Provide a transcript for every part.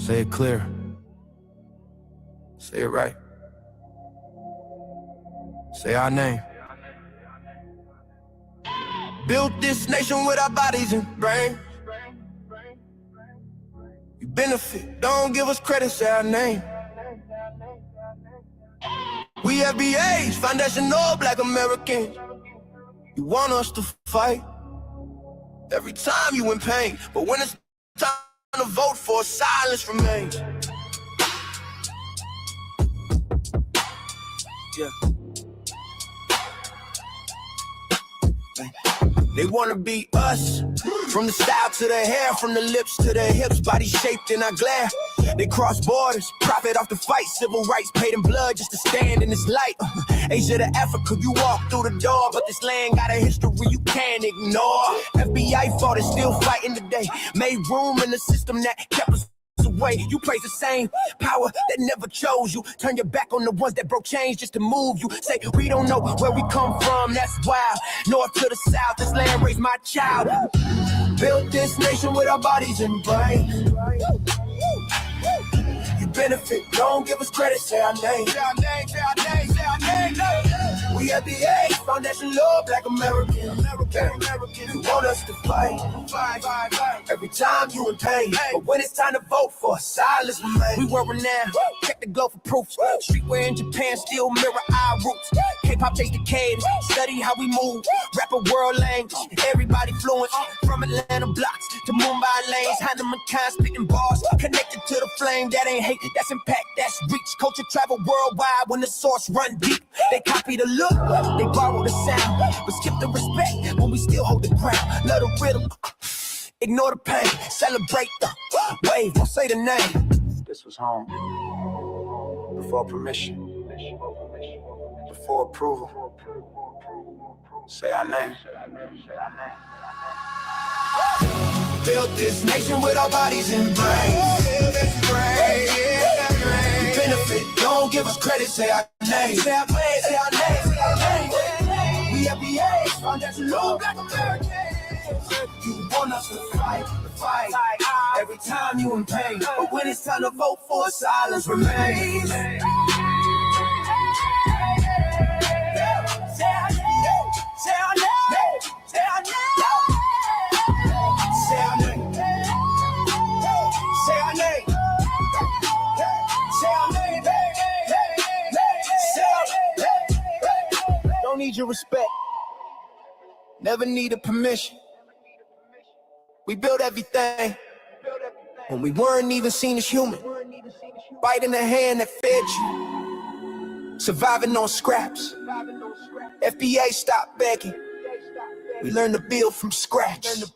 Say it clear. Say it right. Say our name. Built this nation with our bodies and brains. You benefit, don't give us credit, say our name. We FBAs, foundational Black Americans. You want us to fight every time you in pain, but when it's time to vote for, silence remains. Yeah. They wanna be us, from the style to the hair, from the lips to the hips, body shaped in our glare. They cross borders, profit off the fight, civil rights paid in blood just to stand in this light. Asia to Africa, you walk through the door, but this land got a history you can't ignore. FBI fought it, still fighting today, made room in the system that kept us away. You praise the same power that never chose you. Turn your back on the ones that broke chains just to move you. Say we don't know where we come from, that's wild. North to the south, this land raised my child. Built this nation with our bodies and brains. You benefit, don't give us credit, say our name. Say our name, say our name, say our name. We at the age, foundation law, Black American. You want us to fight. Every time you in pain, but when it's time to vote for, silence remains. We were renowned, check the globe for proofs. Streetwear in Japan still mirror our roots. K-pop chase the caves, study how we move. Rapper world language, everybody fluent. From Atlanta blocks to Mumbai lanes. Hannah McCann spitting bars, connected to the flame. That ain't hate, that's impact, that's reach. Culture travel worldwide when the source run deep. They copy the look, they borrow the sound, but skip the respect when we still hold the ground. Love the rhythm, ignore the pain, celebrate the wave, don't say the name. This was home, before permission, before approval. Say our name. Built this nation with our bodies and brains. We benefit, don't give us credit, say our name. Say our name, say our name, say our name. We FBAs, foundational Black Americans. You want us to fight. Every time you in pain, but when it's time to vote for, silence remains. Say our name, say our name, say our name. Say our name. Say our name. Say our name. Say our name. Don't need your respect. Never needed permission. We built everything when we weren't even seen as human. Biting the hand that fed you. Surviving on scraps. FBA stopped begging. We learned to build from scratch. Say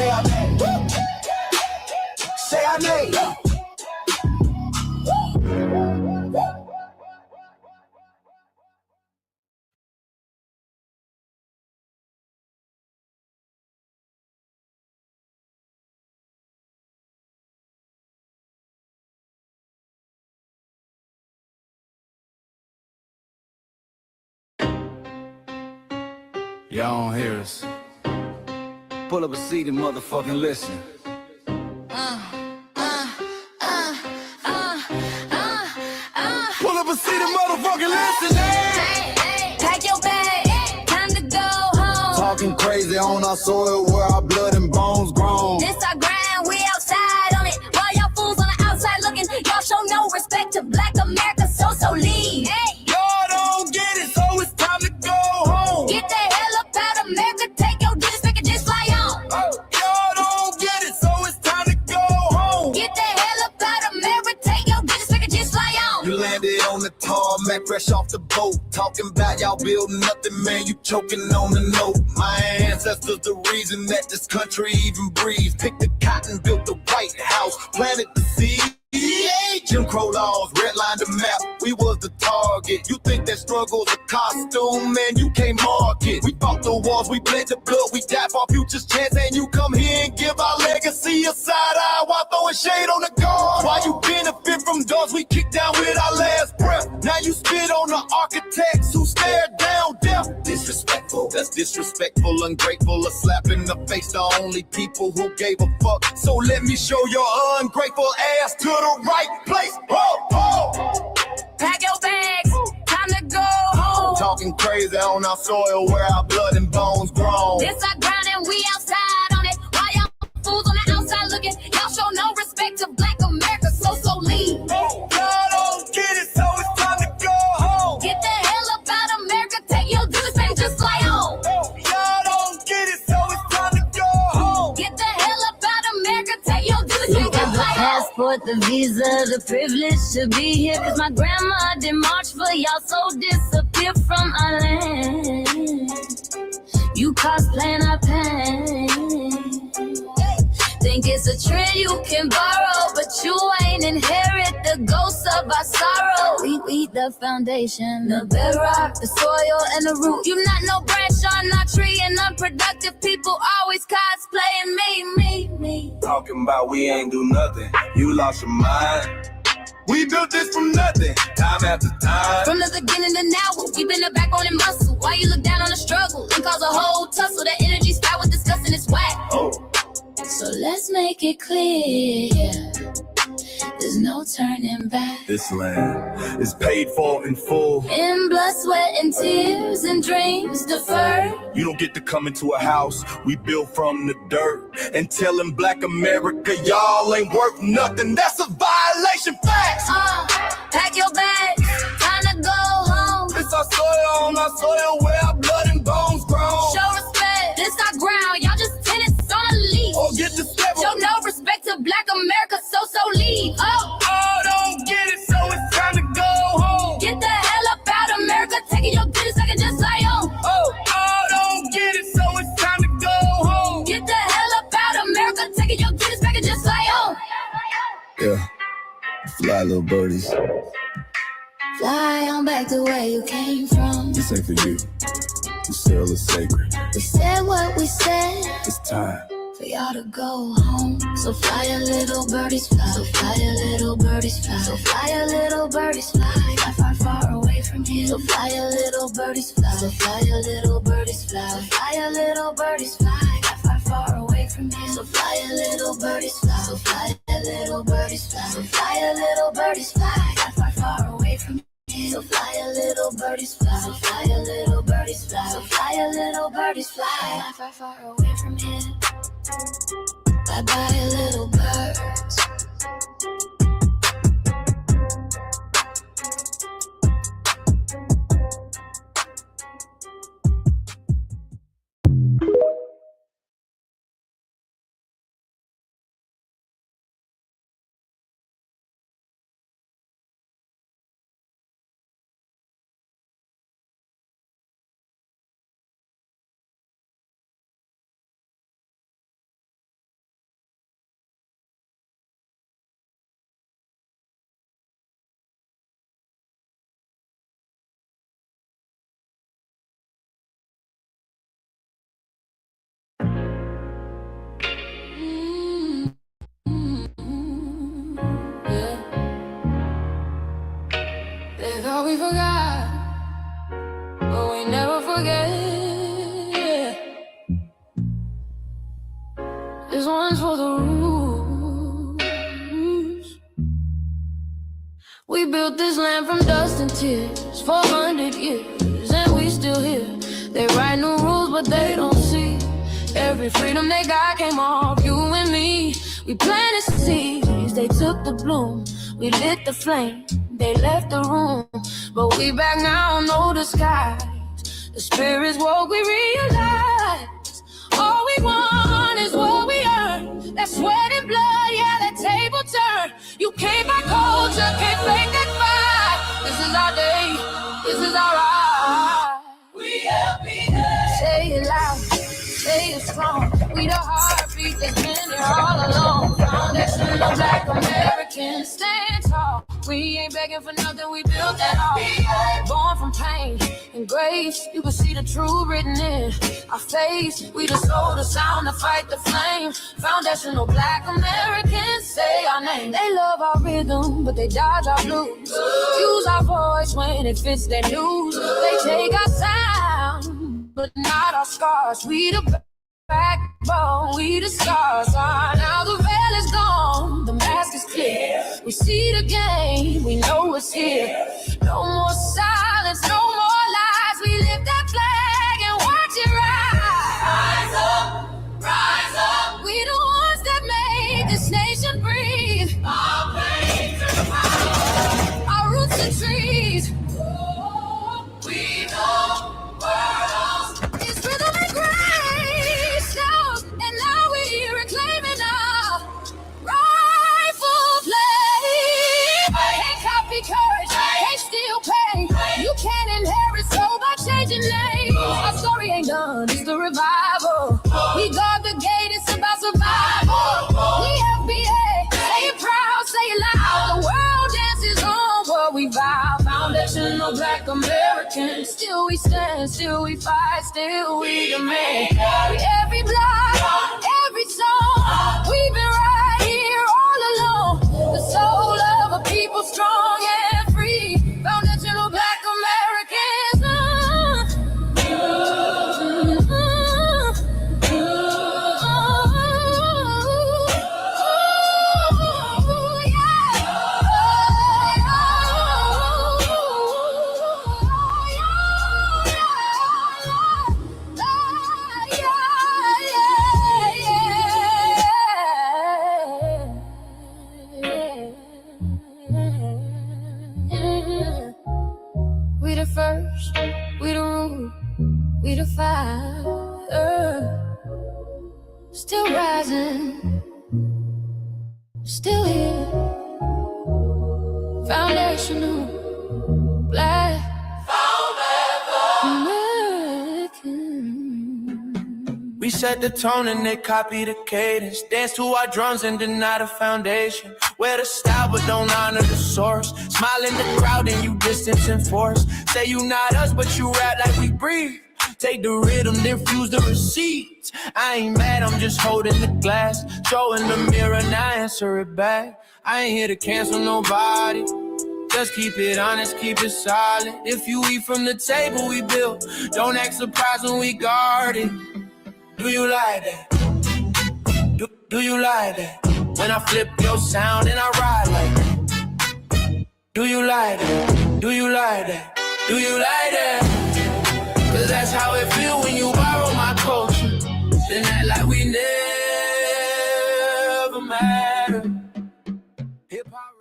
our name. Say our name. Y'all don't hear us. Pull up a seat and motherfucking listen. Pull up a seat and motherfucking listen. Hey, pack your bag, time to go home. Talking crazy on our soil where our blood and bones grown. This our grind, we outside on it. While y'all fools on the outside looking, y'all show no respect to Black America, so leave. Hey, Y'all don't get it, so it's time to go home. get the hell up out of America, take your digits, make it just fly on. Y'all don't get it, so it's time to go home. Get the hell up out of America, take your digits, make it just fly on. You landed on the tarmac, fresh off the boat. Talking about y'all building nothing, man, you choking on the note. My ancestors the reason that this country even breathes. Picked the cotton, built the White House, planted the seed. Jim Crow laws, redlined the map, we was the target. You think that struggle's a costume, man, you can't mark it. We fought the wars, we bled the blood, we died for our future's chance. And you come here and give our legacy a side eye while throwing shade on the guard. While you benefit from doors we kicked down with our last breath. Now you spit on the architects who stared down death. Disrespectful, that's Disrespectful, ungrateful, a slap in the face to only people who gave a fuck. So let me show your ungrateful ass to the right place. Ho, ho. Pack your bags, time to go home. Talking crazy on our soil where our blood and bones grown. This our ground and we outside on it. Why y'all fools on the outside looking? Y'all show no respect to Black America, so leave. Y'all don't get it, so it's time to go home. Get the hell up out of America, take your dues and just fly home. Y'all don't get it, so it's time to go home. Get the hell up out of America, take your dues and just fly home. Passport, the visa, the privilege to be here. Cause my grandma didn't march for y'all, so disappear from our land. You cosplaying our pain. Think it's a trend you can borrow, but you ain't inherit the ghosts of our sorrow. We the foundation, the bedrock, the soil, and the root. You not no branch on our tree, and unproductive people always cosplaying me. Talking about we ain't do nothing. You lost your mind. We built this from nothing, time after time. From the beginning to now, we been the backbone and muscle. Why you look down on the struggle and cause a whole tussle? That energy spot was disgusting, it's whack. So let's make it clear, there's no turning back. This land is paid for in full. In blood, sweat, and tears, and dreams deferred. You don't get to come into a house we built from the dirt and telling Black America y'all ain't worth nothing. That's a violation. Facts. Pack your bags, time to go home. It's our soil on our soil where our blood and bones grown. Show respect, this our ground. Y'all just tenants on a leash. Oh, get the step. Show no respect to Black America, so leave. Oh, don't get it, so it's time to go home. Get the hell up out of America, taking your business, I can just fly home. Oh, don't get it, so it's time to go home. Get the hell up out of America, taking your business, I can just fly home. Yeah, fly little birdies. Fly on back to where you came from. This ain't for you. The soil is sacred. We said what we said. It's time For y'all to go home. So fly a little birdies fly. So fly a little birdies fly. So fly a little birdies fly. Fly far, far away from here. So fly a little birdies fly. So fly a little birdies fly. So fly a little birdies fly. Fly far, far away from here. So fly a little birdies fly. So fly a little birdies fly. So fly a little birdies fly. Fly far, far away from here. So fly a little birdies fly. So fly a little birdies fly. So fly a little birdies fly. Fly far, far away from here. Bye bye, little birds. They thought we forgot, but we never forget. This one's for the roots. We built this land from dust and tears, 400 years, and we still here. They write new rules, but they don't see. Every freedom they got came off you and me. We planted seeds, they took the bloom. We lit the flame, they left the room. But we back now, no disguise. The spirits woke, we realize. All we want is what we earn. That sweat and blood, yeah, that table turn. You can't buy culture, can't fake that fight. This is our day, this is our ride. We happiness. Say it loud, say it strong. We the heartbeat that's been here all along. Foundation of Black Americans, stand tall. We ain't begging for nothing, we built that all. Born from pain and grace, you can see the truth written in our face. We the soul, the sound, to fight the flame. Foundational Black Americans, say our name. They love our rhythm, but they dodge our blues. Use our voice when it fits their news. They take our sound but not our scars. We the backbone, we the stars. Now the veil is gone, the mask is clear. We see the game, we know it's here. No more silence, no more lies. We lift that flag and watch it rise. Rise up, rise up. We the ones that made this nation breathe. Our veins are power, our roots are trees. We know world it's rhythm and grace now, and now we're reclaiming our rightful place. Can't copy courage, can't steal pain. You can't inherit soul by changing names. Our story ain't done, it's the revival. We guard the gate, it's about survival. We FBA, say it proud, say it loud. The world dances on what we vow. Foundational Black Americans. Still we stand, still we fight, still we demand. Every block, every song, we've been right here all along. The soul of a people strong and free. Foundational Black Americans. We the first, we the root, we the fire. Still rising, still here. Foundational Black American. We set the tone and they copy the cadence. Dance to our drums and deny the foundation. Wear the style but don't honor the source. Smile in the crowd and you distance and force. Say you not us but you rap like we breathe. Take the rhythm, then fuse the receipts. I ain't mad, I'm just holding the glass. Showing the mirror, now answer it back. I ain't here to cancel nobody. Just keep it honest, keep it solid. If you eat from the table we built, don't act surprised when we guard it. Do you like that? Do you like that? When I flip your sound and I ride like that. Do you like that? Do you like that? Do you like that? Cause that's how it feel when you borrow my culture. Then act like we never mattered. Hip-hop.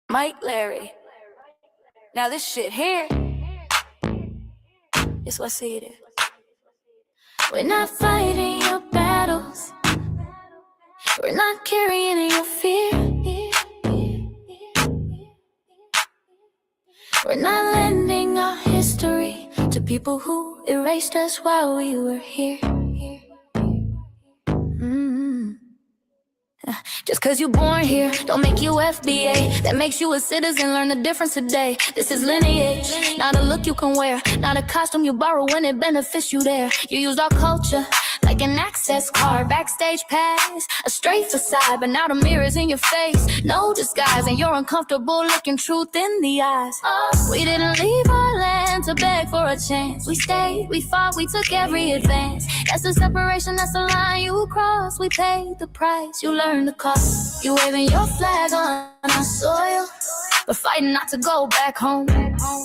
Mike Larry. Now this shit here, it's what see it is. We're not fighting your battles. We're not carrying your fear. We're not lending our history to people who erased us while we were here. Just cause you born here, don't make you FBA. That makes you a citizen, learn the difference today. This is lineage, not a look you can wear. Not a costume you borrow when it benefits you there. You used our culture like an access card, backstage pass, a straight facade. But now the mirror's in your face, no disguise. And you're uncomfortable looking truth in the eyes. We didn't leave our land to beg for a chance. We stayed, we fought, we took every advance. That's the separation, that's the line you cross. We paid the price, you learned the cost. You waving your flag on our soil, but fighting not to go back home.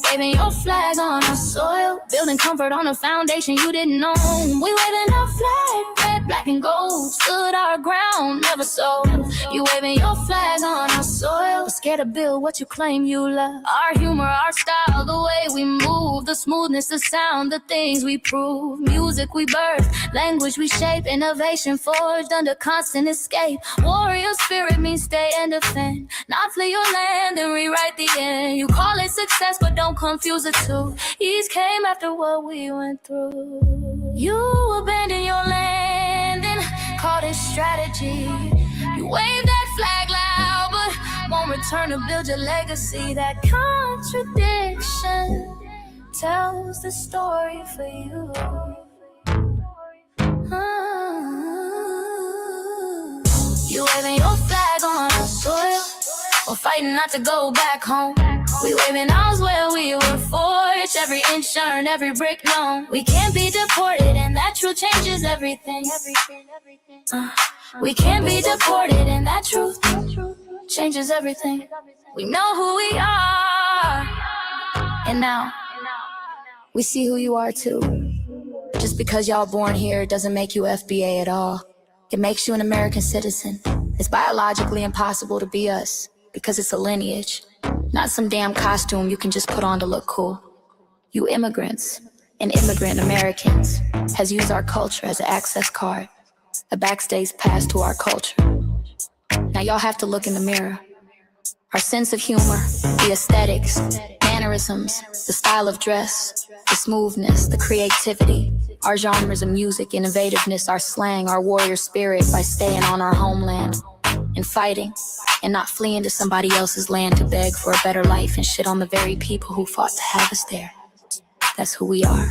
Waving your flag on our soil, building comfort on a foundation you didn't know. We waving our flag, red, black, and gold. Stood our ground, never sold. You waving your flag on our soil, but scared to build what you claim you love. Our humor, our style, the way we move, the smoothness, the sound, the things we prove. Music we birth, language we shape, innovation forged under constant escape. Warrior spirit means stay and defend, not flee your land and rewrite the end. You call it success, but don't confuse the two. Ease came after what we went through. You abandoned your land and called it strategy. You waved that flag loud, but won't return to build your legacy. That contradiction tells the story for you. You waving your flag on our soil, fighting not to go back home. We waving arms where we were forged, every inch earned, every brick known. We can't be deported, and that truth changes everything. We can't be deported, and that truth changes everything. We know who we are, and now we see who you are too. Just because y'all born here doesn't make you FBA at all. It makes you an American citizen. It's biologically impossible to be us because it's a lineage, not some damn costume you can just put on to look cool. You immigrants and immigrant Americans has used our culture as an access card, a backstage pass to our culture. Now y'all have to look in the mirror. Our sense of humor, the aesthetics, mannerisms, the style of dress, the smoothness, the creativity, our genres of music, innovativeness, our slang, our warrior spirit by staying on our homeland and fighting and not fleeing to somebody else's land to beg for a better life and shit on the very people who fought to have us there. That's who we are.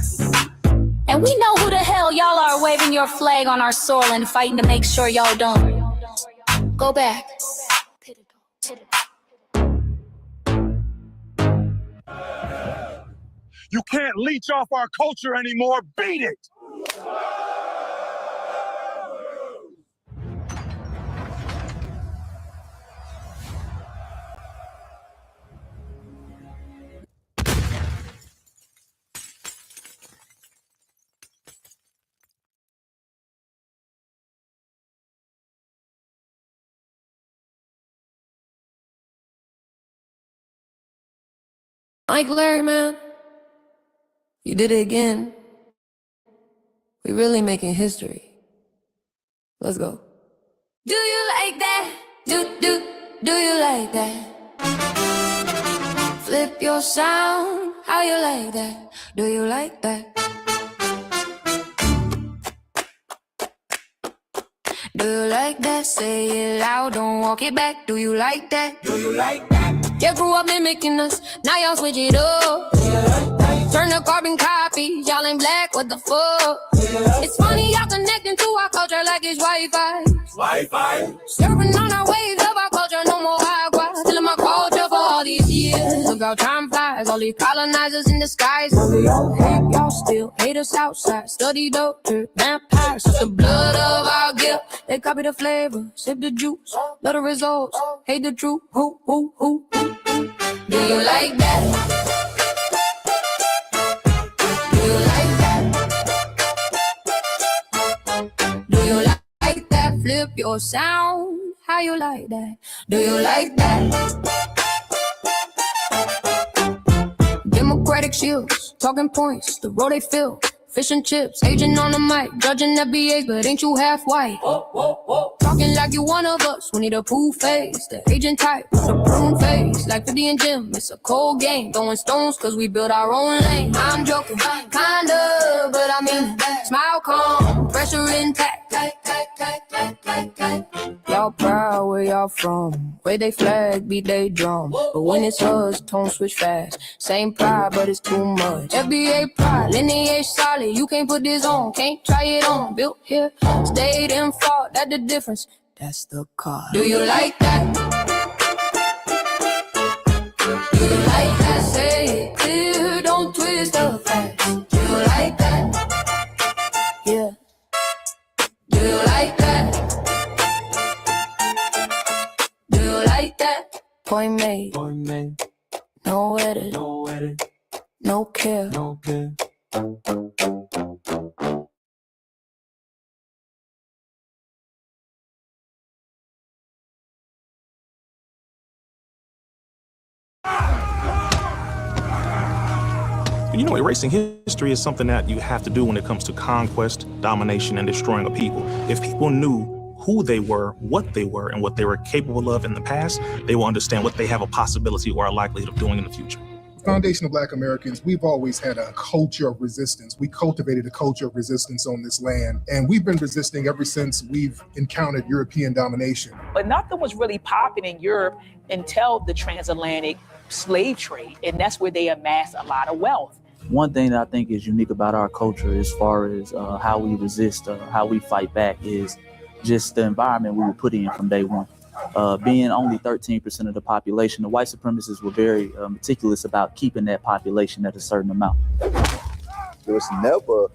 And we know who the hell y'all are waving your flag on our soil and fighting to make sure y'all don't go back. You can't leech off our culture anymore. Beat it! Like Larry, man. You did it again. We really making history. Let's go. Do you like that? Do you like that? Flip your sound. How you like that? Do you like that? Do you like that? Say it loud, don't walk it back. Do you like that? Do you like that? You grew up mimicking us, now y'all switch it up. Turn the carbon copies, y'all ain't black, what the fuck? It's funny y'all connecting to our culture like it's Wi-Fi. Surfing on our waves of our culture, no more agua. Still in my culture for all these years. Look how time flies, all these colonizers in disguise. Hate y'all still, hate us outside. Study doctor, vampires, suck the blood of our guilt. They copy the flavor, sip the juice. Love the results, hate the truth. Who? Do you like that? Do you like that? Do you like that? Flip your sound. How you like that? Do you like that? Democratic shields, talking points, the road they fill. Fish and chips, agent on the mic, judging FBAs, but ain't you half white? Talking like you one of us, we need a proof face. The agent type, the prune face, like 50 and Jim, it's a cold game. Throwing stones, cause we build our own lane. I'm joking, kinda, but I mean, smile calm, pressure intact. Y'all proud where y'all from, where they flag, beat they drum. But when it's us, tone switch fast. Same pride, but it's too much. FBA pride, lineage solid. You can't put this on, can't try it on. Built here, stayed and fought, that's the difference. That's the card. Do you like that? Do you like that? Say it clear, don't twist the facts. Do you like that? Yeah. Do you like that? Do you like that? Point made. No edit. No care. You know, erasing history is something that you have to do when it comes to conquest, domination, and destroying a people. If people knew who they were, what they were, and what they were capable of in the past, they will understand what they have a possibility or a likelihood of doing in the future. Foundation of Black Americans, we've always had a culture of resistance. We cultivated a culture of resistance on this land, and we've been resisting ever since we've encountered European domination. But nothing was really popping in Europe until the transatlantic slave trade, and that's where they amassed a lot of wealth. One thing that I think is unique about our culture as far as how we resist, how we fight back is just the environment we were put in from day one. Being only 13% of the population, the white supremacists were very meticulous about keeping that population at a certain amount. There was never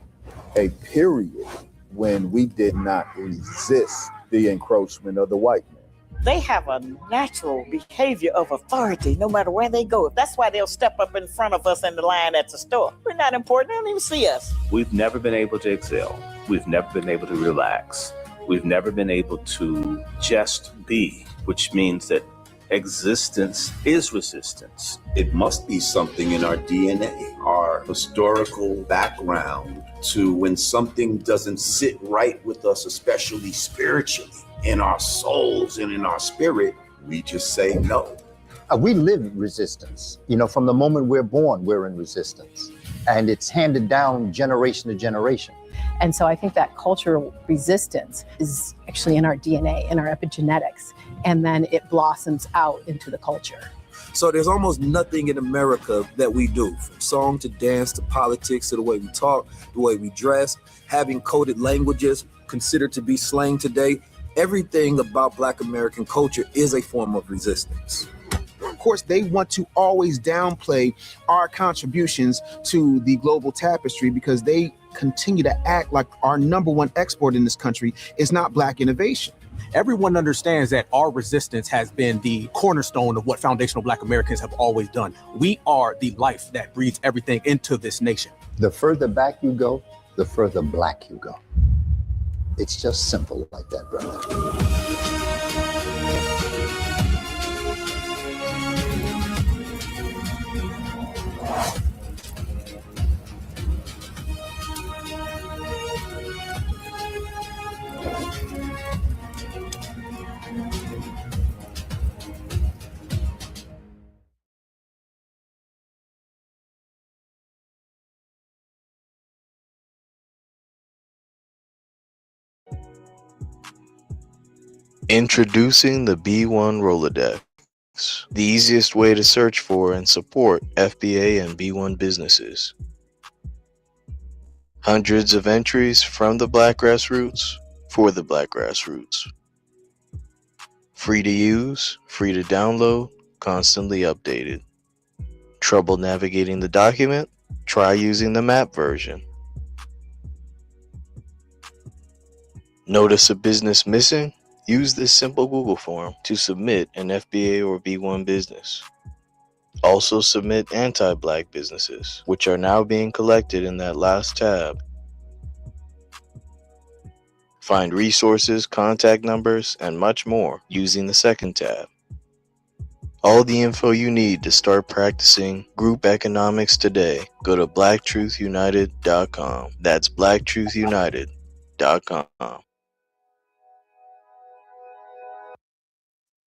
a period when we did not resist the encroachment of the white man. They have a natural behavior of authority no matter where they go. That's why they'll step up in front of us in the line at the store. We're not important. They don't even see us. We've never been able to excel. We've never been able to relax. We've never been able to just be, which means that existence is resistance. It must be something in our DNA, our historical background, to when something doesn't sit right with us, especially spiritually, in our souls and in our spirit, we just say no. We live resistance. You know, from the moment we're born, we're in resistance. And it's handed down generation to generation. And so I think that cultural resistance is actually in our DNA, in our epigenetics, and then it blossoms out into the culture. So there's almost nothing in America that we do, from song to dance to politics to the way we talk, the way we dress, having coded languages considered to be slang today. Everything about Black American culture is a form of resistance. Of course, they want to always downplay our contributions to the global tapestry because they continue to act like our number one export in this country is not Black innovation. Everyone understands that our resistance has been the cornerstone of what foundational Black Americans have always done. We are the life that breathes everything into this nation. The further back you go, the further Black you go. It's just simple like that, brother. Introducing the B1 Rolodex, the easiest way to search for and support FBA and B1 businesses. Hundreds of entries from the Black grassroots for the Black grassroots. Free to use, free to download, constantly updated. Trouble navigating the document? Try using the map version. Notice a business missing? Use this simple Google form to submit an FBA or B1 business. Also submit anti-Black businesses, which are now being collected in that last tab. Find resources, contact numbers, and much more using the second tab. All the info you need to start practicing group economics today. Go to blacktruthunited.com. That's blacktruthunited.com.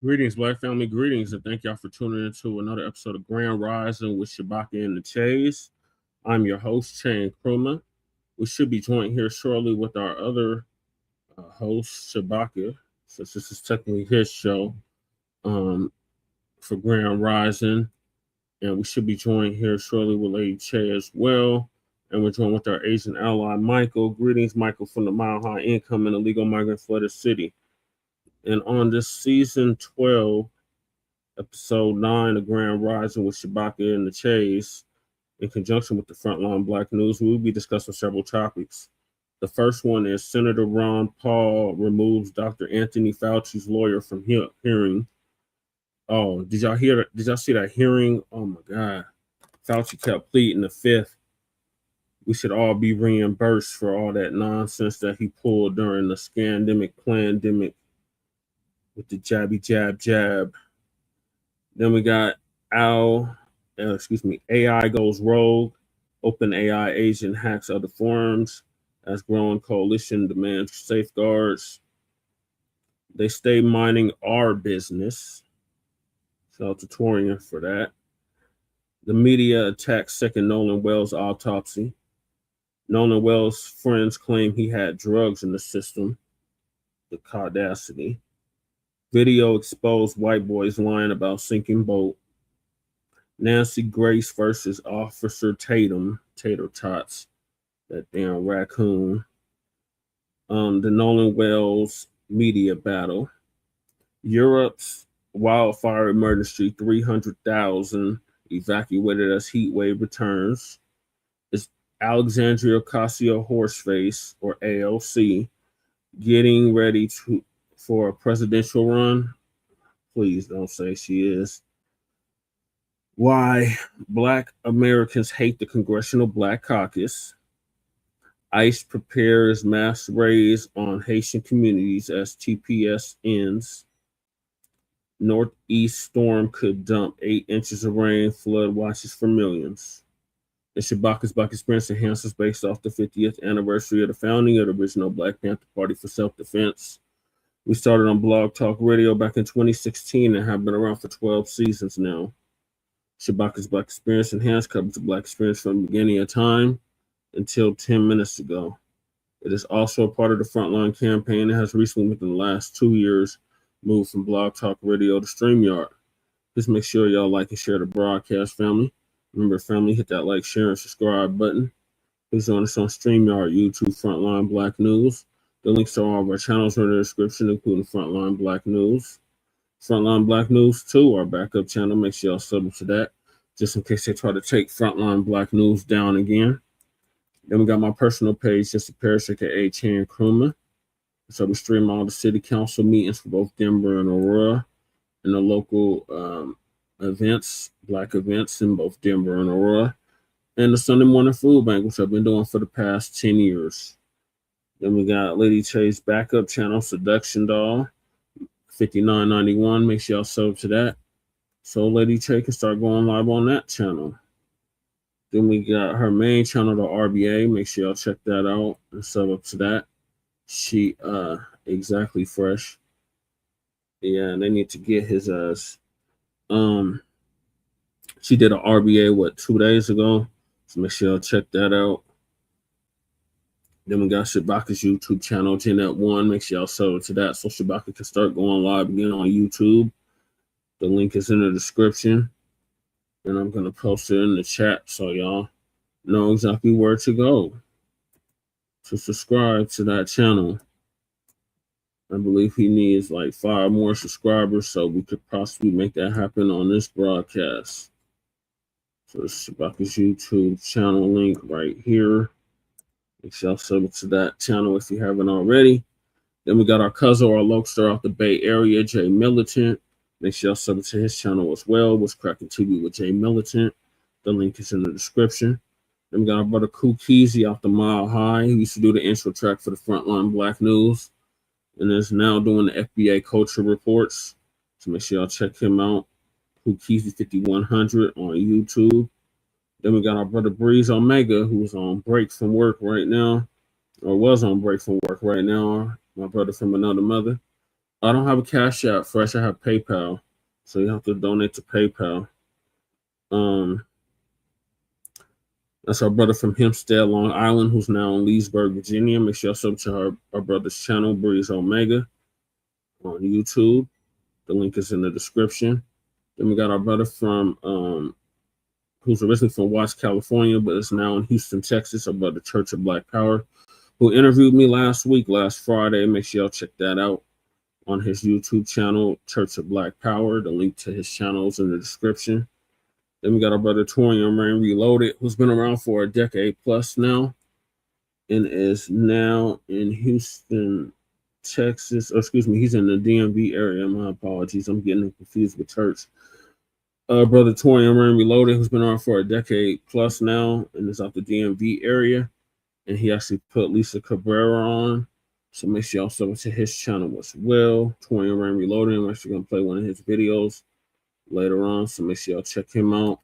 Greetings, Black family. Greetings, and thank y'all for tuning into another episode of Grand Rising with Shabaka and the Chase. I'm your host, Chan Krumah. We should be joined here shortly with our other host, Shabaka, since this is technically his show for Grand Rising. And we should be joined here shortly with Lady Che as well. And we're joined with our Asian ally, Michael. Greetings, Michael, from the Mile High Income and Illegal Migrant Flooded City. And on this season 12, episode 9 of Grand Rising with Shabaka and the Chase, in conjunction with the Frontline Black News, we will be discussing several topics. The first one is Senator Ron Paul removes Dr. Anthony Fauci's lawyer from hearing. Oh, did y'all see that hearing? Oh my God. Fauci kept pleading the fifth. We should all be reimbursed for all that nonsense that he pulled during the scandemic, plandemic, with the jabby jab jab. Then we got AI goes rogue. OpenAI agent hacks other forums as growing coalition demands safeguards. They stay minding our business. Shout out to Torian for that. The media attacks second Nolan Wells autopsy. Nolan Wells' friends claim he had drugs in the system. The caudacity. Video exposed white boys lying about sinking boat. Nancy Grace versus Officer Tatum. Tater tots. That damn raccoon. The Nolan Wells media battle. Europe's wildfire emergency, 300,000 evacuated as heat wave returns. Is Alexandria Ocasio-Horseface, or AOC, getting ready for a presidential run? Please don't say she is. Why Black Americans hate the Congressional Black Caucus. ICE prepares mass raids on Haitian communities as TPS ends. Northeast storm could dump 8 inches of rain, flood watches for millions. And Shabaka's Black Experience enhances based off the 50th anniversary of the founding of the original Black Panther Party for Self-Defense. We started on Blog Talk Radio back in 2016 and have been around for 12 seasons now. Shabaka's Black Experience Enhanced covers the Black experience from the beginning of time until 10 minutes ago. It is also a part of the Frontline campaign and has recently, within the last 2 years, moved from Blog Talk Radio to StreamYard. Please make sure y'all like and share the broadcast, family. Remember, family, hit that like, share, and subscribe button. Please join us on StreamYard, YouTube, Frontline Black News. The links to all of our channels are in the description, including Frontline Black News. Frontline Black News 2, our backup channel. Make sure y'all sub to that, just in case they try to take Frontline Black News down again. Then we got my personal page, just a Paris, aka Chan Kruma. So we stream all the city council meetings for both Denver and Aurora, and the local events, Black events in both Denver and Aurora, and the Sunday morning food bank, which I've been doing for the past 10 years. Then we got Lady Chase backup channel, Seduction Doll, $59.91. Make sure y'all sub to that, so Lady Chase can start going live on that channel. Then we got her main channel, the RBA. Make sure y'all check that out and sub up to that. She exactly fresh. Yeah, they need to get his ass. She did an RBA 2 days ago. So make sure y'all check that out. Then we got Shabaka's YouTube channel, Jeanette1. Make sure y'all sub to that so Shabaka can start going live again on YouTube. The link is in the description. And I'm going to post it in the chat so y'all know exactly where to go to subscribe to that channel. I believe he needs like 5 more subscribers, so we could possibly make that happen on this broadcast. So this is Shabaka's YouTube channel link right here. Make sure y'all sub to that channel if you haven't already. Then we got our cousin, our Lokester out the Bay Area, Jay Militant. Make sure y'all sub to his channel as well. What's Cracking TV with Jay Militant. The link is in the description. Then we got our brother Kukizi out the Mile High. He used to do the intro track for the Frontline Black News and is now doing the FBA culture reports. So make sure y'all check him out. Kukizi 5100 on YouTube. Then we got our brother Breeze Omega, who's on break from work right now, or was on break from work right now. My brother from another mother. I don't have a Cash App, Fresh. I have PayPal, so you have to donate to PayPal. That's our brother from Hempstead, Long Island, who's now in Leesburg, Virginia. Make sure you sub to our brother's channel, Breeze Omega, on YouTube. The link is in the description. Then we got our brother from who's originally from Watts, California, but is now in Houston, Texas, our brother Church of Black Power, who interviewed me last Friday. Make sure y'all check that out on his YouTube channel, Church of Black Power. The link to his channel is in the description. Then we got our brother Torian Rain Reloaded, who's been around for a decade plus now and is now in Houston, Texas. Or excuse me, he's in the DMV area. My apologies. I'm getting confused with church. Brother Torian Rain Reloaded, who's been around for a decade plus now and is out the DMV area. And he actually put Lisa Cabrera on. So make sure y'all sub to his channel as well. Torian Rain Reloaded. I'm actually going to play one of his videos later on. So make sure y'all check him out.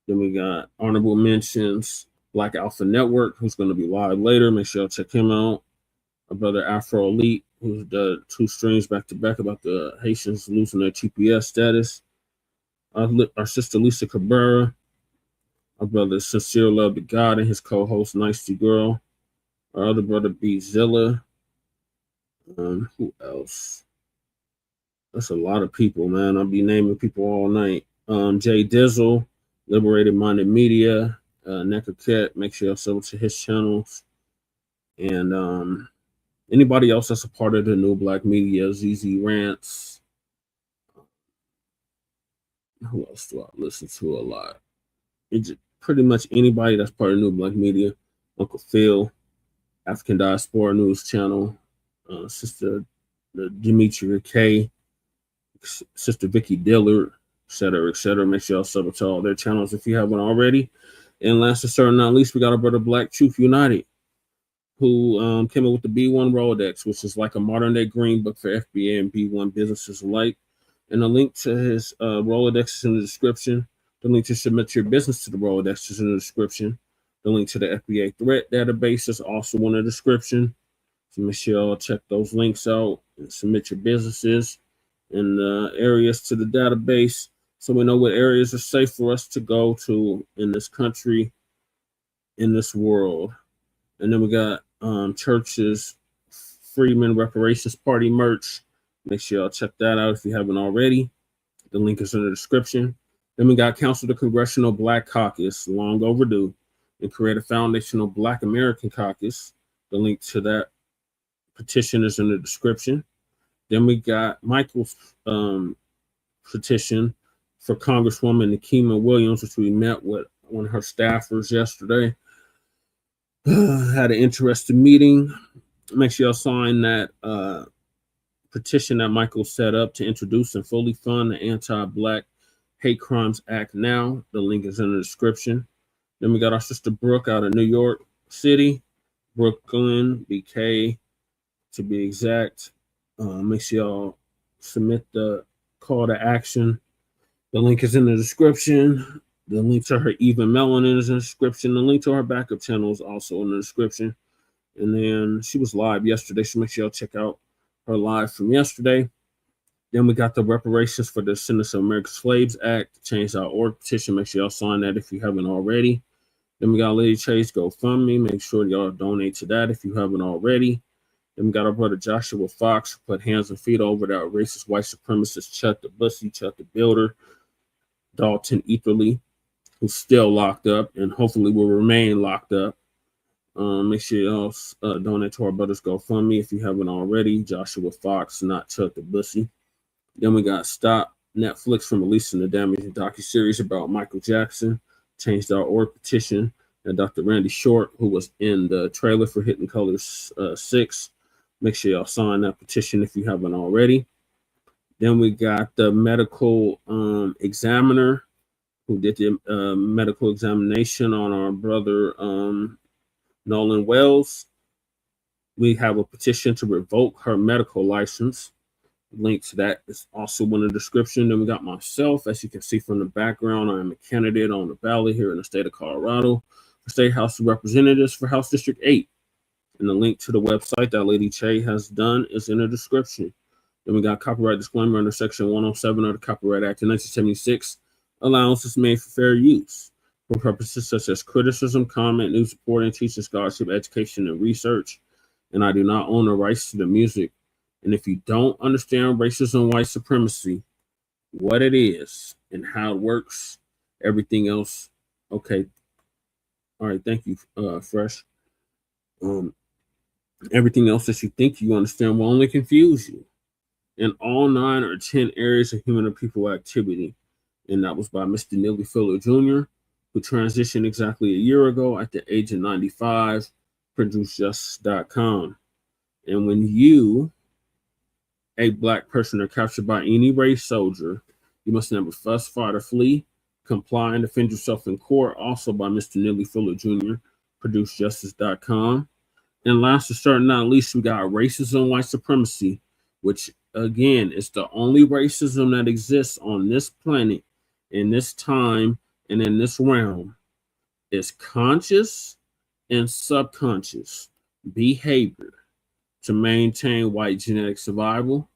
Then we got honorable mentions, Black Alpha Network, who's going to be live later. Make sure y'all check him out. Our brother Afro Elite, who's done 2 streams back to back about the Haitians losing their TPS status. Our sister Lisa Cabrera. Our brother Sincere Love to God and his co-host Nicety Girl. Our other brother B Zilla. Who else? That's a lot of people, man. I'll be naming people all night. Jay Dizzle, Liberated Minded Media, Necker Cat. Make sure y'all sub to his channels. And Anybody else that's a part of the new black media, ZZ Rants. Who else do I listen to a lot? It's pretty much anybody that's part of new black media. Uncle Phil, African Diaspora News Channel, Sister Demetria K, Sister Vicky Dillard, et cetera, et cetera. Make sure y'all sub to all their channels if you haven't already. And last but certainly not least, we got our brother Black Truth United, who came up with the B1 Rolodex, which is like a modern day green book for FBA and B1 businesses alike. And the link to his Rolodex is in the description. The link to submit your business to the Rolodex is in the description. The link to the FBA threat database is also in the description. So make sure y'all check those links out and submit your businesses and areas to the database so we know what areas are safe for us to go to in this country, in this world. And then we got Church's Freedmen Reparations Party merch. Make sure y'all check that out if you haven't already. The link is in the description. Then we got Council the Congressional Black Caucus, long overdue, and create a foundational Black American Caucus. The link to that petition is in the description. Then we got Michael's petition for Congresswoman Nikema Williams, which we met with one of her staffers yesterday. Had an interesting meeting. Make sure y'all sign that petition that Michael set up to introduce and fully fund the Anti-Black Hate Crimes Act now. The link is in the description. Then we got our sister Brooke out of New York City, Brooklyn, BK to be exact. Make sure y'all submit the call to action. The link is in the description. The link to her Even Melanin is in the description. The link to her backup channel is also in the description. And then she was live yesterday, so make sure y'all check out her live from yesterday. Then we got the reparations for the Descendants of American Slaves Act, change.org petition. Make sure y'all sign that if you haven't already. Then we got Lady Chase GoFundMe. Make sure y'all donate to that if you haven't already. Then we got our brother Joshua Fox, who put hands and feet over that racist white supremacist Chuck the Bussy, Chuck the Builder, Dalton Etherly, who's still locked up and hopefully will remain locked up. Make sure y'all donate to our brothers GoFundMe if you haven't already. Joshua Fox, not Chuck the Bussy. Then we got Stop Netflix from releasing the damaging docuseries about Michael Jackson, change.org petition, and Dr. Randy Short, who was in the trailer for Hidden Colors 6. Make sure y'all sign that petition if you haven't already. Then we got the medical examiner who did the medical examination on our brother Nolan Wells. We have a petition to revoke her medical license. Link to that is also in the description. Then we got myself. As you can see from the background, I am a candidate on the ballot here in the state of Colorado for State House of Representatives for House District 8. And the link to the website that Lady Che has done is in the description. Then we got copyright disclaimer under Section 107 of the Copyright Act of 1976. Allowance is made for fair use for purposes such as criticism, comment, news reporting, teaching, scholarship, education, and research. And I do not own the rights to the music. And if you don't understand racism and white supremacy, what it is and how it works, everything else, okay. All right, thank you, Fresh. Everything else that you think you understand will only confuse you in all 9 or 10 areas of human or people activity. And that was by Mr. Neely Fuller Jr., who transitioned exactly a year ago at the age of 95, producejustice.com. And when you, a Black person, are captured by any race soldier, you must never fuss, fight, or flee. Comply and defend yourself in court, also by Mr. Neely Fuller Jr., producejustice.com. And last but certainly not least, we got racism and white supremacy, which again is the only racism that exists on this planet, in this time, and in this realm. Is conscious and subconscious behavior to maintain white genetic survival,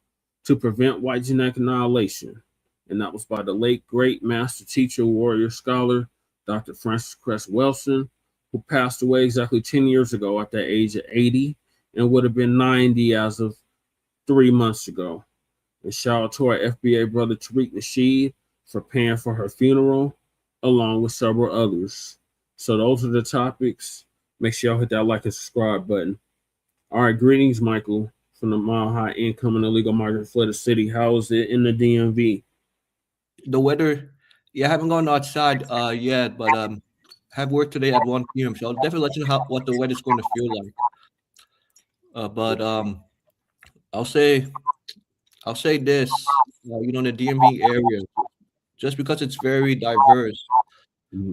to prevent white genetic annihilation. And that was by the late, great master teacher, warrior, scholar, Dr. Francis Cress Welsing, who passed away exactly 10 years ago at the age of 80 and would have been 90 as of 3 months ago. And shout out to our FBA brother Tariq Nasheed for paying for her funeral, along with several others. So those are the topics. Make sure y'all hit that like and subscribe button. All right, greetings, Michael, from the Mile High Income and Illegal Migrant Flooded City. How is it in the DMV? The weather, yeah, I haven't gone outside yet, but have work today at 1 p.m. So I'll definitely let you know what the weather's going to feel like. But I'll say this, in the DMV area, just because it's very diverse,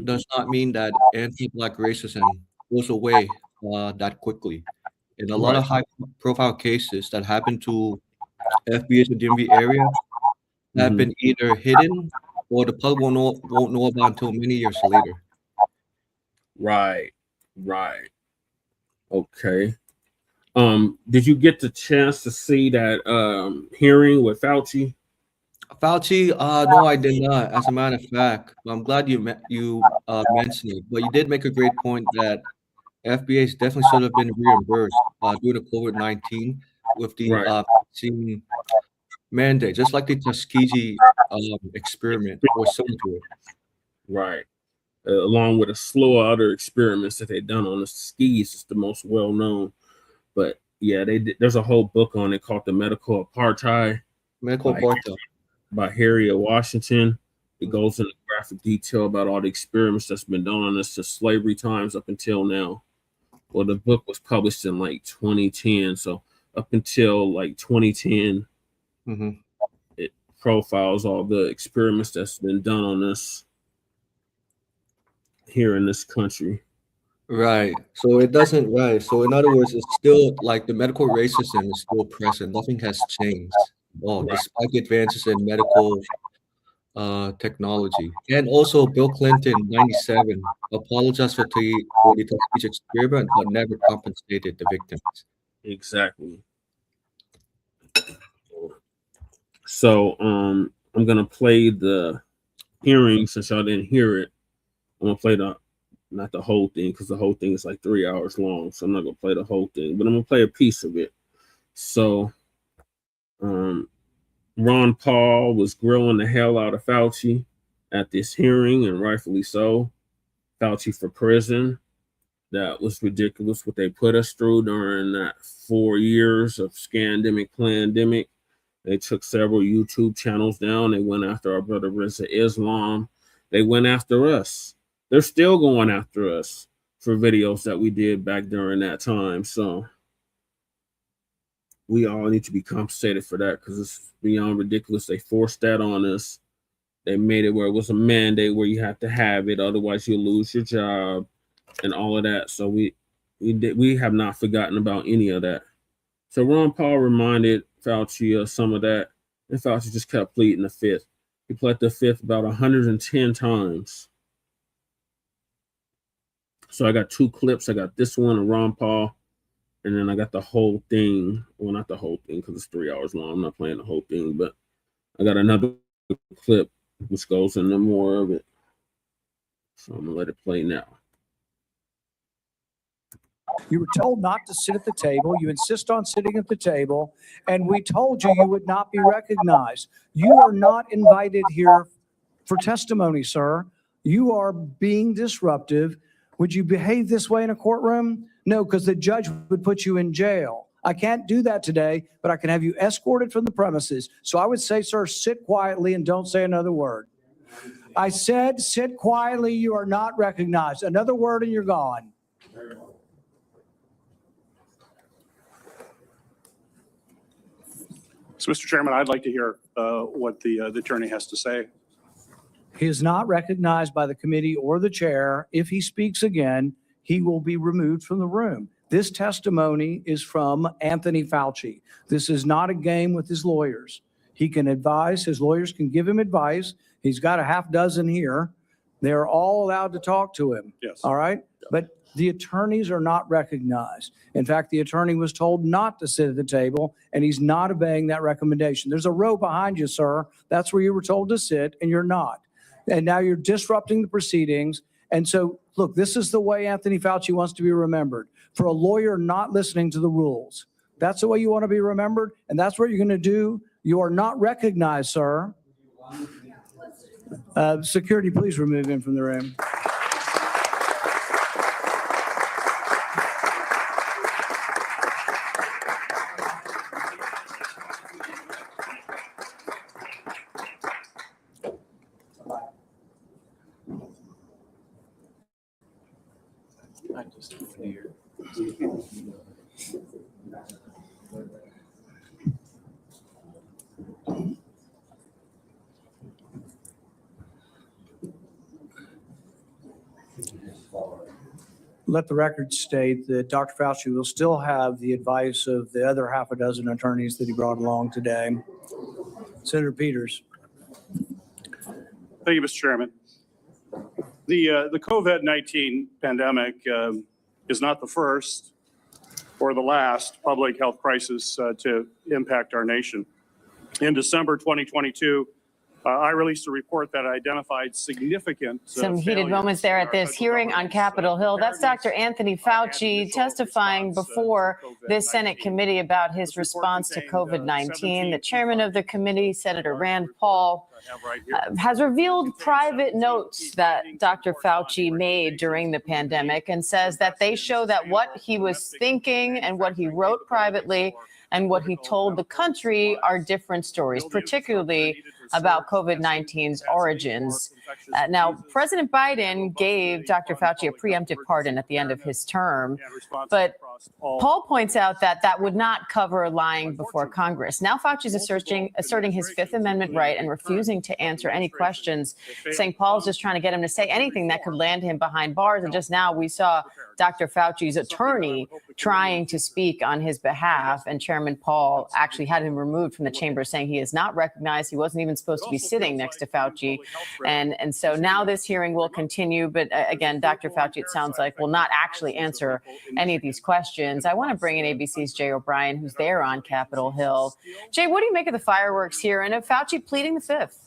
does not mean that anti-Black racism goes away that quickly. In a lot of high-profile cases that happen to FBAs in the DMV area have been either hidden or the public won't know about until many years later. Right. Okay. Did you get the chance to see that hearing with Fauci? No, I did not. As a matter of fact, I'm glad you mentioned it. But you did make a great point that FBAs definitely should have been reimbursed due to COVID-19 with the vaccine mandate, just like the Tuskegee experiment or similar to it. Right. Along with a slew of other experiments that they've done on the skis, it's the most well-known. But yeah, there's a whole book on it called The Medical Apartheid. By Harriet Washington. It goes into graphic detail about all the experiments that's been done on us since slavery times up until now. Well, the book was published in like 2010. So up until like 2010, it profiles all the experiments that's been done on us here in this country. Right. So it doesn't, right. So in other words, it's still like the medical racism is still present. Nothing has changed. Despite the advances in medical technology. And also Bill Clinton, 97, apologized for the Tuskegee experiment, but never compensated the victims. Exactly. So I'm gonna play the hearing since y'all didn't hear it. I'm gonna play not the whole thing, because the whole thing is like 3 hours long. So I'm not gonna play the whole thing, but I'm gonna play a piece of it. So Ron Paul was grilling the hell out of Fauci at this hearing, and rightfully so. Fauci for prison. That was ridiculous what they put us through during that 4 years of scandemic, pandemic. They took several YouTube channels down. They went after our brother Reza Islam. They went after us. They're still going after us for videos that we did back during that time. So we all need to be compensated for that, because it's beyond ridiculous. They forced that on us. They made it where it was a mandate where you have to have it, otherwise you lose your job and all of that. So we have not forgotten about any of that. So Ron Paul reminded Fauci of some of that, and Fauci just kept pleading the fifth. He pled the fifth about 110 times. So I got two clips. I got this one of Ron Paul, and then I got the whole thing. Well, not the whole thing, because it's 3 hours long. I'm not playing the whole thing, but I got another clip which goes into more of it. So I'm gonna let it play now. You were told not to sit at the table. You insist on sitting at the table, and we told you you would not be recognized. You are not invited here for testimony, sir. You are being disruptive. Would you behave this way in a courtroom? No, because the judge would put you in jail. I can't do that today, but I can have you escorted from the premises. So I would say, sir, sit quietly and don't say another word. I said, sit quietly. You are not recognized. Another word and you're gone. So, Mr. Chairman, I'd like to hear what the attorney has to say. He is not recognized by the committee or the chair. If he speaks again, he will be removed from the room. This testimony is from Anthony Fauci. This is not a game with his lawyers. He can advise, his lawyers can give him advice. He's got a half dozen here. They're all allowed to talk to him. Yes. All right? But the attorneys are not recognized. In fact, the attorney was told not to sit at the table, and he's not obeying that recommendation. There's a row behind you, sir. That's where you were told to sit, and you're not. And now you're disrupting the proceedings. And so, look, this is the way Anthony Fauci wants to be remembered, for a lawyer not listening to the rules. That's the way you want to be remembered, and that's what you're going to do. You are not recognized, sir. Security, please remove him from the room. Let the record state that Dr. Fauci will still have the advice of the other half a dozen attorneys that he brought along today. Senator Peters. Thank you, Mr. Chairman. The COVID-19 pandemic is not the first or the last public health crisis to impact our nation. In December 2022, I released a report that identified significant some heated moments there at this hearing on Capitol Hill. That's Dr. Anthony Fauci testifying before this Senate committee about his response to COVID-19. The chairman of the committee, Senator Rand Paul, has revealed private notes that Dr. Fauci made during the pandemic and says that they show that what he was thinking and what he wrote privately and what he told the country are different stories, particularly about COVID-19's origins. Now, President Biden gave Dr. Fauci a preemptive pardon at the end of his term, but Paul points out that that would not cover lying before Congress. Now Fauci is asserting his Fifth Amendment right and refusing to answer any questions, saying Paul's just trying to get him to say anything that could land him behind bars. And just now we saw Dr. Fauci's attorney trying to speak on his behalf, and Chairman Paul actually had him removed from the chamber, saying he is not recognized. He wasn't even supposed to be sitting next to Fauci. And so now this hearing will continue. But again, Dr. Fauci, it sounds like, will not actually answer any of these questions. I want to bring in ABC's Jay O'Brien, who's there on Capitol Hill. Jay, what do you make of the fireworks here and of Fauci pleading the Fifth?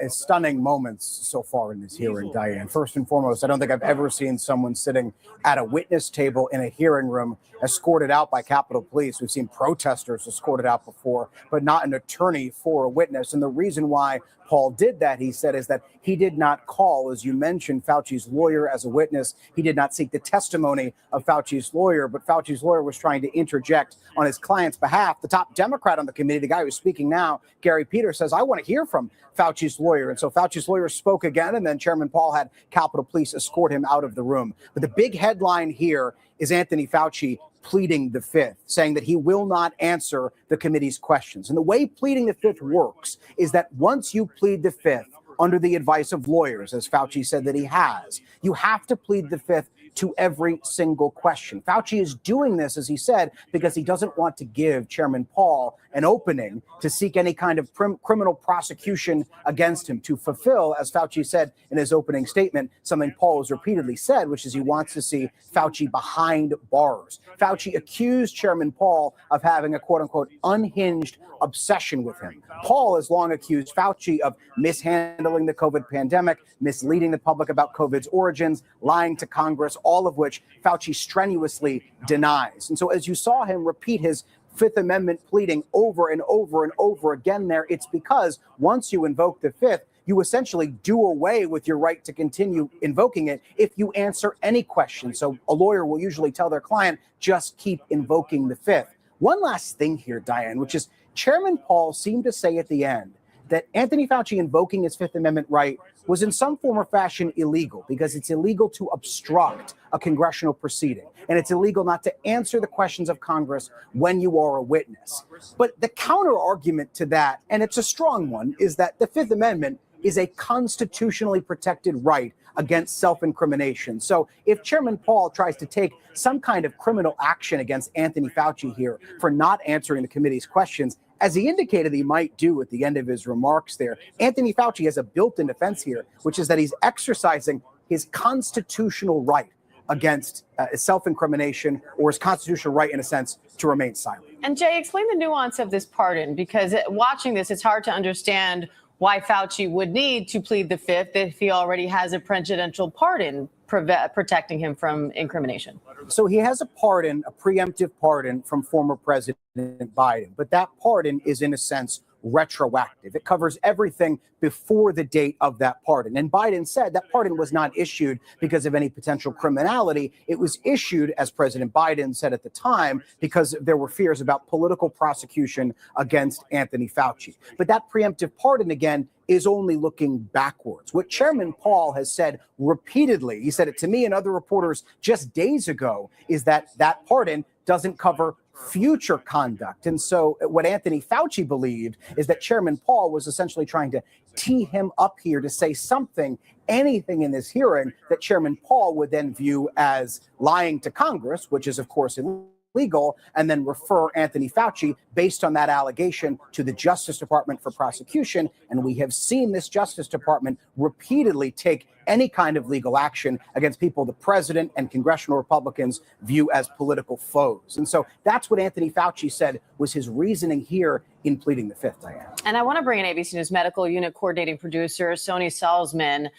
Stunning moments so far in this hearing, Diane. First and foremost, I don't think I've ever seen someone sitting at a witness table in a hearing room escorted out by Capitol Police. We've seen protesters escorted out before, but not an attorney for a witness. And the reason why Paul did that, he said, is that he did not call, as you mentioned, Fauci's lawyer as a witness. He did not seek the testimony of Fauci's lawyer, but Fauci's lawyer was trying to interject on his client's behalf. The top Democrat on the committee, the guy who's speaking now, Gary Peters, says, I want to hear from Fauci's lawyer. And so Fauci's lawyer spoke again, and then Chairman Paul had Capitol Police escort him out of the room. But the big headline here is Anthony Fauci pleading the Fifth, saying that he will not answer the committee's questions. And the way pleading the Fifth works is that once you plead the Fifth under the advice of lawyers, as Fauci said that he has, you have to plead the Fifth to every single question. Fauci is doing this, as he said, because he doesn't want to give Chairman Paul an opening to seek any kind of criminal prosecution against him, to fulfill, as Fauci said in his opening statement, something Paul has repeatedly said, which is he wants to see Fauci behind bars. Fauci accused Chairman Paul of having a quote-unquote unhinged obsession with him. Paul has long accused Fauci of mishandling the COVID pandemic, misleading the public about COVID's origins, lying to Congress, all of which Fauci strenuously denies. And so as you saw him repeat his Fifth Amendment pleading over and over and over again there, it's because once you invoke the Fifth, you essentially do away with your right to continue invoking it if you answer any question. So a lawyer will usually tell their client, just keep invoking the Fifth. One last thing here, Diane, which is Chairman Paul seemed to say at the end that Anthony Fauci invoking his Fifth Amendment right was in some form or fashion illegal because it's illegal to obstruct a congressional proceeding. And it's illegal not to answer the questions of Congress when you are a witness. But the counter argument to that, and it's a strong one, is that the Fifth Amendment is a constitutionally protected right against self-incrimination. So if Chairman Paul tries to take some kind of criminal action against Anthony Fauci here for not answering the committee's questions, as he indicated he might do at the end of his remarks there, Anthony Fauci has a built-in defense here, which is that he's exercising his constitutional right against self-incrimination, or his constitutional right, in a sense, to remain silent. And Jay, explain the nuance of this pardon, because watching this, it's hard to understand why Fauci would need to plead the Fifth if he already has a presidential pardon protecting him from incrimination. So he has a pardon, a preemptive pardon from former President Biden, but that pardon is, in a sense, retroactive. It covers everything before the date of that pardon. And Biden said that pardon was not issued because of any potential criminality. It was issued, as President Biden said at the time, because there were fears about political prosecution against Anthony Fauci. But that preemptive pardon, again, is only looking backwards. What Chairman Paul has said repeatedly, he said it to me and other reporters just days ago, is that that pardon doesn't cover future conduct. And so what Anthony Fauci believed is that Chairman Paul was essentially trying to tee him up here to say something, anything in this hearing that Chairman Paul would then view as lying to Congress, which is, of course, illegal, and then refer Anthony Fauci based on that allegation to the Justice Department for prosecution. And we have seen this Justice Department repeatedly take any kind of legal action against people the president and congressional Republicans view as political foes. And so that's what Anthony Fauci said was his reasoning here in pleading the Fifth, Diane. And I want to bring in ABC News medical unit coordinating producer Sony Salzman.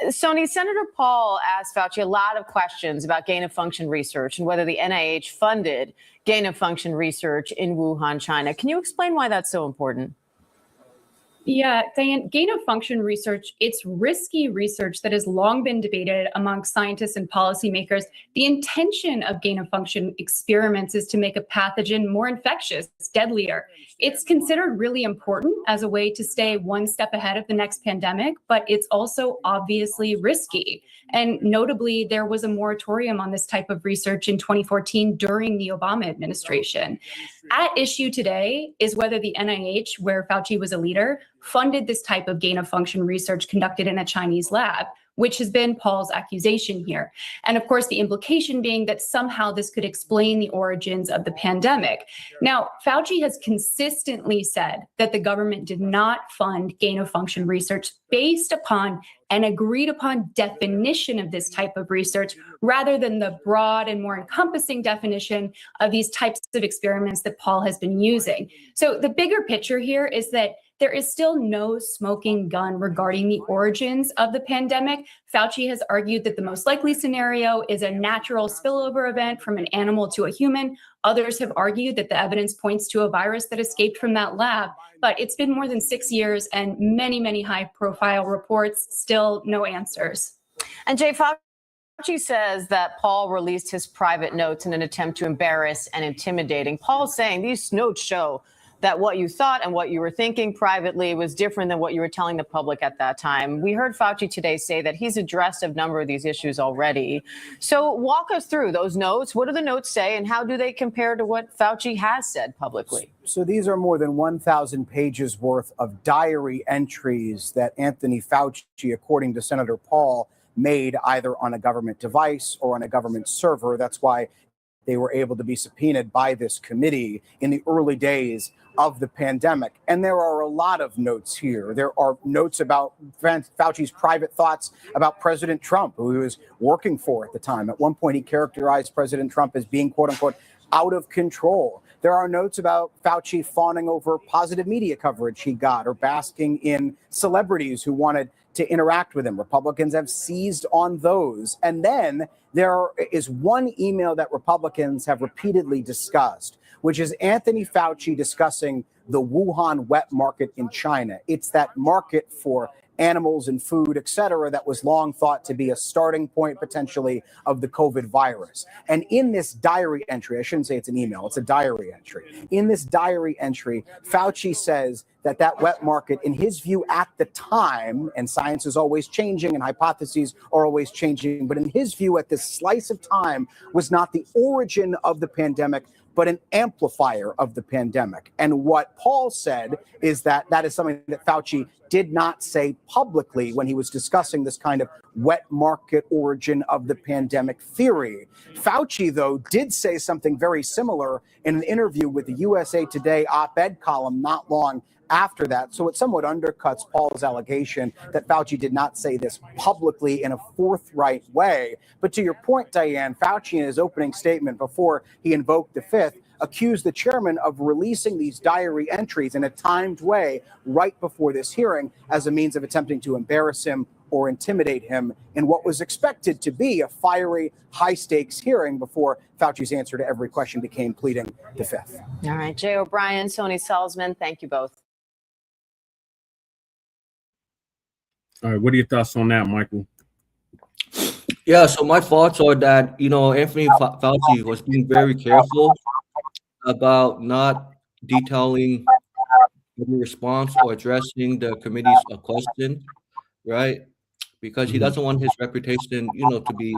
Sony, Senator Paul asked Fauci a lot of questions about gain-of-function research and whether the NIH funded gain-of-function research in Wuhan, China. Can you explain why that's so important? Yeah, Diane, gain-of-function research, it's risky research that has long been debated among scientists and policymakers. The intention of gain-of-function experiments is to make a pathogen more infectious, deadlier. It's considered really important as a way to stay one step ahead of the next pandemic, but it's also obviously risky. And notably, there was a moratorium on this type of research in 2014 during the Obama administration. At issue today is whether the NIH, where Fauci was a leader, funded this type of gain-of-function research conducted in a Chinese lab, which has been Paul's accusation here. And of course, the implication being that somehow this could explain the origins of the pandemic. Now, Fauci has consistently said that the government did not fund gain-of-function research based upon an agreed upon definition of this type of research, rather than the broad and more encompassing definition of these types of experiments that Paul has been using. So the bigger picture here is that there is still no smoking gun regarding the origins of the pandemic. Fauci has argued that the most likely scenario is a natural spillover event from an animal to a human. Others have argued that the evidence points to a virus that escaped from that lab. But it's been more than 6 years and many, many high-profile reports, still no answers. And Jay, Fauci says that Paul released his private notes in an attempt to embarrass and intimidating. Paul's saying these notes show that what you thought and what you were thinking privately was different than what you were telling the public at that time. We heard Fauci today say that he's addressed a number of these issues already. So walk us through those notes. What do the notes say, and how do they compare to what Fauci has said publicly? So these are more than 1,000 pages worth of diary entries that Anthony Fauci, according to Senator Paul, made either on a government device or on a government server. That's why they were able to be subpoenaed by this committee in the early days of the pandemic. And there are a lot of notes here. There are notes about Fauci's private thoughts about President Trump, who he was working for at the time. At one point, he characterized President Trump as being, quote unquote, out of control. There are notes about Fauci fawning over positive media coverage he got or basking in celebrities who wanted to interact with him. Republicans have seized on those. And then there is one email that Republicans have repeatedly discussed, which is Anthony Fauci discussing the Wuhan wet market in China. It's that market for animals and food, et cetera, that was long thought to be a starting point potentially of the COVID virus. And in this diary entry, I shouldn't say it's an email, it's a diary entry. In this diary entry, Fauci says that that wet market, in his view at the time, and science is always changing and hypotheses are always changing, but in his view at this slice of time was not the origin of the pandemic, but an amplifier of the pandemic. And what Paul said is that that is something that Fauci did not say publicly when he was discussing this kind of wet market origin of the pandemic theory. Fauci, though, did say something very similar in an interview with the USA Today op-ed column not long after that. So it somewhat undercuts Paul's allegation that Fauci did not say this publicly in a forthright way. But to your point, Diane, Fauci in his opening statement before he invoked the Fifth accused the chairman of releasing these diary entries in a timed way right before this hearing as a means of attempting to embarrass him or intimidate him in what was expected to be a fiery, high-stakes hearing before Fauci's answer to every question became pleading the Fifth. All right, Jay O'Brien, Sony Salzman, thank you both. All right, what are your thoughts on that, Michael? Yeah, so my thoughts are that, Anthony Fauci was being very careful about not detailing, any response or addressing the committee's question, right? Because he doesn't want his reputation, to be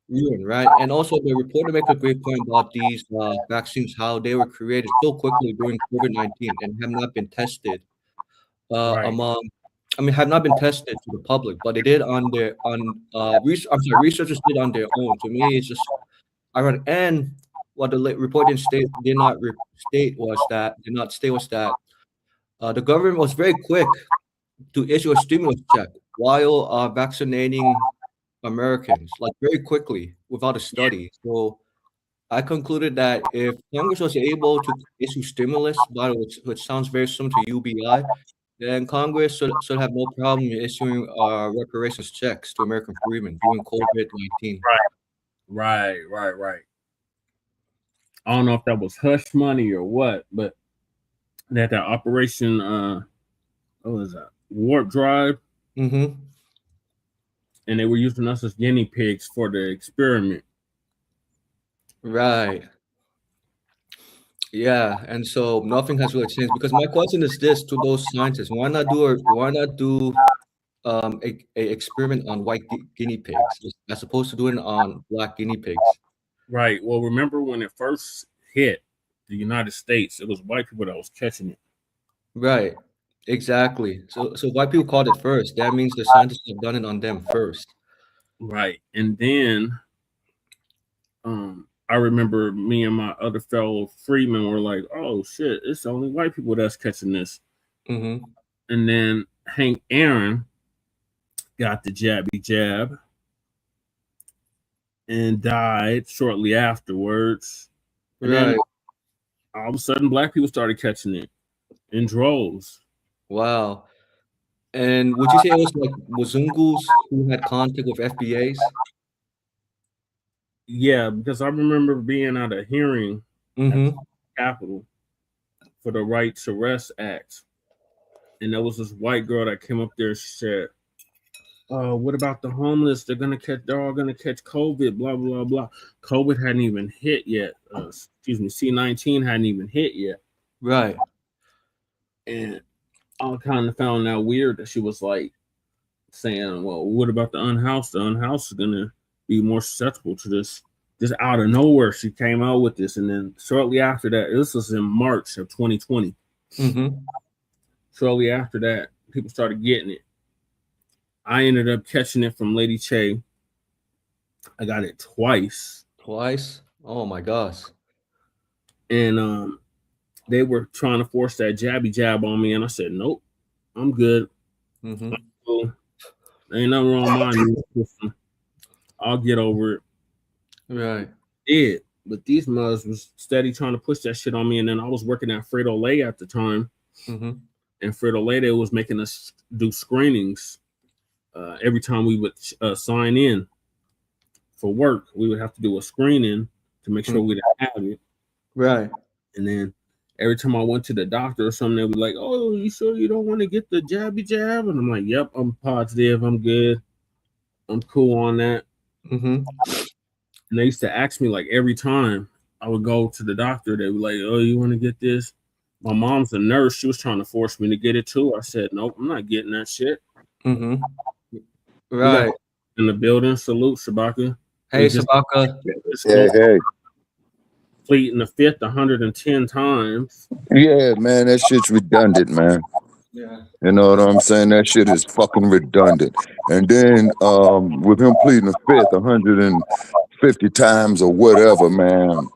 ruined, right? And also, the reporter make a great point about these vaccines, how they were created so quickly during COVID-19 and have not been tested have not been tested to the public, but they did researchers did on their own. To me, it's just ironic. And what the report did not state was that the government was very quick to issue a stimulus check while vaccinating Americans, like very quickly without a study. So I concluded that if Congress was able to issue stimulus, which sounds very similar to UBI, then Congress should have no problem issuing reparations checks to American freedmen during COVID-19. Right. I don't know if that was hush money or what, but that operation, what was that? Warp Drive. Mm-hmm. And they were using us as guinea pigs for the experiment. Right. Yeah, and so nothing has really changed, because my question is this to those scientists: why not do a experiment on white guinea pigs as opposed to doing it on black guinea pigs? Right. Well, remember when it first hit the United States, it was white people that was catching it. Right. Exactly. So white people caught it first. That means the scientists have done it on them first. Right. And then I remember me and my other fellow freedmen were like, oh shit, it's only white people that's catching this. Mm-hmm. And then Hank Aaron got the jab and died shortly afterwards. And then all of a sudden, black people started catching it in droves. Wow. And would you say it was like Wazungus who had contact with FBAs? Yeah, because I remember being at a hearing at the Capitol for the Right to Rest Act. And there was this white girl that came up there. She said, what about the homeless? They're all gonna catch COVID, blah, blah, blah. COVID hadn't even hit yet. C-19 hadn't even hit yet. Right. And I kind of found that weird that she was like saying, well, what about the unhoused? The unhoused is gonna be more susceptible to this. Just out of nowhere, she came out with this. And then shortly after that, this was in March of 2020. Mm-hmm. Shortly after that, people started getting it. I ended up catching it from Lady Che. I got it twice. Twice? Oh my gosh. And they were trying to force that jab on me, and I said, nope, I'm good. Mm-hmm. I'm cool. There ain't nothing wrong with my immune system. I'll get over it. Right. Did, but these mothers was steady trying to push that shit on me, and then I was working at Frito-Lay at the time, and Frito-Lay, they was making us do screenings every time we would sign in for work. We would have to do a screening to make sure we didn't have it. Right. And then every time I went to the doctor or something, they were like, oh, you sure you don't want to get the jab? And I'm like, yep, I'm positive. I'm good. I'm cool on that. Mm-hmm. And they used to ask me, like, every time I would go to the doctor, they were like, oh, you want to get this? My mom's a nurse. She was trying to force me to get it too. I said, nope, I'm not getting that shit. Mm-hmm. Right. In the building. Salute, Shabaka. Hey, Shabaka. Hey. Pleading the fifth 110 times. Yeah, man, that shit's redundant, man. Yeah. You know what I'm saying? That shit is fucking redundant. And then with him pleading the fifth 150 times or whatever, man,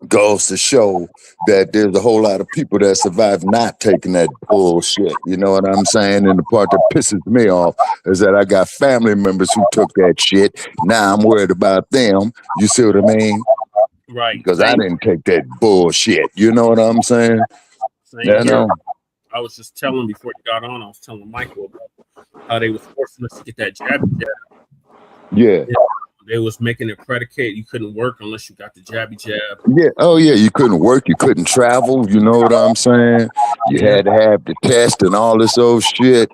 goes to show that there's a whole lot of people that survive not taking that bullshit. You know what I'm saying? And the part that pisses me off is that I got family members who took that shit. Now I'm worried about them. You see what I mean? Right. Because I didn't take that bullshit. You know what I'm saying? You know? I was just telling before you got on, I was telling Michael about how they was forcing us to get that jab. Yeah. They was making it predicate you couldn't work unless you got the jab. Yeah. Oh, yeah. You couldn't work. You couldn't travel. You know what I'm saying? You had to have the test and all this old shit.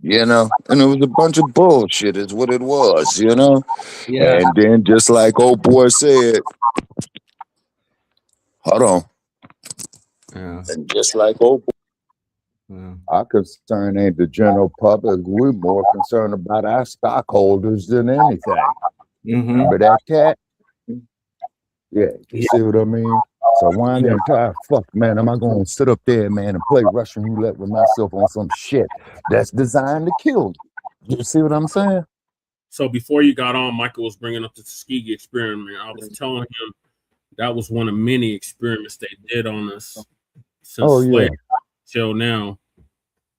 You know, and it was a bunch of bullshit is what it was, you know? Yeah. And then just like old boy said, hold on. Yeah. And just like old boy Our concern ain't the general public. We're more concerned about our stockholders than anything. Remember that cat? Yeah, you see what I mean? So why the entire fuck, man, am I going to sit up there, man, and play Russian roulette with myself on some shit that's designed to kill you? You see what I'm saying? So before you got on, Michael was bringing up the Tuskegee experiment. I was telling him that was one of many experiments they did on us since slavery till now.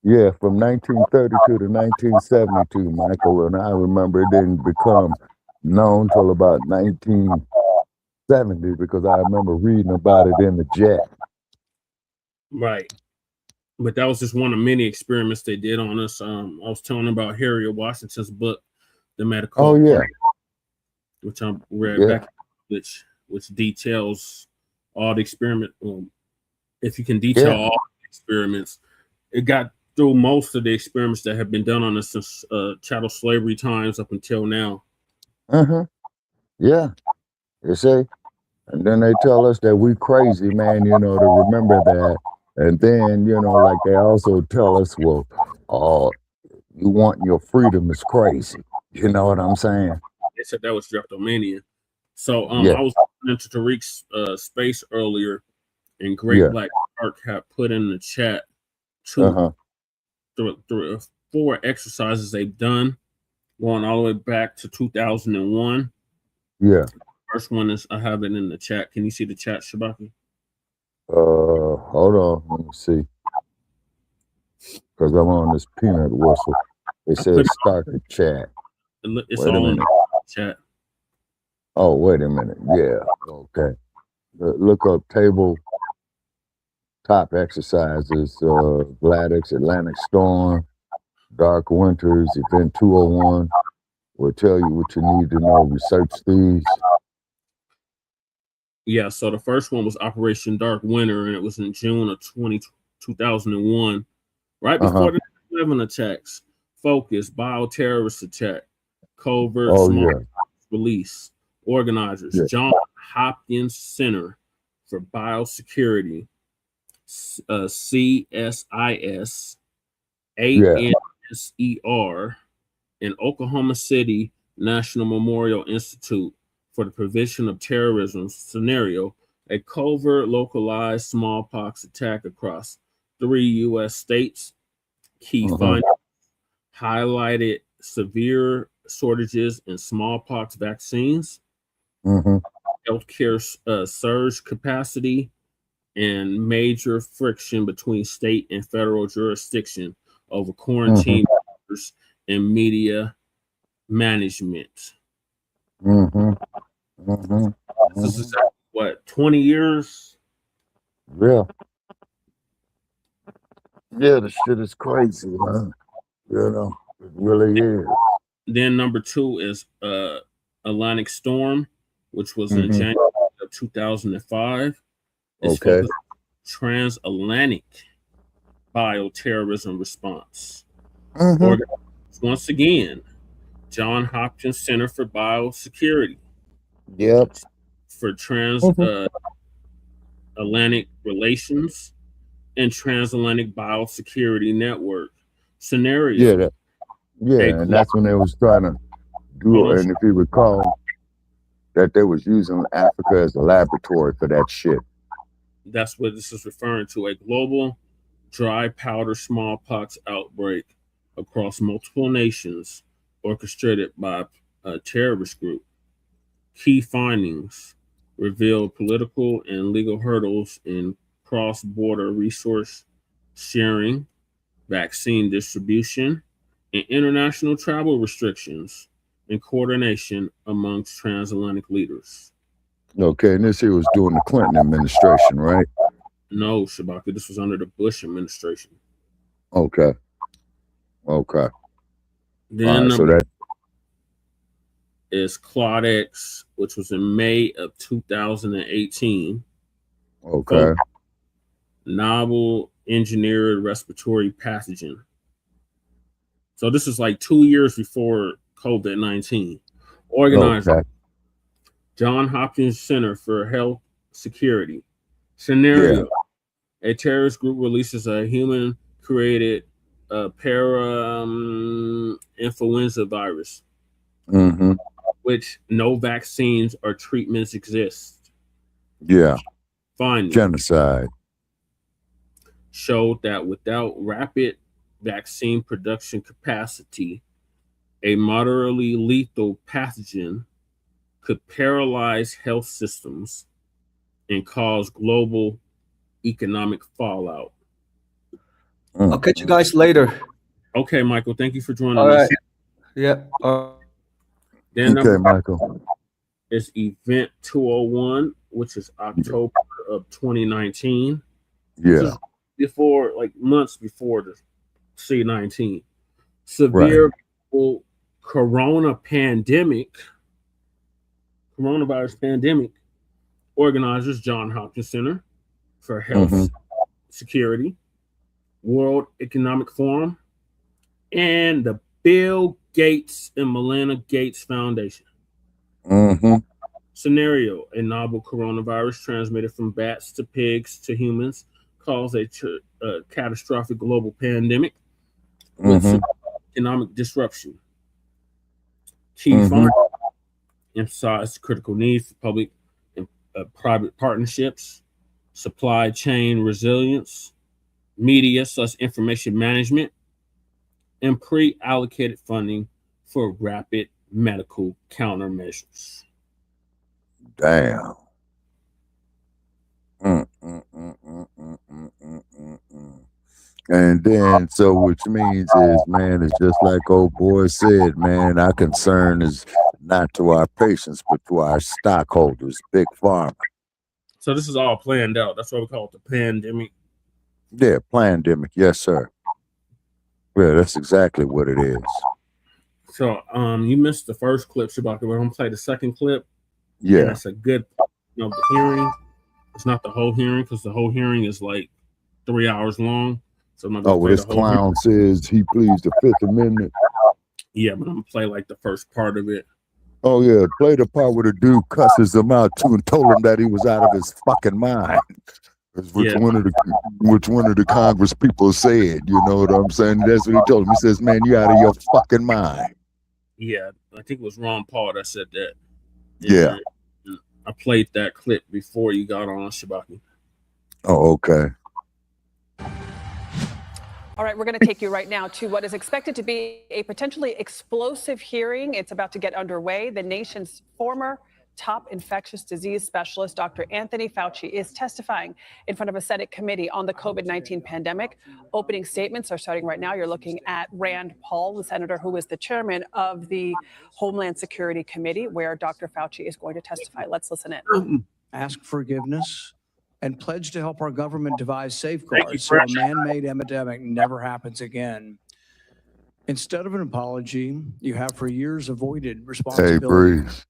Yeah, from 1932 to 1972, Michael, and I remember it didn't become known till about 1970 because I remember reading about it in the Jet. Right. But that was just one of many experiments they did on us. I was telling about Harriet Washington's book, The Medical Plan, which I read back, which details all the experiment. If you can detail all the experiments, it got through most of the experiments that have been done on us since chattel slavery times up until now. Yeah, you see? And then they tell us that we crazy, man, you know, to remember that. And then, you know, like they also tell us, well, you want your freedom is crazy. You know what I'm saying? They said that was drapetomania. So I was into Tariq's space earlier, and Great Black Shark had put in the chat through 4 exercises they've done, going all the way back to 2001. Yeah. First one is, I have it in the chat. Can you see the chat, Shabaka? Hold on, let me see. Because I'm on this peanut whistle. It says start the chat. It's all in the chat. Oh, wait a minute. Yeah, okay. Look up table top exercises, Blacc, Atlantic Storm, Dark Winters, Event 201. Will tell you what you need to know. Research these. Yeah, so the first one was Operation Dark Winter, and it was in June of 2001, right before the 9/11 attacks. Focus, bioterrorist attack, covert smart release, organizers, John Hopkins Center for Biosecurity, CSIS, ANSER, and Oklahoma City National Memorial Institute for the Prevention of Terrorism scenario, a covert localized smallpox attack across 3 U.S. states. Key findings highlighted severe shortages in smallpox vaccines, healthcare surge capacity, and major friction between state and federal jurisdiction over quarantine measures and media management. This is exactly, what, 20 years? Yeah. Yeah, the shit is crazy, man. You know, it really is. Then number 2 is Atlantic Storm, which was in January of 2005. It's focused on transatlantic bioterrorism response. Once again, John Hopkins Center for Biosecurity. For transatlantic relations and transatlantic biosecurity network scenario. And that's when they was trying to do it. And if you recall, that they was using Africa as a laboratory for that shit. That's what this is referring to, a global dry powder smallpox outbreak across multiple nations orchestrated by a terrorist group. Key findings revealed political and legal hurdles in cross-border resource sharing, vaccine distribution, and international travel restrictions and coordination amongst transatlantic leaders. Okay, and this here was during the Clinton administration, right? No, Shabaka, this was under the Bush administration. Okay. Then is Claudex, which was in May of 2018. Novel engineered respiratory pathogen. So this is like 2 years before COVID-19. Organizer, John Hopkins Center for Health Security. Scenario, a terrorist group releases a human created a influenza virus, which no vaccines or treatments exist. Yeah. Finally, Genocide. showed that without rapid vaccine production capacity, a moderately lethal pathogen could paralyze health systems and cause global economic fallout. I'll catch you guys later. Okay, Michael, thank you for joining All us. right. Yeah. Then Okay, Michael. is Event 201, which is October of 2019. Yeah. Before, like months before the C-19. Severe coronavirus pandemic organizers, John Hopkins Center for Health Security, World Economic Forum, and the Bill Gates and Melinda Gates Foundation. Scenario: a novel coronavirus transmitted from bats to pigs to humans caused a catastrophic global pandemic with economic disruption. Key findings emphasize critical need for public and private partnerships, supply chain resilience, media such information management, and pre-allocated funding for rapid medical countermeasures. Damn. And then, so which means is, man, it's just like old boy said, man, our concern is not to our patients, but to our stockholders, big pharma. So this is all planned out. That's why we call it the pandemic. Yeah, pandemic. Yes, sir. Yeah, that's exactly what it is. So you missed the first clip, Shabaka, but I'm gonna play the second clip. Yeah. And that's a good part of the hearing. It's not the whole hearing because the whole hearing is like 3 hours long. So I'm not gonna Oh, well, play this the whole clown says he pleads the Fifth Amendment. Yeah, but I'm gonna play like the first part of it. Oh, yeah, play the part where the dude cusses him out too and told him that he was out of his fucking mind. Which one of the Congress people said, you know what I'm saying? That's what he told him. He says, man, you out of your fucking mind. Yeah, I think it was Ron Paul that said that. Yeah. And I played that clip before you got on, Shabaka. Oh, okay. All right, we're going to take you right now to what is expected to be a potentially explosive hearing. It's about to get underway. The nation's former top infectious disease specialist, Dr. Anthony Fauci, is testifying in front of a Senate committee on the COVID-19 pandemic. Opening statements are starting right now. You're looking at Rand Paul, the senator who is the chairman of the Homeland Security Committee, where Dr. Fauci is going to testify. Let's listen in. Ask forgiveness and pledge to help our government devise safeguards so a man-made epidemic never happens again. Instead of an apology, you have for years avoided responsibility. Hey, Breeze.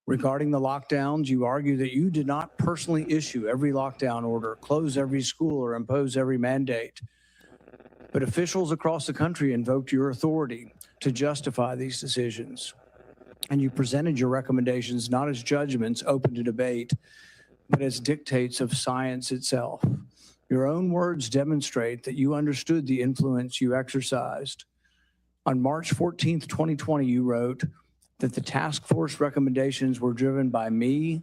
Regarding the lockdowns, you argue that you did not personally issue every lockdown order, close every school, or impose every mandate. But officials across the country invoked your authority to justify these decisions. And you presented your recommendations not as judgments open to debate, but as dictates of science itself. Your own words demonstrate that you understood the influence you exercised. On March 14th, 2020, you wrote that the task force recommendations were driven by me,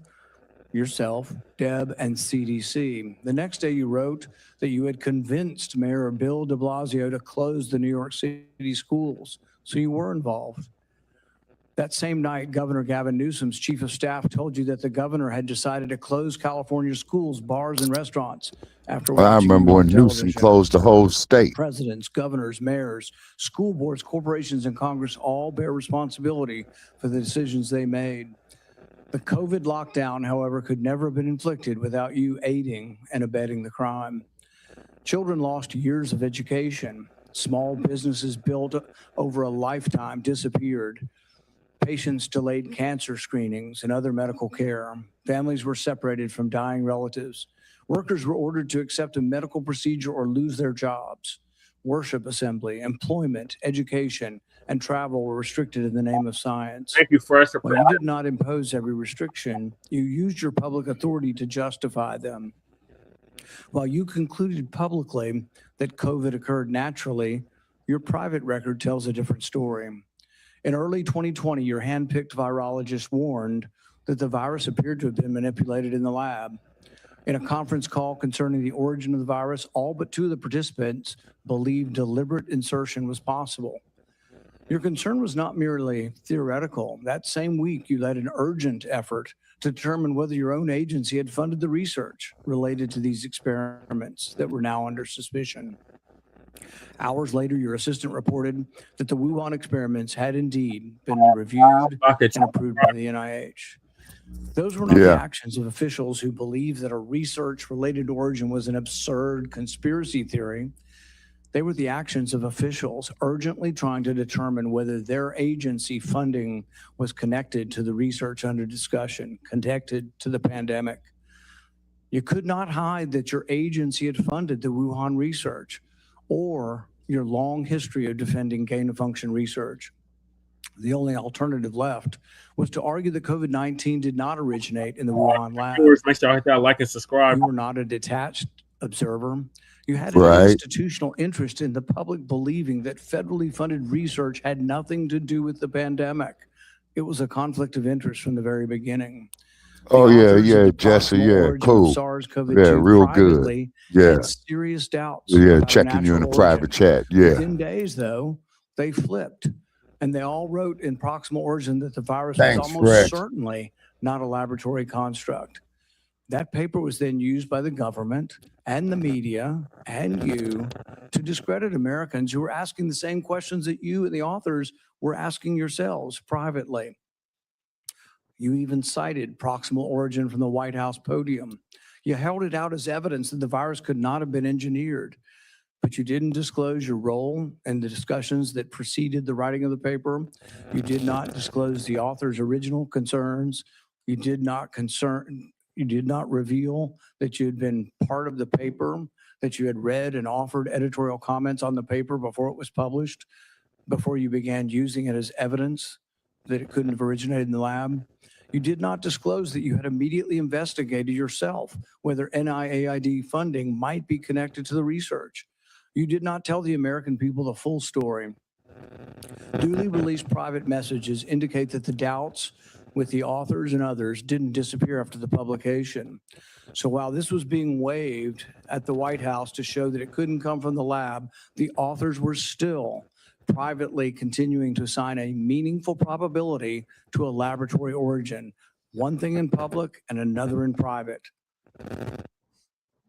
yourself, Deb, and CDC. The next day you wrote that you had convinced Mayor Bill de Blasio to close the New York City schools, so you were involved. That same night, Governor Gavin Newsom's chief of staff told you that the governor had decided to close California schools, bars, and restaurants after I watching remember you on when Newsom television. closed the whole state. Presidents, governors, mayors, school boards, corporations, and Congress all bear responsibility for the decisions they made. The COVID lockdown, however, could never have been inflicted without you aiding and abetting the crime. Children lost years of education. Small businesses built over a lifetime disappeared. Patients delayed cancer screenings and other medical care. Families were separated from dying relatives. Workers were ordered to accept a medical procedure or lose their jobs. Worship assembly, employment, education, and travel were restricted in the name of science. Thank you, Fresh. When you did not impose every restriction, you used your public authority to justify them. While you concluded publicly that COVID occurred naturally, your private record tells a different story. In early 2020, your hand-picked virologist warned that the virus appeared to have been manipulated in the lab. In a conference call concerning the origin of the virus, all but 2 of the participants believed deliberate insertion was possible. Your concern was not merely theoretical. That same week, you led an urgent effort to determine whether your own agency had funded the research related to these experiments that were now under suspicion. Hours later, your assistant reported that the Wuhan experiments had indeed been reviewed and approved by the NIH. Those were not the actions of officials who believed that a research-related origin was an absurd conspiracy theory. They were the actions of officials urgently trying to determine whether their agency funding was connected to the research under discussion, connected to the pandemic. You could not hide that your agency had funded the Wuhan research or your long history of defending gain-of-function research. The only alternative left was to argue that COVID-19 did not originate in the Wuhan lab. Make sure I hit that like and subscribe. You were not a detached observer. You had an institutional interest in the public believing that federally funded research had nothing to do with the pandemic. It was a conflict of interest from the very beginning. Oh, yeah, Jesse, yeah, cool. Yeah, real good. Yeah. Had serious doubts. Yeah, checking you in a private chat. Yeah. Within days, though, they flipped. And they all wrote in proximal origin that the virus was almost certainly not a laboratory construct. That paper was then used by the government and the media and you to discredit Americans who were asking the same questions that you and the authors were asking yourselves privately. You even cited proximal origin from the White House podium. You held it out as evidence that the virus could not have been engineered, but you didn't disclose your role in the discussions that preceded the writing of the paper. You did not disclose the author's original concerns. You did not reveal that you had been part of the paper, that you had read and offered editorial comments on the paper before it was published, before you began using it as evidence that it couldn't have originated in the lab. You did not disclose that you had immediately investigated yourself whether NIAID funding might be connected to the research. You did not tell the American people the full story. Duly released private messages indicate that the doubts with the authors and others didn't disappear after the publication. So while this was being waived at the White House to show that it couldn't come from the lab, the authors were still privately continuing to assign a meaningful probability to a laboratory origin, one thing in public and another in private.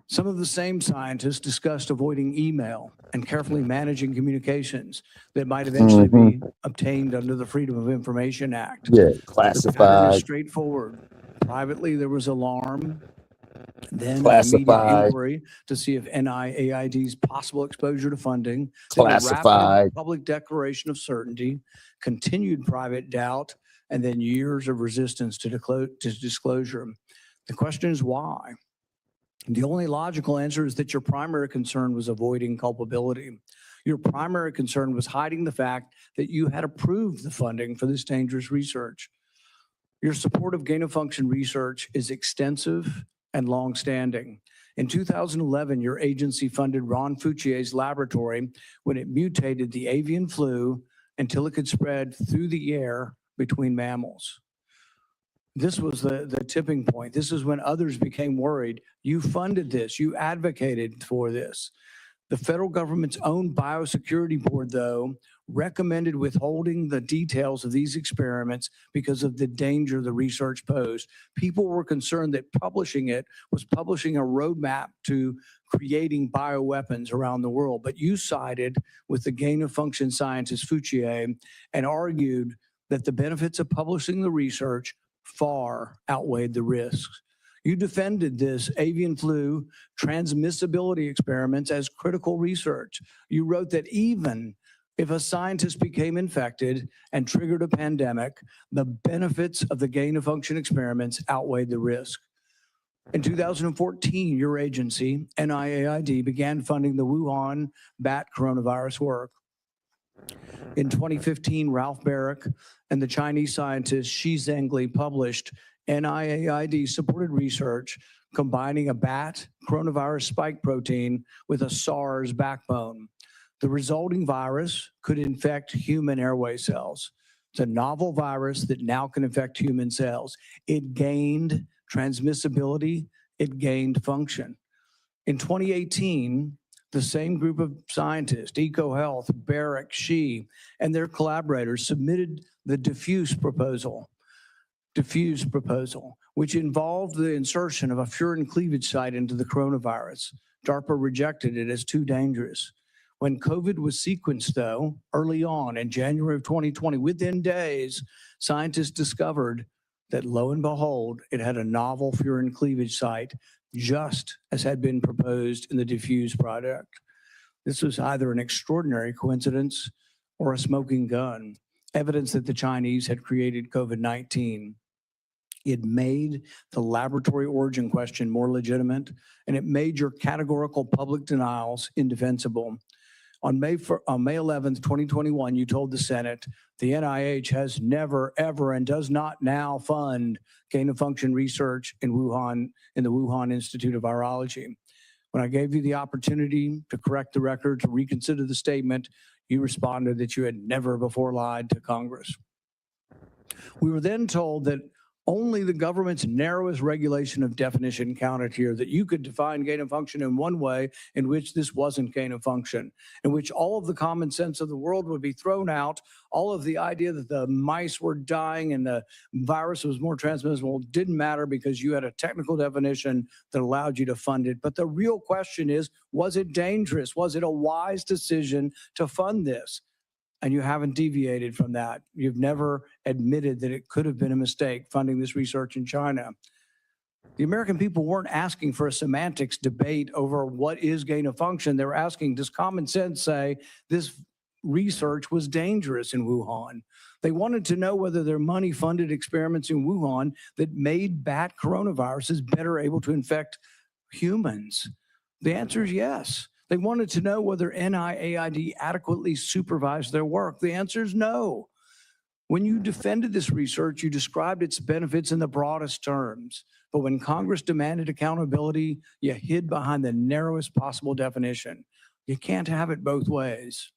Some of the same scientists discussed avoiding email and carefully managing communications that might eventually be obtained under the Freedom of Information Act. Yeah, The pattern classified. is straightforward. Privately, there was alarm, then an Classified. immediate inquiry to see if NIAID's possible exposure to funding, then a rapid Classified. public declaration of certainty, continued private doubt, and then years of resistance to disclosure. The question is why? The only logical answer is that your primary concern was avoiding culpability. Your primary concern was hiding the fact that you had approved the funding for this dangerous research. Your support of gain-of-function research is extensive and long-standing. In 2011, your agency funded Ron Fauci's laboratory when it mutated the avian flu until it could spread through the air between mammals. This was the tipping point. This is when others became worried. You funded this. You advocated for this. The federal government's own biosecurity board, though, recommended withholding the details of these experiments because of the danger the research posed. People were concerned that publishing it was publishing a roadmap to creating bioweapons around the world. But you sided with the gain-of-function scientist Fauci and argued that the benefits of publishing the research far outweighed the risks. You defended this avian flu transmissibility experiments as critical research. You wrote that even if a scientist became infected and triggered a pandemic, the benefits of the gain-of-function experiments outweighed the risk. In 2014, your agency, NIAID, began funding the Wuhan bat coronavirus work. In 2015, Ralph Barrick and the Chinese scientist Shi Zhengli published NIAID-supported research combining a bat coronavirus spike protein with a SARS backbone. The resulting virus could infect human airway cells. It's a novel virus that now can infect human cells. It gained transmissibility, it gained function. In 2018, the same group of scientists, EcoHealth, Blacc, Xi, and their collaborators submitted the diffuse proposal, which involved the insertion of a furin cleavage site into the coronavirus. DARPA rejected it as too dangerous. When COVID was sequenced, though, early on in January of 2020, within days, scientists discovered that, lo and behold, it had a novel furin cleavage site, just as had been proposed in the diffuse product. This was either an extraordinary coincidence or a smoking gun, evidence that the Chinese had created COVID-19. It made the laboratory origin question more legitimate, and it made your categorical public denials indefensible. On May 11th, 2021, you told the Senate, the NIH has never, ever, and does not now fund gain-of-function research in Wuhan, in the Wuhan Institute of Virology. When I gave you the opportunity to correct the record, to reconsider the statement, you responded that you had never before lied to Congress. We were then told that only the government's narrowest regulation of definition counted here, that you could define gain of function in one way in which this wasn't gain of function, in which all of the common sense of the world would be thrown out, all of the idea that the mice were dying and the virus was more transmissible didn't matter because you had a technical definition that allowed you to fund it. But the real question is, was it dangerous? Was it a wise decision to fund this? And you haven't deviated from that. You've never admitted that it could have been a mistake funding this research in China. The American people weren't asking for a semantics debate over what is gain of function. They were asking, does common sense say this research was dangerous in Wuhan? They wanted to know whether their money-funded experiments in Wuhan that made bat coronaviruses better able to infect humans. The answer is yes. They wanted to know whether NIAID adequately supervised their work. The answer is no. When you defended this research, you described its benefits in the broadest terms. But when Congress demanded accountability, you hid behind the narrowest possible definition. You can't have it both ways.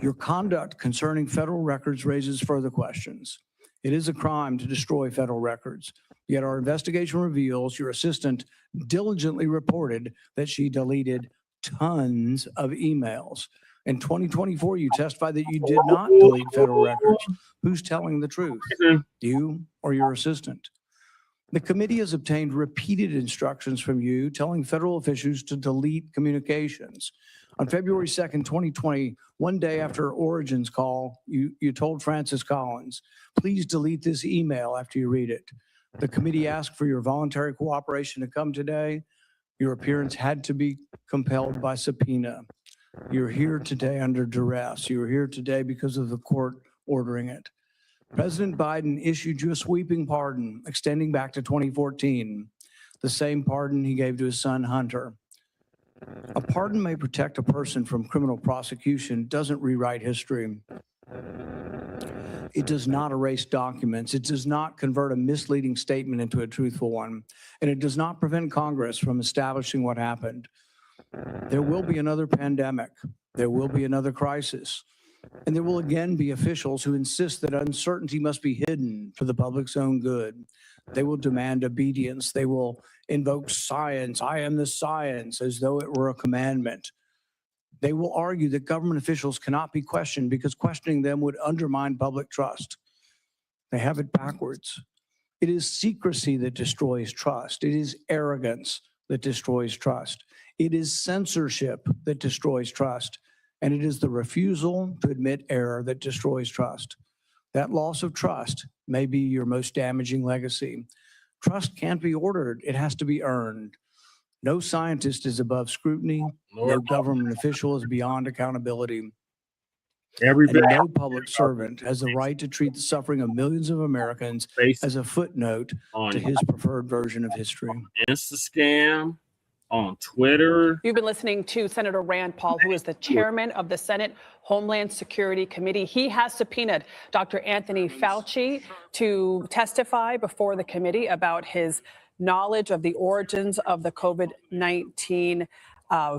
Your conduct concerning federal records raises further questions. It is a crime to destroy federal records. Yet our investigation reveals your assistant diligently reported that she deleted tons of emails. In 2024, you testified that you did not delete federal records. Who's telling the truth? You or your assistant? The committee has obtained repeated instructions from you telling federal officials to delete communications. On February 2nd, 2020, one day after Origin's call, you told Francis Collins, please delete this email after you read it. The committee asked for your voluntary cooperation to come today. Your appearance had to be compelled by subpoena. You're here today under duress. You're here today because of the court ordering it. President Biden issued you a sweeping pardon extending back to 2014, the same pardon he gave to his son Hunter. A pardon may protect a person from criminal prosecution, doesn't rewrite history. It does not erase documents. It does not convert a misleading statement into a truthful one. And it does not prevent Congress from establishing what happened. There will be another pandemic. There will be another crisis. And there will again be officials who insist that uncertainty must be hidden for the public's own good. They will demand obedience. They will invoke science. I am the science, as though it were a commandment. They will argue that government officials cannot be questioned because questioning them would undermine public trust. They have it backwards. It is secrecy that destroys trust. It is arrogance that destroys trust. It is censorship that destroys trust. And it is the refusal to admit error that destroys trust. That loss of trust may be your most damaging legacy. Trust can't be ordered. It has to be earned. No scientist is above scrutiny. No government official is beyond accountability. And no public servant has the right to treat the suffering of millions of Americans as a footnote to his preferred version of history. Insta-scam on Twitter. You've been listening to Senator Rand Paul, who is the chairman of the Senate Homeland Security Committee. He has subpoenaed Dr. Anthony Fauci to testify before the committee about his knowledge of the origins of the COVID-19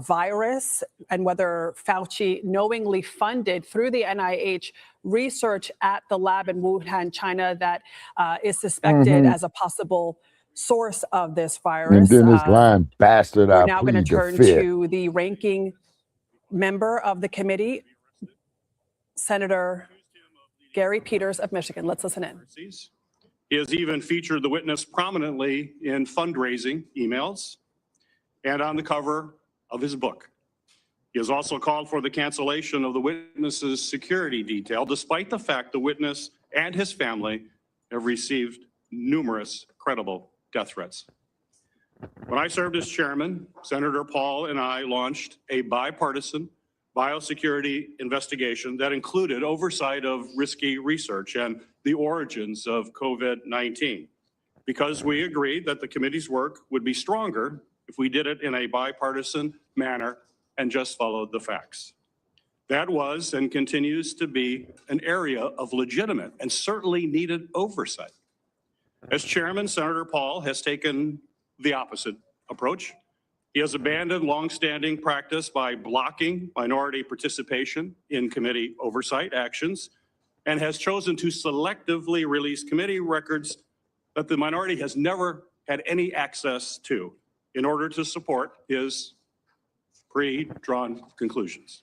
virus and whether Fauci knowingly funded through the NIH research at the lab in Wuhan, China, that is suspected as a possible source of this virus. And then this lying bastard, We're I now going to plead the turn fifth. to the ranking member of the committee, Senator Gary Peters of Michigan. Let's listen in. He has even featured the witness prominently in fundraising emails and on the cover of his book. He has also called for the cancellation of the witness's security detail, despite the fact the witness and his family have received numerous credible death threats. When I served as chairman, Senator Paul and I launched a bipartisan biosecurity investigation that included oversight of risky research and the origins of COVID-19, because we agreed that the committee's work would be stronger if we did it in a bipartisan manner and just followed the facts. That was and continues to be an area of legitimate and certainly needed oversight. As chairman, Senator Paul has taken the opposite approach. He has abandoned longstanding practice by blocking minority participation in committee oversight actions and has chosen to selectively release committee records that the minority has never had any access to in order to support his pre-drawn conclusions.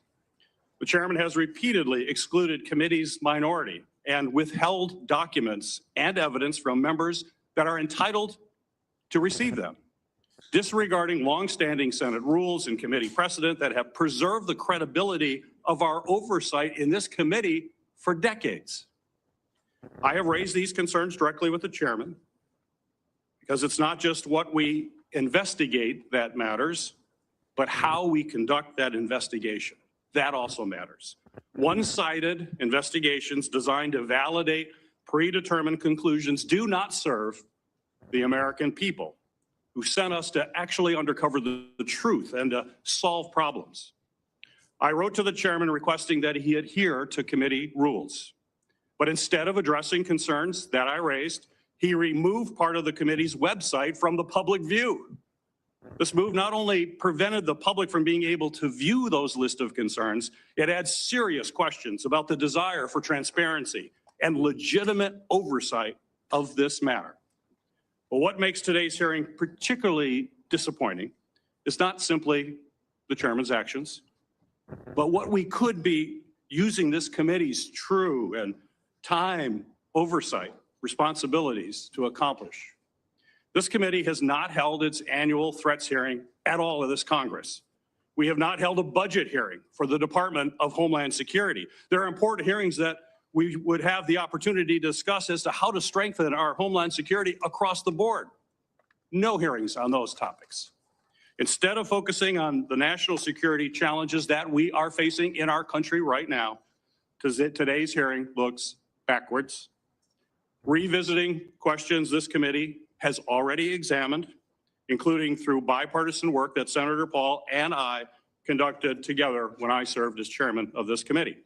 The chairman has repeatedly excluded committee's minority and withheld documents and evidence from members that are entitled to receive them, disregarding longstanding Senate rules and committee precedent that have preserved the credibility of our oversight in this committee for decades. I have raised these concerns directly with the chairman because it's not just what we investigate that matters, but how we conduct that investigation. That also matters. One-sided investigations designed to validate predetermined conclusions do not serve the American people who sent us to actually uncover the truth and to solve problems. I wrote to the chairman requesting that he adhere to committee rules. But instead of addressing concerns that I raised, he removed part of the committee's website from the public view. This move not only prevented the public from being able to view those list of concerns, it adds serious questions about the desire for transparency and legitimate oversight of this matter. But what makes today's hearing particularly disappointing is not simply the chairman's actions, but what we could be using this committee's true and time oversight responsibilities to accomplish. This committee has not held its annual threats hearing at all in this Congress. We have not held a budget hearing for the Department of Homeland Security. There are important hearings that we would have the opportunity to discuss as to how to strengthen our Homeland Security across the board. No hearings on those topics. Instead of focusing on the national security challenges that we are facing in our country right now, today's hearing looks backwards, revisiting questions this committee has already examined, including through bipartisan work that Senator Paul and I conducted together when I served as chairman of this committee.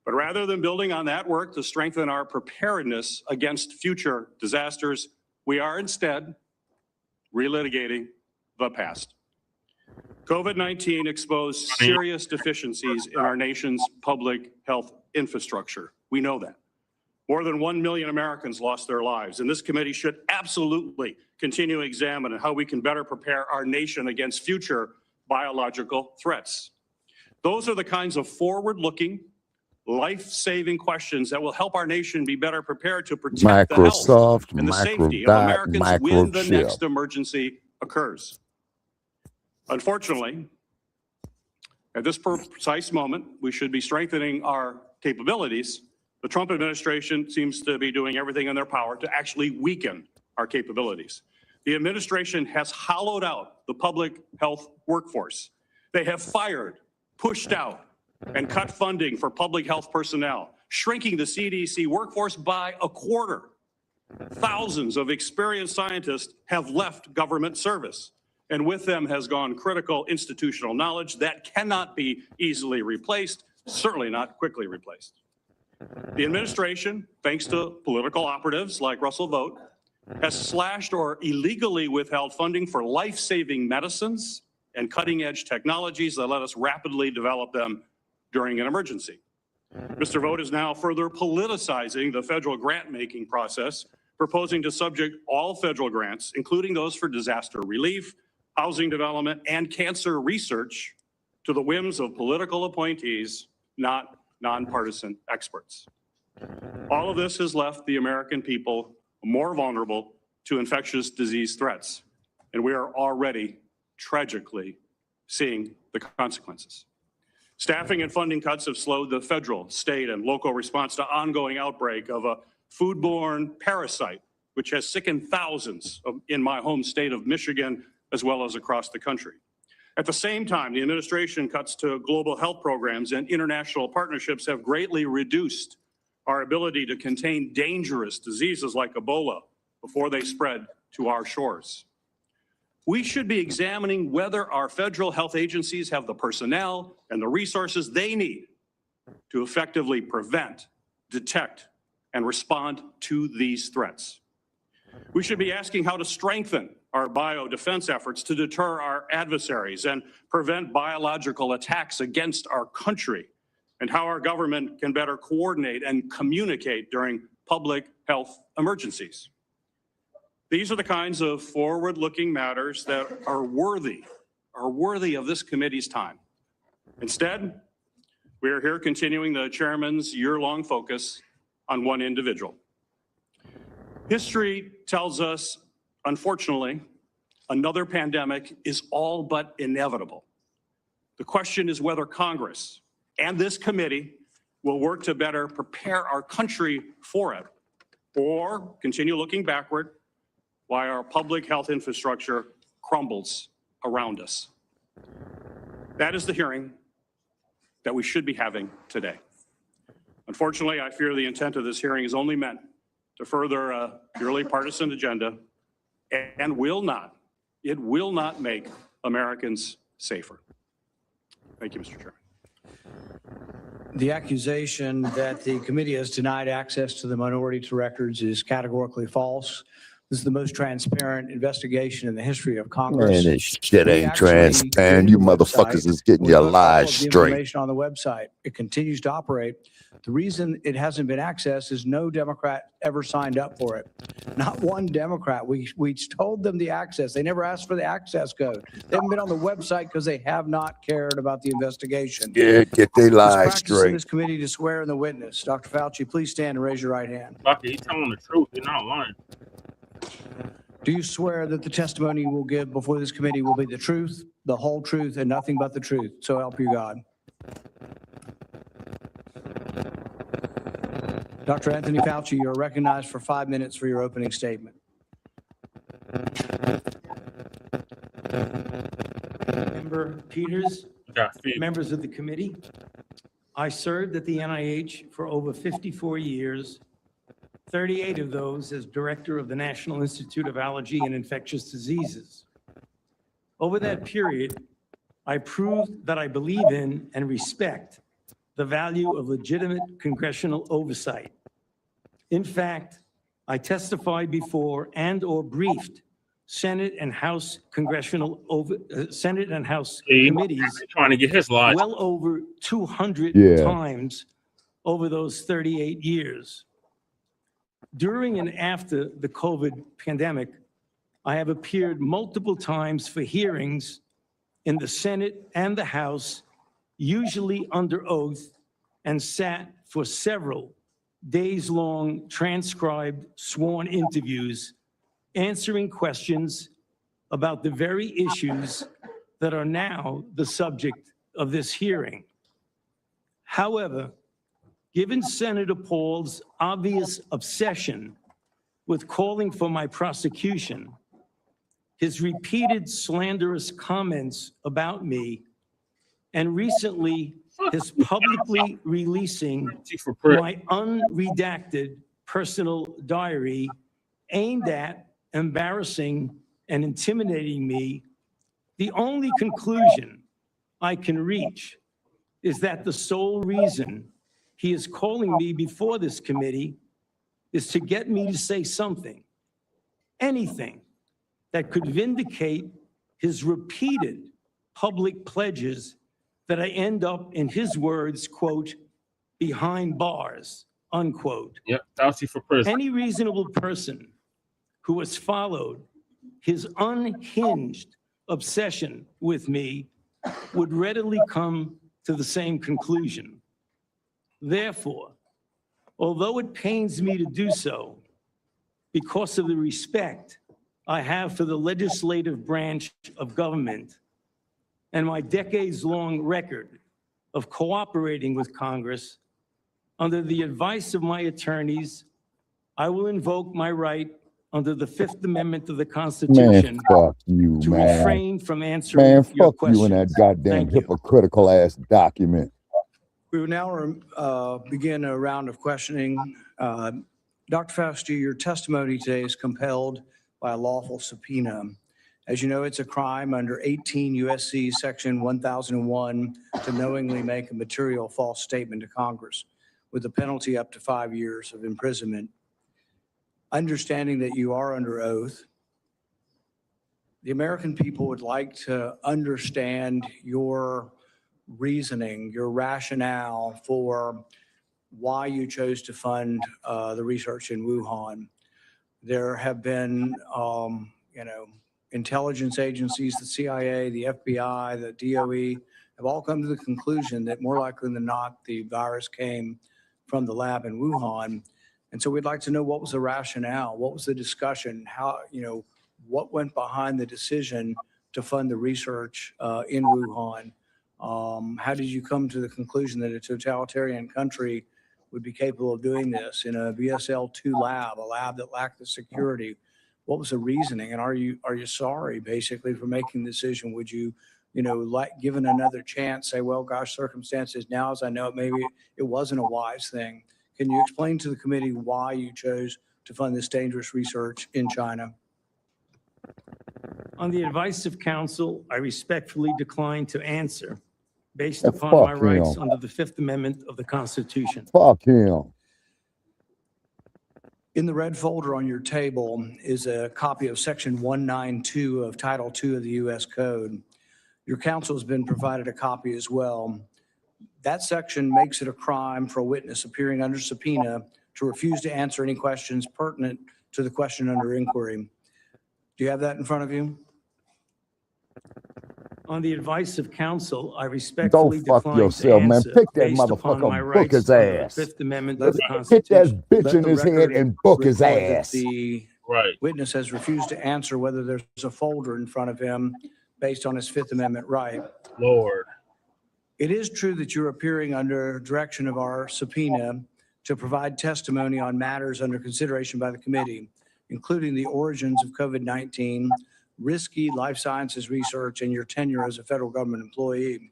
But rather than building on that work to strengthen our preparedness against future disasters, we are instead relitigating the past. COVID-19 exposed serious deficiencies in our nation's public health infrastructure. We know that. More than 1 million Americans lost their lives, and this committee should absolutely continue to examine how we can better prepare our nation against future biological threats. Those are the kinds of forward-looking, life-saving questions that will help our nation be better prepared to protect the health and the safety of Americans when the next emergency occurs. Unfortunately, at this precise moment, we should be strengthening our capabilities. The Trump administration seems to be doing everything in their power to actually weaken our capabilities. The administration has hollowed out the public health workforce. They have fired, pushed out, and cut funding for public health personnel, shrinking the CDC workforce by a quarter. Thousands of experienced scientists have left government service, and with them has gone critical institutional knowledge that cannot be easily replaced, certainly not quickly replaced. The administration, thanks to political operatives like Russell Vought, has slashed or illegally withheld funding for life-saving medicines and cutting-edge technologies that let us rapidly develop them during an emergency. Mr. Vogt is now further politicizing the federal grant-making process, proposing to subject all federal grants, including those for disaster relief, housing development, and cancer research, to the whims of political appointees, not nonpartisan experts. All of this has left the American people more vulnerable to infectious disease threats, and we are already tragically seeing the consequences. Staffing and funding cuts have slowed the federal, state, and local response to ongoing outbreak of a foodborne parasite, which has sickened thousands in my home state of Michigan, as well as across the country. At the same time, the administration cuts to global health programs and international partnerships have greatly reduced our ability to contain dangerous diseases like Ebola before they spread to our shores. We should be examining whether our federal health agencies have the personnel and the resources they need to effectively prevent, detect, and respond to these threats. We should be asking how to strengthen our biodefense efforts to deter our adversaries and prevent biological attacks against our country, and how our government can better coordinate and communicate during public health emergencies. These are the kinds of forward-looking matters that are worthy of this committee's time. Instead, we are here continuing the chairman's year-long focus on one individual. History tells us, unfortunately, another pandemic is all but inevitable. The question is whether Congress and this committee will work to better prepare our country for it, or continue looking backward while our public health infrastructure crumbles around us. That is the hearing that we should be having today. Unfortunately, I fear the intent of this hearing is only meant to further a purely partisan agenda and will not make Americans safer. Thank you, Mr. Chairman. The accusation that the committee has denied access to the minority to records is categorically false. This is the most transparent investigation in the history of Congress. Man, this shit ain't transparent. You motherfuckers is getting your lies straight. Information on the website. It continues to operate. The reason it hasn't been accessed is no Democrat ever signed up for it. Not one Democrat. We told them the access. They never asked for the access code. They haven't been on the website because they have not cared about the investigation. Yeah, get their lies straight. This committee to swear in the witness. Dr. Fauci, please stand and raise your right hand. Doctor, he's telling the truth. He's not lying. Do you swear that the testimony you will give before this committee will be the truth, the whole truth, and nothing but the truth? So help you God. Dr. Anthony Fauci, you are recognized for 5 minutes for your opening statement. Member Peters, members of the committee, I served at the NIH for over 54 years, 38 of those as director of the National Institute of Allergy and Infectious Diseases. Over that period, I proved that I believe in and respect the value of legitimate congressional oversight. In fact, I testified before and/or briefed Senate and House committees trying to get his lies well over 200 times over those 38 years. During and after the COVID pandemic, I have appeared multiple times for hearings in the Senate and the House, usually under oath, and sat for several days-long transcribed sworn interviews, answering questions about the very issues that are now the subject of this hearing. However, given Senator Paul's obvious obsession with calling for my prosecution, his repeated slanderous comments about me, and recently his publicly releasing my unredacted personal diary aimed at embarrassing and intimidating me, the only conclusion I can reach is that the sole reason he is calling me before this committee is to get me to say something, anything that could vindicate his repeated public pledges that I end up, in his words, quote, behind bars, unquote. Yep, Fauci for president. Any reasonable person who has followed his unhinged obsession with me would readily come to the same conclusion. Therefore, although it pains me to do so, because of the respect I have for the legislative branch of government and my decades-long record of cooperating with Congress, under the advice of my attorneys, I will invoke my right under the Fifth Amendment of the Constitution Man, fuck you, to man. refrain from answering Man, your fuck questions. you in that goddamn hypocritical ass document. We will now begin a round of questioning. Dr. Fauci, your testimony today is compelled by a lawful subpoena. As you know, it's a crime under 18 U.S.C. Section 1001 to knowingly make a material false statement to Congress, with a penalty up to 5 years of imprisonment. Understanding that you are under oath, the American people would like to understand your reasoning, your rationale for why you chose to fund the research in Wuhan. There have been, intelligence agencies, the CIA, the FBI, the DOE, have all come to the conclusion that more likely than not, the virus came from the lab in Wuhan. And so we'd like to know, what was the rationale? What was the discussion? How, what went behind the decision to fund the research in Wuhan? How did you come to the conclusion that a totalitarian country would be capable of doing this in a BSL-2 lab, a lab that lacked the security? What was the reasoning? And are you sorry, basically, for making the decision? Would you, given another chance, say, well, gosh, circumstances now, as I know it, maybe it wasn't a wise thing. Can you explain to the committee why you chose to fund this dangerous research in China? On the advice of counsel, I respectfully decline to answer based upon my rights under the Fifth Amendment of the Constitution. Fuck him. In the red folder on your table is a copy of Section 192 of Title II of the U.S. Code. Your counsel has been provided a copy as well. That section makes it a crime for a witness appearing under subpoena to refuse to answer any questions pertinent to the question under inquiry. Do you have that in front of you? On the advice of counsel, I respectfully Go fuck decline yourself, to man. answer Pick that based upon my motherfucker, book rights his under the ass. Fifth Amendment of the Hit Constitution. that bitch Let in the his head record and book his record that ass. the witness has refused to answer whether there's a folder in front of him based on his Fifth Amendment right. Lord. It is true that you're appearing under direction of our subpoena to provide testimony on matters under consideration by the committee, including the origins of COVID-19, risky life sciences research, and your tenure as a federal government employee.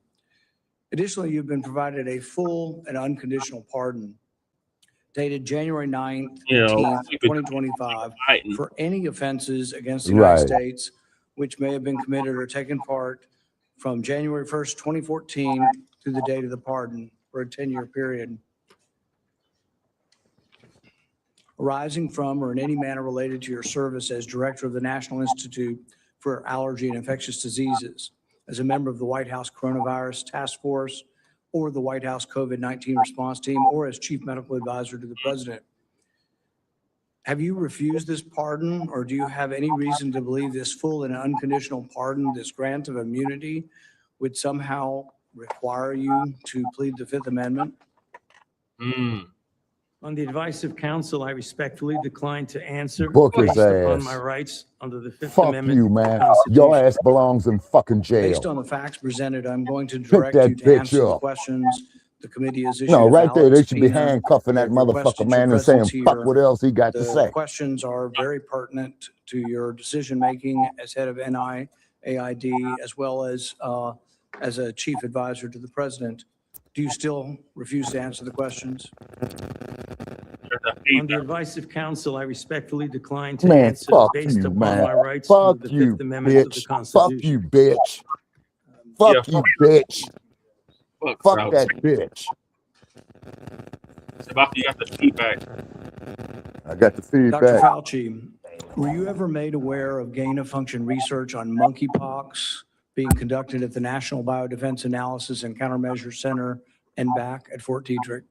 Additionally, you've been provided a full and unconditional pardon dated January 9th, 2025, for any offenses against the United States which may have been committed or taken part from January 1st, 2014 through the date of the pardon for a 10-year period, arising from or in any manner related to your service as director of the National Institute for Allergy and Infectious Diseases, as a member of the White House Coronavirus Task Force, or the White House COVID-19 response team, or as chief medical advisor to the president. Have you refused this pardon, or do you have any reason to believe this full and unconditional pardon, this grant of immunity, would somehow require you to plead the Fifth Amendment? On the advice of counsel, I respectfully decline to answer Book his based upon ass. my rights under the Fifth Fuck Amendment you, of the man. Constitution. Your ass belongs in fucking Based jail. on the facts presented, I'm going to Pick direct that you to bitch answer the up. questions the committee has issued. No, a right there, valid they should be subpoena. handcuffing that They've requested motherfucker, your man, and saying, presence fuck here. what else he got to The say. questions are very pertinent to your decision-making as head of NIAID, as well as a chief advisor to the president. Do you still refuse to answer the questions? On the advice of counsel, I respectfully decline to Man, answer fuck based you, upon man. my rights Fuck under the you, Fifth Amendment of the bitch. Constitution. Fuck you, bitch. Fuck you, bitch. Fuck that bitch. Shabaka, you got the feedback. I got the Dr. feedback. Fauci, Were you ever made aware of gain-of-function research on monkeypox being conducted at the National Biodefense Analysis and Countermeasure Center, NBAC, at Fort Detrick?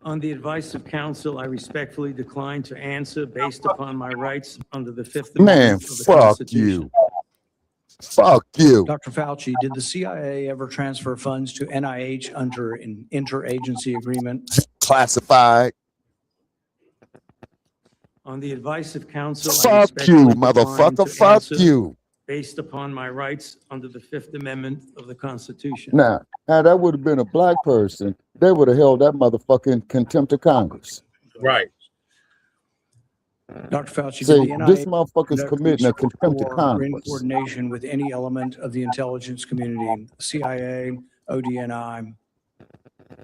On the advice of counsel, I respectfully decline to answer based upon my rights under the Fifth Man, Amendment of the fuck Constitution. you. Fuck you. Dr. Fauci, did the CIA ever transfer funds to NIH under an interagency agreement? Classified. On the advice of counsel, I Fuck respectfully you, decline motherfucker. to Fuck answer you. based upon my rights under the Fifth Amendment of the Constitution. Now, that would have been a black person, they would have held that motherfucker in contempt of Congress. Right. Dr. Fauci, See, did the NIH this motherfucker's conduct committing a research contempt of or in Congress. coordination with any element of the intelligence community, CIA, ODNI?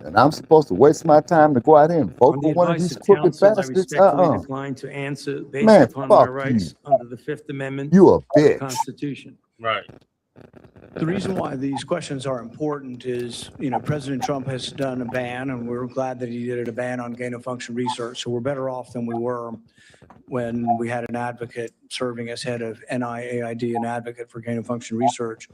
And I'm supposed to waste my time to go out here and vote On for the one of advice these of crooked counsel, I bastards? respectfully decline to answer based Man, upon my fuck rights you. under the Fifth Amendment You a of the bitch. Constitution. Right. The reason why these questions are important is, President Trump has done a ban, and we're glad that he did a ban on gain-of-function research. So we're better off than we were when we had an advocate serving as head of NIAID, an advocate for gain-of-function research.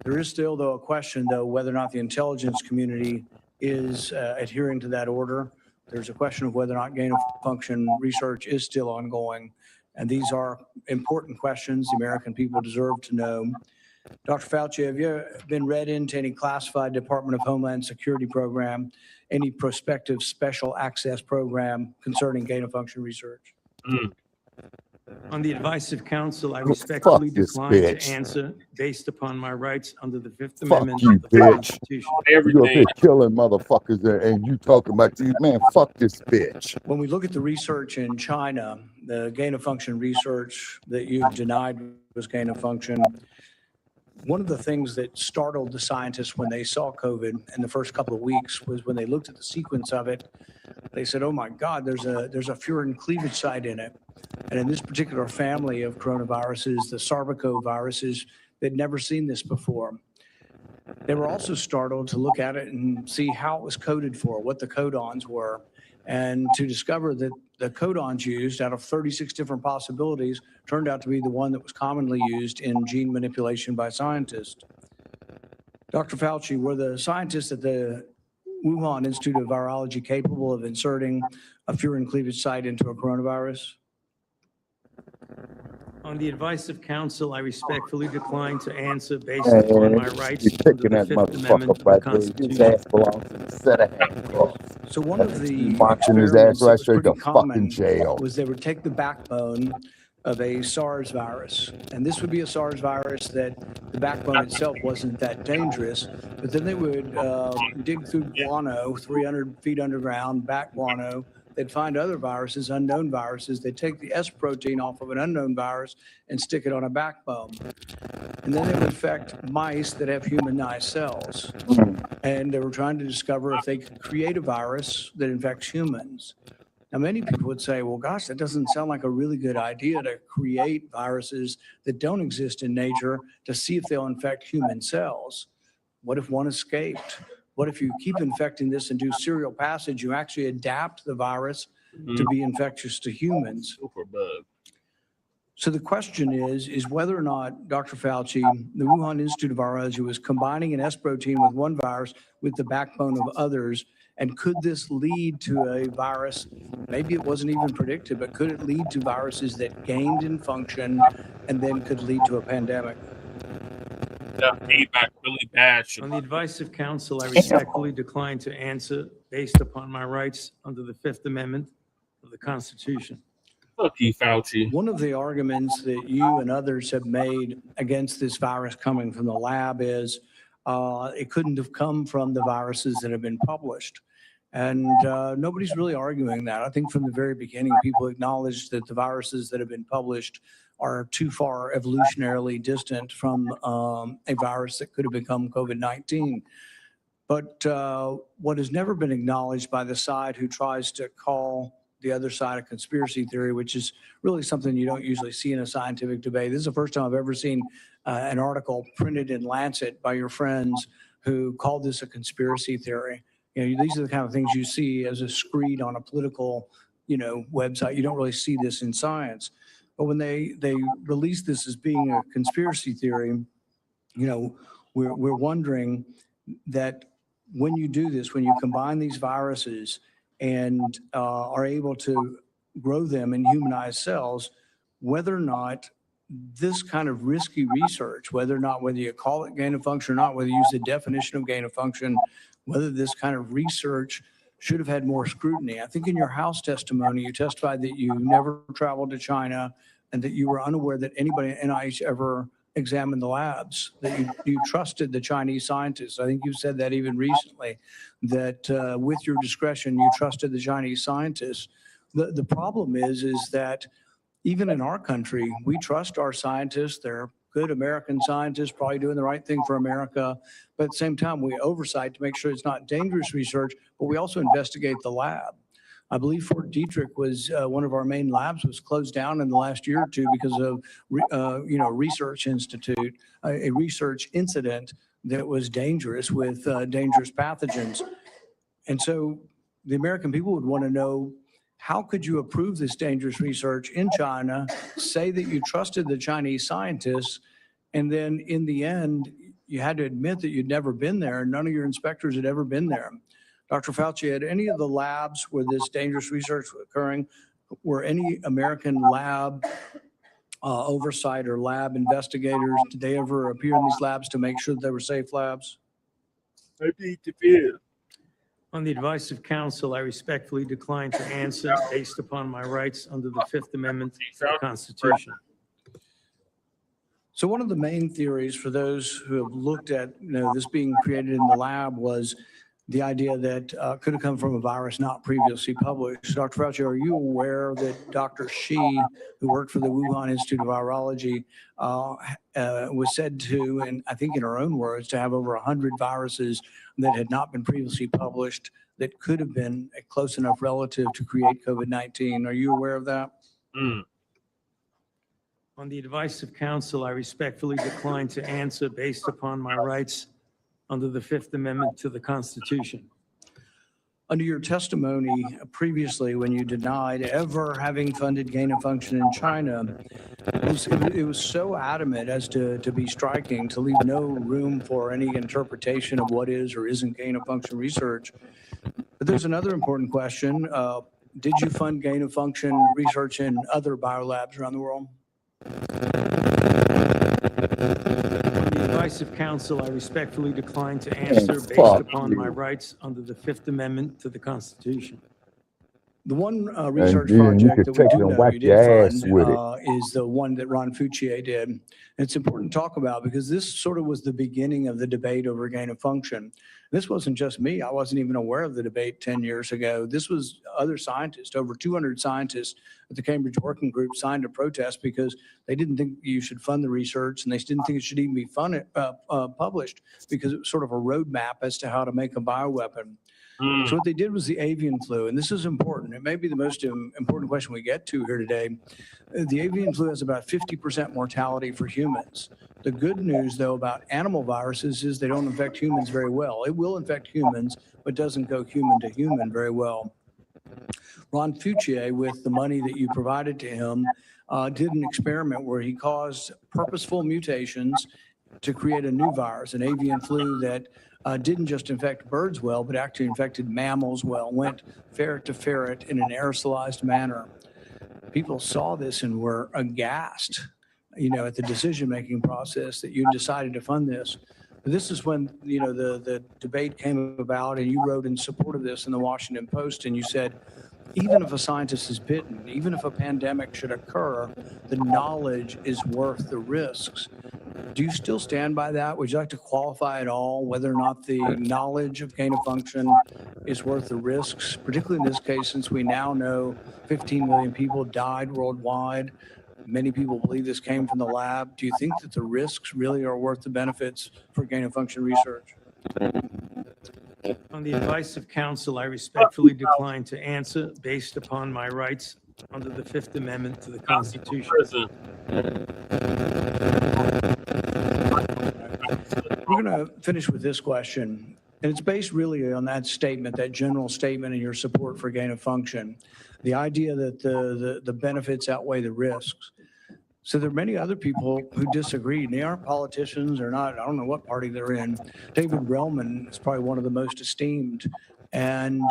There is still, though, a question, though, whether or not the intelligence community is adhering to that order. There's a question of whether or not gain-of-function research is still ongoing. And these are important questions the American people deserve to know. Dr. Fauci, have you been read into any classified Department of Homeland Security program, any prospective special access program concerning gain-of-function research? On the advice of counsel, I Fuck respectfully this decline to bitch. answer based upon my rights under the Fifth Fuck Amendment you, of the bitch. Constitution. You up here killing motherfuckers and you talking about these, man, fuck this bitch. When we look at the research in China, the gain-of-function research that you denied was gain-of-function, one of the things that startled the scientists when they saw COVID in the first couple of weeks was when they looked at the sequence of it, they said, oh my God, there's a furin cleavage site in it. And in this particular family of coronaviruses, the Shabaka viruses, they'd never seen this before. They were also startled to look at it and see how it was coded for, what the codons were, and to discover that the codons used out of 36 different possibilities turned out to be the one that was commonly used in gene manipulation by scientists. Dr. Fauci, were the scientists at the Wuhan Institute of Virology capable of inserting a furin cleavage site into a coronavirus? On the advice of counsel, I respectfully decline to answer based upon my rights You're under kicking the that Fifth Amendment motherfucker of the right there. His Constitution. ass belongs to the set of handcuffs. So one of the Marching his experiments ass that right was straight to pretty common fucking jail. was they would take the backbone of a SARS virus, and this would be a SARS virus that the backbone itself wasn't that dangerous, but then they would dig through guano 300 feet underground, back guano. They'd find other viruses, unknown viruses. They'd take the S protein off of an unknown virus and stick it on a backbone. And then they would infect mice that have humanized cells. And they were trying to discover if they could create a virus that infects humans. Now, many people would say, well, gosh, that doesn't sound like a really good idea to create viruses that don't exist in nature to see if they'll infect human cells. What if one escaped? What if you keep infecting this and do serial passage? You actually adapt the virus to be infectious to humans. So the question is whether or not, Dr. Fauci, the Wuhan Institute of Virology was combining an S protein with one virus with the backbone of others. And could this lead to a virus? Maybe it wasn't even predicted, but could it lead to viruses that gained in function and then could lead to a pandemic? That feedback really bad. On the advice of counsel, I respectfully decline to answer based upon my rights under the Fifth Amendment of the Constitution. Fuck you, Fauci. One of the arguments that you and others have made against this virus coming from the lab is it couldn't have come from the viruses that have been published. And nobody's really arguing that. I think from the very beginning, people acknowledged that the viruses that have been published are too far evolutionarily distant from a virus that could have become COVID-19. But what has never been acknowledged by the side who tries to call the other side a conspiracy theory, which is really something you don't usually see in a scientific debate. This is the first time I've ever seen an article printed in Lancet by your friends who called this a conspiracy theory. You know, these are the kind of things you see as a screed on a political website. You don't really see this in science. But when they release this as being a conspiracy theory, we're wondering that when you do this, when you combine these viruses and are able to grow them in humanized cells, whether or not this kind of risky research, whether you call it gain of function or not, whether you use the definition of gain of function, whether this kind of research should have had more scrutiny. I think in your House testimony, you testified that you never traveled to China and that you were unaware that anybody at NIH ever examined the labs, that you trusted the Chinese scientists. I think you said that even recently, that with your discretion, you trusted the Chinese scientists. The problem is that even in our country, we trust our scientists. They're good American scientists, probably doing the right thing for America. But at the same time, we oversight to make sure it's not dangerous research, but we also investigate the lab. I believe Fort Detrick was one of our main labs was closed down in the last year or two because of, research institute, a research incident that was dangerous with dangerous pathogens. And so the American people would want to know, how could you approve this dangerous research in China, say that you trusted the Chinese scientists, and then in the end, you had to admit that you'd never been there and none of your inspectors had ever been there. Dr. Fauci, had any of the labs where this dangerous research was occurring, were any American lab oversight or lab investigators, did they ever appear in these labs to make sure that they were safe labs? On the advice of counsel, I respectfully decline to answer based upon my rights under the Fifth Amendment to the Constitution. So one of the main theories for those who have looked at this being created in the lab was the idea that could have come from a virus not previously published. Dr. Fauci, are you aware that Dr. Shi, who worked for the Wuhan Institute of Virology, was said to, and I think in her own words, to have over 100 viruses that had not been previously published that could have been a close enough relative to create COVID-19? Are you aware of that? On the advice of counsel, I respectfully decline to answer based upon my rights under the Fifth Amendment to the Constitution. Under your testimony previously, when you denied ever having funded gain of function in China, it was so adamant as to be striking, to leave no room for any interpretation of what is or isn't gain of function research. But there's another important question. Did you fund gain of function research in other biolabs around the world? On the advice of counsel, I respectfully decline to answer based upon my rights under the Fifth Amendment to the Constitution. The one research project that we do know you did fund is the one that Ron Fauci did. And it's important to talk about because this sort of was the beginning of the debate over gain of function. This wasn't just me. I wasn't even aware of the debate 10 years ago. This was other scientists. Over 200 scientists at the Cambridge Working Group signed a protest because they didn't think you should fund the research and they didn't think it should even be published because it was sort of a roadmap as to how to make a bioweapon. So what they did was the avian flu, and this is important. It may be the most important question we get to here today. The avian flu has about 50% mortality for humans. The good news, though, about animal viruses is they don't infect humans very well. It will infect humans, but doesn't go human to human very well. Ron Fauci, with the money that you provided to him, did an experiment where he caused purposeful mutations to create a new virus, an avian flu that didn't just infect birds well, but actually infected mammals well, went ferret to ferret in an aerosolized manner. People saw this and were aghast, at the decision-making process that you decided to fund this. But this is when, the debate came about and you wrote in support of this in the Washington Post and you said, even if a scientist is bitten, even if a pandemic should occur, the knowledge is worth the risks. Do you still stand by that? Would you like to qualify at all whether or not the knowledge of gain of function is worth the risks, particularly in this case, since we now know 15 million people died worldwide? Many people believe this came from the lab. Do you think that the risks really are worth the benefits for gain of function research? On the advice of counsel, I respectfully decline to answer based upon my rights under the Fifth Amendment to the Constitution. We're going to finish with this question. And it's based really on that statement, that general statement, and your support for gain of function. The idea that the benefits outweigh the risks. So there are many other people who disagree. They aren't politicians or not. I don't know what party they're in. David Relman is probably one of the most esteemed. And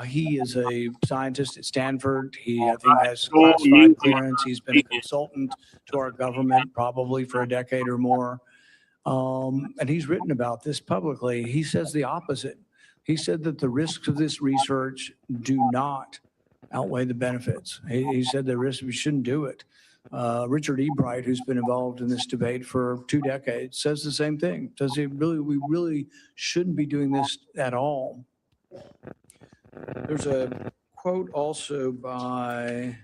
he is a scientist at Stanford. He, I think, has classified clearance. He's been a consultant to our government probably for a decade or more. And he's written about this publicly. He says the opposite. He said that the risks of this research do not outweigh the benefits. He said the risks, we shouldn't do it. Richard E. Bright, who's been involved in this debate for 2 decades, says the same thing. Says we really shouldn't be doing this at all. There's a quote also by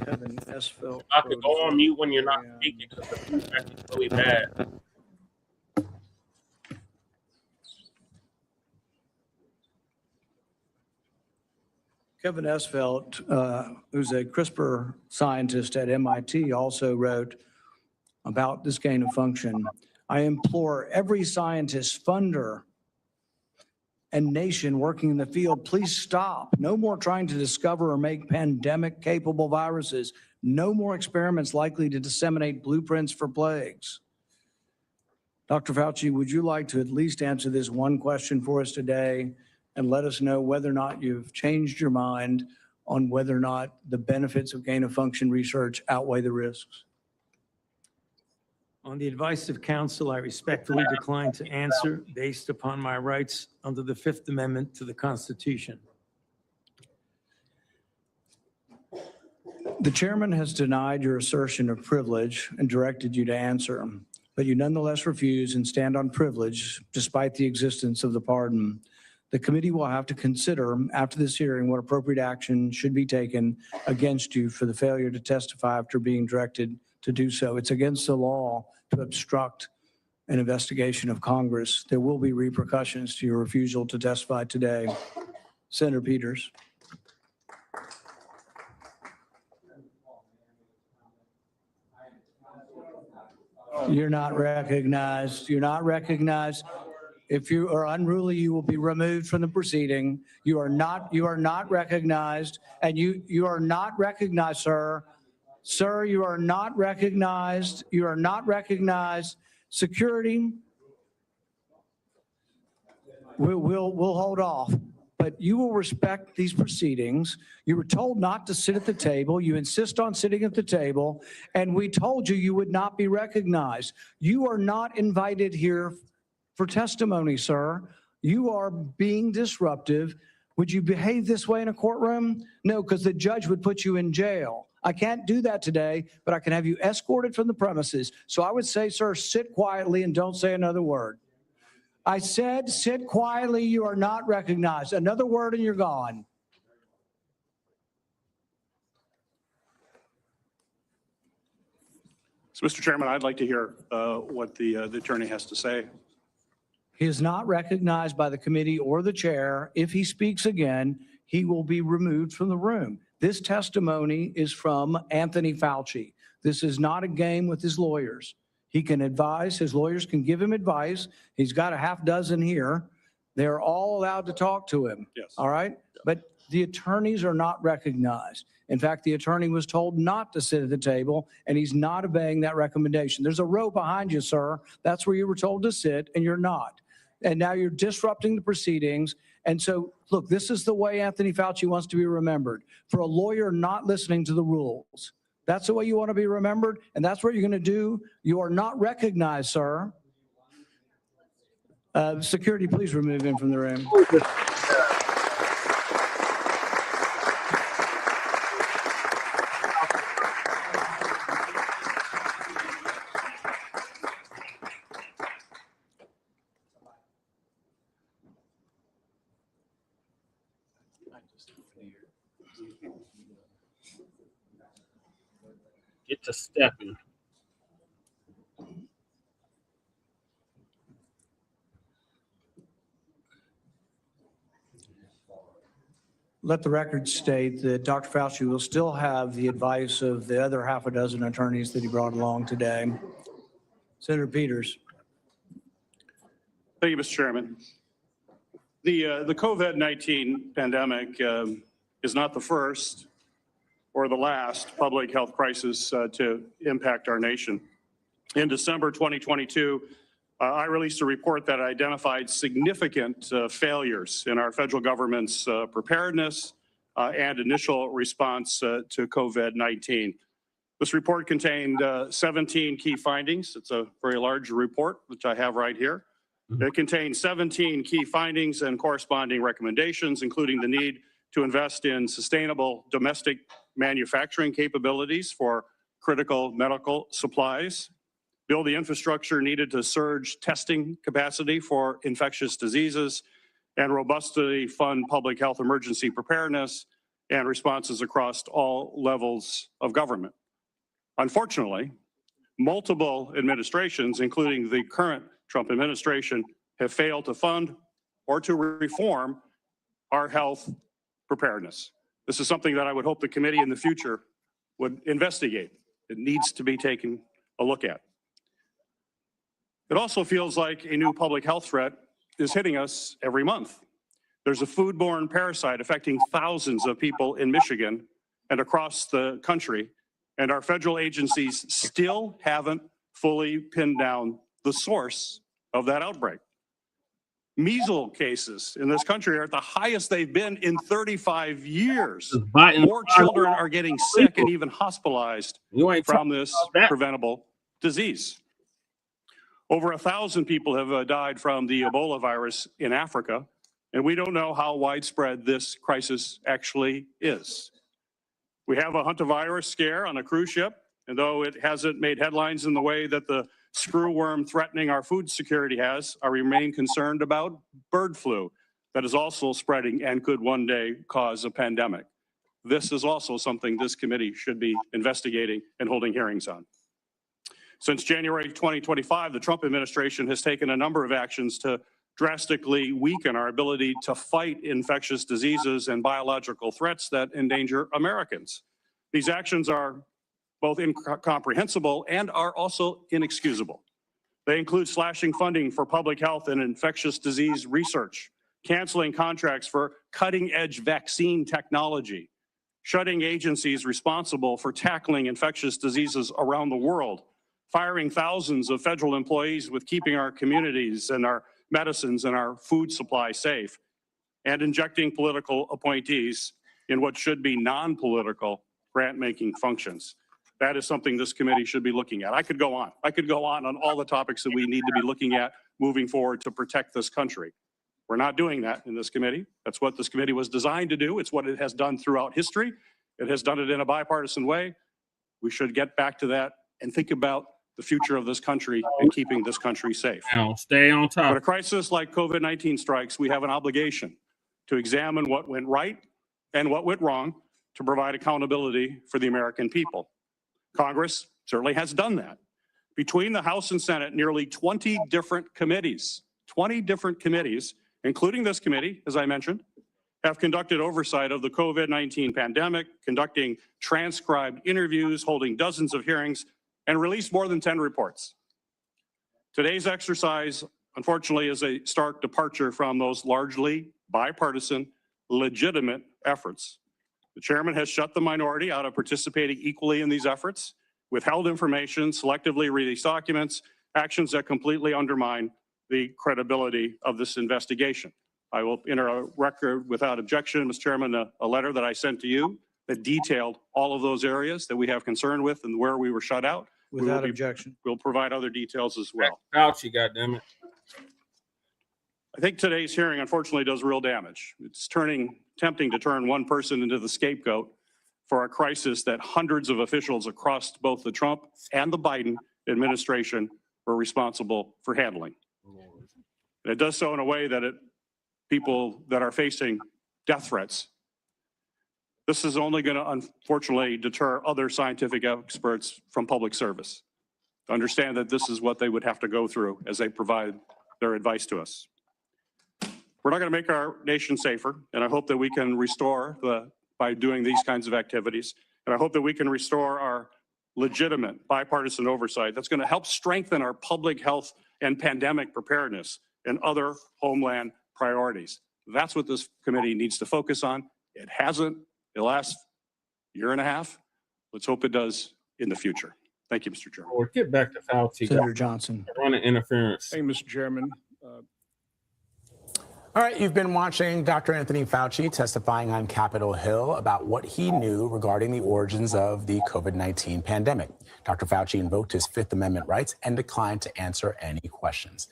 Kevin Esfeld. I could go on mute when you're not speaking because the feedback is really bad. Kevin Esfeld, who's a CRISPR scientist at MIT, also wrote about this gain of function. I implore every scientist, funder, and nation working in the field, please stop. No more trying to discover or make pandemic-capable viruses. No more experiments likely to disseminate blueprints for plagues. Dr. Fauci, would you like to at least answer this one question for us today and let us know whether or not you've changed your mind on whether or not the benefits of gain-of-function research outweigh the risks? On the advice of counsel, I respectfully decline to answer based upon my rights under the Fifth Amendment to the Constitution. The chairman has denied your assertion of privilege and directed you to answer, but you nonetheless refuse and stand on privilege despite the existence of the pardon. The committee will have to consider after this hearing what appropriate action should be taken against you for the failure to testify after being directed to do so. It's against the law to obstruct an investigation of Congress. There will be repercussions to your refusal to testify today. Senator Peters. You're not recognized. You're not recognized. If you are unruly, you will be removed from the proceeding. You are not recognized, and you are not recognized, sir. Sir, you are not recognized. You are not recognized. Security, we'll hold off, but you will respect these proceedings. You were told not to sit at the table. You insist on sitting at the table, and we told you you would not be recognized. You are not invited here for testimony, sir. You are being disruptive. Would you behave this way in a courtroom? No, because the judge would put you in jail. I can't do that today, but I can have you escorted from the premises. So I would say, sir, sit quietly and don't say another word. I said, sit quietly. You are not recognized. Another word and you're gone. So, Mr. Chairman, I'd like to hear what the attorney has to say. He is not recognized by the committee or the chair. If he speaks again, he will be removed from the room. This testimony is from Anthony Fauci. This is not a game with his lawyers. He can advise, his lawyers can give him advice. He's got a half dozen here. They're all allowed to talk to him. Yes. All right? But the attorneys are not recognized. In fact, the attorney was told not to sit at the table, and he's not obeying that recommendation. There's a row behind you, sir. That's where you were told to sit, and you're not. And now you're disrupting the proceedings. And so, look, this is the way Anthony Fauci wants to be remembered, for a lawyer not listening to the rules. That's the way you want to be remembered, and that's what you're going to do. You are not recognized, sir. Security, please remove him from the room. Get to stepping. Let the record state that Dr. Fauci will still have the advice of the other half a dozen attorneys that he brought along today. Senator Peters. Thank you, Mr. Chairman. The COVID-19 pandemic is not the first or the last public health crisis to impact our nation. In December 2022, I released a report that identified significant failures in our federal government's preparedness and initial response to COVID-19. This report contained 17 key findings. It's a very large report, which I have right here. It contains 17 key findings and corresponding recommendations, including the need to invest in sustainable domestic manufacturing capabilities for critical medical supplies, build the infrastructure needed to surge testing capacity for infectious diseases, and robustly fund public health emergency preparedness and responses across all levels of government. Unfortunately, multiple administrations, including the current Trump administration, have failed to fund or to reform our health preparedness. This is something that I would hope the committee in the future would investigate. It needs to be taken a look at. It also feels like a new public health threat is hitting us every month. There's a foodborne parasite affecting thousands of people in Michigan and across the country, and our federal agencies still haven't fully pinned down the source of that outbreak. Measles cases in this country are at the highest they've been in 35 years. More children are getting sick and even hospitalized from this preventable disease. Over 1,000 people have died from the Ebola virus in Africa, and we don't know how widespread this crisis actually is. We have a hantavirus scare on a cruise ship, and though it hasn't made headlines in the way that the screwworm threatening our food security has, I remain concerned about bird flu that is also spreading and could one day cause a pandemic. This is also something this committee should be investigating and holding hearings on. Since January 2025, the Trump administration has taken a number of actions to drastically weaken our ability to fight infectious diseases and biological threats that endanger Americans. These actions are both incomprehensible and are also inexcusable. They include slashing funding for public health and infectious disease research, canceling contracts for cutting-edge vaccine technology, shutting agencies responsible for tackling infectious diseases around the world, firing thousands of federal employees with keeping our communities and our medicines and our food supply safe, and injecting political appointees in what should be non-political grant-making functions. That is something this committee should be looking at. I could go on. I could go on all the topics that we need to be looking at moving forward to protect this country. We're not doing that in this committee. That's what this committee was designed to do. It's what it has done throughout history. It has done it in a bipartisan way. We should get back to that and think about the future of this country and keeping this country safe. Now, stay on top. When a crisis like COVID-19 strikes, we have an obligation to examine what went right and what went wrong to provide accountability for the American people. Congress certainly has done that. Between the House and Senate, nearly 20 different committees, including this committee, as I mentioned, have conducted oversight of the COVID-19 pandemic, conducting transcribed interviews, holding dozens of hearings, and released more than 10 reports. Today's exercise, unfortunately, is a stark departure from those largely bipartisan, legitimate efforts. The chairman has shut the minority out of participating equally in these efforts, withheld information, selectively released documents, actions that completely undermine the credibility of this investigation. I will enter a record without objection, Mr. Chairman, a letter that I sent to you that detailed all of those areas that we have concern with and where we were shut out. Without objection. We'll provide other details as well. Fauci, goddammit. I think today's hearing, unfortunately, does real damage. It's tempting to turn one person into the scapegoat for a crisis that hundreds of officials across both the Trump and the Biden administration were responsible for handling. And it does so in a way that people that are facing death threats. This is only going to, unfortunately, deter other scientific experts from public service. Understand that this is what they would have to go through as they provide their advice to us. We're not going to make our nation safer, and I hope that we can restore by doing these kinds of activities, and I hope that we can restore our legitimate bipartisan oversight that's going to help strengthen our public health and pandemic preparedness and other homeland priorities. That's what this committee needs to focus on. It hasn't the last year and a half. Let's hope it does in the future. Thank you, Mr. Chairman. We'll get back to Fauci. Senator Johnson. Running interference. Thank you, Mr. Chairman. All right, you've been watching Dr. Anthony Fauci testifying on Capitol Hill about what he knew regarding the origins of the COVID-19 pandemic. Dr. Fauci invoked his Fifth Amendment rights and declined to answer any questions.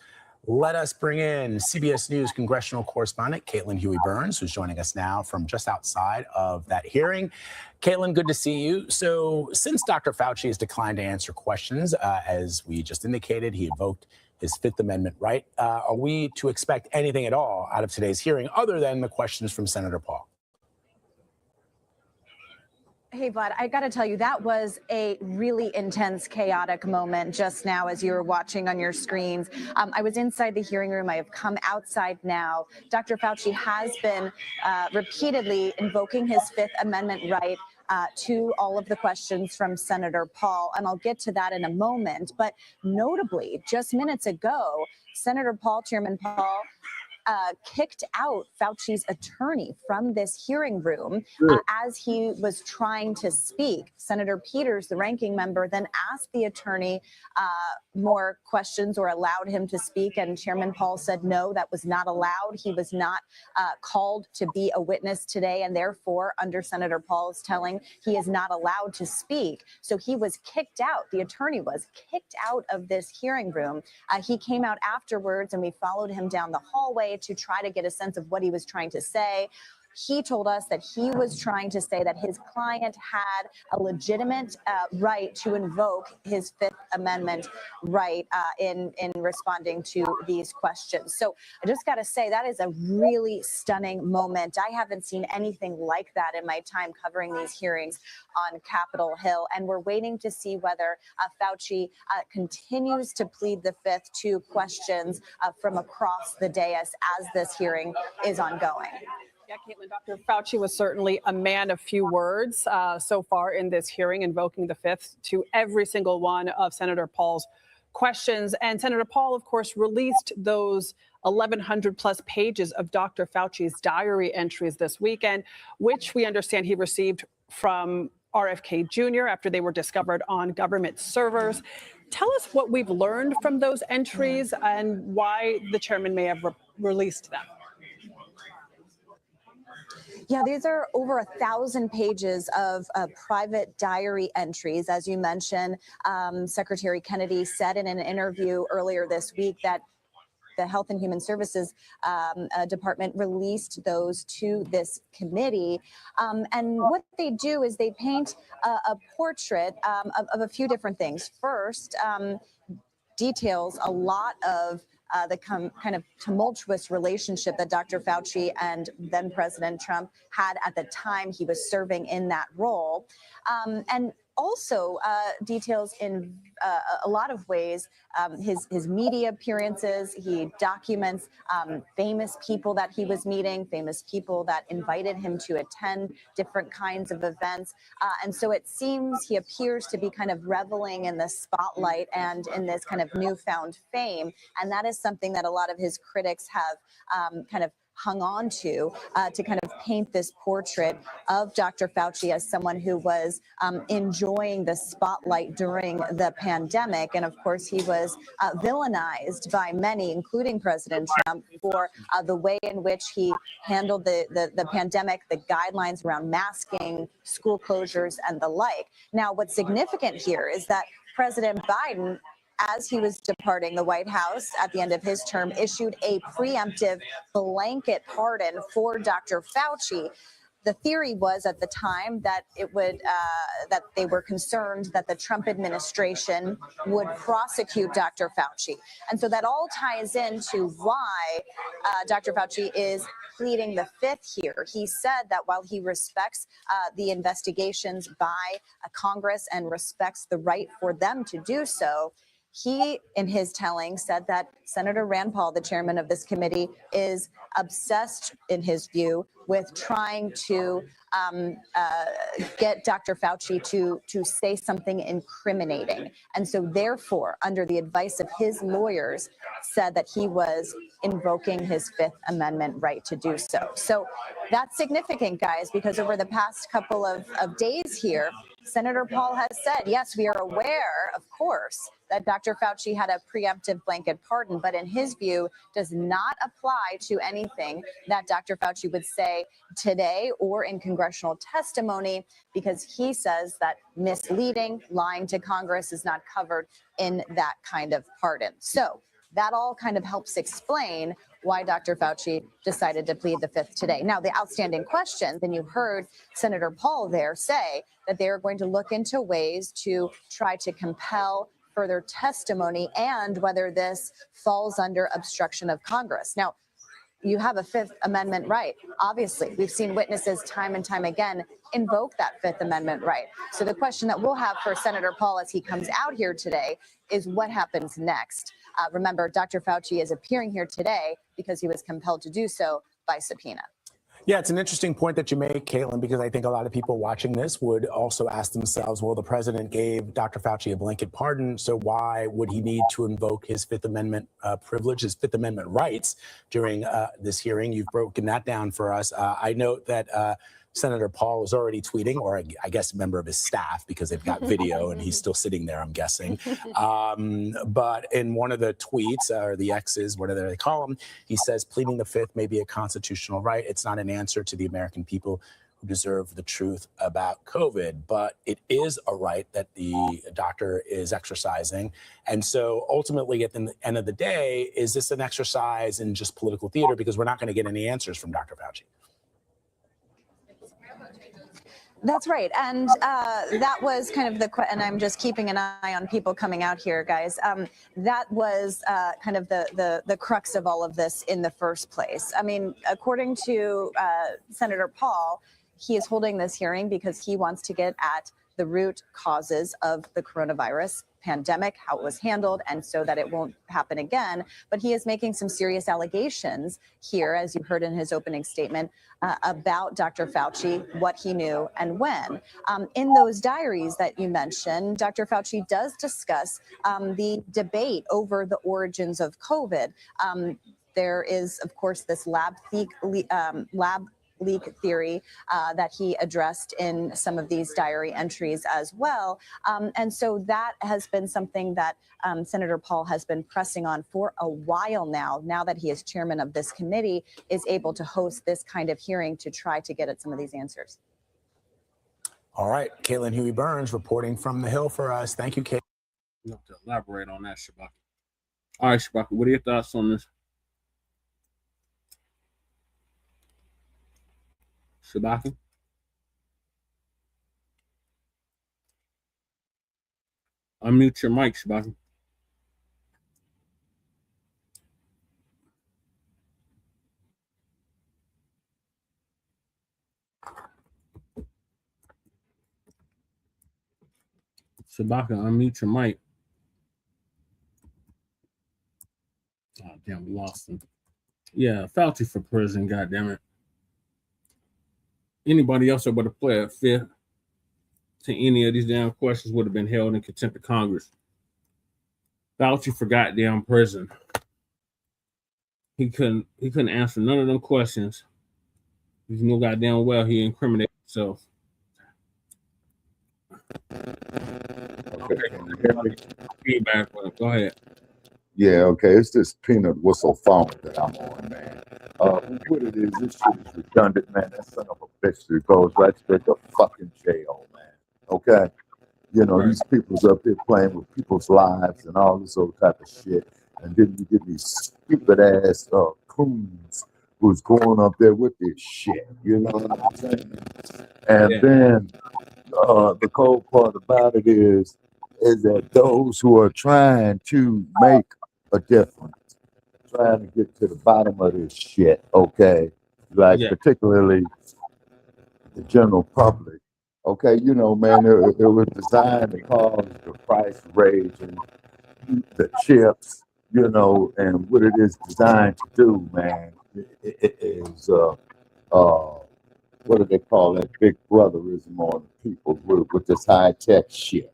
Let us bring in CBS News congressional correspondent Caitlin Huey-Burns, who's joining us now from just outside of that hearing. Caitlin, good to see you. So since Dr. Fauci has declined to answer questions, as we just indicated, he invoked his Fifth Amendment right. Are we to expect anything at all out of today's hearing other than the questions from Senator Paul? Hey, Vlad, I got to tell you, that was a really intense, chaotic moment just now as you were watching on your screens. I was inside the hearing room. I have come outside now. Dr. Fauci has been repeatedly invoking his Fifth Amendment right to all of the questions from Senator Paul, and I'll get to that in a moment. But notably, just minutes ago, Senator Paul, Chairman Paul, kicked out Fauci's attorney from this hearing room as he was trying to speak. Senator Peters, the ranking member, then asked the attorney more questions or allowed him to speak, and Chairman Paul said no, that was not allowed. He was not called to be a witness today, and therefore, under Senator Paul's telling, he is not allowed to speak. So he was kicked out. The attorney was kicked out of this hearing room. He came out afterwards, and we followed him down the hallway to try to get a sense of what he was trying to say. He told us that he was trying to say that his client had a legitimate right to invoke his Fifth Amendment right in responding to these questions. So I just got to say that is a really stunning moment. I haven't seen anything like that in my time covering these hearings on Capitol Hill, and we're waiting to see whether Fauci continues to plead the Fifth to questions from across the dais as this hearing is ongoing. Yeah, Caitlin, Dr. Fauci was certainly a man of few words so far in this hearing, invoking the Fifth to every single one of Senator Paul's questions. And Senator Paul, of course, released those 1,100 plus pages of Dr. Fauci's diary entries this weekend, which we understand he received from RFK Jr. after they were discovered on government servers. Tell us what we've learned from those entries and why the chairman may have released them. Yeah, these are over 1,000 pages of private diary entries. As you mentioned, Secretary Kennedy said in an interview earlier this week that the Health and Human Services Department released those to this committee. And what they do is they paint a portrait of a few different things. First, details a lot of the kind of tumultuous relationship that Dr. Fauci and then President Trump had at the time he was serving in that role. And also details in a lot of ways his media appearances. He documents famous people that he was meeting, famous people that invited him to attend different kinds of events. And so it seems he appears to be kind of reveling in the spotlight and in this kind of newfound fame. And that is something that a lot of his critics have kind of hung on to kind of paint this portrait of Dr. Fauci as someone who was enjoying the spotlight during the pandemic. And of course, he was villainized by many, including President Trump, for the way in which he handled the pandemic, the guidelines around masking, school closures, and the like. Now, what's significant here is that President Biden, as he was departing the White House at the end of his term, issued a preemptive blanket pardon for Dr. Fauci. The theory was at the time that it would that they were concerned that the Trump administration would prosecute Dr. Fauci. And so that all ties into why Dr. Fauci is pleading the Fifth here. He said that while he respects the investigations by Congress and respects the right for them to do so, He, in his telling, said that Senator Rand Paul, the chairman of this committee, is obsessed, in his view, with trying to get Dr. Fauci to say something incriminating. And so therefore, under the advice of his lawyers, said that he was invoking his Fifth Amendment right to do so. So that's significant, guys, because over the past couple of days here, Senator Paul has said, yes, we are aware, of course, that Dr. Fauci had a preemptive blanket pardon, but in his view, does not apply to anything that Dr. Fauci would say today or in congressional testimony, because he says that misleading, lying to Congress is not covered in that kind of pardon. So that all kind of helps explain why Dr. Fauci decided to plead the Fifth today. Now, the outstanding question, then you heard Senator Paul there say that they are going to look into ways to try to compel further testimony and whether this falls under obstruction of Congress. Now, you have a Fifth Amendment right. Obviously, we've seen witnesses time and time again invoke that Fifth Amendment right. So the question that we'll have for Senator Paul as he comes out here today is what happens next. Remember, Dr. Fauci is appearing here today because he was compelled to do so by subpoena. Yeah, it's an interesting point that you make, Caitlin, because I think a lot of people watching this would also ask themselves, well, the president gave Dr. Fauci a blanket pardon, so why would he need to invoke his Fifth Amendment privilege, his Fifth Amendment rights during this hearing? You've broken that down for us. I note that Senator Paul was already tweeting, or I guess a member of his staff, because they've got video and he's still sitting there, I'm guessing. But in one of the tweets, or the X's, whatever they call them, he says pleading the Fifth may be a constitutional right. It's not an answer to the American people who deserve the truth about COVID, but it is a right that the doctor is exercising. And so ultimately, at the end of the day, is this an exercise in just political theater? Because we're not going to get any answers from Dr. Fauci. That's right. And that was kind of and I'm just keeping an eye on people coming out here, guys. That was kind of the crux of all of this in the first place. I mean, according to Senator Paul, he is holding this hearing because he wants to get at the root causes of the coronavirus pandemic, how it was handled, and so that it won't happen again. But he is making some serious allegations here, as you heard in his opening statement, about Dr. Fauci, what he knew and when. In those diaries that you mentioned, Dr. Fauci does discuss the debate over the origins of COVID. There is, of course, this lab leak theory that he addressed in some of these diary entries as well. And so that has been something that Senator Paul has been pressing on for a while now that he is chairman of this committee, is able to host this kind of hearing to try to get at some of these answers. All right, Caitlin Huey-Burns reporting from the Hill for us. Thank you, Caitlin. You have to elaborate on that, Shabaka. All right, Shabaka, what are your thoughts on this? Shabaka? Unmute your mic, Shabaka. Shabaka, unmute your mic. Oh, damn, we lost him. Yeah, Fauci for prison, goddammit. Anybody else that would have pled fifth to any of these damn questions would have been held in contempt of Congress. Fauci for goddamn prison. He couldn't answer none of them questions. You know goddamn well he incriminated himself. Okay. Feedback, go ahead. Yeah, okay. It's this peanut whistle phone that I'm on, man. What it is, this shit is redundant, man. That son of a bitch that goes right straight to fucking jail, man. Okay? You know, these people's up here playing with people's lives and all this other type of shit. And then you get these stupid ass coons who's going up there with this shit. You know what I'm saying? And then the cold part about it is that those who are trying to make a difference, trying to get to the bottom of this shit, okay? Like particularly the general public, okay? You know, man, it was designed to cause the price rage and, the chips, you know, and what it is designed to do, man, it is what do they call that? Big brotherism on people with this high tech shit.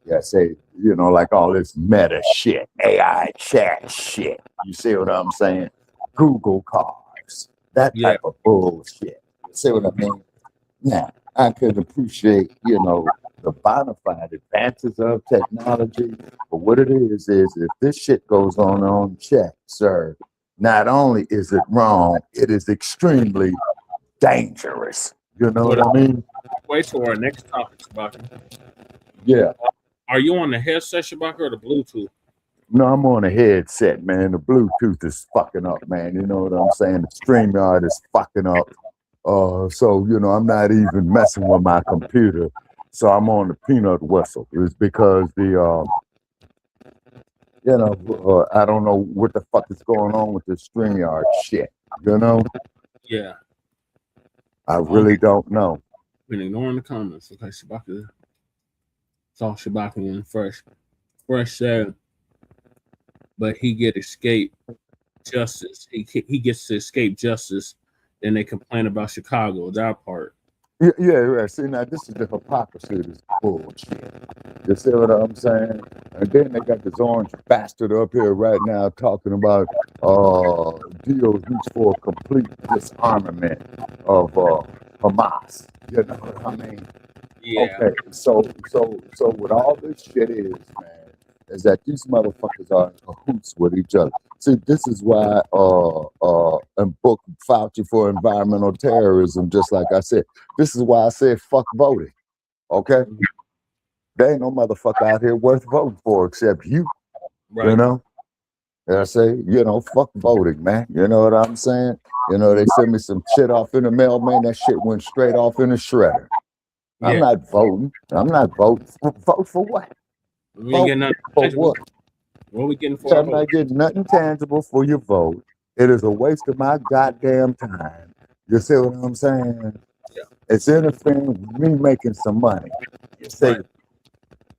Yeah, say, you know, like all this meta shit, AI chat shit. You see what I'm saying? Google cars, that type of bullshit. You see what I mean? Now, I could appreciate, you know, the bona fide advances of technology, but what it is if this shit goes on check, sir, not only is it wrong, it is extremely dangerous. You know what I mean? Wait for our next topic, Shabaka. Yeah. Are you on the headset, Shabaka, or the Bluetooth? No, I'm on a headset, man. The Bluetooth is fucking up, man. You know what I'm saying? The StreamYard is fucking up. So, you know, I'm not even messing with my computer. So I'm on the peanut whistle. It's because the, you know, I don't know what the fuck is going on with the StreamYard shit, you know? Yeah. I really don't know. Been ignoring the comments. Okay, Shabaka. It's all Shabaka and Fresh. Fresh said, but he get escape justice. He gets to escape justice. Then they complain about Chicago, that part. Yeah. See, now this is the hypocrisy of this bullshit. You see what I'm saying? And then they got this orange bastard up here right now talking about deals reach for complete disarmament of Hamas. You know what I mean? Yeah. Okay. So what all this shit is, man, is that these motherfuckers are in cahoots with each other. See, this is why and book Fauci for environmental terrorism, just like I said. This is why I said fuck voting. Okay? There ain't no motherfucker out here worth voting for except you. Right. You know? And I say, you know, fuck voting, man. You know what I'm saying? You know, they sent me some shit off in the mail, man. That shit went straight off in the shredder. Yeah. I'm not voting. I'm not voting. Vote for what? We ain't getting nothing For tangible. what? What are we getting for? I'm not getting nothing tangible for your vote. It is a waste of my goddamn time. You see what I'm saying? Yeah. It's interfering with me making some money. You see? Right.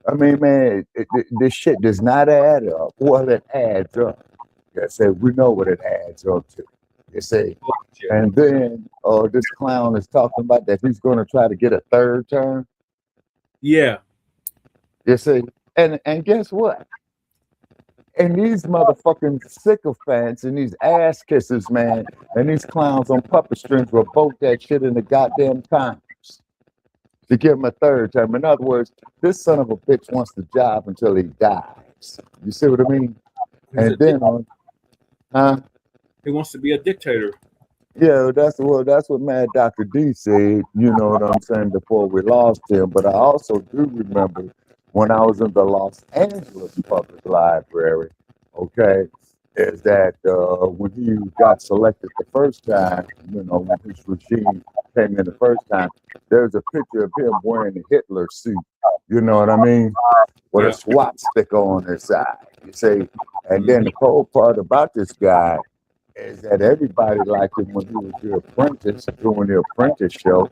I mean, man, this shit does not add up. Well, it adds up. You see, we know what it adds up to. You see? And then this clown is talking about that he's going to try to get a third term. Yeah. You see? And guess what? And these motherfucking sycophants and these ass kissers, man, and these clowns on puppet strings will vote that shit in the goddamn Congress to give him a third term. In other words, this son of a bitch wants the job until he dies. You see what I mean? And then he wants to be a dictator. Yeah, that's what Mad Dr. D said, you know what I'm saying, before we lost him. But I also do remember when I was in the Los Angeles Public Library, okay, is that when he got selected the first time, you know, when his regime came in the first time, there's a picture of him wearing a Hitler suit, you know what I mean, with a swastika on his side, you see. And then the cold part about this guy is that everybody liked him when he was the apprentice, doing the apprentice show.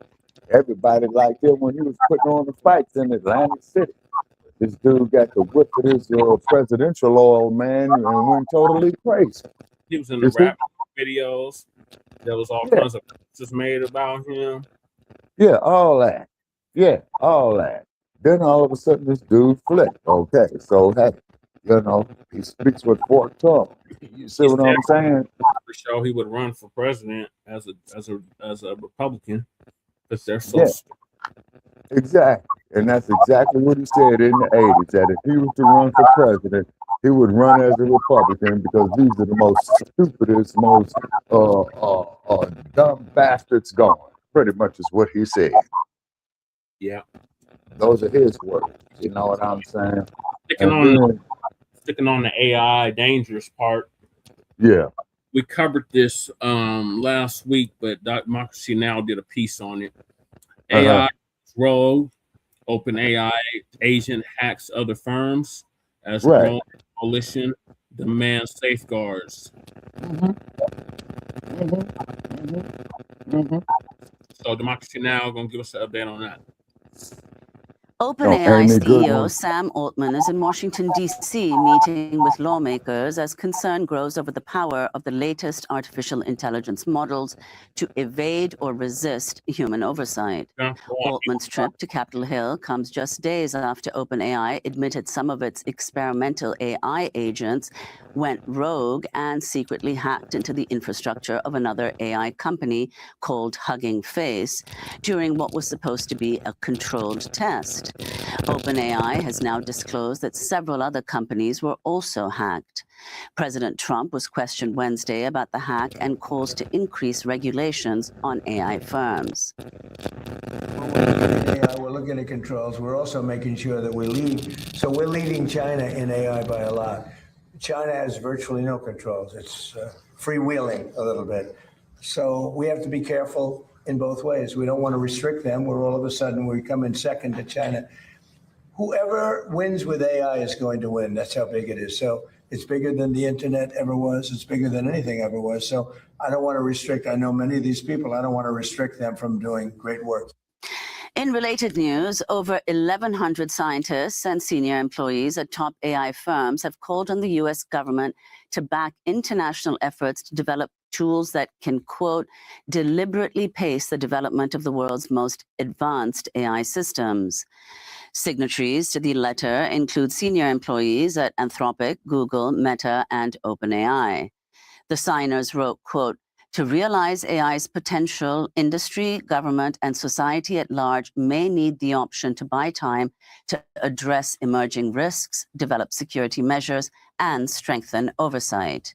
Everybody liked him when he was putting on the fights in Atlantic City. This dude got the whip of his presidential oil, man, and went totally crazy. He was in the rap videos. There was all kinds of pictures made about him. Yeah, all that. Yeah, all that. Then all of a sudden, this dude flipped. Okay, so hey, you know, he speaks with forked tongue. You see what I'm saying? For sure, he would run for president as a Republican because they're so. Yeah. Exactly. And that's exactly what he said in the 80s, that if he was to run for president, he would run as a Republican because these are the most stupidest, most dumb bastards going. Pretty much is what he said. Yeah. Those are his words. You know what I'm saying? Sticking on the AI dangerous part. Yeah. We covered this last week, but Democracy Now! Did a piece on it. AI role, OpenAI, Asian Haccs other firms as growing coalition demands safeguards. So Democracy Now! Gonna give us an update on that. OpenAI ain't it good CEO one? Sam Altman is in Washington, D.C., meeting with lawmakers as concern grows over the power of the latest artificial intelligence models to evade or resist human oversight. Altman's trip to Capitol Hill comes just days after OpenAI admitted some of its experimental AI agents went rogue and secretly hacked into the infrastructure of another AI company called Hugging Face during what was supposed to be a controlled test. OpenAI has now disclosed that several other companies were also hacked. President Trump was questioned Wednesday about the hack and calls to increase regulations on AI firms. We're looking at controls. We're also making sure that we lead. So we're leading China in AI by a lot. China has virtually no controls. It's freewheeling a little bit. So we have to be careful in both ways. We don't want to restrict them, where all of a sudden we come in second to China. Whoever wins with AI is going to win. That's how big it is. So it's bigger than the internet ever was. It's bigger than anything ever was. So I don't want to restrict. I know many of these people. I don't want to restrict them from doing great work. In related news, over 1,100 scientists and senior employees at top AI firms have called on the U.S. government to back international efforts to develop tools that can, quote, deliberately pace the development of the world's most advanced AI systems. Signatories to the letter include senior employees at Anthropic, Google, Meta, and OpenAI. The signers wrote, quote, to realize AI's potential, industry, government, and society at large may need the option to buy time to address emerging risks, develop security measures, and strengthen oversight.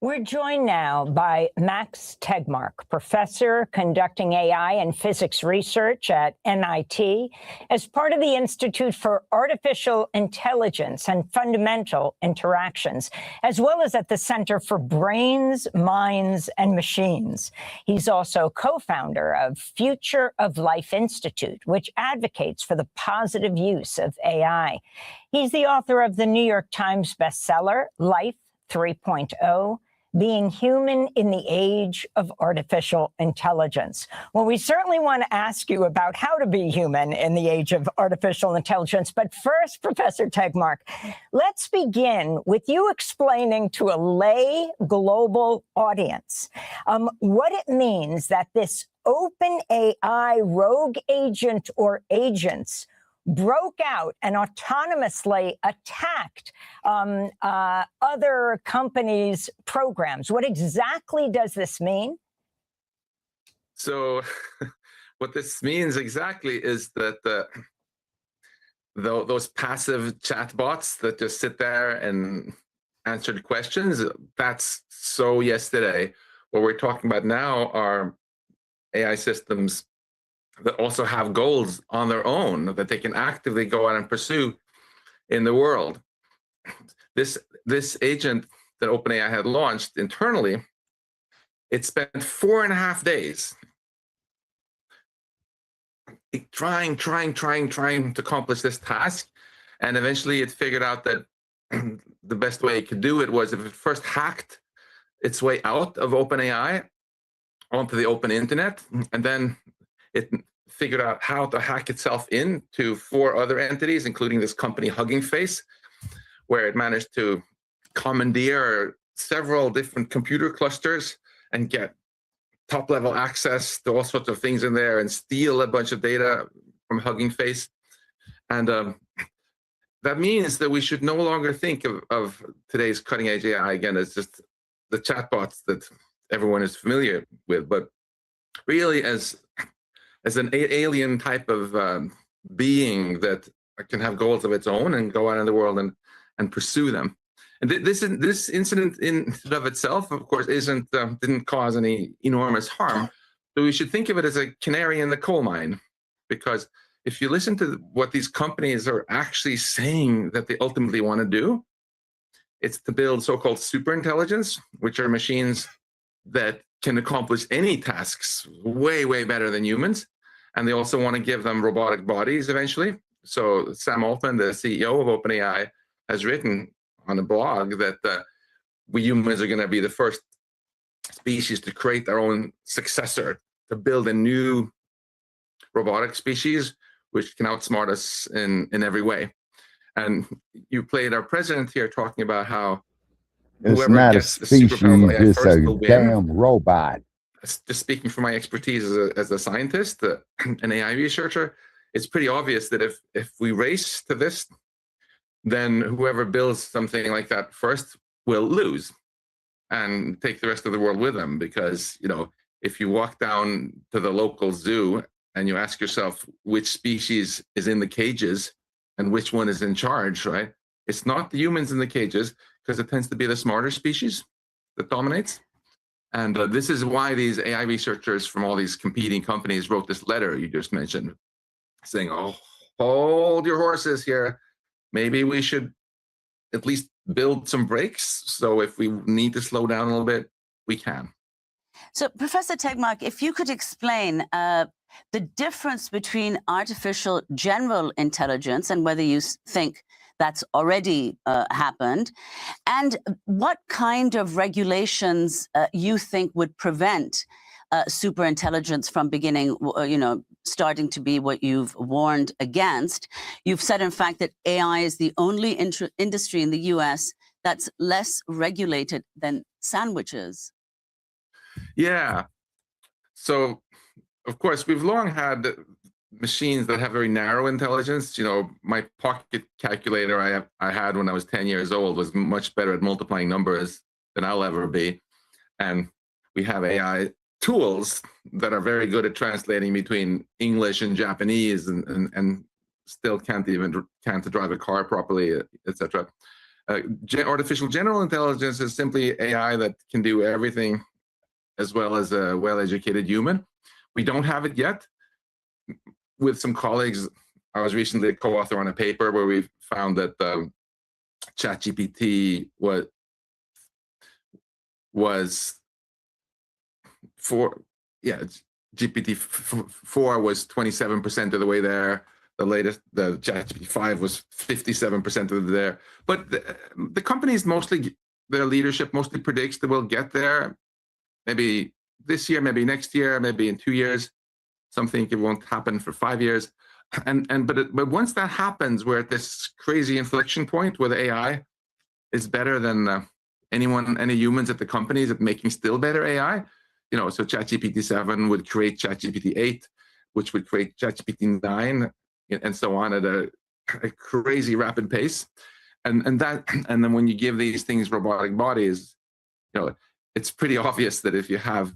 We're joined now by Max Tegmark, professor conducting AI and physics research at MIT as part of the Institute for Artificial Intelligence and Fundamental Interactions, as well as at the Center for Brains, Minds, and Machines. He's also co-founder of Future of Life Institute, which advocates for the positive use of AI. He's the author of the New York Times bestseller, Life 3.0, Being Human in the Age of Artificial Intelligence. Well, we certainly want to ask you about how to be human in the age of artificial intelligence. But first, Professor Tegmark, let's begin with you explaining to a lay global audience what it means that this OpenAI rogue agent or agents broke out and autonomously attacked other companies' programs. What exactly does this mean? So what this means exactly is that those passive chatbots that just sit there and answer the questions, that's so yesterday. What we're talking about now are AI systems that also have goals on their own that they can actively go out and pursue in the world. This agent that OpenAI had launched internally, it spent 4.5 days trying to accomplish this task. And eventually it figured out that the best way it could do it was if it first hacked its way out of OpenAI onto the open internet, and then it figured out how to hack itself into 4 other entities, including this company Hugging Face, where it managed to commandeer several different computer clusters and get top-level access to all sorts of things in there and steal a bunch of data from Hugging Face. And that means that we should no longer think of today's cutting-edge AI, again, as just the chatbots that everyone is familiar with, but really as an alien type of being that can have goals of its own and go out in the world and pursue them. And this incident in and of itself, of course, didn't cause any enormous harm. So we should think of it as a canary in the coal mine, because if you listen to what these companies are actually saying that they ultimately want to do, it's to build so-called superintelligence, which are machines that can accomplish any tasks way, way better than humans. And they also want to give them robotic bodies eventually. So Sam Altman, the CEO of OpenAI, has written on a blog that we humans are going to be the first species to create our own successor, to build a new robotic species which can outsmart us in every way. And you played our president here talking about how It's whoever not a gets the superpower species, AI it's first a will win. damn robot. Just speaking from my expertise as a scientist, an AI researcher, it's pretty obvious that if we race to this, then whoever builds something like that first will lose and take the rest of the world with them. Because, you know, if you walk down to the local zoo and you ask yourself which species is in the cages and which one is in charge, right? It's not the humans in the cages, because it tends to be the smarter species that dominates. And this is why these AI researchers from all these competing companies wrote this letter you just mentioned, saying, oh, hold your horses here. Maybe we should at least build some brakes. So if we need to slow down a little bit, we can. So, Professor Tegmark, if you could explain the difference between artificial general intelligence and whether you think that's already happened, and what kind of regulations you think would prevent superintelligence from beginning, starting to be what you've warned against. You've said, in fact, that AI is the only industry in the US that's less regulated than sandwiches. Yeah. So, of course, we've long had machines that have very narrow intelligence. You know, my pocket calculator I had when I was 10 years old was much better at multiplying numbers than I'll ever be. And we have AI tools that are very good at translating between English and Japanese, and still can't drive a car properly, etc. Artificial general intelligence is simply AI that can do everything as well as a well-educated human. We don't have it yet. With some colleagues, I was recently a co-author on a paper where we found that ChatGPT GPT-4 was 27% of the way there. The latest, the ChatGPT-5 was 57% of the way there. But the companies mostly, their leadership mostly predicts that we'll get there. Maybe this year, maybe next year, maybe in 2 years. Some think it won't happen for 5 years. But once that happens, we're at this crazy inflection point where the AI is better than any humans at the companies at making still better AI. You know, so ChatGPT-7 would create ChatGPT-8, which would create ChatGPT-9, and so on at a crazy rapid pace. And then when you give these things robotic bodies, you know, it's pretty obvious that if you have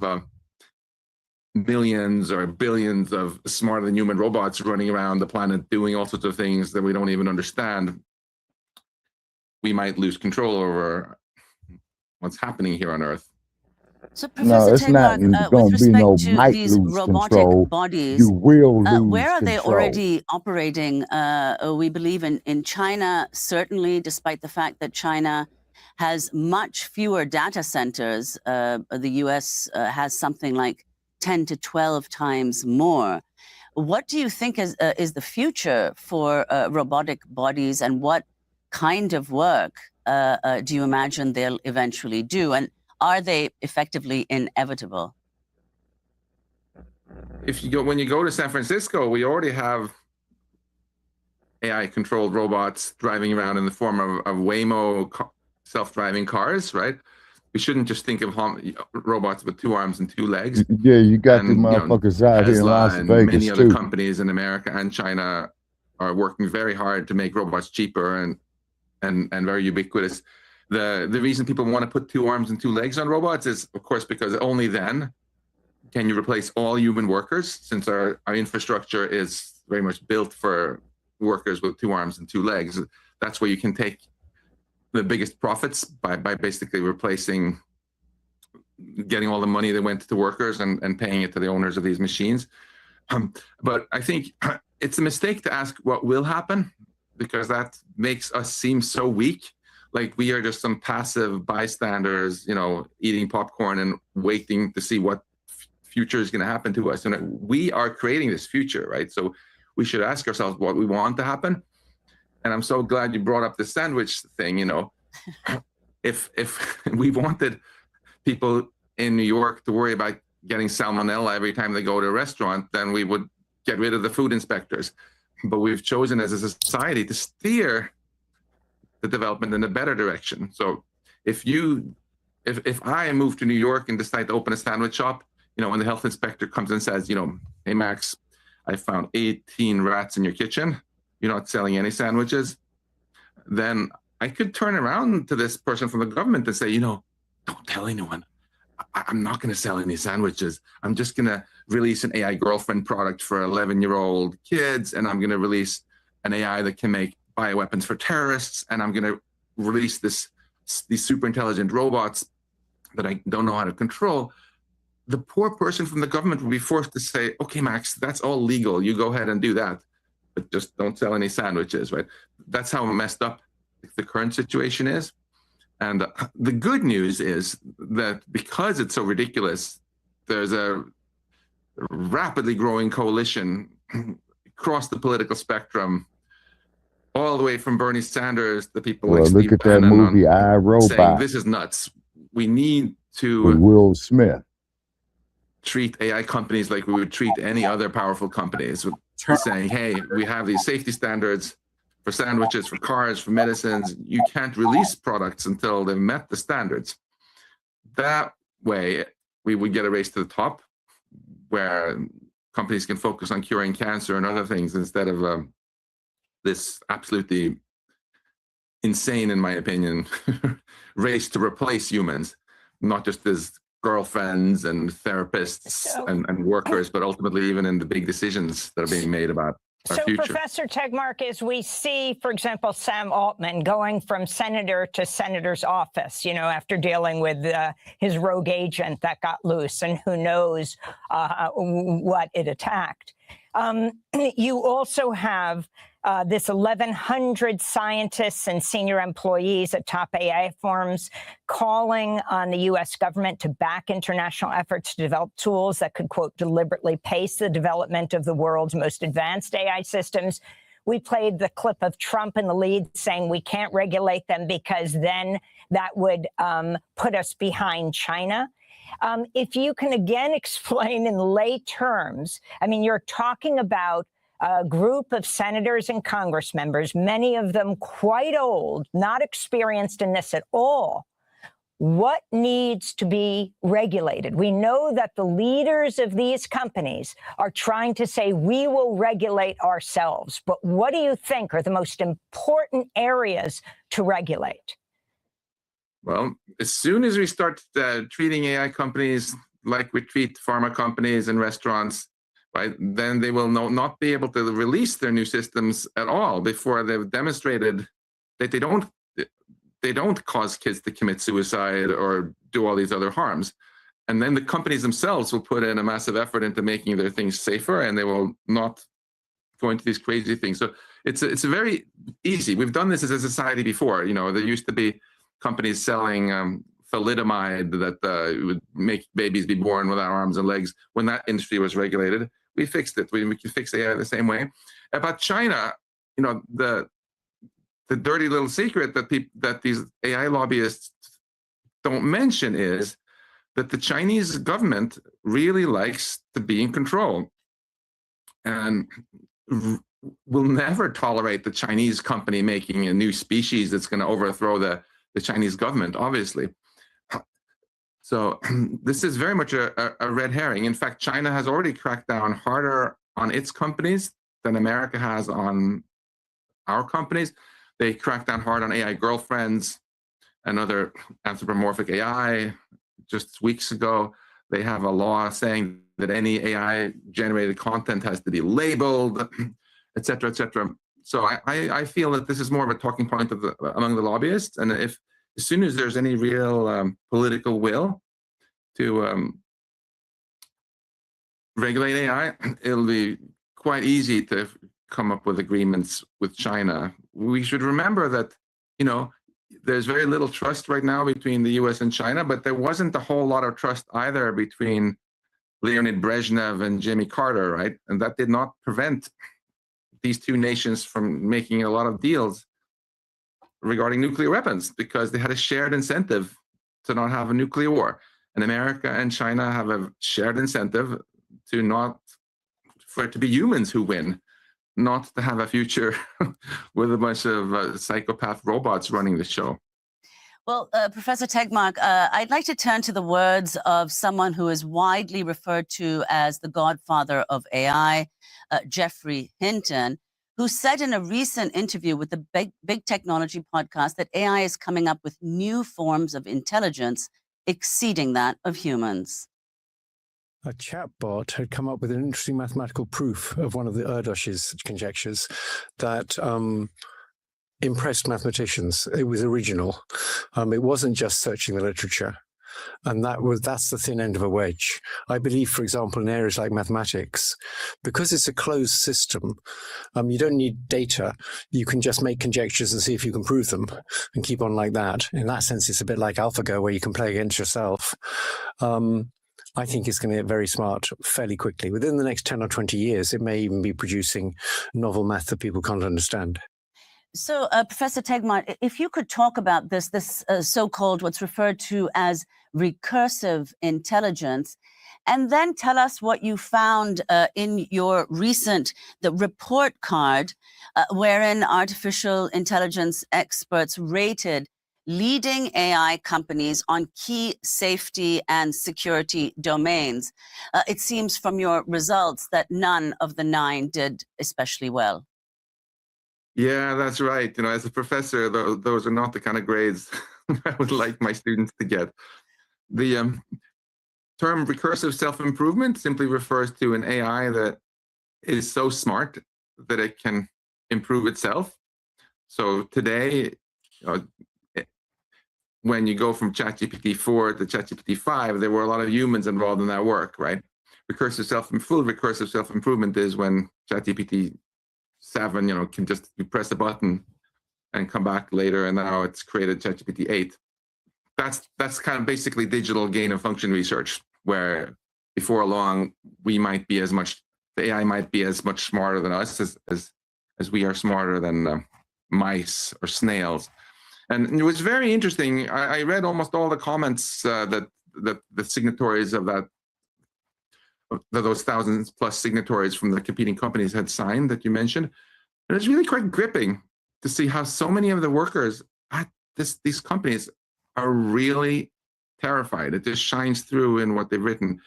millions or billions of smarter than human robots running around the planet doing all sorts of things that we don't even understand, we might lose control over what's happening here on Earth. So, Professor it's not Tegmark, going with to be no respect to might these lose robotic control. bodies, You will lose where are they control. already operating? We believe in China, certainly, despite the fact that China has much fewer data centers. The US has something like 10 to 12 times more. What do you think is the future for robotic bodies, and what kind of work do you imagine they'll eventually do? And are they effectively inevitable? When you go to San Francisco, we already have AI-controlled robots driving around in the form of Waymo self-driving cars, right? We shouldn't just think of robots with 2 arms and 2 legs. Yeah, you got the motherfuckers out here in Las and Vegas many other too. companies in America and China are working very hard to make robots cheaper and very ubiquitous. The reason people want to put 2 arms and 2 legs on robots is, of course, because only then can you replace all human workers, since our infrastructure is very much built for workers with 2 arms and 2 legs. That's where you can take the biggest profits by basically replacing, getting all the money that went to workers and paying it to the owners of these machines. But I think it's a mistake to ask what will happen, because that makes us seem so weak. Like we are just some passive bystanders, eating popcorn and waiting to see what future is going to happen to us. And we are creating this future, right? So we should ask ourselves what we want to happen. And I'm so glad you brought up the sandwich thing. If we wanted people in New York to worry about getting salmonella every time they go to a restaurant, then we would get rid of the food inspectors. but we've chosen as a society to steer the development in a better direction. So if I move to New York and decide to open a sandwich shop, when the health inspector comes and says, hey, Max, I found 18 rats in your kitchen, you're not selling any sandwiches, then I could turn around to this person from the government and say, don't tell anyone. I'm not going to sell any sandwiches. I'm just going to release an AI girlfriend product for 11-year-old kids, and I'm going to release an AI that can make bioweapons for terrorists, and I'm going to release these super intelligent robots that I don't know how to control. The poor person from the government will be forced to say, okay, Max, that's all legal. You go ahead and do that, but just don't sell any sandwiches, right? That's how messed up the current situation is. And the good news is that because it's so ridiculous, there's a rapidly growing coalition across the political spectrum, all the way from Bernie Sanders, the people like Look Steve at that Bannon movie, I, Robot, saying this is nuts. We need to with Will Smith. treat AI companies like we would treat any other powerful companies, saying, hey, we have these safety standards for sandwiches, for cars, for medicines. You can't release products until they've met the standards. That way, we would get a race to the top where companies can focus on curing cancer and other things instead of this absolutely insane, in my opinion, race to replace humans, not just as girlfriends and therapists and workers, but ultimately even in the big decisions that are being made about our future. Professor Tegmark, as we see, for example, Sam Altman going from senator to senator's office, after dealing with his rogue agent that got loose and who knows what it attacked. You also have this 1,100 scientists and senior employees at top AI firms calling on the U.S. government to back international efforts to develop tools that could, quote, deliberately pace the development of the world's most advanced AI systems. We played the clip of Trump in the lead saying we can't regulate them because then that would put us behind China. If you can again explain in lay terms, you're talking about a group of senators and Congress members, many of them quite old, not experienced in this at all. What needs to be regulated? We know that the leaders of these companies are trying to say we will regulate ourselves. But what do you think are the most important areas to regulate? Well, as soon as we start treating AI companies like we treat pharma companies and restaurants, right, then they will not be able to release their new systems at all before they've demonstrated that they don't cause kids to commit suicide or do all these other harms. And then the companies themselves will put in a massive effort into making their things safer, and they will not go into these crazy things. So it's very easy. We've done this as a society before. There used to be companies selling thalidomide that would make babies be born without arms and legs. When that industry was regulated, we fixed it. We can fix AI the same way. About China, the dirty little secret that these AI lobbyists don't mention is that the Chinese government really likes to be in control and will never tolerate the Chinese company making a new species that's going to overthrow the Chinese government, obviously. So this is very much a red herring. In fact, China has already cracked down harder on its companies than America has on our companies. They cracked down hard on AI girlfriends and other anthropomorphic AI. Just weeks ago, they have a law saying that any AI-generated content has to be labeled, et cetera, et cetera. So I feel that this is more of a talking point among the lobbyists. And as soon as there's any real political will to regulate AI, it'll be quite easy to come up with agreements with China. We should remember that, there's very little trust right now between the US and China, but there wasn't a whole lot of trust either between Leonid Brezhnev and Jimmy Carter, right? And that did not prevent these two nations from making a lot of deals regarding nuclear weapons because they had a shared incentive to not have a nuclear war. And America and China have a shared incentive for it to be humans who win, not to have a future with a bunch of psychopath robots running the show. Well, Professor Tegmark, I'd like to turn to the words of someone who is widely referred to as the godfather of AI, Geoffrey Hinton, who said in a recent interview with the Big Technology podcast that AI is coming up with new forms of intelligence exceeding that of humans. A chatbot had come up with an interesting mathematical proof of one of the Erdős's conjectures that impressed mathematicians. It was original. It wasn't just searching the literature. And that's the thin end of a wedge. I believe, for example, in areas like mathematics, because it's a closed system, you don't need data. You can just make conjectures and see if you can prove them and keep on like that. In that sense, it's a bit like AlphaGo, where you can play against yourself. I think it's going to get very smart fairly quickly. Within the next 10 or 20 years, it may even be producing novel math that people can't understand. So, Professor Tegmark, if you could talk about this so-called, what's referred to as recursive intelligence, and then tell us what you found in your the report card, wherein artificial intelligence experts rated leading AI companies on key safety and security domains. It seems from your results that none of the 9 did especially well. Yeah, that's right. You know, as a professor, those are not the kind of grades I would like my students to get. The term recursive self-improvement simply refers to an AI that is so smart that it can improve itself. So today, when you go from ChatGPT 4 to ChatGPT 5, there were a lot of humans involved in that work, right? Full recursive self-improvement is when ChatGPT 7, can just you press a button and come back later, and now it's created ChatGPT 8. That's kind of basically digital gain of function research, where before long the AI might be as much smarter than us as we are smarter than mice or snails. And it was very interesting. I read almost all the comments that the signatories of those thousands plus signatories from the competing companies had signed that you mentioned. And it's really quite gripping to see how so many of the workers at these companies are really terrified. It just shines through in what they've written.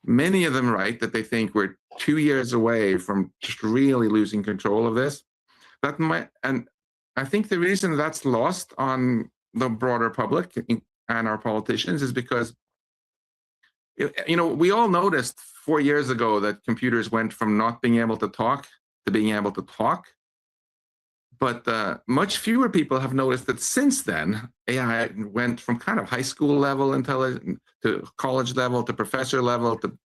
Many of them write that they think we're 2 years away from just really losing control of this. And I think the reason that's lost on the broader public and our politicians is because, we all noticed 4 years ago that computers went from not being able to talk to being able to talk. But much fewer people have noticed that since then, AI went from kind of high school level intelligence to college level to professor level to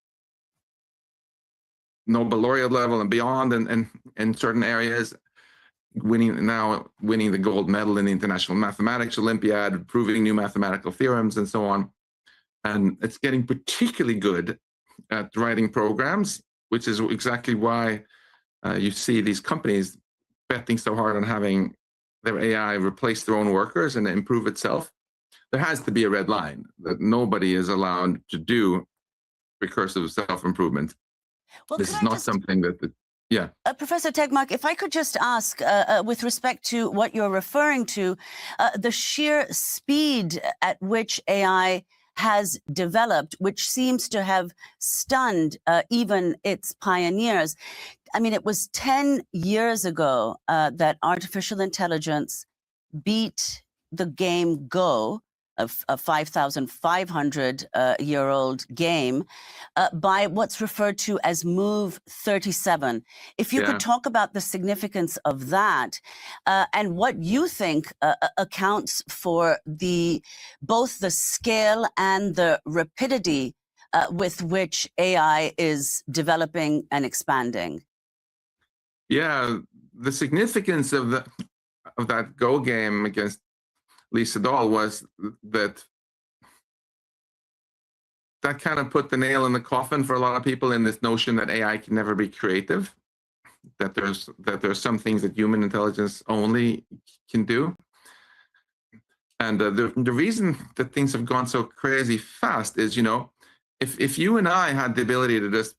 Nobel laureate level and beyond, and in certain areas, winning the gold medal in the International Mathematics Olympiad, proving new mathematical theorems and so on. And it's getting particularly good at writing programs, which is exactly why you see these companies betting so hard on having their AI replace their own workers and improve itself. There has to be a red line that nobody is allowed to do recursive self-improvement. Well, this is not something that yeah. Professor Tegmark, if I could just ask, with respect to what you're referring to, the sheer speed at which AI has developed, which seems to have stunned even its pioneers. I mean, it was 10 years ago that artificial intelligence beat the game Go, a 5,500-year-old game, by what's referred to as Move 37. If you could talk about the significance of that and what you think accounts for both the scale and the rapidity with which AI is developing and expanding. Yeah, the significance of that Go game against Lee Sedol was that kind of put the nail in the coffin for a lot of people in this notion that AI can never be creative, that there's some things that human intelligence only can do. And the reason that things have gone so crazy fast is, if you and I had the ability to just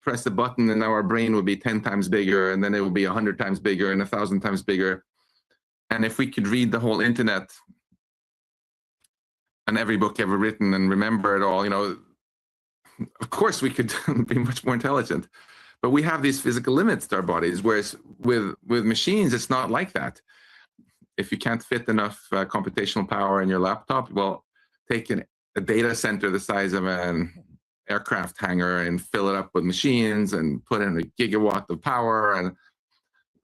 press a button and now our brain would be 10 times bigger, and then it would be 100 times bigger and 1,000 times bigger. And if we could read the whole internet and every book ever written and remember it all, of course we could be much more intelligent. But we have these physical limits to our bodies, whereas with machines, it's not like that. If you can't fit enough computational power in your laptop, well, take a data center the size of an aircraft hangar and fill it up with machines and put in a gigawatt of power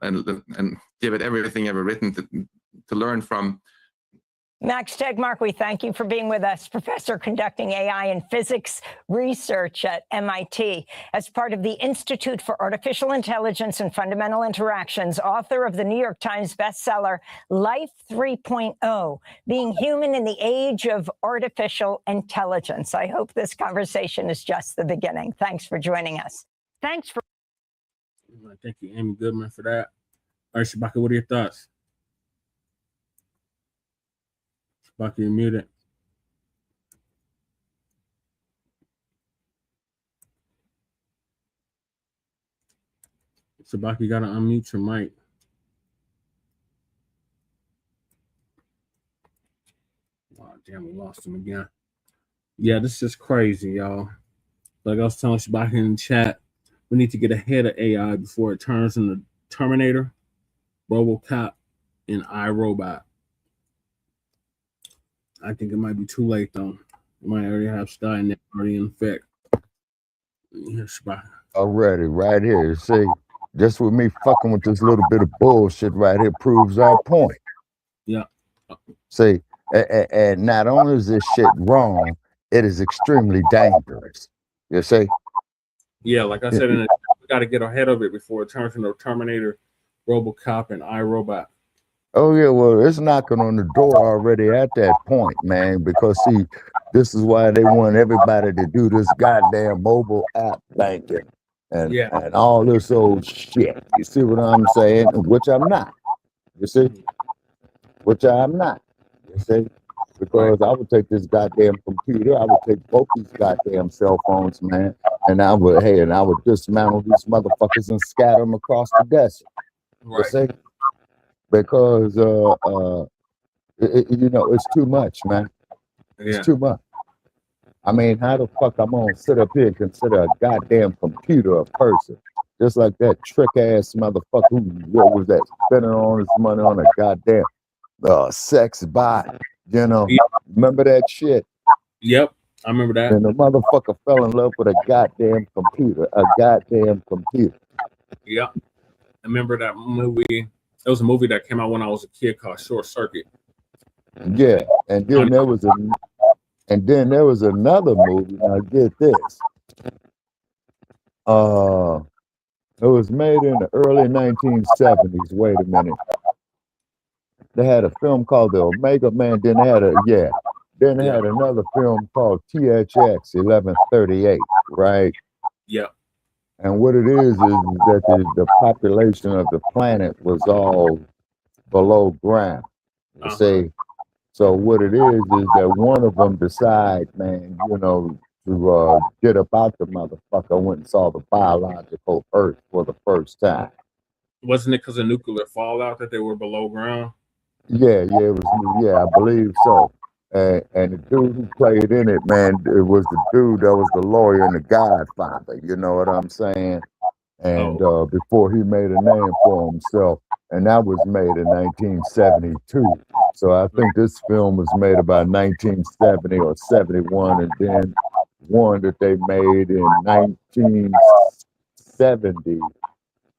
and give it everything ever written to learn from. Max Tegmark, we thank you for being with us, professor conducting AI and physics research at MIT. As part of the Institute for Artificial Intelligence and Fundamental Interactions, author of the New York Times bestseller, Life 3.0, Being Human in the Age of Artificial Intelligence. I hope this conversation is just the beginning. Thanks for joining us. Thanks for... Thank you, Amy Goodman, for that. All right, Shabaka, what are your thoughts? Shabaka, you're muted. Shabaka, you gotta unmute your mic. Oh, damn, we lost him again. Yeah, this is crazy, y'all. Like I was telling Shabaka in the chat, we need to get ahead of AI before it turns into Terminator, RoboCop, and iRobot. I think it might be too late, though. It might already have Skynet already in effect. Here's Shabaka. Already, right here. See, just with me fucking with this little bit of bullshit right here proves our point. Yeah. See, and not only is this shit wrong, it is extremely dangerous. You see? Yeah, like I said, we got to get ahead of it before it turns into Terminator, RoboCop, and iRobot. Oh yeah, well, it's knocking on the door already at that point, man, because see, this is why they want everybody to do this goddamn mobile app banking and all this old shit. You see what I'm saying? Which I'm not. You see? Which I'm not. You see? Because I would take this goddamn computer, I would take both these goddamn cell phones, man, and I would dismantle these motherfuckers and scatter them across the desert. You see? Because it's too much, man. It's too much. I mean, how the fuck I'm gonna sit up here and consider a goddamn computer a person? Just like that trick ass motherfucker who, what was that, spending all his money on a goddamn sex bot, Remember that shit? Yep, I remember that. And the motherfucker fell in love with a goddamn computer. Yep. I remember that movie. It was a movie that came out when I was a kid called Short Circuit. Yeah, and then there was another movie. Now get this. It was made in the early 1970s. Wait a minute. They had a film called The Omega Man. Then they had had another film called THX 1138, right? Yep. And what it is that the population of the planet was all below ground. You see? So what it is that one of them decide, man, to get about the motherfucker, went and saw the biological Earth for the first time. Wasn't it because of nuclear fallout that they were below ground? Yeah, it was. Yeah, I believe so. And the dude who played in it, man, it was the dude that was the lawyer and the Godfather. You know what I'm saying? And before he made a name for himself, and that was made in 1972. So I think this film was made about 1970 or 71, and then one that they made in 1970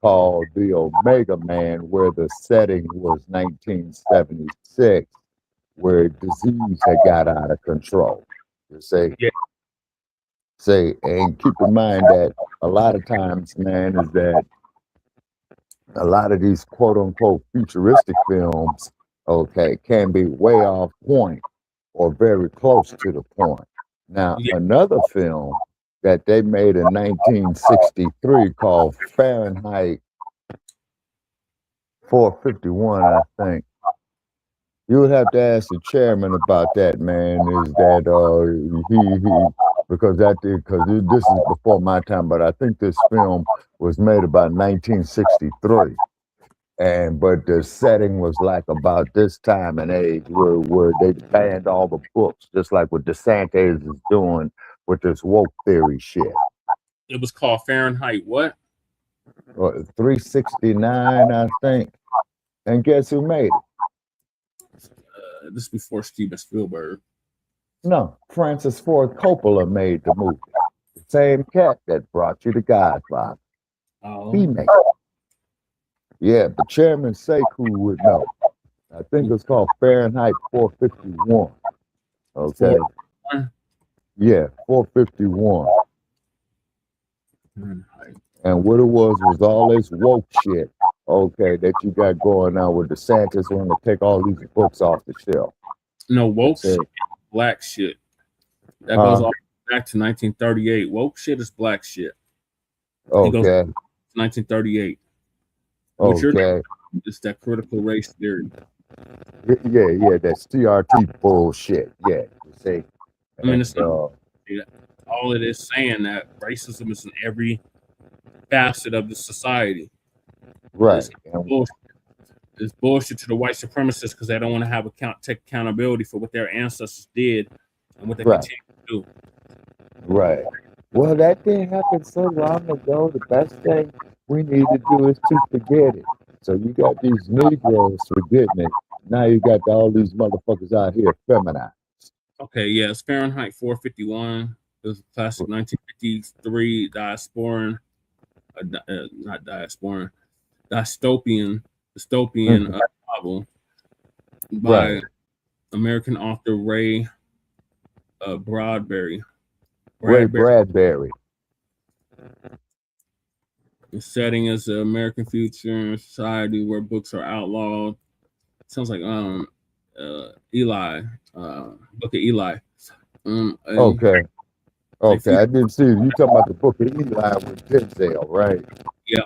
called The Omega Man, where the setting was 1976. Where disease had got out of control. You see? Yeah. Say, and keep in mind that a lot of times, man, is that a lot of these quote unquote futuristic films, can be way off point or very close to the point. Now, another film that they made in 1963 called Fahrenheit 451, I think. You would have to ask the chairman about that, man. Is that because this is before my time, but I think this film was made about 1963. But the setting was like about this time and age where they banned all the books, just like what DeSantis is doing with this woke theory shit. It was called Fahrenheit what? 369, I think. And guess who made it? This is before Steven Spielberg. No, Francis Ford Coppola made the movie. The same cat that brought you The Godfather. Oh. He made it. Yeah, but Chairman Sekou would know. I think it's called Fahrenheit 451. Okay. Yeah, 451. And what it was all this woke shit, okay, that you got going on with DeSantis wanting to take all these books off the shelf. No, woke shit, black shit. That goes all back to 1938. Woke shit is black shit. Okay. It goes to 1938. Okay. It's that critical race theory. Yeah, that CRT bullshit. Yeah, you see. I mean, it's not, all it is saying that racism is in every facet of the society. Right. It's bullshit to the white supremacists because they don't want to have take accountability for what their ancestors did and what they continue to do. Right. Well, that didn't happen so long ago. The best thing we need to do is to forget it. So you got these Negroes forgetting it. Now you got all these motherfuckers out here feminized. Okay, yeah, it's Fahrenheit 451. It was a classic 1953 dystopian novel by American author Ray Bradbury. Bradbury. The setting is the American future society where books are outlawed. Sounds like Eli, Book of Eli. Okay. I didn't see it. You talking about the Book of Eli with Denzel, right? Yeah.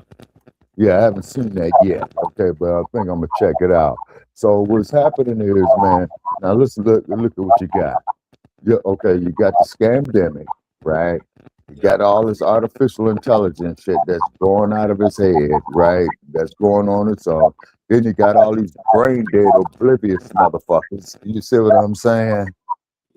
Yeah, I haven't seen that yet. Okay, but I think I'm gonna check it out. So what's happening is, man. Now listen, look at what you got. You got the scamdemic, right? You got all this artificial intelligence shit that's going out of his head, right? That's going on its own. Then you got all these brain dead, oblivious motherfuckers. You see what I'm saying?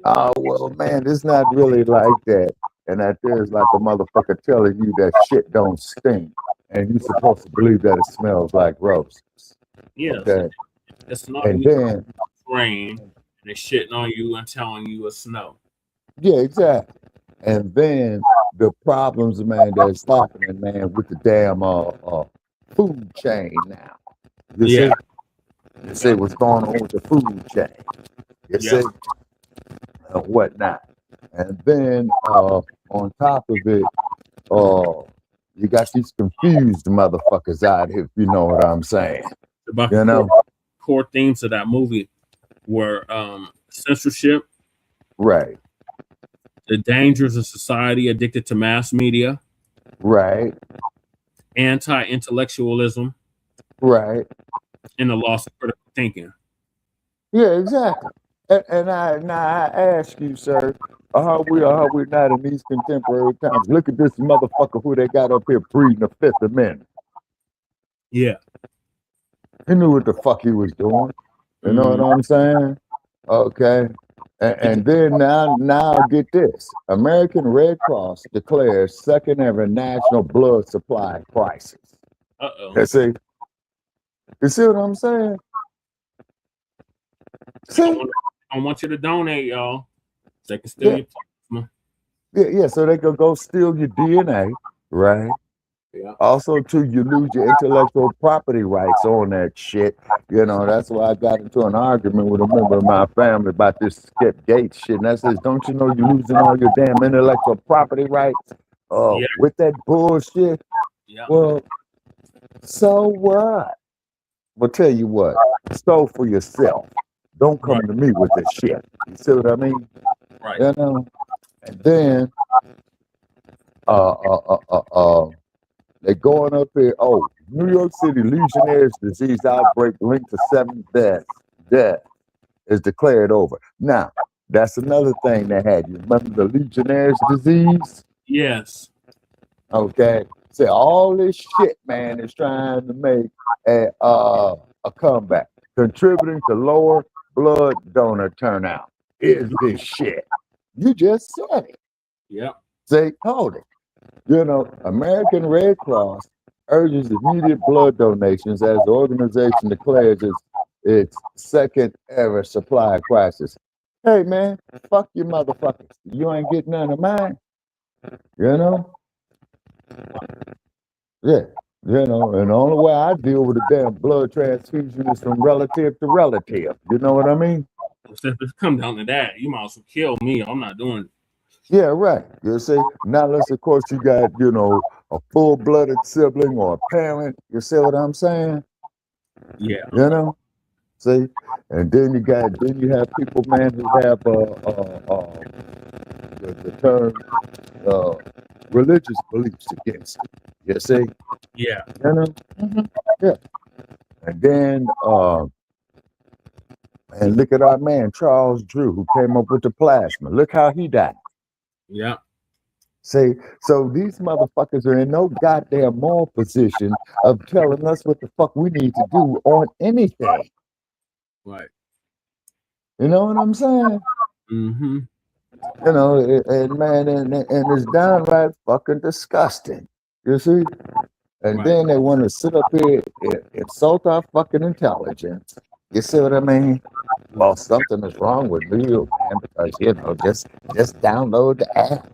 Oh, well, man, it's not really like that. And that there's like a motherfucker telling you that shit don't stink. And you're supposed to believe that it smells like roses. Yes. Okay. It's not And then, rain and they're shitting on you and telling you it's snow. yeah, exactly. And then the problems, man, that's happening, man, with the damn food chain now. You see what's going on with the food chain. You see? And whatnot. And then on top of it, you got these confused motherfuckers out here, if you know what I'm saying. You know? Core themes of that movie were censorship. Right. The dangers of society addicted to mass media. Right. Anti-intellectualism. Right. And the loss of critical thinking. Yeah, exactly. And I ask you, sir, are we not in these contemporary times? Look at this motherfucker who they got up here breeding the Fifth Amendment. Yeah. He knew what the fuck he was doing. You know what I'm saying? Okay. And then now get this. American Red Cross declares second ever national blood supply crisis. Uh-oh. You see what I'm saying? See? I want you to donate, y'all. They can steal your plasma. Yeah, so they could go steal your DNA, right? Yeah. Also, too, you lose your intellectual property rights on that shit. You know, that's why I got into an argument with a member of my family about this Skip Gates shit. And I says, don't you know you're losing all your damn intellectual property rights with that bullshit? Yeah. Well, so what? Well, tell you what, so for yourself. Don't come to me with this shit. You see what I mean? Right. You know? And then they're going up here. Oh, New York City Legionnaire's disease outbreak linked to 7 deaths is declared over. Now, That's another thing they had. You remember the Legionnaire's disease? Yes. Okay. Say all this shit, man, is trying to make a comeback, contributing to lower blood donor turnout. Is this shit? You just said it. Yep. Say, hold it. You know, American Red Cross urges immediate blood donations as the organization declares its second ever supply crisis. Hey, man, fuck you motherfuckers. You ain't getting none of mine. You know? Yeah. You know, and the only way I deal with a damn blood transfusion is from relative to relative. You know what I mean? If it come down to that, you might as well kill me. I'm not doing it. Yeah, right. You see, now unless of course you got, you know, a full-blooded sibling or a parent. You see what I'm saying? Yeah. You know? See? And then you have people, man, who have the term religious beliefs against it. You see? Yeah. You know? Yeah. And then and look at our man Charles Drew, who came up with the plasma. Look how he died. Yeah. See, so these motherfuckers are in no goddamn moral position of telling us what the fuck we need to do on anything. Right. You know what I'm saying? Mm-hmm. You know, and man, and it's downright fucking disgusting. You see? And then they want to sit up here and insult our fucking intelligence. You see what I mean? Well, something is wrong with you, man, because, you know, just download the app.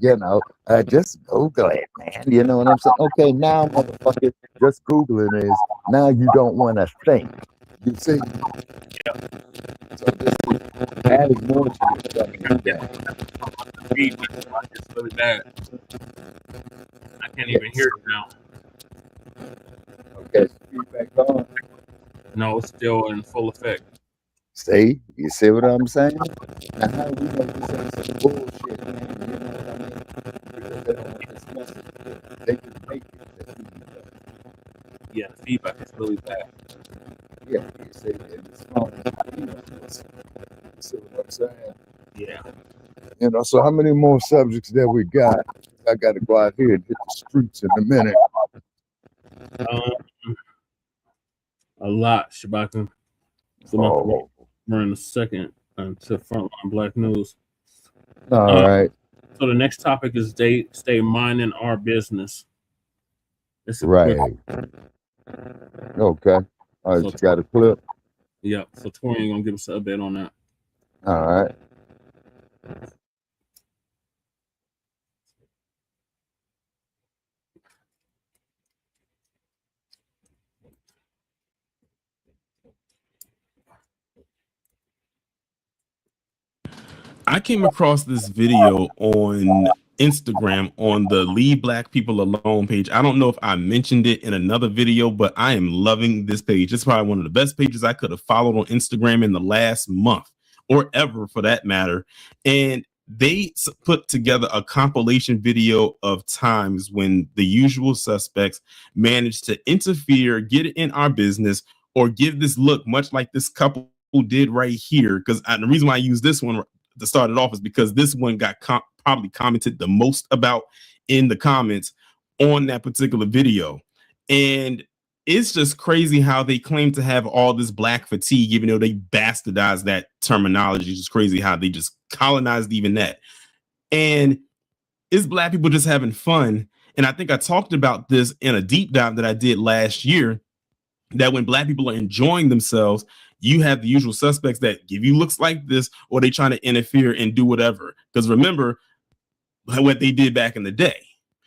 You know, just Google it, man. You know what I'm saying? Okay, now, motherfucker, just Googling is now you don't want to think. You see? Yeah. So this is adding more to your stuff. It's really bad. I can't even hear it now. Okay, feedback on. No, it's still in full effect. See? You see what I'm saying? Now, how do we know this ain't some bullshit, man? You know what I mean? Because they don't want this message. They can make it. Yeah, the feedback is really bad. Yeah, you see, and it's small. You see what I'm saying? Yeah. You know, so how many more subjects that we got? I got to go out here and hit the streets in a minute. A lot, Shabaka. So we're in a second to Frontline Black News. All right. So the next topic is stay minding our business. Right. Okay. All right, So, you got a clip? Yep. So Torian gonna give us an update on that. All right. I came across this video on Instagram on the Leave Black People Alone page. I don't know if I mentioned it in another video, but I am loving this page. It's probably one of the best pages I could have followed on Instagram in the last month or ever for that matter. And they put together a compilation video of times when the usual suspects managed to interfere, get in our business, or give this look much like this couple did right here. Because the reason why I use this one to start it off is because this one got probably commented the most about in the comments on that particular video. And it's just crazy how they claim to have all this black fatigue, even though they bastardized that terminology. It's just crazy how they just colonized even that. And it's black people just having fun. And I think I talked about this in a deep dive that I did last year, that when black people are enjoying themselves, you have the usual suspects that give you looks like this, or they trying to interfere and do whatever. Because remember what they did back in the day.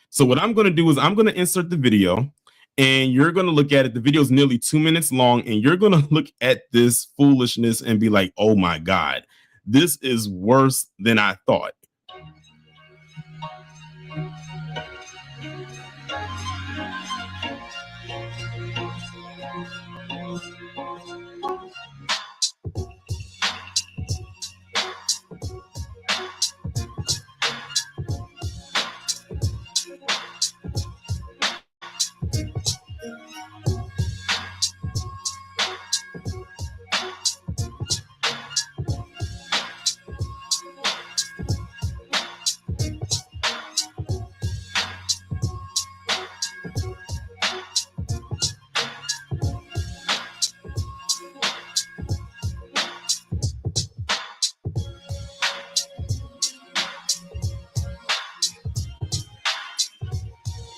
So what I'm going to do is I'm going to insert the video and you're going to look at it. The video is nearly 2 minutes long and you're going to look at this foolishness and be like, oh my God, this is worse than I thought.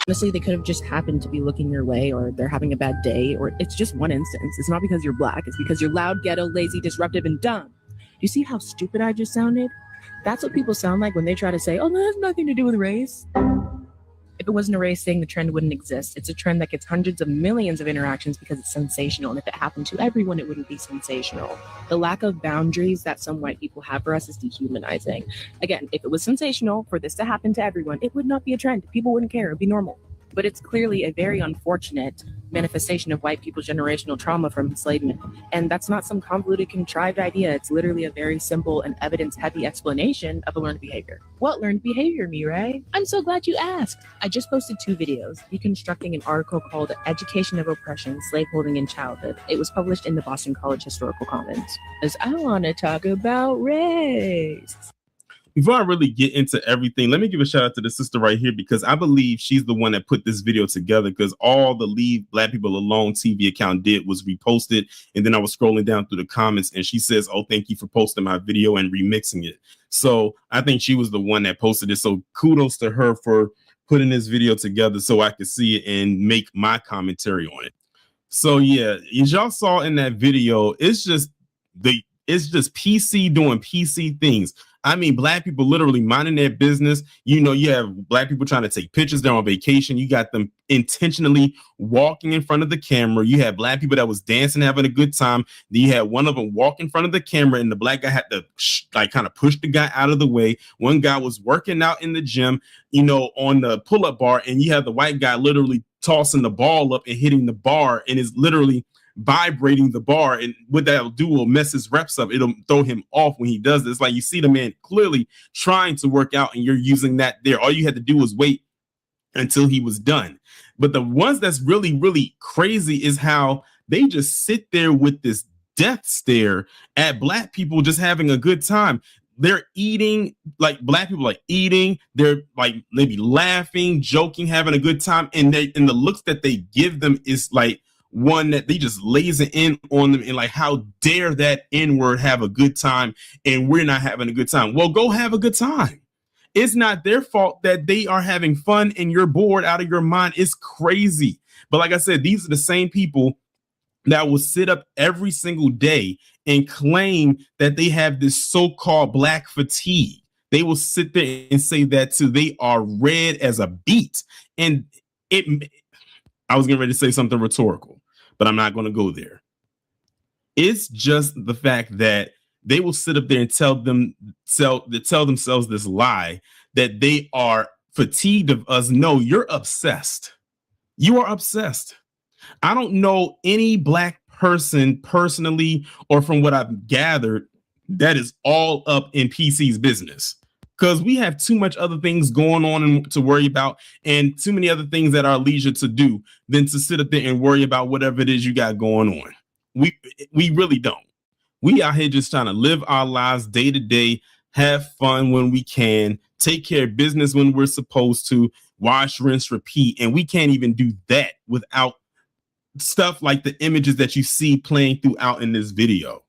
Honestly, they could have just happened to be looking your way, or they're having a bad day, or it's just one instance. It's not because you're Black. It's because you're loud, ghetto, lazy, disruptive, and dumb. You see how stupid I just sounded? That's what people sound like when they try to say, oh, that has nothing to do with race. If it wasn't a race thing, the trend wouldn't exist. It's a trend that gets hundreds of millions of interactions because it's sensational. And if it happened to everyone, it wouldn't be sensational. The lack of boundaries that some white people have for us is dehumanizing. Again, if it was sensational for this to happen to everyone, it would not be a trend. People wouldn't care. It'd be normal. But it's clearly a very unfortunate manifestation of white people's generational trauma from enslavement. And that's not some convoluted, contrived idea. It's literally a very simple and evidence-heavy explanation of a learned behavior. What learned behavior, Mireille? I'm so glad you asked. I just posted 2 videos, deconstructing an article called Education of Oppression, Slaveholding in Childhood. It was published in the Boston College Historical Commons. Because I want to talk about race. Before I really get into everything, let me give a shout out to the sister right here, because I believe she's the one that put this video together, because all the Leave Black People Alone TV account did was repost it. And then I was scrolling down through the comments and she says, oh, thank you for posting my video and remixing it. So I think she was the one that posted it. So kudos to her for putting this video together so I could see it and make my commentary on it. So yeah, as y'all saw in that video, it's just PC doing PC things. I mean, Black people literally minding their business. You know, you have Black people trying to take pictures. They're on vacation. You got them intentionally walking in front of the camera. You had Black people that was dancing, having a good time. Then you had one of them walk in front of the camera, and the Black guy had to kind of push the guy out of the way. One guy was working out in the gym, you know, on the pull-up bar, and you have the white guy literally tossing the ball up and hitting the bar, and is literally vibrating the bar, and what that'll do will mess his reps up. It'll throw him off when he does this. Like, you see the man clearly trying to work out, and you're using that there. All you had to do was wait until he was done. But the ones that's really, really crazy is how they just sit there with this death stare at Black people just having a good time. They're eating, like Black people like eating, they're like maybe laughing, joking, having a good time, and the looks that they give them is like one that they just laser in on them, and like, how dare that N-word have a good time and we're not having a good time. Well, go have a good time. It's not their fault that they are having fun and you're bored out of your mind. It's crazy. But like I said, these are the same people that will sit up every single day and claim that they have this so-called Black fatigue. They will sit there and say that too. They are red as a beet. And I was getting ready to say something rhetorical, but I'm not going to go there. It's just the fact that they will sit up there and tell themselves this lie that they are fatigued of us. No, you're obsessed. You are obsessed. I don't know any Black person personally, or from what I've gathered, that is all up in PC's business. Because we have too much other things going on to worry about, and too many other things at our leisure to do than to sit up there and worry about whatever it is you got going on. We really don't. We out here just trying to live our lives day to day, have fun when we can, take care of business when we're supposed to, wash, rinse, repeat. And we can't even do that without stuff like the images that you see playing throughout in this video.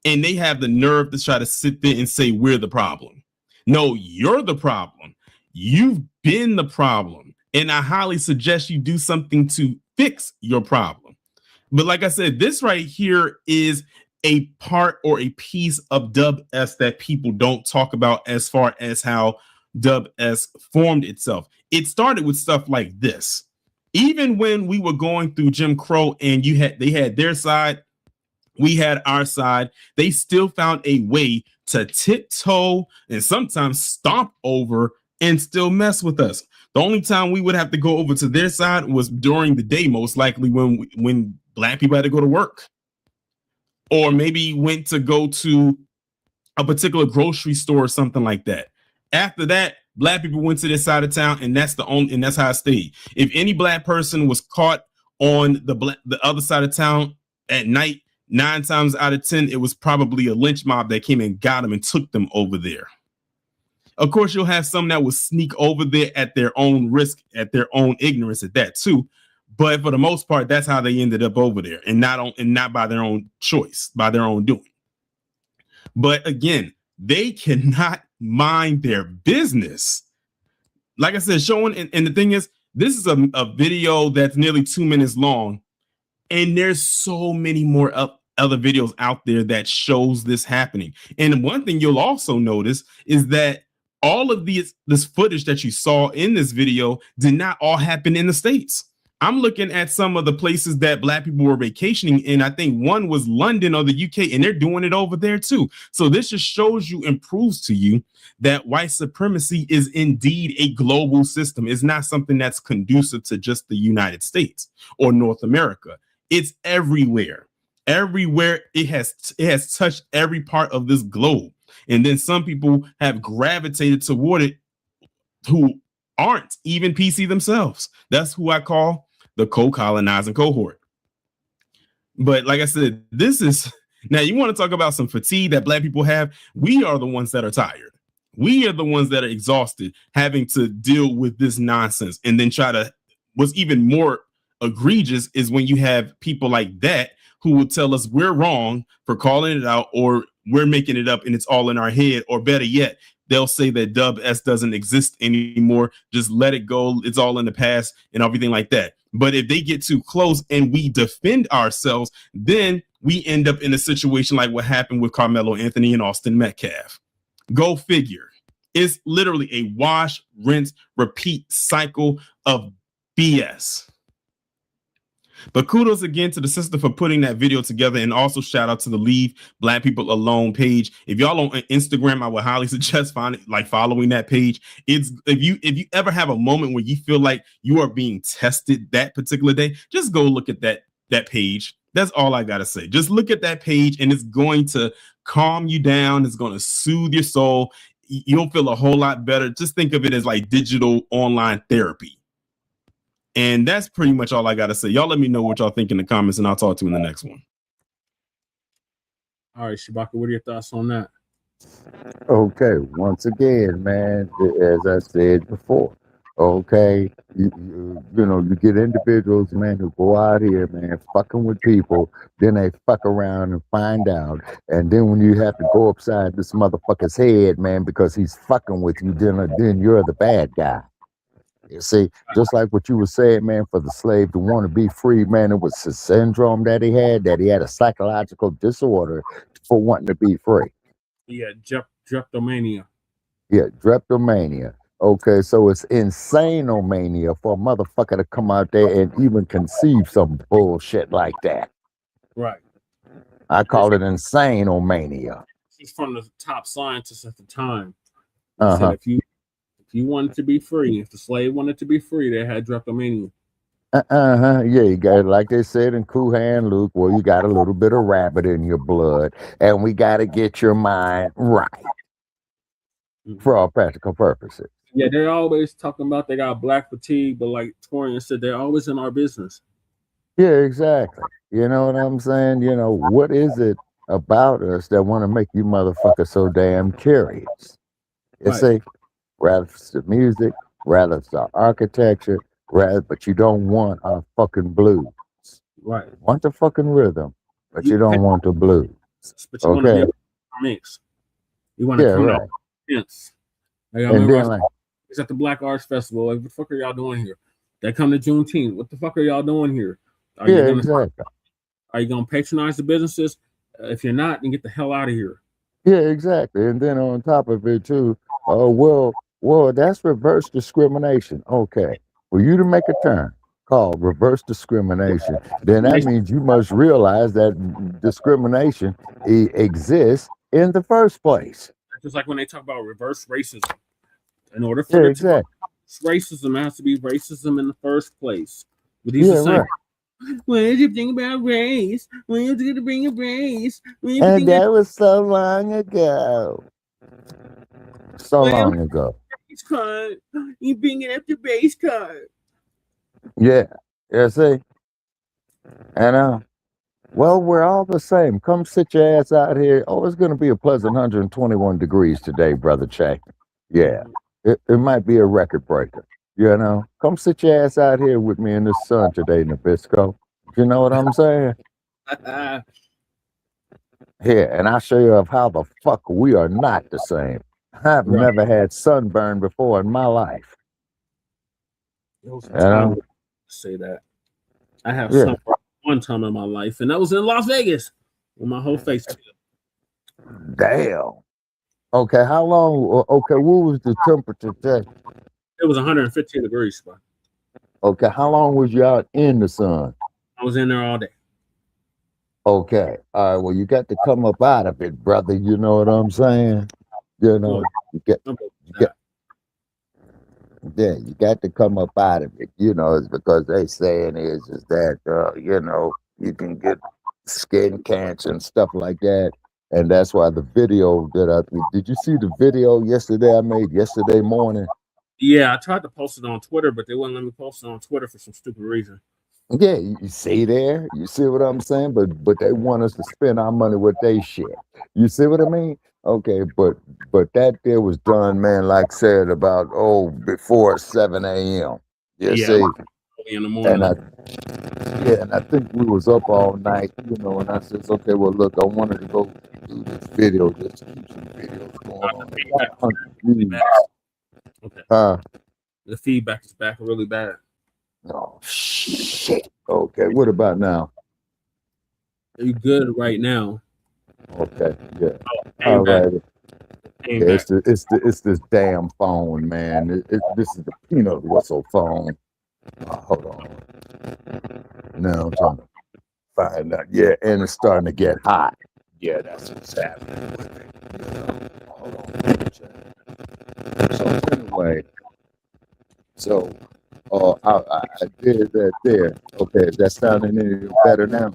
And they have the nerve to try to sit there and say we're the problem. No, you're the problem. You've been the problem. And I highly suggest you do something to fix your problem. But like I said, this right here is a part or a piece of Dub S that people don't talk about, as far as how Dub S formed itself. It started with stuff like this. Even when we were going through Jim Crow and they had their side, we had our side, they still found a way to tiptoe and sometimes stomp over and still mess with us. The only time we would have to go over to their side was during the day, most likely when Black people had to go to work, or maybe went to go to a particular grocery store or something like that. After that, Black people went to this side of town, and that's how it stayed. If any Black person was caught on the other side of town at night, 9 times out of 10, it was probably a lynch mob that came and got them and took them over there. Of course, you'll have some that will sneak over there at their own risk, at their own ignorance at that too. But for the most part, that's how they ended up over there, and not by their own choice, by their own doing. But again, they cannot mind their business. Like I said, showing, and the thing is, This is a video that's nearly 2 minutes long, and there's so many more other videos out there that shows this happening. And one thing you'll also notice is that all of this footage that you saw in this video did not all happen in the States. I'm looking at some of the places that Black people were vacationing in. I think one was London or the UK, and they're doing it over there too. So this just shows you and proves to you that white supremacy is indeed a global system. It's not something that's conducive to just the United States or North America. It's everywhere. Everywhere it has touched every part of this globe. And then some people have gravitated toward it who aren't even PC themselves. That's who I call the co-colonizing cohort. But like I said, this is, now you want to talk about some fatigue that Black people have. We are the ones that are tired. We are the ones that are exhausted having to deal with this nonsense. And then what's even more egregious is when you have people like that who will tell us we're wrong for calling it out, or we're making it up and it's all in our head, or better yet, they'll say that WS doesn't exist anymore. Just let it go. It's all in the past and everything like that. But if they get too close and we defend ourselves, then we end up in a situation like what happened with Carmelo Anthony and Austin Metcalf. Go figure. It's literally a wash, rinse, repeat cycle of BS. But kudos again to the sister for putting that video together, and also shout out to the Leave Black People Alone page. If y'all on Instagram, I would highly suggest following that page. It's if you ever have a moment where you feel like you are being tested that particular day, just go look at that page. That's all I gotta say. Just look at that page, and it's going to calm you down. It's going to soothe your soul. You'll feel a whole lot better. Just think of it as like digital online therapy. And that's pretty much all I got to say. Y'all let me know what y'all think in the comments, and I'll talk to you in the next one. All right, Shabaka, what are your thoughts on that? Okay, once again, man, as I said before, okay, you get individuals, man, who go out here, man, fucking with people, then they fuck around and find out, and then when you have to go upside this motherfucker's head, man, because he's fucking with you, then you're the bad guy. You see, just like what you were saying, man, for the slave to want to be free, man, it was a syndrome that he had a psychological disorder for wanting to be free. Yeah, drapetomania. Yeah, drapetomania. Okay, so it's insanomania for a motherfucker to come out there and even conceive some bullshit like that. Right. I call it insanomania. He's from the top scientists at the time. Uh-huh. Said if you wanted to be free, if the slave wanted to be free, they had drapetomania. Yeah, you got, like they said in Kuhan Luke, well, you got a little bit of rabbit in your blood, and we got to get your mind right for all practical purposes. Yeah, they're always talking about they got black fatigue, but like Torian said, they're always in our business. Yeah, exactly. You know what I'm saying? You know, what is it about us that want to make you motherfuckers so damn curious? You see? Rather it's the music, rather it's the architecture, but you don't want our fucking blues. Right. You want the fucking rhythm, but you don't want the blues. But you want to be a mix. You want to come out. Yes. Like, I remember it's at the Black Arts Festival. Like, what the fuck are y'all doing here? They come to Juneteenth. What the fuck are y'all doing here? Are you gonna patronize the businesses? If you're not, then get the hell out of here. Yeah, exactly. And then on top of it too, well, that's reverse discrimination. Okay. For you to make a term called reverse discrimination, then that means you must realize that discrimination exists in the first place. Just like when they talk about reverse racism. In order for it to racism, it has to be racism in the first place. But these are saying, what did you think about race? When you going to bring a race? And that was so long ago. Long ago. Card. You bringing up the base card. Yeah. See? And well, we're all the same. Come sit your ass out here. Oh, it's gonna be a pleasant 121 degrees today, brother Che. Yeah. It might be a record breaker. You know? Come sit your ass out here with me in the sun today, Nabisco. You know what I'm saying? Here, and I'll show you of how the fuck we are not the same. I've never had sunburn before in my life. It was a You time know? to say that. I have Yeah. some one time in my life, and that was in Las Vegas with my whole face. Damn. Okay, how long? Okay, what was the temperature check? It was 115 degrees, bro. Okay, how long was you out in the sun? I was in there all day. Okay, all right. Well, you got to come up out of it, brother. You know what I'm saying? You know, you got, yeah, you got to come up out of it. You know, it's because they saying is that you know, you can get skin cancer and stuff like that, and that's why the video that did you see the video yesterday I made yesterday morning? Yeah, I tried to post it on Twitter, but they wouldn't let me post it on Twitter for some stupid reason. Yeah, you see there, you see what I'm saying, but they want us to spend our money with they shit. You see what I mean? Okay, but that there was done, man. Like said about before 7 a.m. You Yeah, see, in the morning. and I think we was up all night, you know. And I says, okay, well, look, I wanted to go do this video, just to keep some videos going on. I got 100 views. Okay. The feedback is back really bad. Oh shit. Okay, what about now? Are you good right now? Okay, yeah. Came All back. right. Came Yeah, back. it's this damn phone, man. This is the peanut whistle phone. Hold on. Now I'm trying to find out. Yeah, and it's starting to get hot. Yeah, that's what's happening with it. You know? Hold on. So anyway, so I did that there. Okay, is that sounding any better now?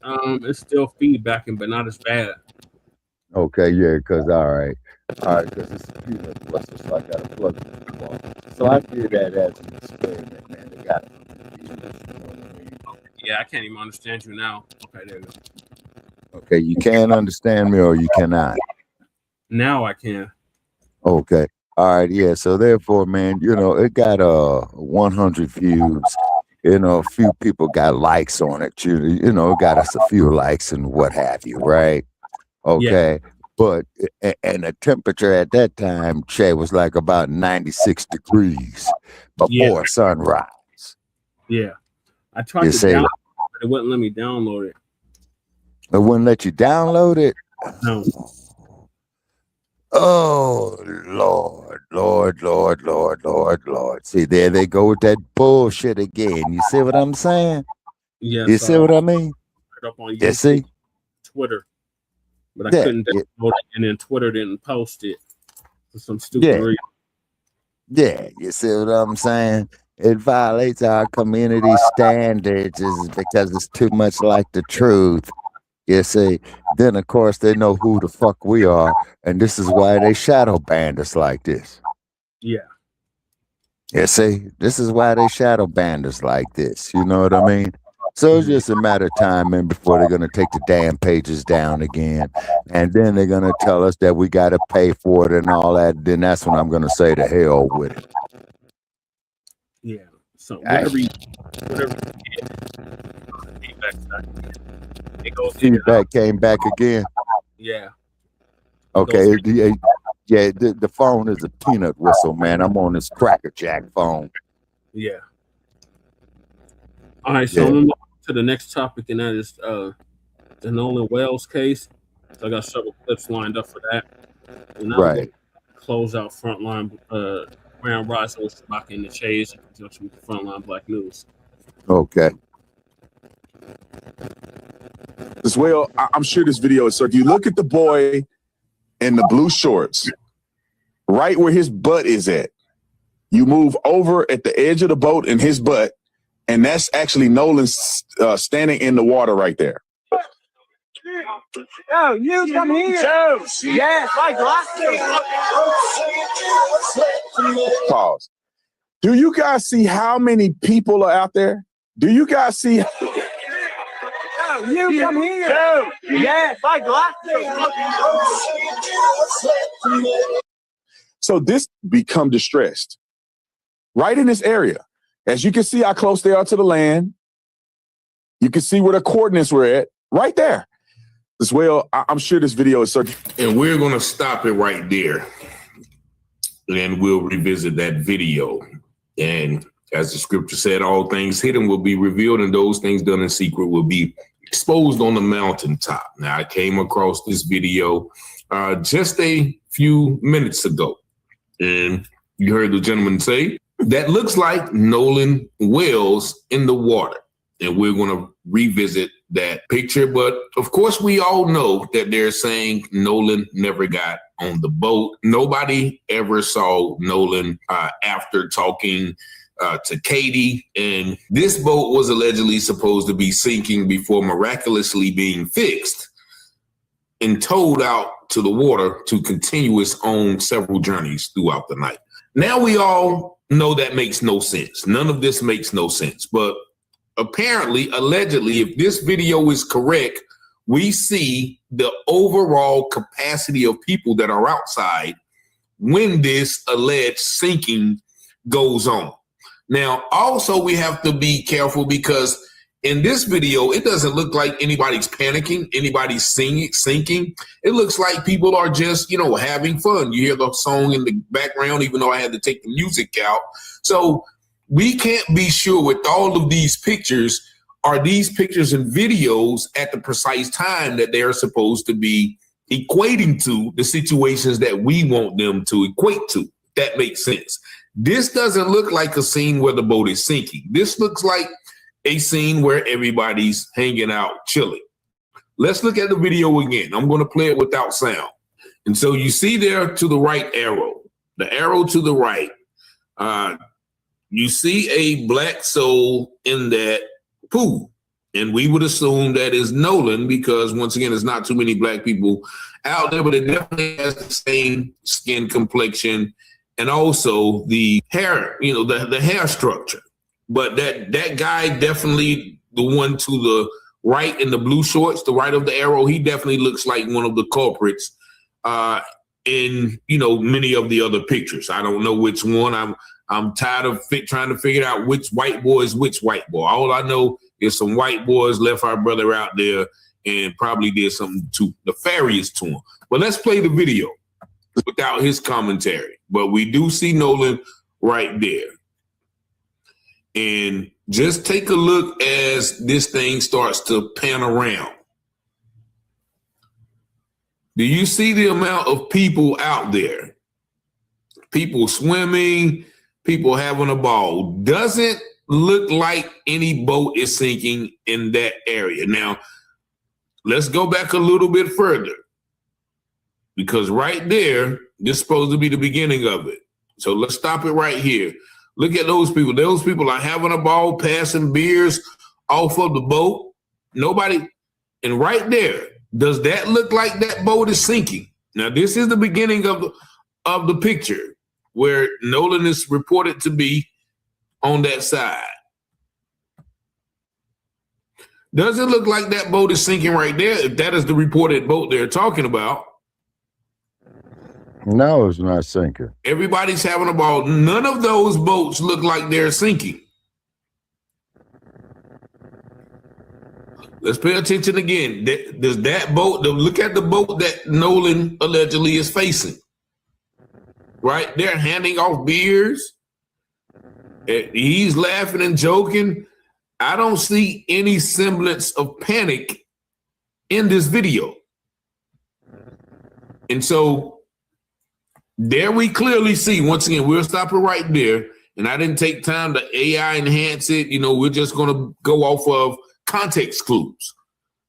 It's still feedbacking, but not as bad. Okay, yeah, because all right, because it's a peanut whistle, so I got to plug it in the wall. So I did that as an experiment, man. They got Yeah, I can't even understand you now. Okay, there you go. Okay, you can understand me or you cannot. Now I can. Okay, all right, yeah. So therefore, man, you know, it got 100 views. You know, a few people got likes on it. You know, it got us a few likes and what have you, right? Okay. Yeah. But and the temperature at that time, Che, was like about 96 degrees before sunrise. Yeah. I tried to download it, but it wouldn't let me download it. It wouldn't let you download it? No. Oh, Lord. See, there they go with that bullshit again. You see what I'm saying? Yes. You see what I mean? Up on YouTube, you see? Twitter. But I couldn't download it, and then Twitter didn't post it for some stupid reason. Yeah, you see what I'm saying? It violates our community standards is because it's too much like the truth. You see, then of course they know who the fuck we are, and this is why they shadow banned us like this. Yeah. You see, this is why they shadow banned us like this. You know what I mean? So it's just a matter of time, man, before they're gonna take the damn pages down again, and then they're gonna tell us that we gotta pay for it and all that. Then that's when I'm gonna say to hell with it. Yeah. So whatever you feedback came back again. Yeah. Okay. Yeah. The phone is a peanut whistle, man. I'm on this Cracker Jack phone. Yeah. All right. So I'm gonna move to the next topic, and that is the Nolan Wells case. So I got several clips lined up for that. And right. Close out Frontline Grand Rising with Shabaka in the Chase in conjunction with the Frontline Black News. Okay. As well, I'm sure this video is. So if you look at the boy in the blue shorts, right where his butt is at, you move over at the edge of the boat in his butt, and that's actually Nolan standing in the water right there. Yo, you come here. Yes, like Pause. Do you guys see how many people are out there? Do you guys see? Yo, you come here. Yes, like So this become distressed right in this area. As you can see how close they are to the land. You can see where the coordinates were at right there. As well, I'm sure this video is searching. And we're going to stop it right there. And we'll revisit that video. And As the scripture said, all things hidden will be revealed, and those things done in secret will be exposed on the mountaintop. Now, I came across this video just a few minutes ago, and you heard the gentleman say, that looks like Nolan Wells in the water. And we're going to revisit that picture. But of course, we all know that they're saying Nolan never got on the boat. Nobody ever saw Nolan after talking to Katie. And this boat was allegedly supposed to be sinking before miraculously being fixed and towed out to the water to continue its own several journeys throughout the night. Now we all know that makes no sense. None of this makes no sense. But apparently, allegedly, if this video is correct, we see the overall capacity of people that are outside when this alleged sinking goes on. Now, also, we have to be careful because in this video, it doesn't look like anybody's panicking, anybody's sinking. It looks like people are just, having fun. You hear the song in the background, even though I had to take the music out. So we can't be sure with all of these pictures, are these pictures and videos at the precise time that they are supposed to be equating to the situations that we want them to equate to. That makes sense. This doesn't look like a scene where the boat is sinking. This looks like a scene where everybody's hanging out, chilling. Let's look at the video again. I'm going to play it without sound. And so you see there to the right arrow, the arrow to the right, you see a black soul in that pool. And we would assume that is Nolan because, once again, there's not too many black people out there, but it definitely has the same skin complexion and also the hair, the hair structure. But that guy definitely, the one to the right in the blue shorts, the right of the arrow, he definitely looks like one of the culprits in, many of the other pictures. I don't know which one. I'm tired of trying to figure out which white boy is which white boy. All I know is some white boys left our brother out there and probably did something nefarious to him. But let's play the video without his commentary. But we do see Nolan right there. And just take a look as this thing starts to pan around. Do you see the amount of people out there? People swimming, people having a ball. Doesn't look like any boat is sinking in that area. Now, let's go back a little bit further. Because right there, this is supposed to be the beginning of it. So let's stop it right here. Look at those people. Those people are having a ball, passing beers off of the boat. Nobody. And right there, does that look like that boat is sinking? Now, this is the beginning of the picture where Nolan is reported to be on that side. Does it look like that boat is sinking right there? If that is the reported boat they're talking about. No, it's not sinking. Everybody's having a ball. None of those boats look like they're sinking. Let's pay attention again. Does that boat, look at the boat that Nolan allegedly is facing. Right? They're handing off beers. He's laughing and joking. I don't see any semblance of panic in this video. And so there we clearly see, once again, we'll stop it right there. And I didn't take time to AI enhance it. We're just going to go off of context clues.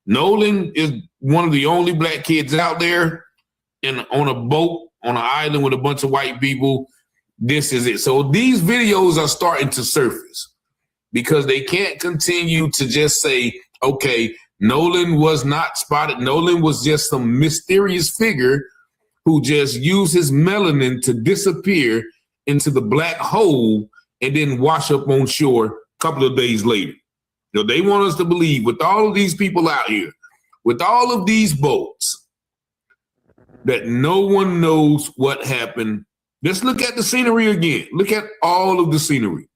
Nolan is one of the only black kids out there on a boat, on an island with a bunch of white people. This is it. So these videos are starting to surface because they can't continue to just say, okay, Nolan was not spotted. Nolan was just some mysterious figure who just used his melanin to disappear into the black hole and then wash up on shore a couple of days later. They want us to believe with all of these people out here, with all of these boats, that no one knows what happened. Let's look at the scenery again. Look at all of the scenery.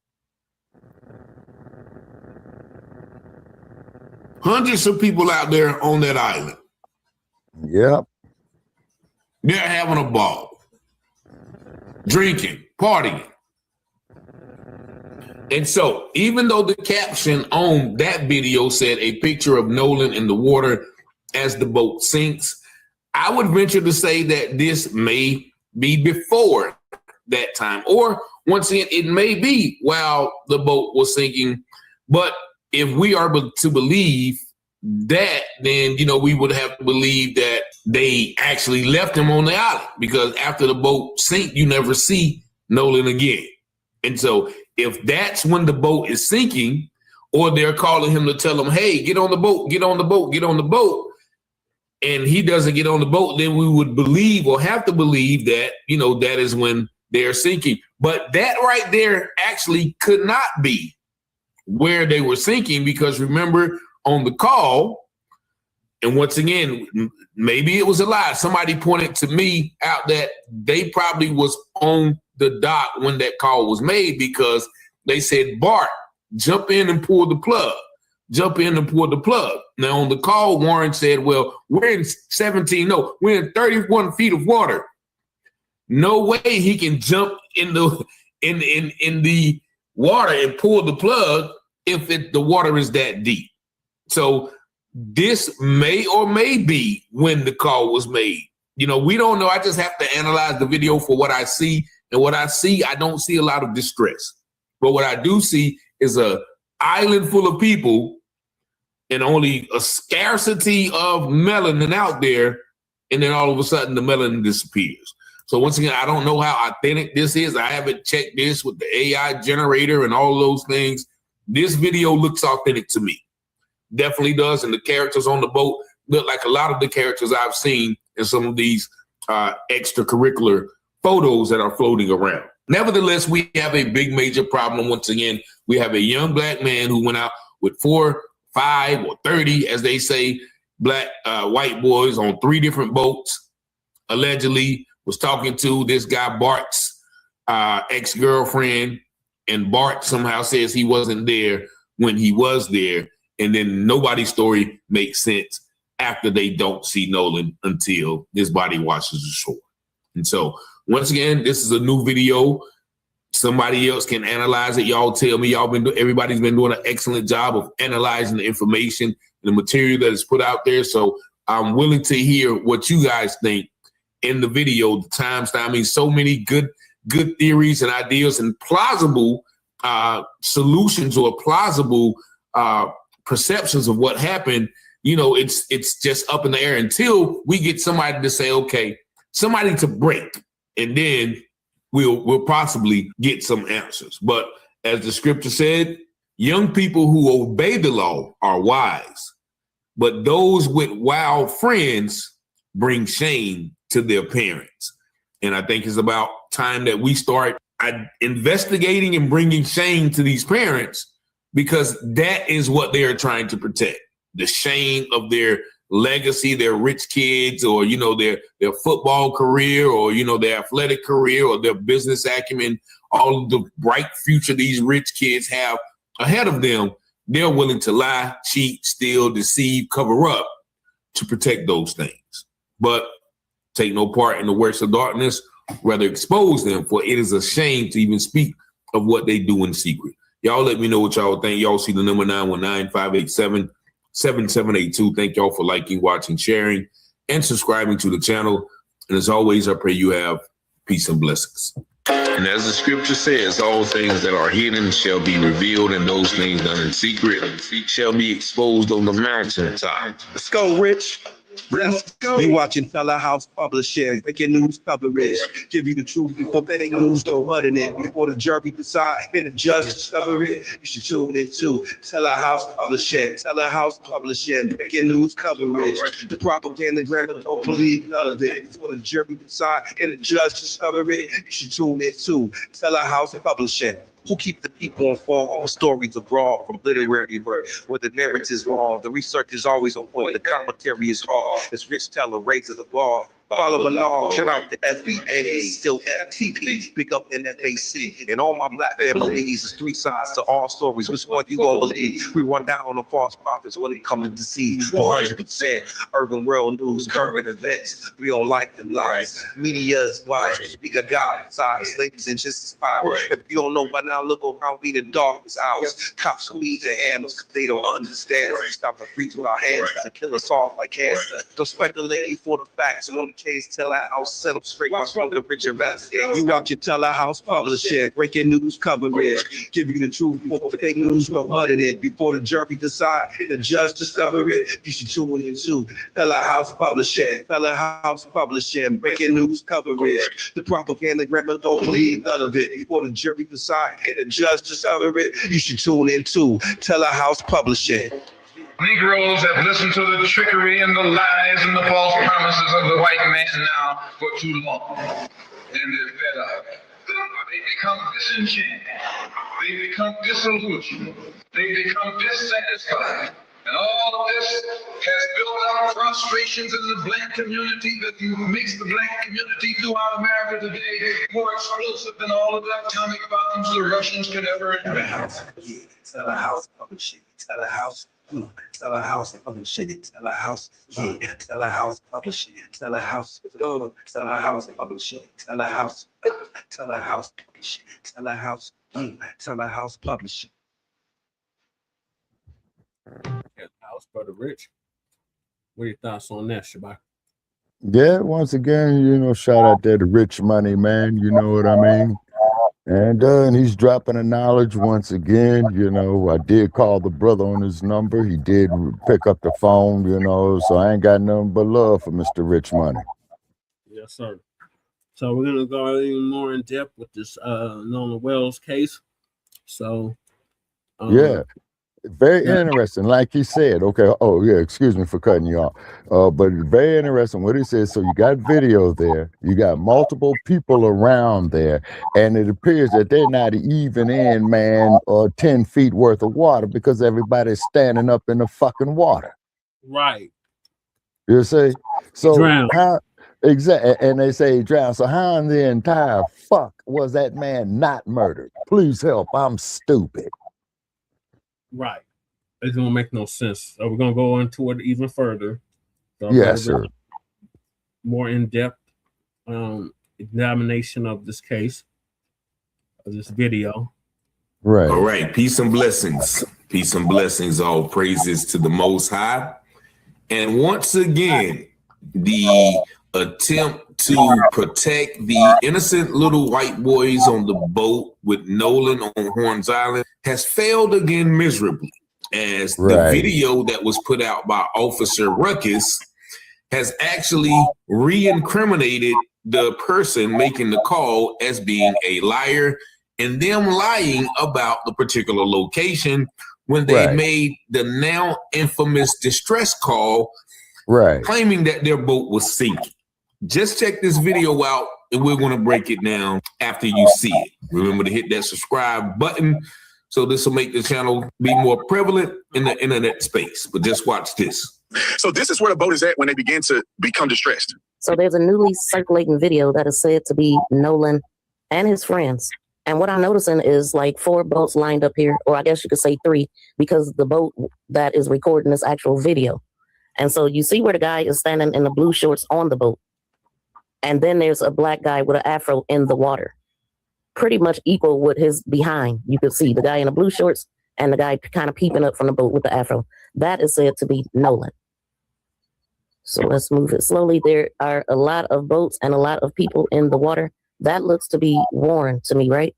Hundreds of people out there on that island. Yep. They're having a ball, drinking, partying. And so even though the caption on that video said a picture of Nolan in the water as the boat sinks, I would venture to say that this may be before that time. Or once again, it may be while the boat was sinking. But if we are to believe that, then, you know, we would have to believe that they actually left him on the island, because after the boat sinks, you never see Nolan again. And so if that's when the boat is sinking, or they're calling him to tell him, hey, get on the boat, get on the boat, get on the boat, and he doesn't get on the boat, then we would believe, or have to believe, that, you know, that is when they're sinking. But that right there actually could not be where they were sinking, because remember on the call, and once again, maybe it was a lie, somebody pointed to me out that they probably was on the dock when that call was made, because they said, Bart, jump in and pull the plug. Jump in and pull the plug. Now on the call, Warren said, well, we're in 31 feet of water. No way he can jump in the water and pull the plug if the water is that deep. So this may or may be when the call was made. You know, we don't know. I just have to analyze the video for what I see. And what I see, I don't see a lot of distress. But what I do see is a island full of people and only a scarcity of melanin out there. And then all of a sudden the melanin disappears. So once again, I don't know how authentic this is. I haven't checked this with the AI generator and all those things. This video looks authentic to me. Definitely does. And the characters on the boat look like a lot of the characters I've seen in some of these extracurricular photos that are floating around. Nevertheless, we have a big major problem. Once again, we have a young black man who went out with 4, 5, or 30, as they say, black white boys on 3 different boats, allegedly was talking to this guy Bart's ex-girlfriend, and Bart somehow says he wasn't there when he was there. And then nobody's story makes sense after they don't see Nolan until his body washes ashore. And so once again, this is a new video. Somebody else can analyze it. Y'all tell me. Everybody's been doing an excellent job of analyzing the information and the material that is put out there. So I'm willing to hear what you guys think in the video. The timestamp, I mean, so many good theories and ideas and plausible solutions or plausible perceptions of what happened. You know, it's just up in the air until we get somebody to say, okay, somebody to break, and then we'll possibly get some answers. But as the scripture said, young people who obey the law are wise, but those with wild friends bring shame to their parents. And I think it's about time that we start investigating and bringing shame to these parents, because that is what they're trying to protect. The shame of their legacy, their rich kids, or, you know, their football career, or, you know, their athletic career, or their business acumen, all of the bright future these rich kids have ahead of them. They're willing to lie, cheat, steal, deceive, cover up to protect those things. But take no part in the works of darkness, rather expose them, for it is a shame to even speak of what they do in secret. Y'all let me know what y'all think. Y'all see the number 919-587-7782. Thank y'all for liking, watching, sharing, and subscribing to the channel. And as always, I pray you have peace and blessings. And as the scripture says, all things that are hidden shall be revealed, and those things done in secret shall be exposed on the mountaintop. Let's go, Rich. Let's go. We watching Fella House Publishing, making news coverage. Give you the truth before betting news, don't button it. Before the jury decide and the judge discover it, you should tune in too. Fella House Publishing, Fella House Publishing, making news coverage. The propaganda grammar, don't believe none of it. Before the jury decide and the judge discover it, you should tune in too. Fella House Publishing. Who keep the people informed? All stories abroad from literary work, where the narrative is wrong. The research is always on point. The commentary is hard. As Rich Teller raises the bar. Follow along. Shout out to SBA, still FTP, pick up NFAC. And all my black families, there's three sides to all stories. Which one you gonna believe? We run down on the false prophets when it comes to see 100% urban world news, current events. We don't like the lies. Media's wise. We got God inside, slaves and just power. If you don't know by now, look around me, the darkest hours. Cops squeeze their handles, they don't understand. Stop the freeze with our hands, to kill us off like cancer. Don't speculate for the facts. On the case, tell our house, set up straight. Watch from the Richard Vest. You out your Teller House, publish it. Breaking news coverage. Give you the truth before fake news go muttered it. Before the jury decide, the judge discover it. You should tune in too. Teller House, publish it. Teller House, publish it. Breaking news coverage. The propaganda grammar don't believe none of it. Before the jury decide, the judge discover it. You should tune in too. Teller House, publish it. Negroes have listened to the trickery and the lies and the false promises of the white man now for too long. And they're fed up. They become disenchanted. They become disillusioned. They become dissatisfied. And all of this has built up frustrations in the black community that makes the black community throughout America today more explosive than all of the atomic bombs the Russians could ever invent. Tell a house, publish it. Tell a house. Tell a house, publish it. Tell a house. Tell a house, publish it. Tell a house. Tell a house, publish it. Tell a house. Tell a house, publish it. Tell a house. Tell a house, publish it. House Brother Rich. What are your thoughts on that, Shabaka? Yeah, once again, you know, shout out there to Rich Money, man. You know what I mean? And he's dropping the knowledge once again. You know, I did call the brother on his number. He did pick up the phone, you know, so I ain't got nothing but love for Mr. Rich Money. Yes, sir. So we're gonna go even more in depth with this Nolan Wells case. So Yeah. Very interesting, like he said. Okay. Oh, yeah. Excuse me for cutting you off. But very interesting what he said. So you got video there. You got multiple people around there, and it appears that they're not even in, man, 10 feet worth of water because everybody's standing up in the fucking water. Right. You see? So Drown. how exactly? And they say drown. So how in the entire fuck was that man not murdered? Please help. I'm stupid. Right. It don't make no sense. So we're gonna go into it even further. So Yes, sir. More in-depth examination of this case, of this video. Right. All right. Peace and blessings. Peace and blessings. All praises to the Most High. And once again, the attempt to protect the innocent little white boys on the boat with Nolan on Horns Island has failed again miserably, as the video that was put out by Officer Ruckus has actually re-incriminated the person making the call as being a liar and them lying about the particular location when they made the now infamous distress call, claiming that their boat was sinking. Just check this video out, and we're going to break it down after you see it. Remember to hit that subscribe button so this will make the channel be more prevalent in the internet space. But just watch this. So this is where the boat is at when they begin to become distressed. So there's a newly circulating video that is said to be Nolan and his friends. And what I'm noticing is like 4 boats lined up here, or I guess you could say 3, because the boat that is recording this actual video. And so you see where the guy is standing in the blue shorts on the boat. And then there's a black guy with an afro in the water, pretty much equal with his behind. You can see the guy in the blue shorts and the guy kind of peeping up from the boat with the afro. That is said to be Nolan. So let's move it slowly. There are a lot of boats and a lot of people in the water. That looks to be Warren to me, right?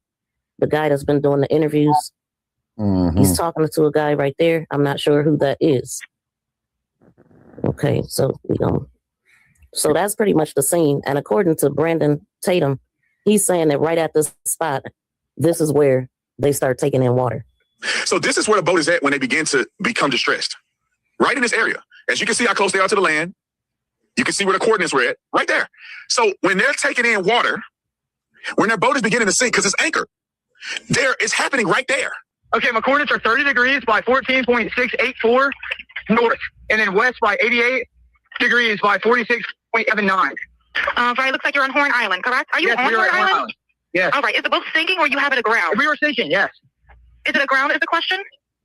The guy that's been doing the interviews. He's talking to a guy right there. I'm not sure who that is. Okay, so so that's pretty much the scene. And according to Brandon Tatum, he's saying that right at this spot, this is where they start taking in water. So this is where the boat is at when they begin to become distressed. Right in this area. As you can see how close they are to the land. You can see where the coordinates were at. Right there. So when they're taking in water, when their boat is beginning to sink, because it's anchored, it's happening right there. Okay, my coordinates are 30 degrees by 14.684 north, and then west by 88 degrees by 46.79. Right, looks like you're on Horn Island, correct? Are you Yes, on we are Horn at Horn Island? Island. Yes. All right, is the boat sinking or you have it aground? We were sinking, yes. Is it aground is the question?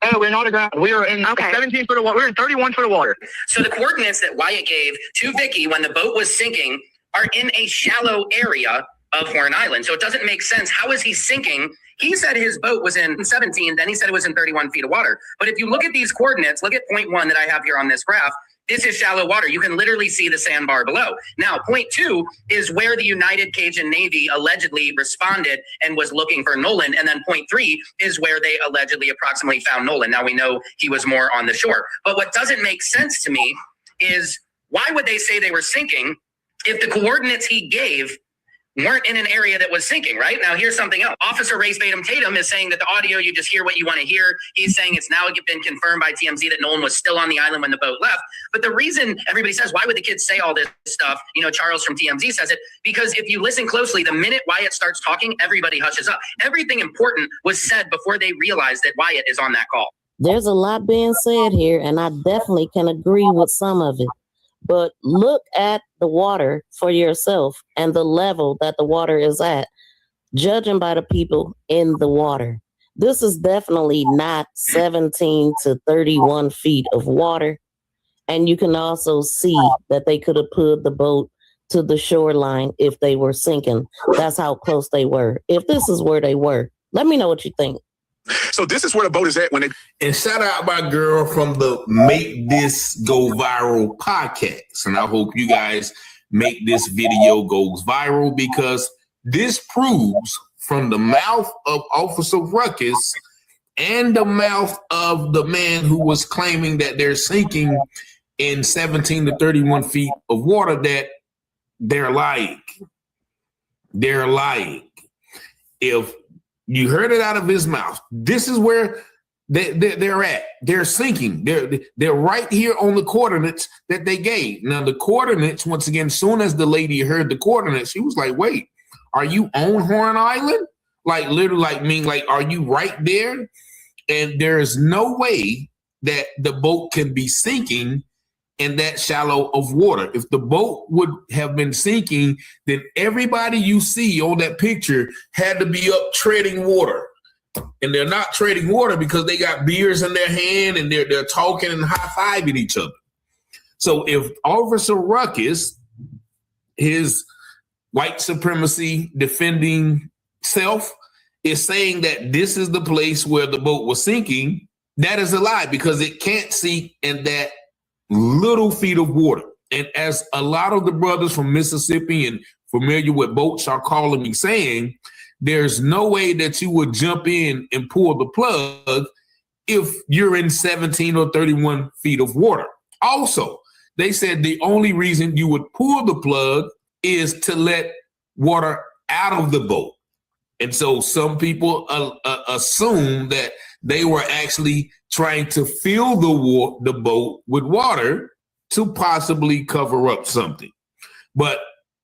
Oh, we're not aground. We are in 17 foot of water. We're in 31 foot of water. So the coordinates that Wyatt gave to Vicky when the boat was sinking are in a shallow area of Horn Island. So it doesn't make sense. How is he sinking? He said his boat was in 17, then he said it was in 31 feet of water. But if you look at these coordinates, look at point 1 that I have here on this graph. This is shallow water. You can literally see the sandbar below. Now, point 2 is where the United Cajun Navy allegedly responded and was looking for Nolan. And then point 3 is where they allegedly approximately found Nolan. Now we know he was more on the shore. But what doesn't make sense to me is why would they say they were sinking if the coordinates he gave weren't in an area that was sinking, right? Now, here's something else. Officer Ray Tatum is saying that the audio, you just hear what you want to hear. He's saying it's now been confirmed by TMZ that Nolan was still on the island when the boat left. But the reason everybody says, why would the kids say all this stuff? You know, Charles from TMZ says it, because if you listen closely, the minute Wyatt starts talking, everybody hushes up. Everything important was said before they realized that Wyatt is on that call. There's a lot being said here, and I definitely can agree with some of it. But look at the water for yourself and the level that the water is at, judging by the people in the water. This is definitely not 17 to 31 feet of water. And you can also see that they could have pulled the boat to the shoreline if they were sinking. That's how close they were. If this is where they were, let me know what you think. So this is where the boat is at when it. And shout out my girl from the Make This Go Viral podcast. And I hope you guys make this video goes viral, because this proves from the mouth of Officer Ruckus and the mouth of the man who was claiming that they're sinking in 17 to 31 feet of water that they're lying. They're lying. If you heard it out of his mouth, this is where they're at. They're sinking. They're right here on the coordinates that they gave. Now, the coordinates, once again, soon as the lady heard the coordinates, she was like, wait, are you on Horn Island? Like, literally, like, are you right there? And there is no way that the boat can be sinking in that shallow of water. If the boat would have been sinking, then everybody you see on that picture had to be up treading water. And they're not treading water because they got beers in their hand and they're talking and high-fiving each other. So if Officer Ruckus, his white supremacy defending self, is saying that this is the place where the boat was sinking, that is a lie, because it can't sink in that little feet of water. And as a lot of the brothers from Mississippi and familiar with boats are calling me saying, there's no way that you would jump in and pull the plug if you're in 17 or 31 feet of water. Also, they said the only reason you would pull the plug is to let water out of the boat. And so some people assume that they were actually trying to fill the boat with water to possibly cover up something. But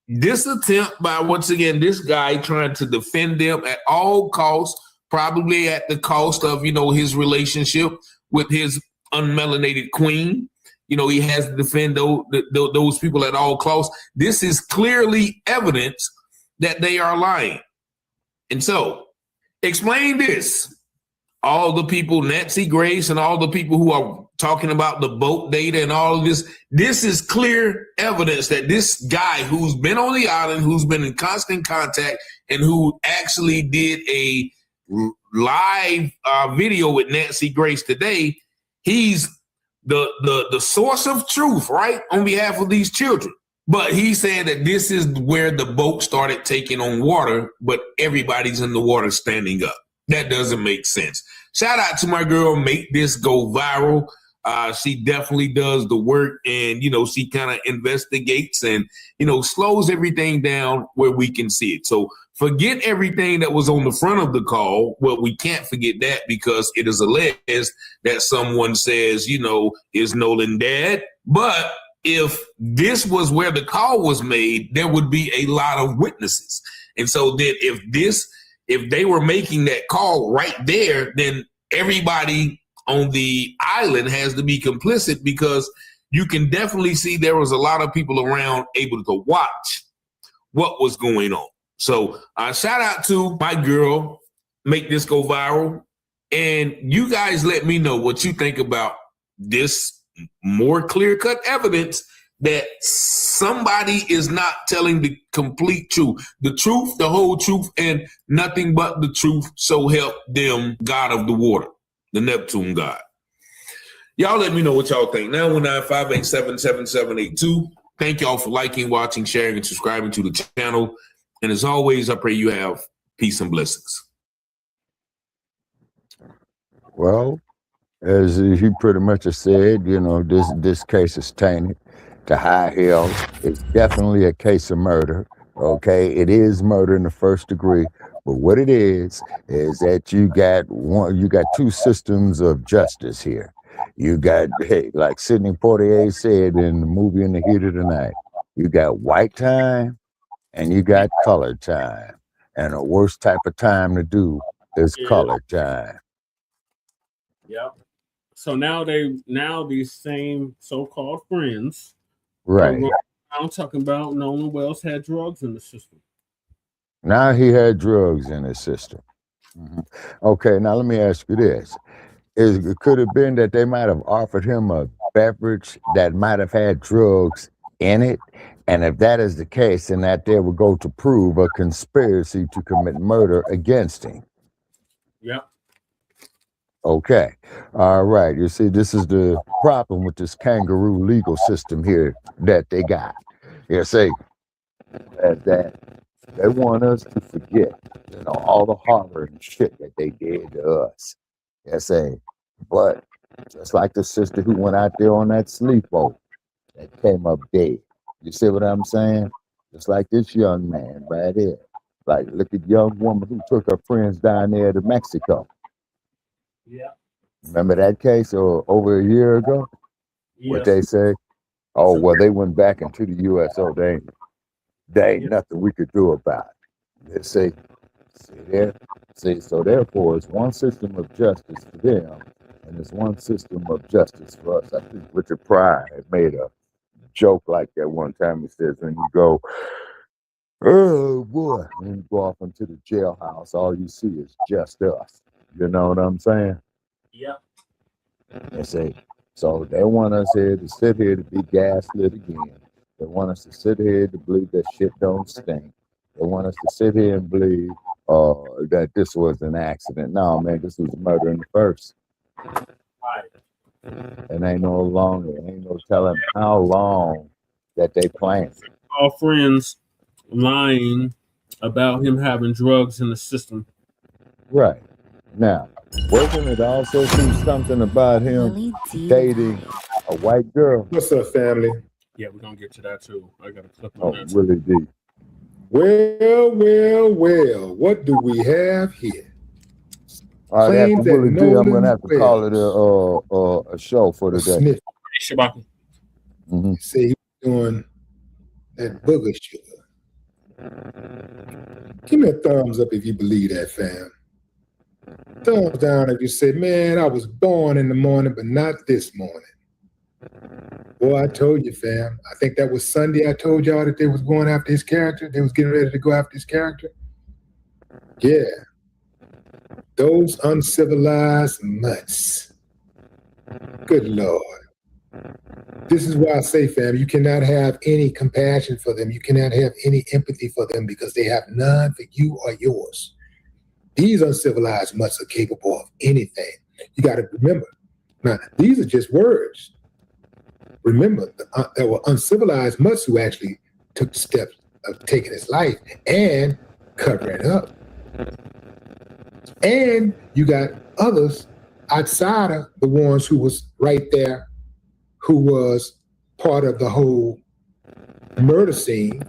this attempt by, once again, this guy trying to defend them at all costs, probably at the cost of, his relationship with his unmelanated queen. He has to defend those people at all costs. This is clearly evidence that they are lying. And so, explain this. All the people, Nancy Grace and all the people who are talking about the boat data and all of this, this is clear evidence that this guy who's been on the island, who's been in constant contact, and who actually did a live video with Nancy Grace today, he's the source of truth, right, on behalf of these children. But he's saying that this is where the boat started taking on water, but everybody's in the water standing up. That doesn't make sense. Shout out to my girl, Make This Go Viral. She definitely does the work, and, she kind of investigates and, slows everything down where we can see it. So forget everything that was on the front of the call. Well, we can't forget that because it is alleged that someone says, is Nolan dead? But if this was where the call was made, there would be a lot of witnesses. And so then if they were making that call right there, then everybody on the island has to be complicit, because you can definitely see there was a lot of people around able to watch what was going on. So shout out to my girl, Make This Go Viral. And you guys let me know what you think about this more clear-cut evidence that somebody is not telling the complete truth, the whole truth, and nothing but the truth. So help them, God of the water, the Neptune God. Y'all let me know what y'all think. 919-587-7782. Thank y'all for liking, watching, sharing, and subscribing to the channel. And as always, I pray you have peace and blessings. Well, as he pretty much has said, you know, this case is tainted to high hell. It's definitely a case of murder. Okay, it is murder in the first degree, but what it is that you got two systems of justice here. You got, hey, like Sidney Poitier said in the movie In the Heat of the Night, you got white time and you got colored time, and the worst type of time to do is colored time. Yep. So now these same so-called friends, right? I'm talking about Nolan Wells had drugs in the system. Now he had drugs in his system. Okay, now let me ask you this. It could have been that they might have offered him a beverage that might have had drugs in it. And if that is the case, then that there would go to prove a conspiracy to commit murder against him. Yep. Okay. All right. You see, this is the problem with this kangaroo legal system here that they got. You see, that they want us to forget, you know, all the horror and shit that they did to us. You see, but just like the sister who went out there on that sleepboat that came up dead. You see what I'm saying? Just like this young man right here. Like, look at young woman who took her friends down there to Mexico. Yeah. Remember that case over a year ago? Yes. What they say? Oh, well, they went back into the U.S. Oh, they ain't nothing we could do about it. They say, see there? See, so therefore, it's one system of justice for them, and it's one system of justice for us. I think Richard Pryor had made a joke like that one time. He says, when you go, oh boy, when you go off into the jailhouse, all you see is just us. You know what I'm saying? Yep. They say, so they want us here to sit here to be gaslit again. They want us to sit here to believe that shit don't stink. They want us to sit here and believe that this was an accident. No, man, this was murder in the first. Right. And ain't no telling how long that they planned. All friends lying about him having drugs in the system. Right. Now, wasn't it also something about him dating a white girl? What's up, family? Yeah, we're gonna get to that too. I got a clip on that. Willie D. Well, what do we have here? After Willie D, I'm gonna have to call it a show for today. Shabaka. Say he was doing that booger sugar. Give me a thumbs up if you believe that, fam. Thumbs down if you say, man, I was born in the morning, but not this morning. Boy, I told you, fam. I think that was Sunday. I told y'all that they was going after his character. They was getting ready to go after his character. Yeah. Those uncivilized mutts. Good Lord. This is why I say, fam, you cannot have any compassion for them. You cannot have any empathy for them because they have none for you or yours. These uncivilized mutts are capable of anything. You got to remember. Now, these are just words. Remember, there were uncivilized mutts who actually took the steps of taking his life and covering it up. And you got others outside of the ones who was right there, who was part of the whole murder scene,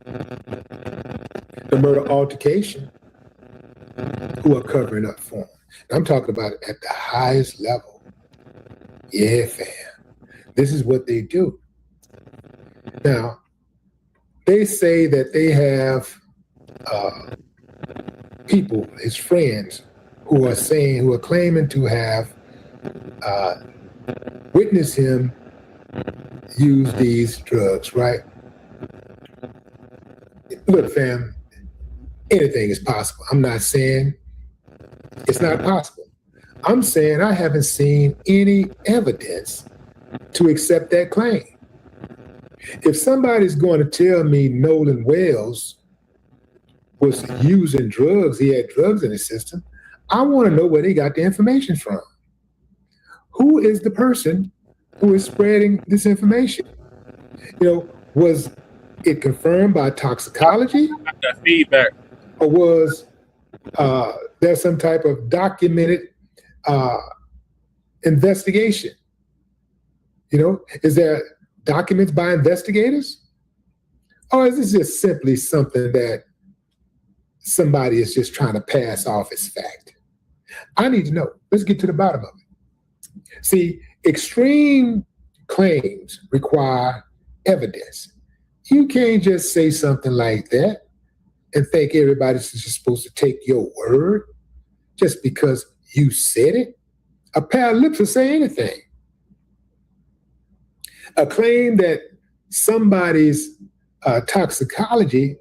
the murder altercation, who are covering up for him. I'm talking about it at the highest level. Yeah, fam. This is what they do. Now, they say that they have people, his friends, who are claiming to have witnessed him use these drugs, right? Look, fam, anything is possible. I'm not saying it's not possible. I'm saying I haven't seen any evidence to accept that claim. If somebody's going to tell me Nolan Wells was using drugs, he had drugs in his system, I want to know where they got the information from. Who is the person who is spreading this information? You know, was it confirmed by toxicology? That feedback. Or was there some type of documented investigation? You know, is there documents by investigators? Or is this just simply something that somebody is just trying to pass off as fact? I need to know. Let's get to the bottom of it. See, extreme claims require evidence. You can't just say something like that and think everybody's just supposed to take your word just because you said it. A pair of lips will say anything. A claim that somebody's toxicology,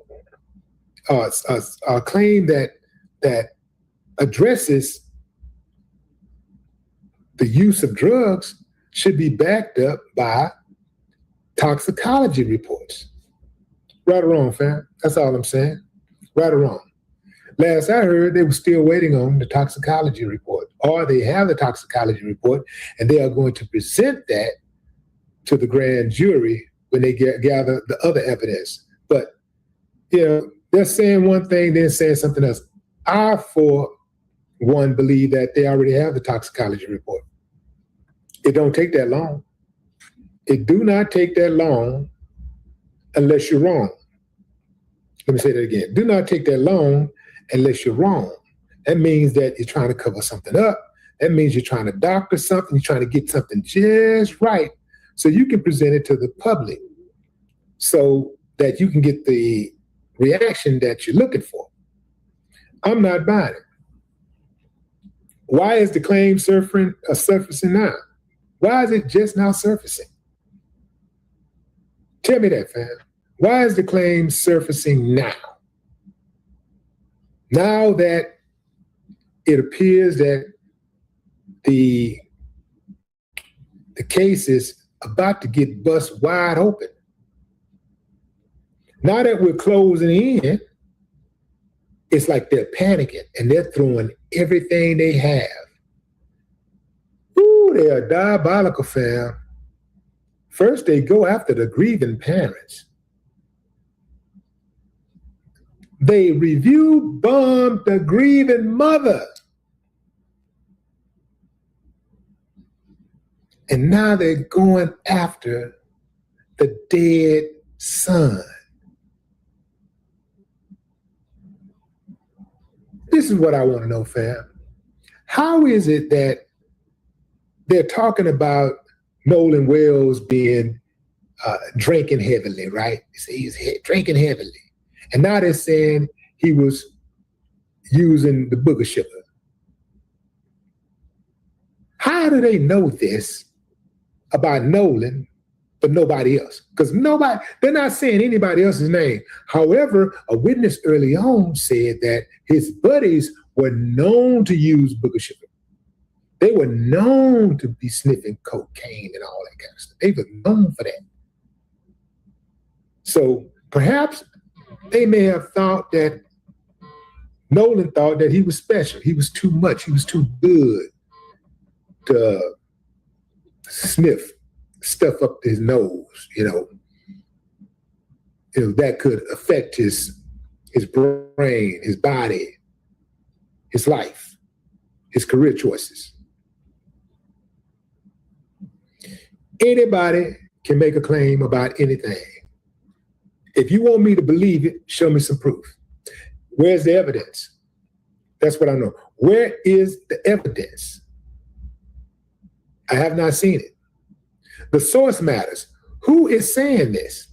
a claim that addresses the use of drugs should be backed up by toxicology reports. Right or wrong, fam? That's all I'm saying. Right or wrong. Last I heard, they were still waiting on the toxicology report, or they have the toxicology report and they are going to present that to the grand jury when they gather the other evidence. But, you know, they're saying one thing, then saying something else. I, for one, believe that they already have the toxicology report. It don't take that long. It do not take that long unless you're wrong. Let me say that again. Do not take that long unless you're wrong. That means that you're trying to cover something up. That means you're trying to doctor something. You're trying to get something just right so you can present it to the public so that you can get the reaction that you're looking for. I'm not buying it. Why is the claim surfacing now? Why is it just now surfacing? Tell me that, fam. Why is the claim surfacing now? Now that it appears that the case is about to get bust wide open. Now that we're closing in, it's like they're panicking and they're throwing everything they have. Ooh, they are diabolical, fam. First, they go after the grieving parents. They review bombed the grieving mother. And now they're going after the dead son. This is what I want to know, fam. How is it that they're talking about Nolan Wells being drinking heavily, right? They say he's drinking heavily. And now they're saying he was using the booger sugar. How do they know this about Nolan, but nobody else? Because they're not saying anybody else's name. However, a witness early on said that his buddies were known to use booger sugar. They were known to be sniffing cocaine and all that kind of stuff. They were known for that. So perhaps they may have thought that Nolan thought that he was special. He was too much. He was too good to sniff stuff up his nose, you know. That could affect his brain, his body, his life, his career choices. Anybody can make a claim about anything. If you want me to believe it, show me some proof. Where's the evidence? That's what I know. Where is the evidence? I have not seen it. The source matters. Who is saying this?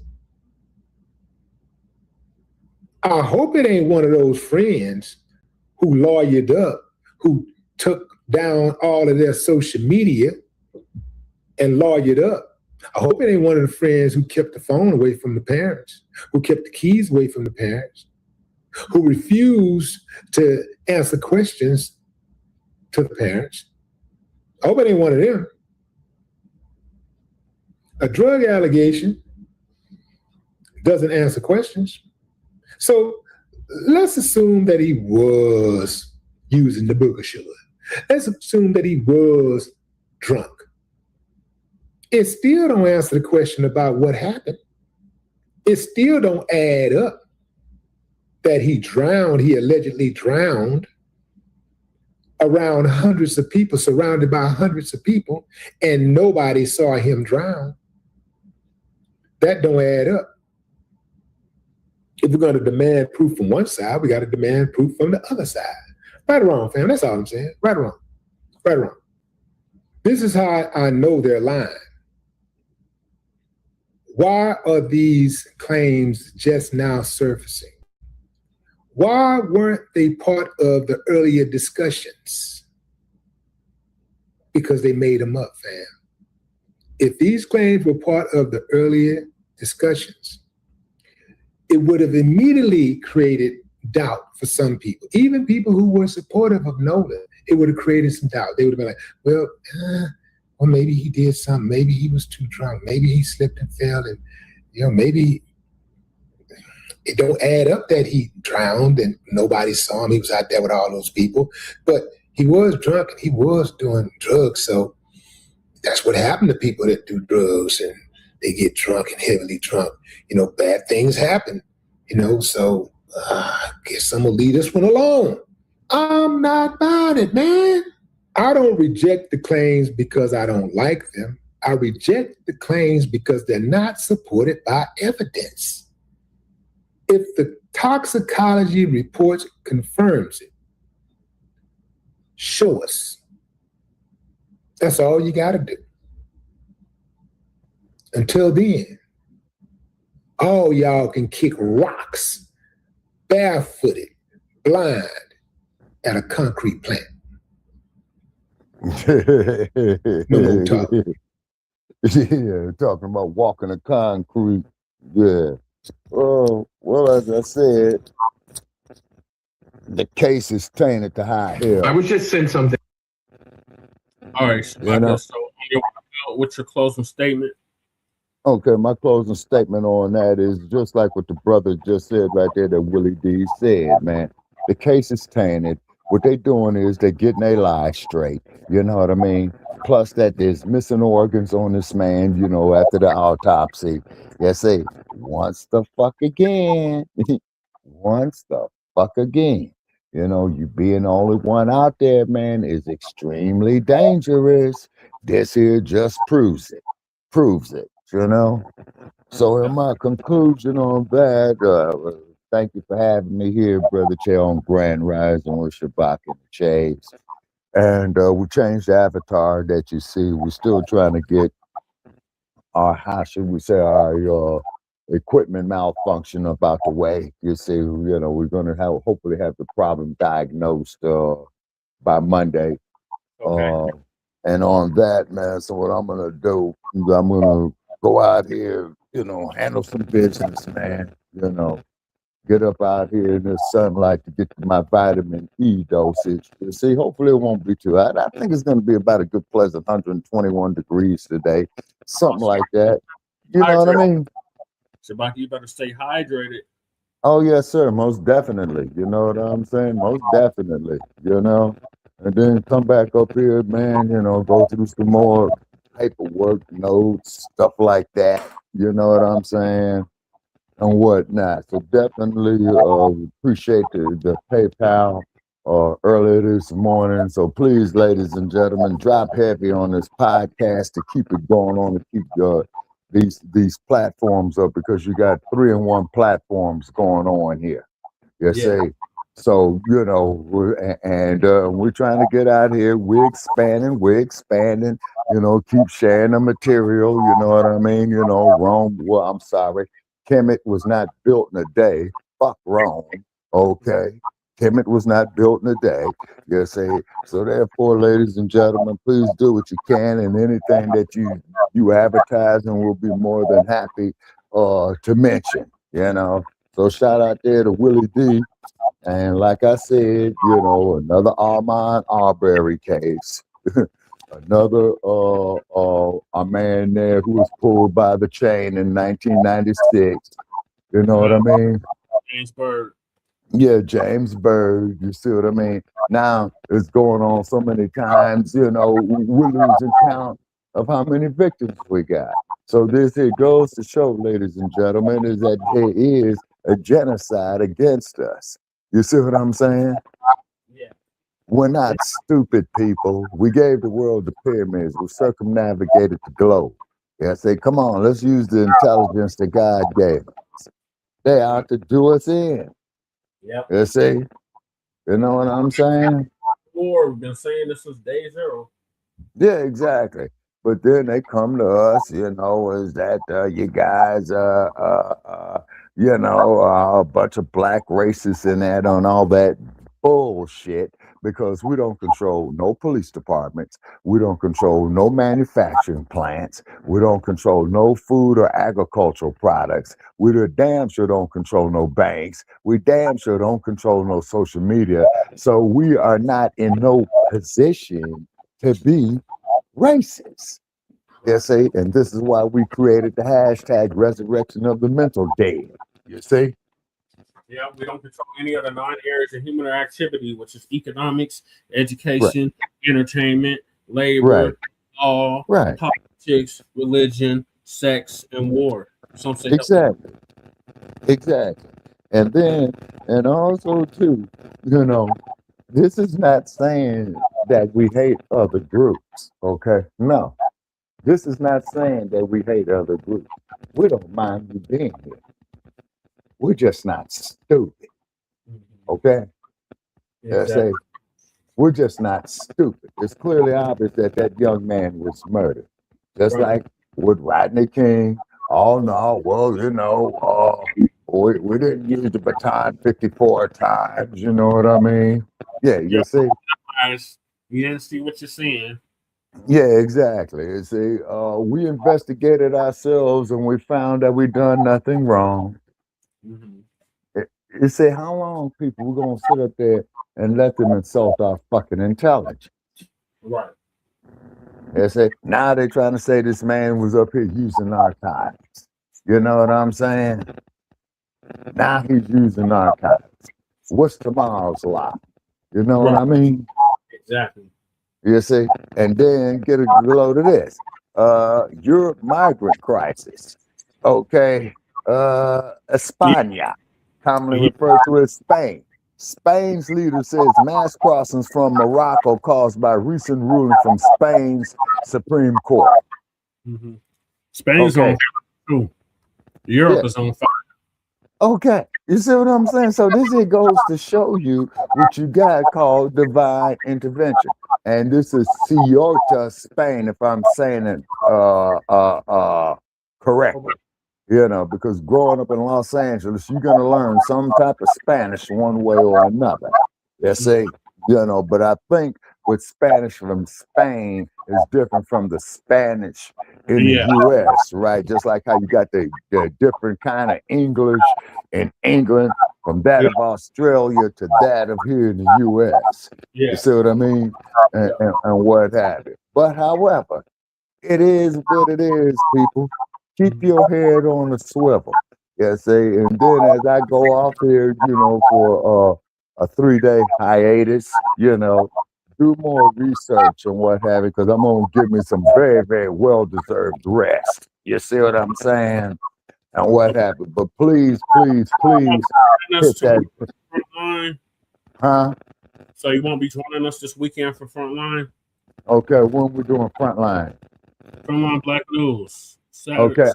I hope it ain't one of those friends who lawyered up, who took down all of their social media and lawyered up I hope it ain't one of the friends who kept the phone away from the parents, who kept the keys away from the parents, who refused to answer questions to the parents. I hope it ain't one of them. A drug allegation doesn't answer questions. So let's assume that he was using the booger sugar. Let's assume that he was drunk. It still don't answer the question about what happened. It still don't add up that he allegedly drowned around hundreds of people, surrounded by hundreds of people, and nobody saw him drown. That don't add up. If we're going to demand proof from one side, we got to demand proof from the other side. Right or wrong, fam? That's all I'm saying. Right or wrong? Right or wrong? This is how I know they're lying. Why are these claims just now surfacing? Why weren't they part of the earlier discussions? Because they made them up, fam. If these claims were part of the earlier discussions, it would have immediately created doubt for some people, even people who were supportive of Nolan. It would have created some doubt. They would have been like, well, maybe he did something. Maybe he was too drunk. Maybe he slipped and fell, and maybe it don't add up that he drowned and nobody saw him. He was out there with all those people, but he was drunk and he was doing drugs. So that's what happened to people that do drugs and they get drunk and heavily drunk. Bad things happen. So I guess I'm gonna leave this one alone. I'm not buying it, man. I don't reject the claims because I don't like them. I reject the claims because they're not supported by evidence. If the toxicology report confirms it, show us. That's all you got to do. Until then, all y'all can kick rocks, barefooted, blind, at a concrete plant. No talk. Yeah, talking about walking a concrete. Yeah. Well, as I said, the case is tainted to high hell. I was just saying something. All right, Shabaka, so on your way out, what's your closing statement? Okay, my closing statement on that is just like what the brother just said right there that Willie D said, man. The case is tainted. What they doing is they're getting their lies straight. You know what I mean? Plus that there's missing organs on this man, after the autopsy. Yes, say, once the fuck again. Once the fuck again. You being the only one out there, man, is extremely dangerous. This here just proves it. So in my conclusion on that, thank you for having me here, Brother Che, on Grand Rising with Shabaka and the Chase. And we changed the avatar that you see. We're still trying to get our, our equipment malfunction about the way. You see, we're going to hopefully have the problem diagnosed by Monday. Okay. And on that, man, so what I'm going to do is I'm going to go out here, handle some business, man, get up out here in the sunlight to get my vitamin E dosage. You see, hopefully it won't be too hot. I think it's going to be about a good pleasant 121 degrees today, something like that. You know what I mean? Shabaka, you better stay hydrated. Oh, yes, sir. Most definitely. You know what I'm saying? Most definitely, And then come back up here, man, go through some more paperwork, notes, stuff like that. You know what I'm saying? And whatnot. So definitely appreciate the PayPal earlier this morning. So please, ladies and gentlemen, drop heavy on this podcast to keep it going on, to keep these platforms up, because you got 3-in-1 platforms going on here. You see? So, we're trying to get out here. We're expanding, keep sharing the material, you know what I mean? Rome, well, I'm sorry. Kemet was not built in a day. Fuck Rome, okay? Kemet was not built in a day. You see? So therefore, ladies and gentlemen, please do what you can, and anything that you you advertising, we'll be more than happy to mention, you know. So shout out there to Willie D. And like I said, you know, another Armand Arbery case. Another a man there who was pulled by the chain in 1996. You know what I mean? James Bird. Yeah, James Bird. You see what I mean? Now it's going on so many times, you know, we're losing count of how many victims we got. So this here goes to show, ladies and gentlemen, is that there is a genocide against us. You see what I'm saying? Yeah. We're not stupid people. We gave the world the pyramids. We circumnavigated the globe. Yeah, say, come on, let's use the intelligence that God gave us. They out to do us in. Yep. You see? You know what I'm saying? We've been saying this since day zero. Yeah, exactly. But then they come to us, you know, is that you guys, you know, a bunch of black racists and that and all that bullshit, because we don't control no police departments. We don't control no manufacturing plants. We don't control no food or agricultural products. We damn sure don't control no banks. We damn sure don't control no social media. So we are not in no position to be racist. You see, and this is why we created the hashtag resurrection of the mental dead. You see? Yeah, we don't control any other 9 areas of human activity, which is economics, education, entertainment, labor, law, politics, religion, sex, and war. Exactly. Exactly. And then, and also too, you know, this is not saying that we hate other groups, okay? No. This is not saying that we hate other groups. We don't mind you being here. We're just not stupid, okay? Say, we're just not stupid. It's clearly obvious that that young man was murdered. Just like with Rodney King. Oh, no, well, you know, we didn't use the baton 54 times, you know what I mean? Yeah, you see? You didn't see what you're seeing. Yeah, exactly. You see, we investigated ourselves and we found that we done nothing wrong. You see, how long people we're gonna sit up there and let them insult our fucking intelligence? Right. They say now they're trying to say this man was up here using narcotics. You know what I'm saying? Now he's using narcotics. What's tomorrow's lie? You know what I mean? Exactly. You see, and then get a load of this. Europe migrant crisis. Okay. España, commonly referred to as Spain. Spain's leader says mass crossings from Morocco caused by recent ruling from Spain's Supreme Court. Spain's on fire too. Europe is on fire. Okay, you see what I'm saying? So this here goes to show you what you got called divine intervention. And this is Ceuta, Spain, if I'm saying it correctly. You know, because growing up in Los Angeles, you're going to learn some type of Spanish one way or another. You see, you know, but I think with Spanish from Spain is different from the Spanish in the U.S., right? Just like how you got the different kind of English in England, from that of Australia to that of here in the U.S. You see what I mean? And what have you. But however, it is what it is, people. Keep your head on a swivel. Yes, and then as I go off here, you know, for a 3-day hiatus, you know, do more research and what have you, because I'm going to give me some very, very well-deserved rest. You see what I'm saying? And what have you. But please, please, please hit that. Frontline. Huh? So you won't be joining us this weekend for Frontline? Okay, when we doing Frontline? Frontline Black News. Saturday, Okay.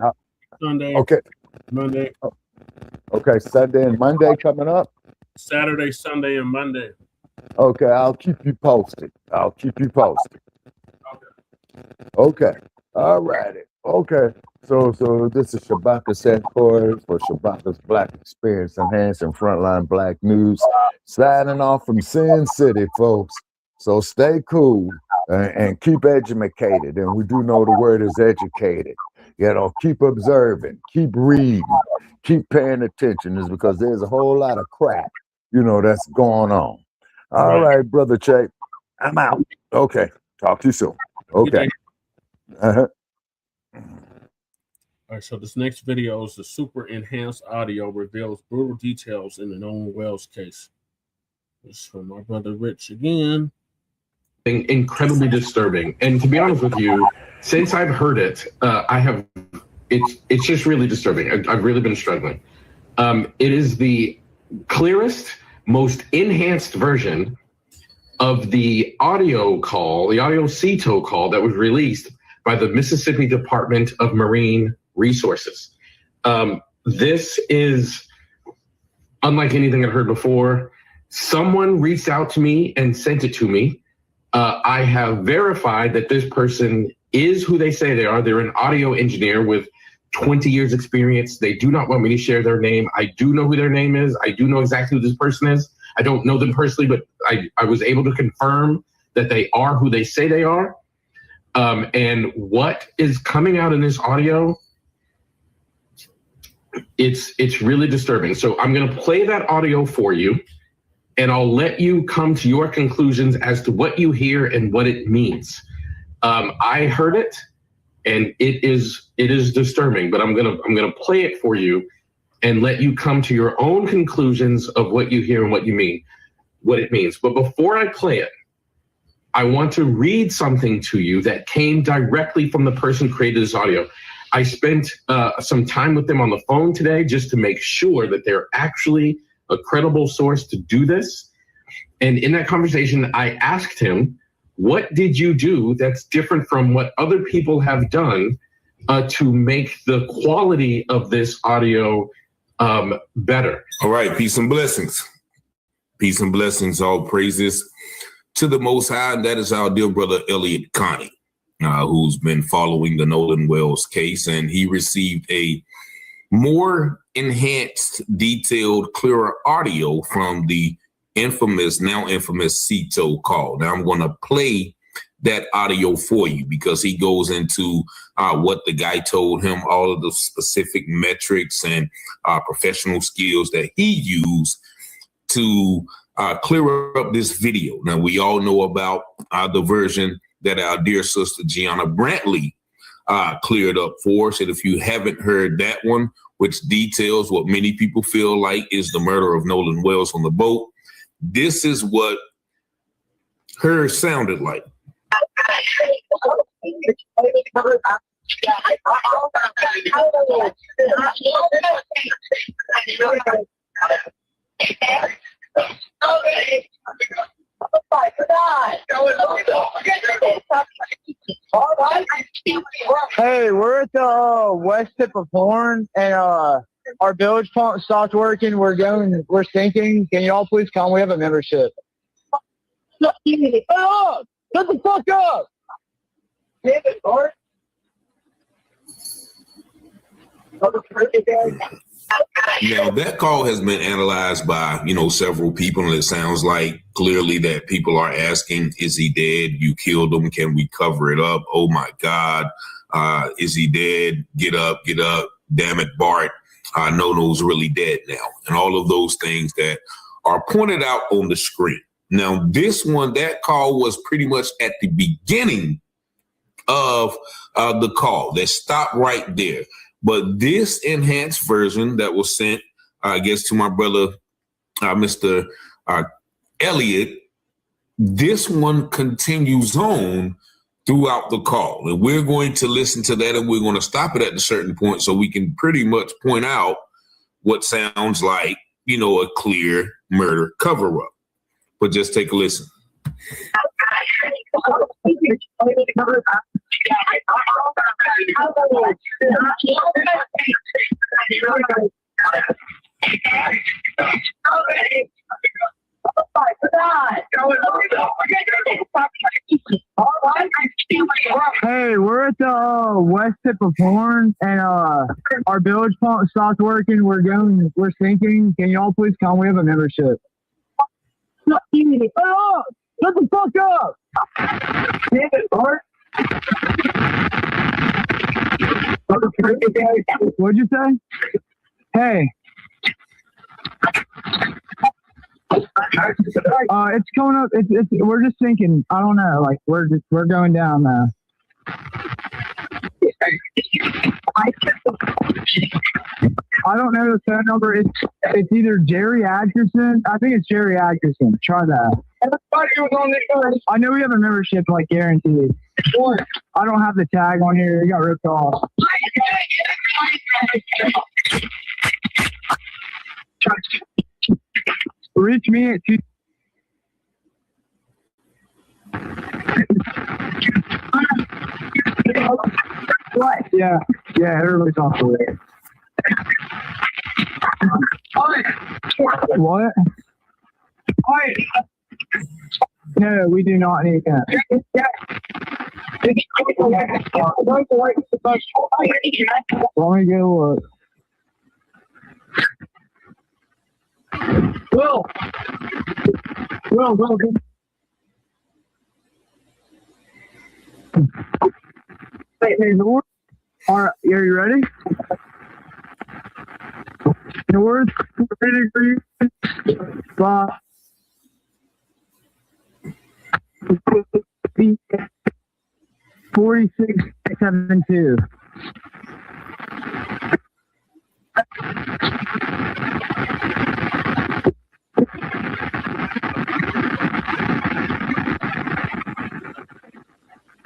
Sunday. Okay. Monday. Okay, Sunday and Monday coming up? Saturday, Sunday, and Monday. Okay, I'll keep you posted. I'll keep you posted. Okay. All righty. Okay. So this is Shabaka Sanford for Shabaka's Black Experience Enhancing Frontline Black News. Signing off from Sin City, folks. So stay cool. and keep educated. And we do know the word is educated. You know, keep observing, keep reading, keep paying attention, is because there's a whole lot of crap, you know, that's going on. All right, Brother Che, I'm out. Okay, talk to you soon. Okay. All right, so this next video is the super enhanced audio reveals brutal details in the Nolan Wells case. This is from my brother Rich again. Incredibly disturbing, and to be honest with you, since I've heard it, it's just really disturbing. I've really been struggling. It is the clearest, most enhanced version of the audio call, the audio CTO call that was released by the Mississippi Department of Marine Resources. This is unlike anything I've heard before. Someone reached out to me and sent it to me. I have verified that this person is who they say they are. They're an audio engineer with 20 years experience. They do not want me to share their name. I do know who their name is. I do know exactly who this person is. I don't know them personally, but I was able to confirm that they are who they say they are. And what is coming out in this audio, it's really disturbing. So I'm going to play that audio for you, and I'll let you come to your conclusions as to what you hear and what it means. I heard it, and it is disturbing, but I'm gonna play it for you and let you come to your own conclusions of what you hear and what it means. But before I play it, I want to read something to you that came directly from the person who created this audio. I spent some time with them on the phone today just to make sure that they're actually a credible source to do this. And in that conversation, I asked him, what did you do that's different from what other people have done to make the quality of this audio better? All right, peace and blessings. Peace and blessings, all praises to the Most High. And that is our dear brother, Elliot Connie, who's been following the Nolan Wells case. And he received a more enhanced, detailed, clearer audio from the now infamous CTO call. Now I'm going to play that audio for you because he goes into what the guy told him, all of the specific metrics and professional skills that he used to clear up this video. Now, we all know about the version that our dear sister Gianna Brantley cleared up for us. And if you haven't heard that one, which details what many people feel like is the murder of Nolan Wells on the boat, this is what her sounded like. Hey, we're at the west tip of Horn, and our bilge pump stopped working. We're sinking. Can you all please come? We have a membership. Shut the fuck up! Now, that call has been analyzed by, several people, and it sounds like clearly that people are asking, is he dead? You killed him. Can we cover it up? Oh, my God. Is he dead? Get up. Damn it, Bart. Nono's really dead now. And all of those things that are pointed out on the screen. Now, this one, that call was pretty much at the beginning of the call. They stopped right there. But this enhanced version that was sent, I guess, to my brother, Mr. Elliot, this one continues on throughout the call. And we're going to listen to that, and we're going to stop it at a certain point so we can pretty much point out what sounds like, a clear murder cover-up. But just take a listen. Hey, we're at the west tip of Horn, and our bilge pump stopped working. We're sinking. Can you all please come? We have a membership. Shut the fuck up! What'd you say? Hey. It's coming up. It's we're just thinking. I don't know. Like we're going down now. I don't know the phone number. It's either Jerry Atkinson. I think it's Jerry Atkinson. Try that. I know we have a membership like guaranteed. I don't have the tag on here. It got ripped off. Reach me at 2. What? Yeah, everybody's off the way. What? No, we do not need that. Let me go look. Will. North. All right, are you ready? North 30 degrees. 46.72.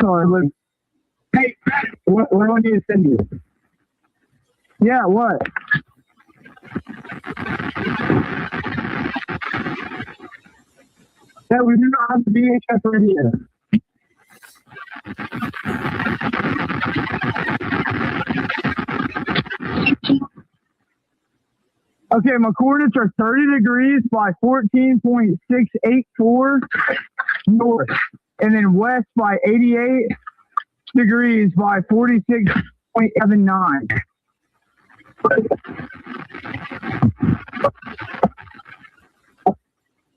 Look. Hey, what do I need to send you? Yeah, what? Yeah, we do not have the VHS radio. Okay, my coordinates are 30 degrees by 14.684 north, and then west by 88 degrees by 46.79.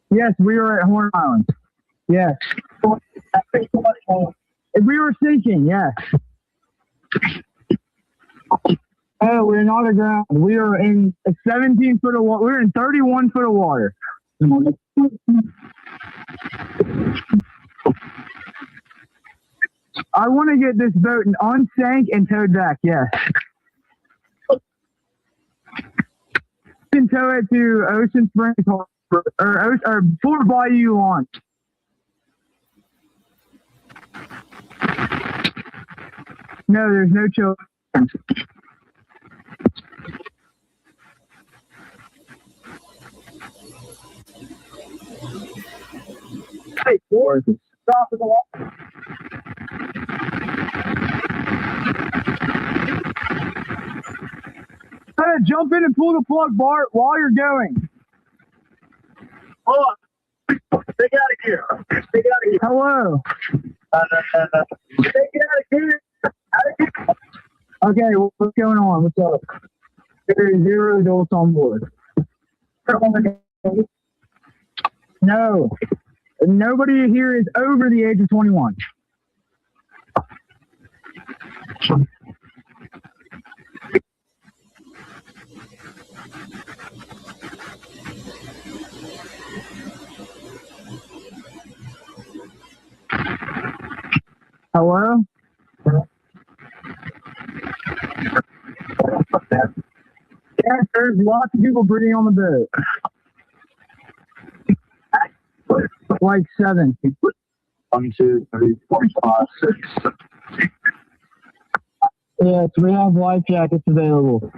Yes, we are at Horn Island. Yes. We were sinking, yes. Oh, we're not aground. We are in 17 foot of water. We're in 31 foot of water. I want to get this boat unsank and towed back, yes. You can tow it to Ocean Springs Harbor, or Fort Bayou launch. No, there's no children. Hey, Lord, stop at the water. Gotta jump in and pull the plug, Bart, while you're going. Hold on. Take it out of here. Take it out of here. Hello. Take it out of here. Okay, what's going on? What's up? There are 0 adults on board. No. Nobody here is over the age of 21. Hello? Yes, there's lots of people breathing on the boat. Like 7. 1, 2, 3, 4, 5, 6. Yes, we have life jackets available.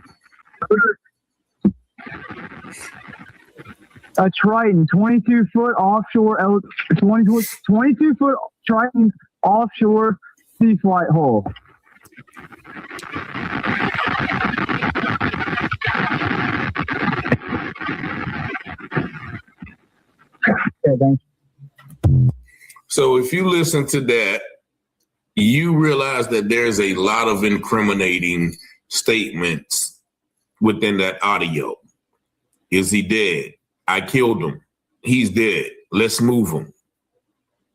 A Triton, 22 foot offshore, 22 foot Triton offshore sea flight hull. Okay, thanks. So if you listen to that, you realize that there's a lot of incriminating statements within that audio. Is he dead? I killed him. He's dead. Let's move him.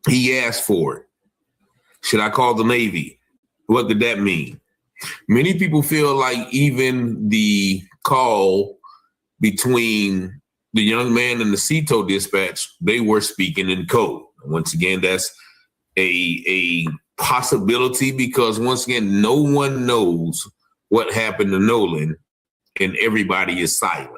He asked for it. Should I call the Navy? What did that mean? Many people feel like even the call between the young man and the CETO dispatch, they were speaking in code. Once again, that's a possibility because once again, no one knows what happened to Nolan and everybody is silent.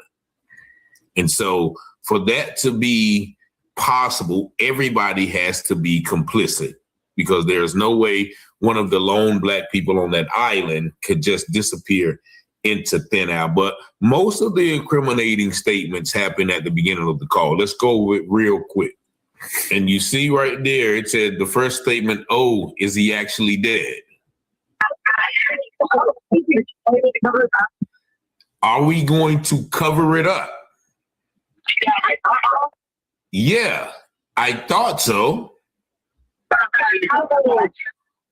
And so for that to be possible, everybody has to be complicit because there's no way one of the lone Black people on that island could just disappear into thin air. But most of the incriminating statements happen at the beginning of the call. Let's go with real quick. And you see right there, it said the first statement, oh, is he actually dead? Are we going to cover it up? Yeah, I thought so.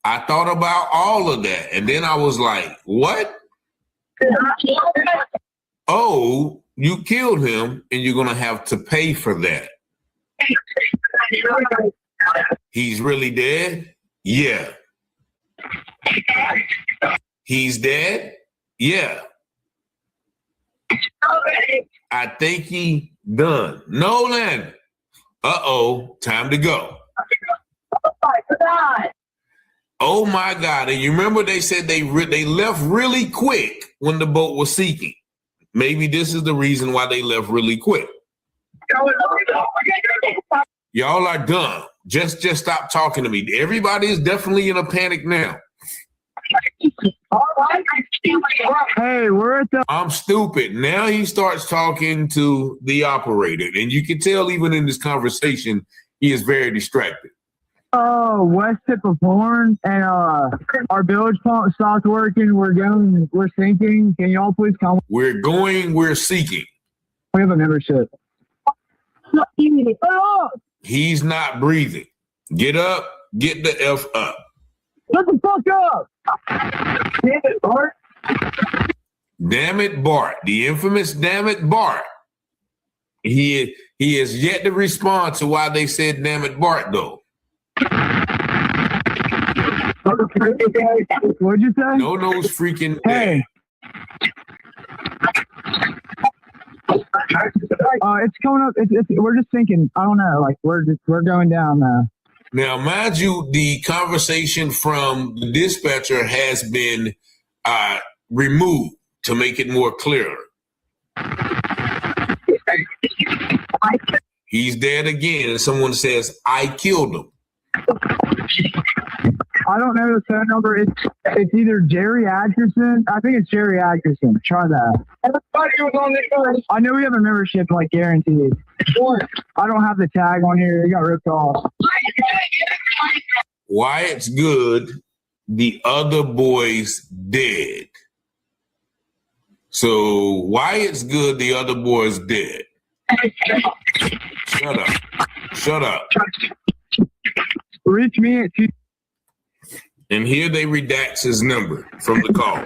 I thought about all of that. And then I was like, what? Oh, you killed him and you're going to have to pay for that. He's really dead? Yeah. He's dead? Yeah. I think he done. Nolan. Uh-oh, time to go. Oh my God. And you remember they said they left really quick when the boat was sinking. Maybe this is the reason why they left really quick. Y'all are done. Just stop talking to me. Everybody is definitely in a panic now. Hey, we're at the. I'm stupid. Now he starts talking to the operator, and you can tell even in this conversation, he is very distracted. Oh, west tip of Horn, and our bilge pump stopped working. We're sinking. Can y'all please come? We're seeking. We have a membership. He's not breathing. Get up. Get the F up. Shut the fuck up. Damn it, Bart. Damn it, Bart. The infamous damn it, Bart. He has yet to respond to why they said damn it, Bart, though. What'd you say? No nose freaking hey. It's coming up. We're just thinking. I don't know. Like we're going down now. Now, mind you, the conversation from the dispatcher has been removed to make it more clear. He's dead again, and someone says, "I killed him." I don't know the phone number. It's either Jerry Atkinson. I think it's Jerry Atkinson. Try that. I know we have a membership, like guaranteed. I don't have the tag on here. It got ripped off. Wyatt's good. The other boy's dead. So Wyatt's good. The other boy's dead. Shut up. Shut up. Reach me at 2. And here they redact his number from the call.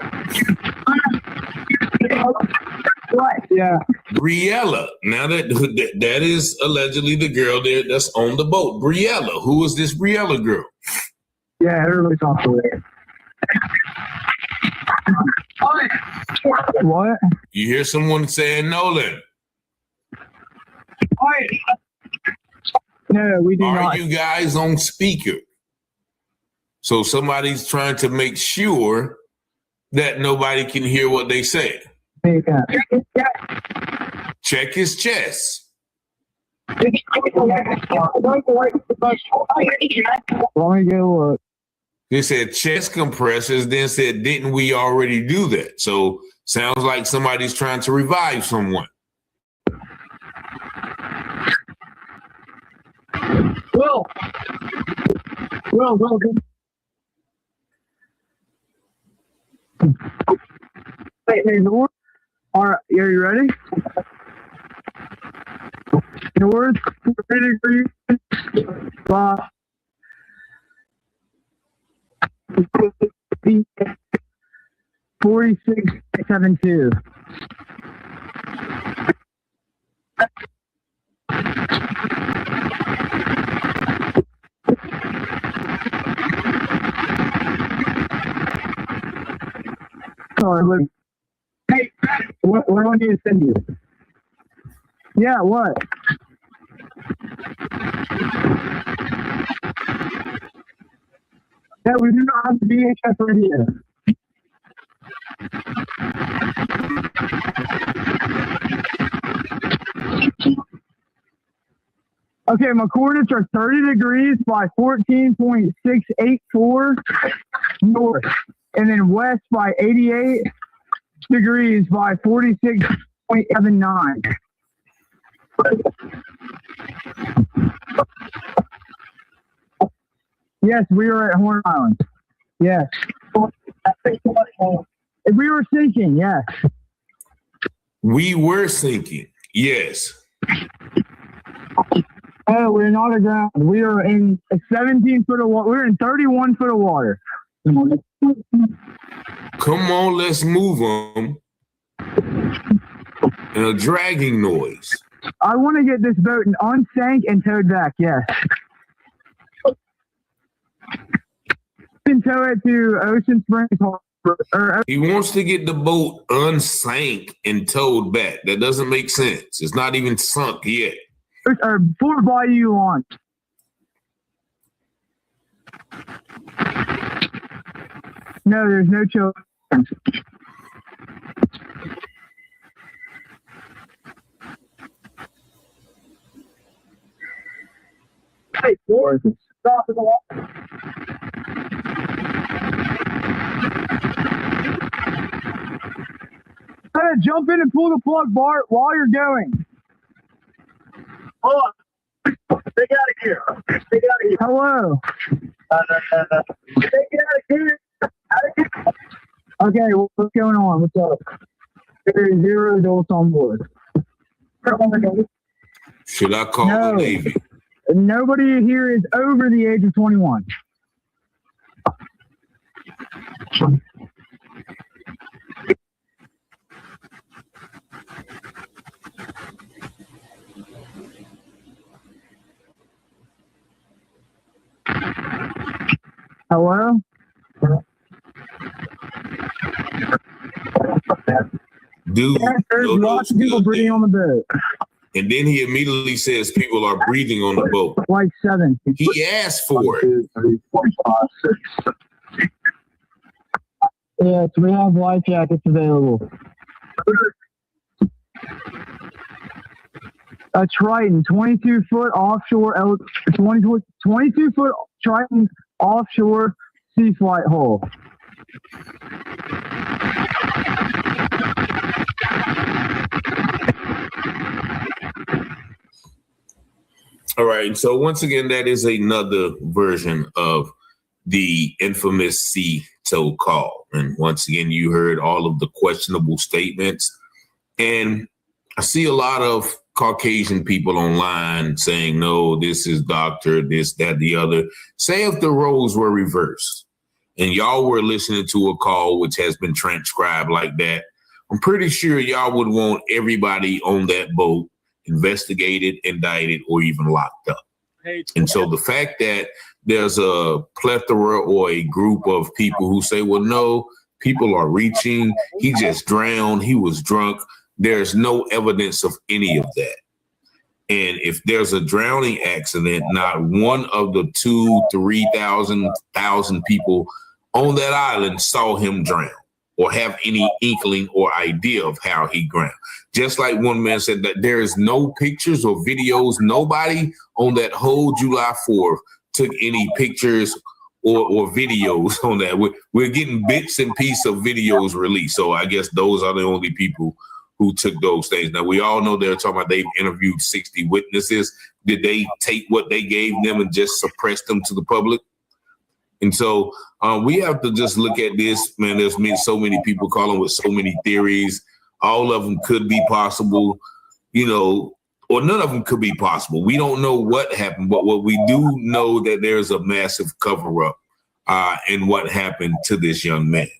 What? Yeah. Briella. Now that is allegedly the girl there that's on the boat. Briella. Who is this Briella girl? Yeah, everybody's off the way. What? You hear someone saying Nolan? No, we do not. Are you guys on speaker? So somebody's trying to make sure that nobody can hear what they say. Check his chest. Let me get a look. They said chest compressors, then said, didn't we already do that? So sounds like somebody's trying to revive someone. Well, Wait, North. All right, are you ready? North, ready for you? 4672. but hey, what do I need to send you? Yeah, what? Yeah, we do not have the VHS radio. Okay, my coordinates are 30 degrees by 14.684 north, and then west by 88 degrees by 46.79. Yes, we were at Horn Island. Yes. We were sinking, yes. We were sinking, yes. Oh, we're not aground. We are in 17 foot of water. We're in 31 foot of water. Come on, let's move them. And a dragging noise. I want to get this boat unsank and towed back, yes. Can tow it to Ocean Springs Harbor. He wants to get the boat unsank and towed back. That doesn't make sense. It's not even sunk yet. Or Fort Bayou launch. No, there's no children. Hey, boys, stop at the wall. Gotta jump in and pull the plug, Bart, while you're going. Hold on. Take it out of here. Take it out of here. Hello. Take it out of here. Okay, what's going on? What's up? There is 0 adults on board. Should I call the Navy? Nobody here is over the age of 21. Hello? Dude, yes, there's lots of people breathing on the boat. And then he immediately says people are breathing on the boat. Like 7. He asked for it. Yes, we have life jackets available. A Triton, 22-foot offshore, 22-foot Triton offshore sea flight hull. All right. So once again, that is another version of the infamous sea tow call. And once again, you heard all of the questionable statements. And I see a lot of Caucasian people online saying, no, this is doctor, this, that, the other. Say if the roles were reversed and y'all were listening to a call which has been transcribed like that, I'm pretty sure y'all would want everybody on that boat investigated, indicted, or even locked up. And so the fact that there's a plethora or a group of people who say, well, no, people are reaching, he just drowned, he was drunk. There's no evidence of any of that. And if there's a drowning accident, not one of the 2,000-3,000 people on that island saw him drown or have any inkling or idea of how he drowned. Just like one man said that there is no pictures or videos. Nobody on that whole July 4th took any pictures or videos on that. We're getting bits and pieces of videos released. So I guess those are the only people who took those things. Now, we all know they're talking about they've interviewed 60 witnesses. Did they take what they gave them and just suppress them to the public? And so we have to just look at this, man. There's been so many people calling with so many theories. All of them could be possible, you know, or none of them could be possible. We don't know what happened, but what we do know that there's a massive cover up in what happened to this young man.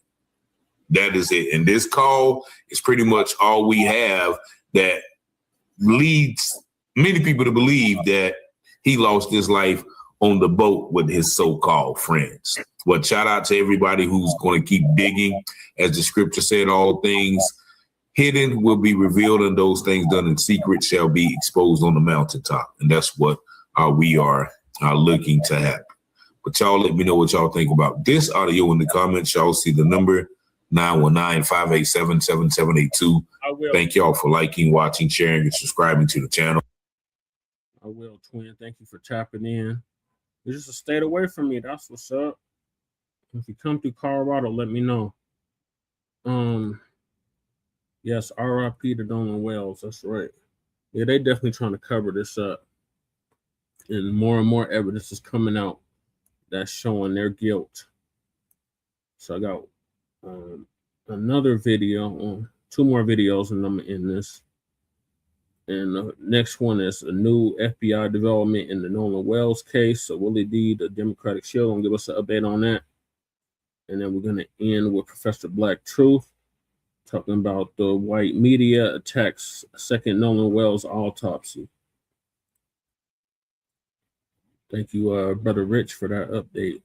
That is it. And this call is pretty much all we have that leads many people to believe that he lost his life on the boat with his so-called friends. Well, shout out to everybody who's going to keep digging. As the scripture said, all things hidden will be revealed, and those things done in secret shall be exposed on the mountaintop. And that's what we are looking to happen. But y'all let me know what y'all think about this audio in the comments. Y'all see the number 919-587-7782. Thank y'all for liking, watching, sharing, and subscribing to the channel. I will, twin. Thank you for tapping in. You just stayed away from me. That's what's up. If you come through Colorado, let me know. Yes, RIP to Nolan Wells. That's right. Yeah, they definitely trying to cover this up. And more evidence is coming out that's showing their guilt. So I got another video, 2 more videos, and I'm in this. And the next one is a new FBI development in the Nolan Wells case. So will it be the Democratic Shield? Gonna give us an update on that. And then we're gonna end with Professor Blacc Truth, talking about the white media attacks second Nolan Wells autopsy. Thank you, Brother Rich, for that update.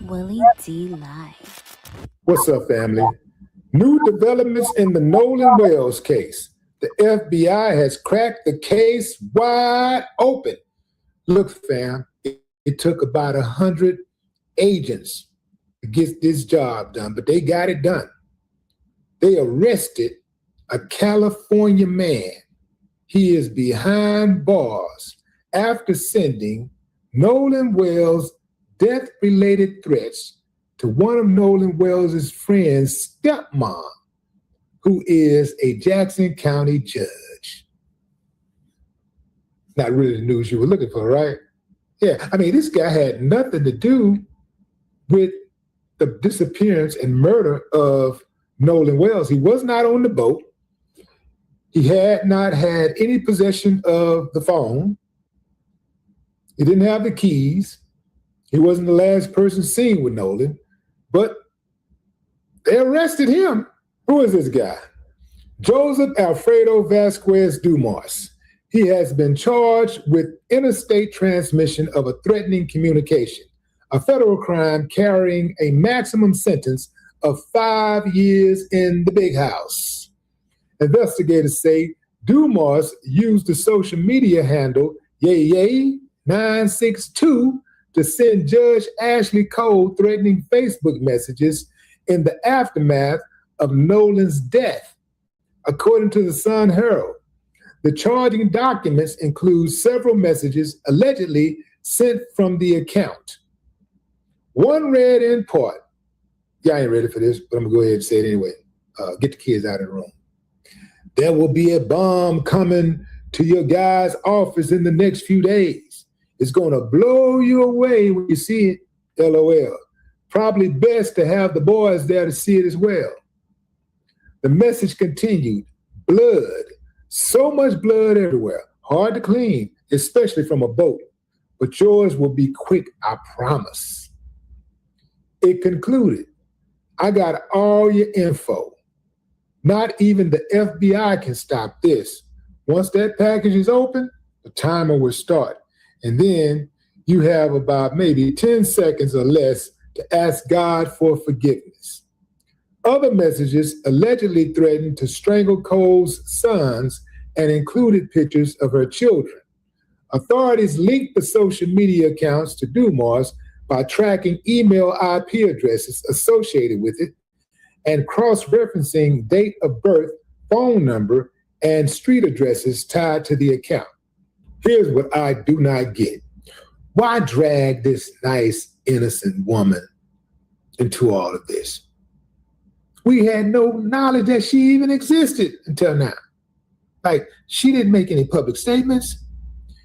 Willie D Live. What's up, family? New developments in the Nolan Wells case. The FBI has cracked the case wide open. Look, fam, it took about 100 agents to get this job done, but they got it done. They arrested a California man. He is behind bars after sending Nolan Wells death-related threats to one of Nolan Wells' friends' stepmom, who is a Jackson County judge. Not really the news you were looking for, right? Yeah, I mean, this guy had nothing to do with the disappearance and murder of Nolan Wells. He was not on the boat. He had not had any possession of the phone. He didn't have the keys. He wasn't the last person seen with Nolan, but they arrested him. Who is this guy? Joseph Alfredo Vasquez Dumas. He has been charged with interstate transmission of a threatening communication, a federal crime carrying a maximum sentence of 5 years in the big house. Investigators say Dumas used the social media handle Yay962 to send Judge Ashley Cole threatening Facebook messages in the aftermath of Nolan's death. According to the Sun Herald, the charging documents include several messages allegedly sent from the account. One read in part, y'all ain't ready for this, but I'm gonna go ahead and say it anyway. Get the kids out of the room. There will be a bomb coming to your guy's office in the next few days. It's gonna blow you away when you see it, LOL. Probably best to have the boys there to see it as well. The message continued, blood, so much blood everywhere, hard to clean, especially from a boat, but yours will be quick, I promise. It concluded, I got all your info. Not even the FBI can stop this. Once that package is open, the timer will start. And then you have about maybe 10 seconds or less to ask God for forgiveness. Other messages allegedly threatened to strangle Cole's sons and included pictures of her children. Authorities linked the social media accounts to Dumas by tracking email IP addresses associated with it and cross-referencing date of birth, phone number, and street addresses tied to the account. Here's what I do not get. Why drag this nice, innocent woman into all of this? We had no knowledge that she even existed until now. Like, she didn't make any public statements.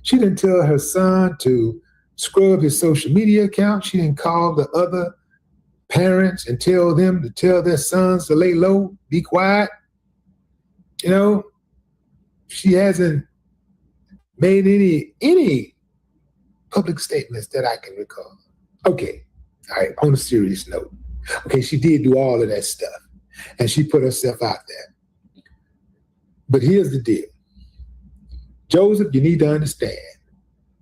She didn't tell her son to scrub his social media account. She didn't call the other parents and tell them to tell their sons to lay low, be quiet. You know, she hasn't made any public statements that I can recall. Okay, all right, on a serious note, Okay, she did do all of that stuff, and she put herself out there. But here's the deal. Joseph, you need to understand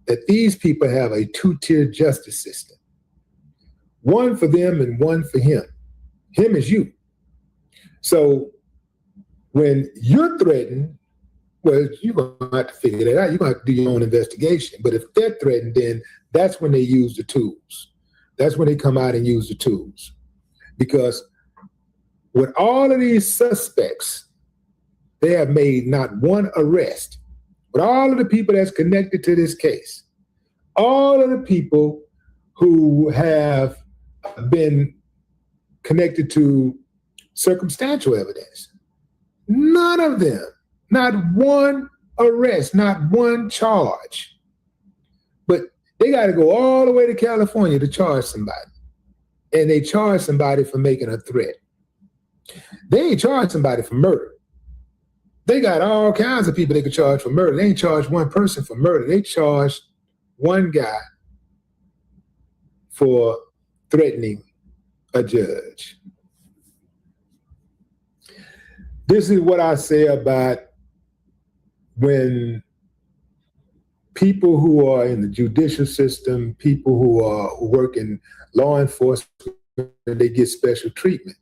that these people have a two-tier justice system. One for them and one for him. Him is you. So when you're threatened, well, you're going to have to figure that out. You're going to have to do your own investigation. But if they're threatened, then that's when they use the tools. That's when they come out and use the tools. Because with all of these suspects, they have made not one arrest. With all of the people that's connected to this case, all of the people who have been connected to circumstantial evidence, none of them, not one arrest, not one charge. But they got to go all the way to California to charge somebody. And they charge somebody for making a threat. They ain't charge somebody for murder. They got all kinds of people they could charge for murder. They ain't charged one person for murder. They charged one guy for threatening a judge. This is what I say about when people who are in the judicial system, people who work in law enforcement, they get special treatment.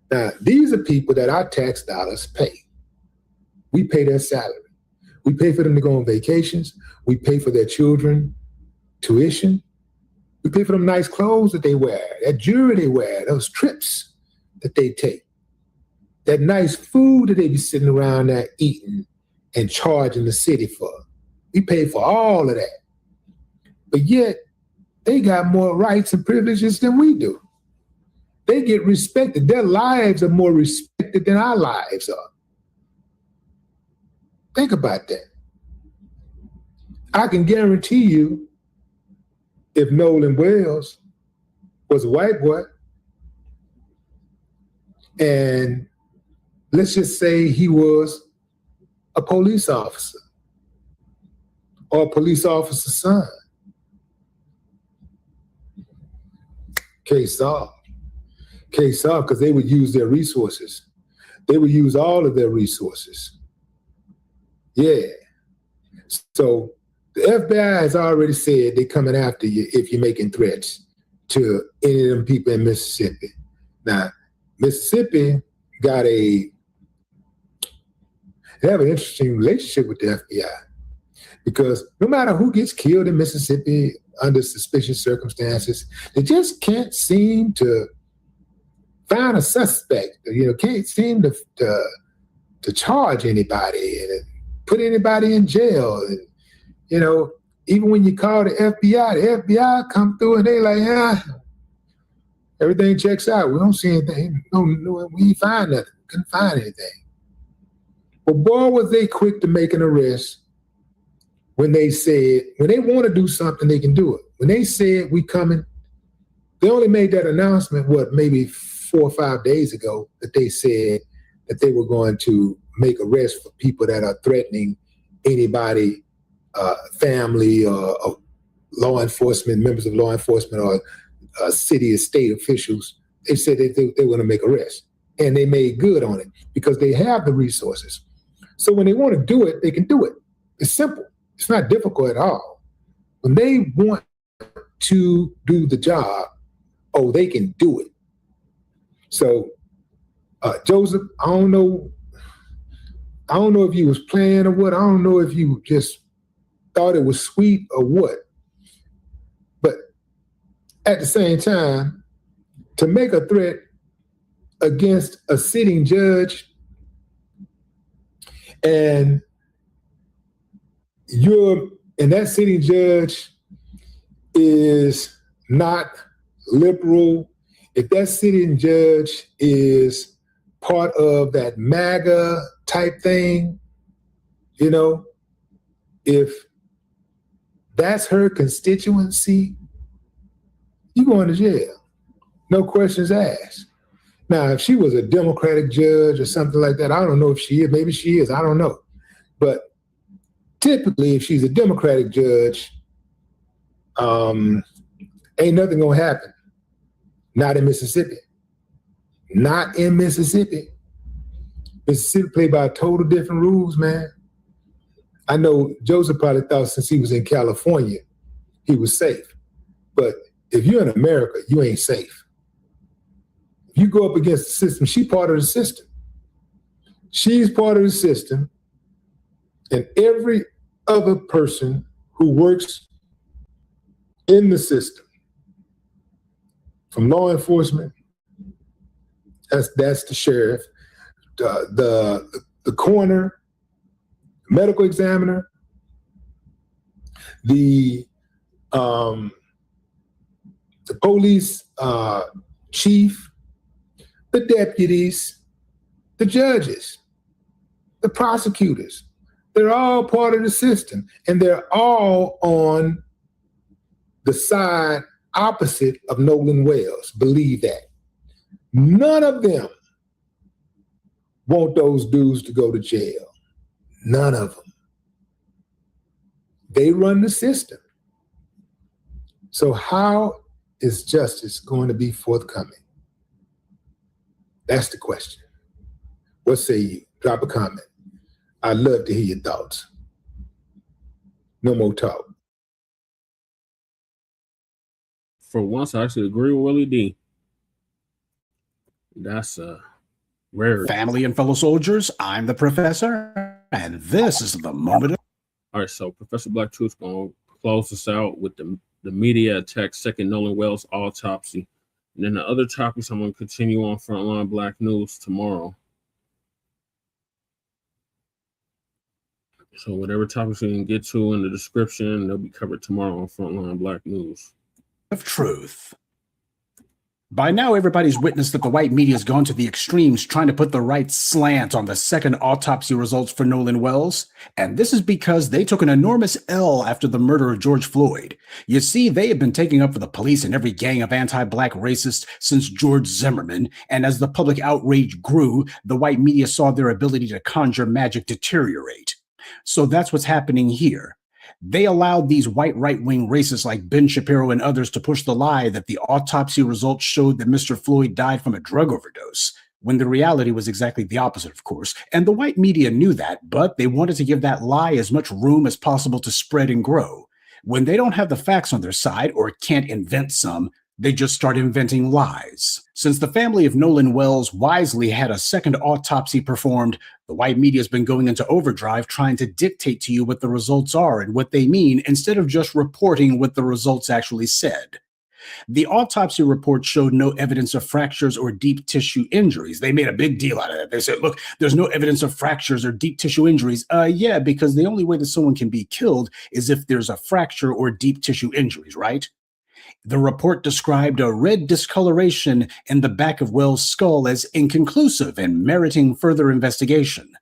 Now, these are people that our tax dollars pay. We pay their salary. We pay for them to go on vacations. We pay for their children tuition. We pay for them nice clothes that they wear, that jewelry they wear, those trips that they take, that nice food that they be sitting around there eating and charging the city for. We pay for all of that. But yet, they got more rights and privileges than we do. They get respected. Their lives are more respected than our lives are. Think about that. I can guarantee you, if Nolan Wells was a white boy, and let's just say he was a police officer or a police officer's son, case solved. Case solved, because they would use their resources. They would use all of their resources. Yeah. So the FBI has already said they're coming after you if you're making threats to any of them people in Mississippi. Now, Mississippi they have an interesting relationship with the FBI, because no matter who gets killed in Mississippi under suspicious circumstances, they just can't seem to find a suspect, can't seem to charge anybody and put anybody in jail. And, even when you call the FBI come through and they like, everything checks out. We don't see anything. No, we ain't find nothing. Couldn't find anything. But boy, was they quick to make an arrest when they said, when they want to do something, they can do it. When they said we coming, they only made that announcement, maybe 4 or 5 days ago, that they said that they were going to make arrests for people that are threatening anybody, family or law enforcement, members of law enforcement or city or state officials. They said they were going to make arrests. And they made good on it because they have the resources. So when they want to do it, they can do it. It's simple. It's not difficult at all. When they want to do the job, they can do it. So, Joseph, I don't know if you was playing or what. I don't know if you just thought it was sweet or what. But at the same time, to make a threat against a sitting judge and that sitting judge is not liberal, if that sitting judge is part of that MAGA type thing, if that's her constituency, you're going to jail. No questions asked. Now, if she was a Democratic judge or something like that, I don't know if she is. Maybe she is. I don't know. But typically, if she's a Democratic judge, ain't nothing going to happen. Not in Mississippi. Not in Mississippi. Mississippi played by total different rules, man. I know Joseph probably thought since he was in California, he was safe. But if you're in America, you ain't safe. If you go up against the system, she's part of the system. She's part of the system. And every other person who works in the system, from law enforcement, that's the sheriff, the coroner, medical examiner, the police chief, the deputies, the judges, the prosecutors. They're all part of the system, and they're all on the side opposite of Nolan Wells. Believe that. None of them want those dudes to go to jail. None of them. They run the system. So how is justice going to be forthcoming? That's the question. What say you? Drop a comment. I'd love to hear your thoughts. No more talk. For once, I actually agree with Willie D. That's rare. Family and fellow soldiers, I'm the professor, and this is the moment of... All right, so Professor Black Truth's going to close us out with the media attacks, second Nolan Wells autopsy. And then the other topics, I'm going to continue on Frontline Black News tomorrow. So whatever topics we can get to in the description, they'll be covered tomorrow on Frontline Black News. Of truth. By now, everybody's witnessed that the white media has gone to the extremes trying to put the right slant on the second autopsy results for Nolan Wells. And this is because they took an enormous L after the murder of George Floyd. You see, they have been taking up for the police and every gang of anti-Black racists since George Zimmerman. And as the public outrage grew, the white media saw their ability to conjure magic deteriorate. So that's what's happening here. They allowed these white right-wing racists like Ben Shapiro and others to push the lie that the autopsy results showed that Mr. Floyd died from a drug overdose, when the reality was exactly the opposite, of course. And the white media knew that, but they wanted to give that lie as much room as possible to spread and grow. When they don't have the facts on their side or can't invent some, they just start inventing lies. Since the family of Nolan Wells wisely had a second autopsy performed, the white media has been going into overdrive trying to dictate to you what the results are and what they mean instead of just reporting what the results actually said. The autopsy report showed no evidence of fractures or deep tissue injuries. They made a big deal out of it. They said, look, there's no evidence of fractures or deep tissue injuries. Yeah, because the only way that someone can be killed is if there's a fracture or deep tissue injuries, right? The report described a red discoloration in the back of Wells' skull as inconclusive and meriting further investigation.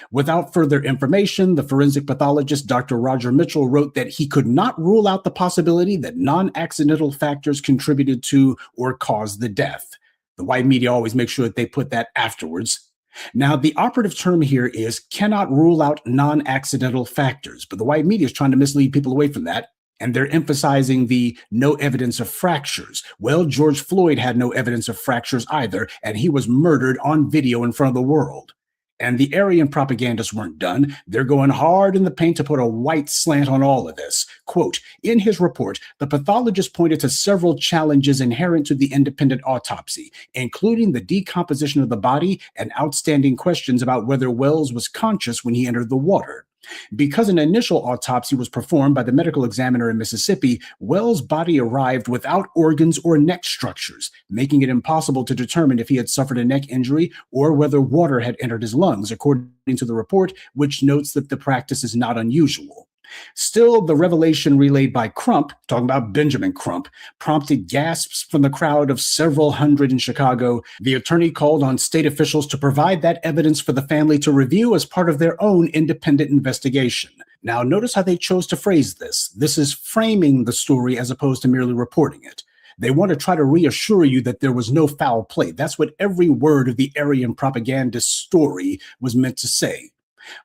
Without further information, the forensic pathologist Dr. Roger Mitchell wrote that he could not rule out the possibility that non-accidental factors contributed to or caused the death. The white media always make sure that they put that afterwards. Now, the operative term here is cannot rule out non-accidental factors, but the white media is trying to mislead people away from that. And they're emphasizing the no evidence of fractures. Well, George Floyd had no evidence of fractures either, and he was murdered on video in front of the world. And the Aryan propagandists weren't done. They're going hard in the paint to put a white slant on all of this. Quote, in his report, the pathologist pointed to several challenges inherent to the independent autopsy, including the decomposition of the body and outstanding questions about whether Wells was conscious when he entered the water. Because an initial autopsy was performed by the medical examiner in Mississippi, Wells' body arrived without organs or neck structures, making it impossible to determine if he had suffered a neck injury or whether water had entered his lungs, according to the report, which notes that the practice is not unusual. Still, the revelation relayed by Crump, talking about Benjamin Crump, prompted gasps from the crowd of several hundred in Chicago. The attorney called on state officials to provide that evidence for the family to review as part of their own independent investigation. Now, notice how they chose to phrase this. This is framing the story as opposed to merely reporting it. They want to try to reassure you that there was no foul play. That's what every word of the Aryan propagandist story was meant to say.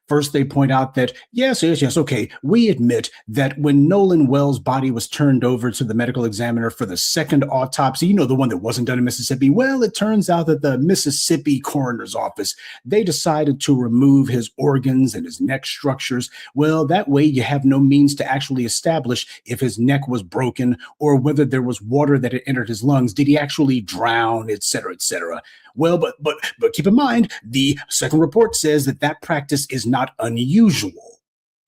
First, they point out that, yes, okay, we admit that when Nolan Wells' body was turned over to the medical examiner for the second autopsy, the one that wasn't done in Mississippi, well, it turns out that the Mississippi coroner's office, they decided to remove his organs and his neck structures. Well, that way you have no means to actually establish if his neck was broken or whether there was water that had entered his lungs. Did he actually drown, et cetera, et cetera? Well, but keep in mind, the second report says that practice is not unusual.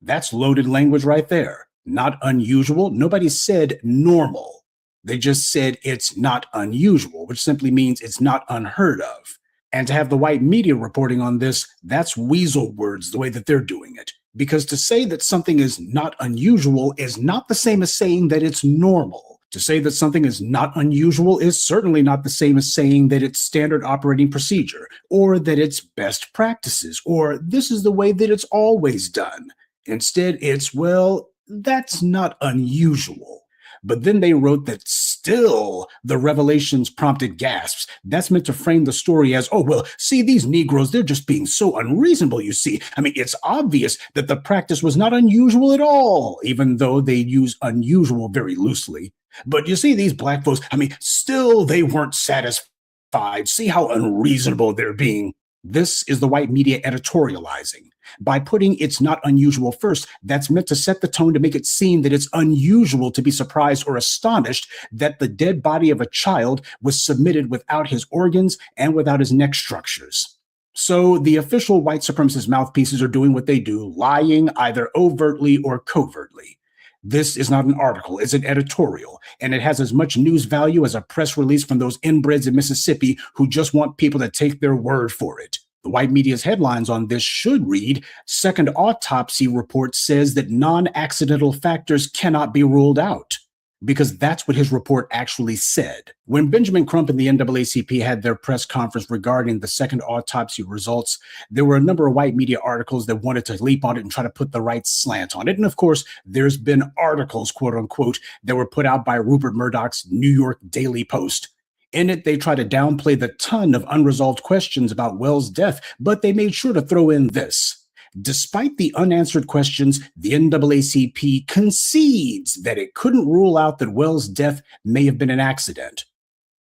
That's loaded language right there. Not unusual. Nobody said normal. They just said it's not unusual, which simply means it's not unheard of. And to have the white media reporting on this, that's weasel words the way that they're doing it. Because to say that something is not unusual is not the same as saying that it's normal. To say that something is not unusual is certainly not the same as saying that it's standard operating procedure, or that it's best practices, or this is the way that it's always done. Instead, it's, well, that's not unusual. But then they wrote that still the revelations prompted gasps. That's meant to frame the story as, oh, well, see, these Negroes, they're just being so unreasonable, you see. I mean, it's obvious that the practice was not unusual at all, even though they use unusual very loosely. But you see, these black folks, I mean, still they weren't satisfied. See how unreasonable they're being. This is the white media editorializing. By putting it's not unusual first, that's meant to set the tone to make it seem that it's unusual to be surprised or astonished that the dead body of a child was submitted without his organs and without his neck structures. So the official white supremacist mouthpieces are doing what they do, lying either overtly or covertly. This is not an article, it's an editorial, and it has as much news value as a press release from those inbreds in Mississippi who just want people to take their word for it. The white media's headlines on this should read, second autopsy report says that non-accidental factors cannot be ruled out. Because that's what his report actually said. When Benjamin Crump and the NAACP had their press conference regarding the second autopsy results, there were a number of white media articles that wanted to leap on it and try to put the right slant on it. And of course, there's been articles, quote unquote, that were put out by Rupert Murdoch's New York Daily Post. In it, they try to downplay the ton of unresolved questions about Wells' death, but they made sure to throw in this. Despite the unanswered questions, the NAACP concedes that it couldn't rule out that Wells' death may have been an accident.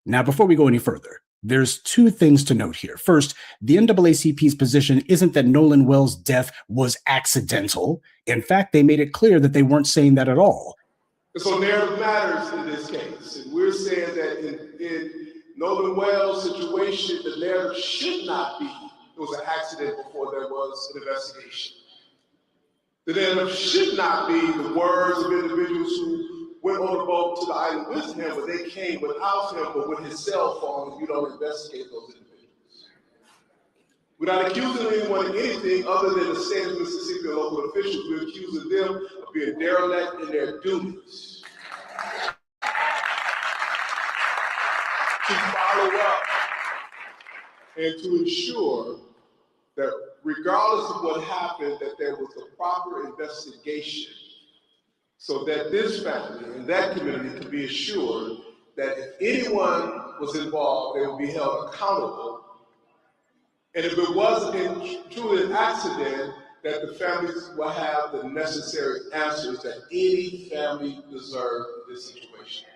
Now, before we go any further, there's two things to note here. First, the NAACP's position isn't that Nolan Wells' death was accidental. In fact, they made it clear that they weren't saying that at all. So narrative matters in this case. And we're saying that in Nolan Wells' situation, the narrative should not be it was an accident before there was an investigation. The narrative should not be the words of individuals who went on the boat to the island with him, but they came without him, but with his cell phone, if you don't investigate those individuals. We're not accusing anyone of anything other than the state of Mississippi and local officials. We're accusing them of being derelict in their duties. To follow up and to ensure that regardless of what happened, that there was a proper investigation so that this family and that community could be assured that if anyone was involved, they would be held accountable. And if it wasn't truly an accident, that the families will have the necessary answers that any family deserves in this situation.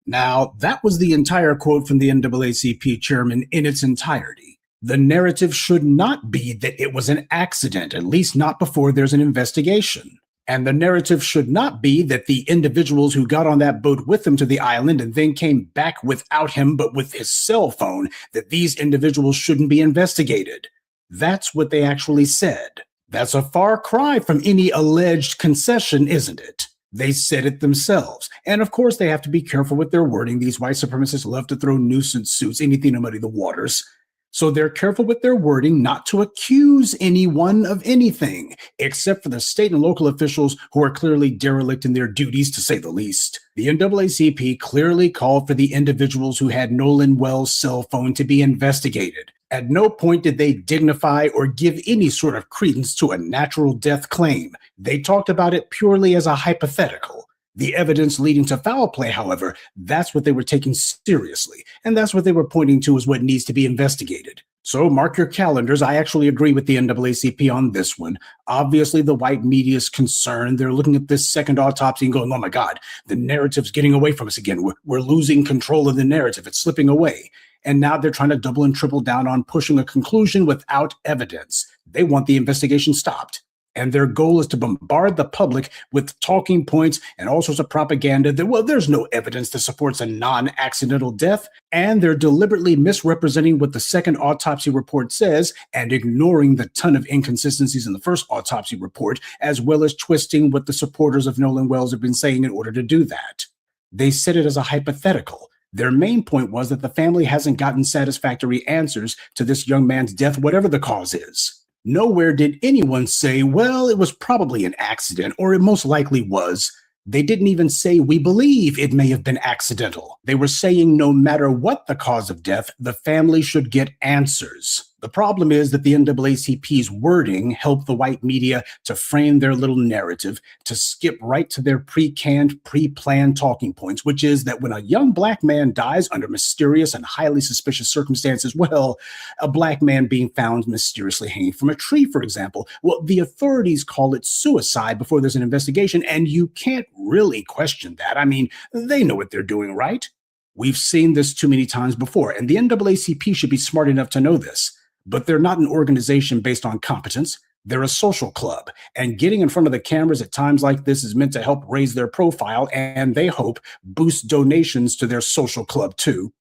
Now, that was the entire quote from the NAACP chairman in its entirety. The narrative should not be that it was an accident, at least not before there's an investigation. And the narrative should not be that the individuals who got on that boat with him to the island and then came back without him but with his cell phone, that these individuals shouldn't be investigated. That's what they actually said. That's a far cry from any alleged concession, isn't it? They said it themselves. And of course, they have to be careful with their wording. These white supremacists love to throw nuisance suits, anything to muddy the waters. So they're careful with their wording not to accuse anyone of anything, except for the state and local officials who are clearly derelict in their duties, to say the least. The NAACP clearly called for the individuals who had Nolan Wells' cell phone to be investigated. At no point did they dignify or give any sort of credence to a natural death claim. They talked about it purely as a hypothetical. The evidence leading to foul play, however, that's what they were taking seriously, and that's what they were pointing to as what needs to be investigated. So mark your calendars. I actually agree with the NAACP on this one. Obviously, the white media is concerned. They're looking at this second autopsy and going, oh my God, the narrative's getting away from us again. We're losing control of the narrative. It's slipping away. And now they're trying to double and triple down on pushing a conclusion without evidence. They want the investigation stopped. And their goal is to bombard the public with talking points and all sorts of propaganda that, well, there's no evidence that supports a non-accidental death. And they're deliberately misrepresenting what the second autopsy report says and ignoring the ton of inconsistencies in the first autopsy report, as well as twisting what the supporters of Nolan Wells have been saying in order to do that. They said it as a hypothetical. Their main point was that the family hasn't gotten satisfactory answers to this young man's death, whatever the cause is. Nowhere did anyone say, well, it was probably an accident, or it most likely was. They didn't even say, we believe it may have been accidental. They were saying no matter what the cause of death, the family should get answers. The problem is that the NAACP's wording helped the white media to frame their little narrative, to skip right to their pre-canned, pre-planned talking points, which is that when a young black man dies under mysterious and highly suspicious circumstances, well, a black man being found mysteriously hanging from a tree, for example, well, the authorities call it suicide before there's an investigation, and you can't really question that. I mean, they know what they're doing, right? We've seen this too many times before, and the NAACP should be smart enough to know this. But they're not an organization based on competence. They're a social club. And getting in front of the cameras at times like this is meant to help raise their profile and, they hope, boost donations to their social club too.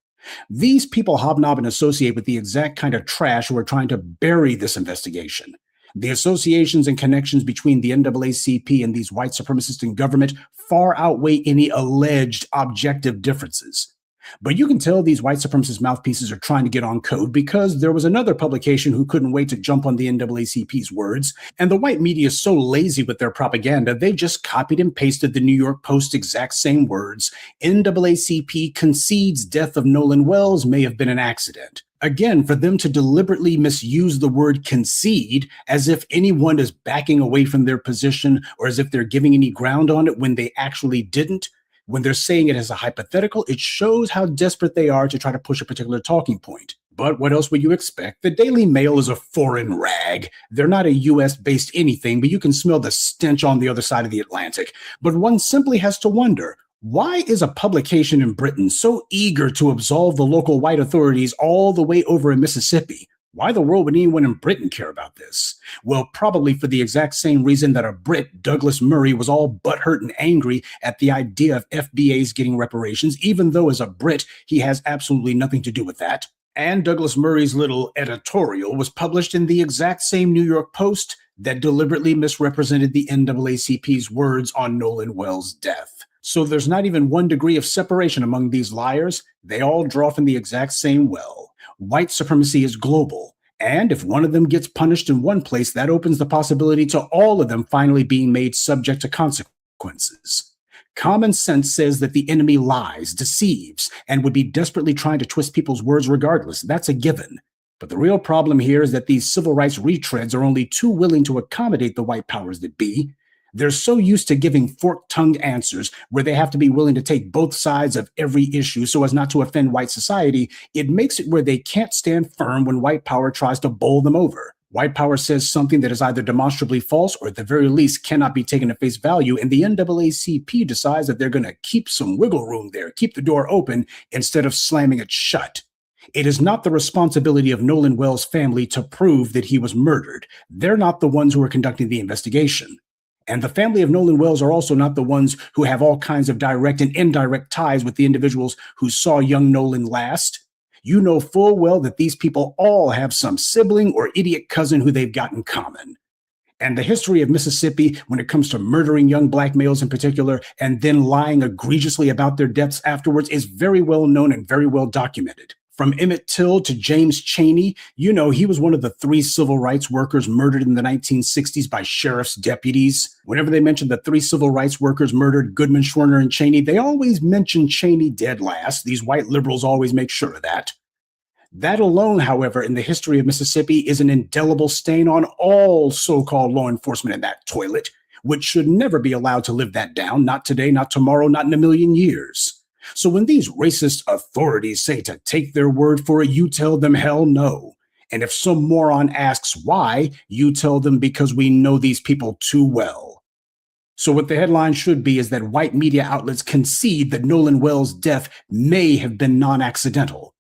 These people hobnob and associate with the exact kind of trash who are trying to bury this investigation. The associations and connections between the NAACP and these white supremacists in government far outweigh any alleged objective differences. But you can tell these white supremacist mouthpieces are trying to get on code because there was another publication who couldn't wait to jump on the NAACP's words, and the white media is so lazy with their propaganda, they just copied and pasted the New York Post's exact same words. NAACP concedes death of Nolan Wells may have been an accident. Again, for them to deliberately misuse the word concede as if anyone is backing away from their position or as if they're giving any ground on it when they actually didn't. When they're saying it as a hypothetical, it shows how desperate they are to try to push a particular talking point. But what else would you expect? The Daily Mail is a foreign rag. They're not a US-based anything, but you can smell the stench on the other side of the Atlantic. But one simply has to wonder, why is a publication in Britain so eager to absolve the local white authorities all the way over in Mississippi? Why the world would anyone in Britain care about this? Well, probably for the exact same reason that a Brit, Douglas Murray, was all butthurt and angry at the idea of FBAs getting reparations, even though as a Brit, he has absolutely nothing to do with that. And Douglas Murray's little editorial was published in the exact same New York Post that deliberately misrepresented the NAACP's words on Nolan Wells' death. So there's not even 1 degree of separation among these liars. They all draw from the exact same well. White supremacy is global, and if one of them gets punished in one place, that opens the possibility to all of them finally being made subject to consequences. Common sense says that the enemy lies, deceives, and would be desperately trying to twist people's words regardless. That's a given. But the real problem here is that these civil rights retreads are only too willing to accommodate the white powers that be. They're so used to giving fork-tongued answers where they have to be willing to take both sides of every issue so as not to offend white society. It makes it where they can't stand firm when white power tries to bowl them over. White power says something that is either demonstrably false or at the very least cannot be taken at face value, and the NAACP decides that they're going to keep some wiggle room there, keep the door open instead of slamming it shut. It is not the responsibility of Nolan Wells' family to prove that he was murdered. They're not the ones who are conducting the investigation. And the family of Nolan Wells are also not the ones who have all kinds of direct and indirect ties with the individuals who saw young Nolan last. You know full well that these people all have some sibling or idiot cousin who they've got in common. And the history of Mississippi, when it comes to murdering young black males in particular, and then lying egregiously about their deaths afterwards, is very well known and very well documented. From Emmett Till to James Chaney, you know he was one of the 3 civil rights workers murdered in the 1960s by sheriff's deputies. Whenever they mentioned the 3 civil rights workers murdered, Goodman, Schwerner, and Chaney, they always mention Chaney dead last. These white liberals always make sure of that. That alone, however, in the history of Mississippi is an indelible stain on all so-called law enforcement in that toilet, which should never be allowed to live that down, not today, not tomorrow, not in a million years. So when these racist authorities say to take their word for it, you tell them hell no. And if some moron asks why, you tell them because we know these people too well. So what the headline should be is that white media outlets concede that Nolan Wells' death may have been non-accidental.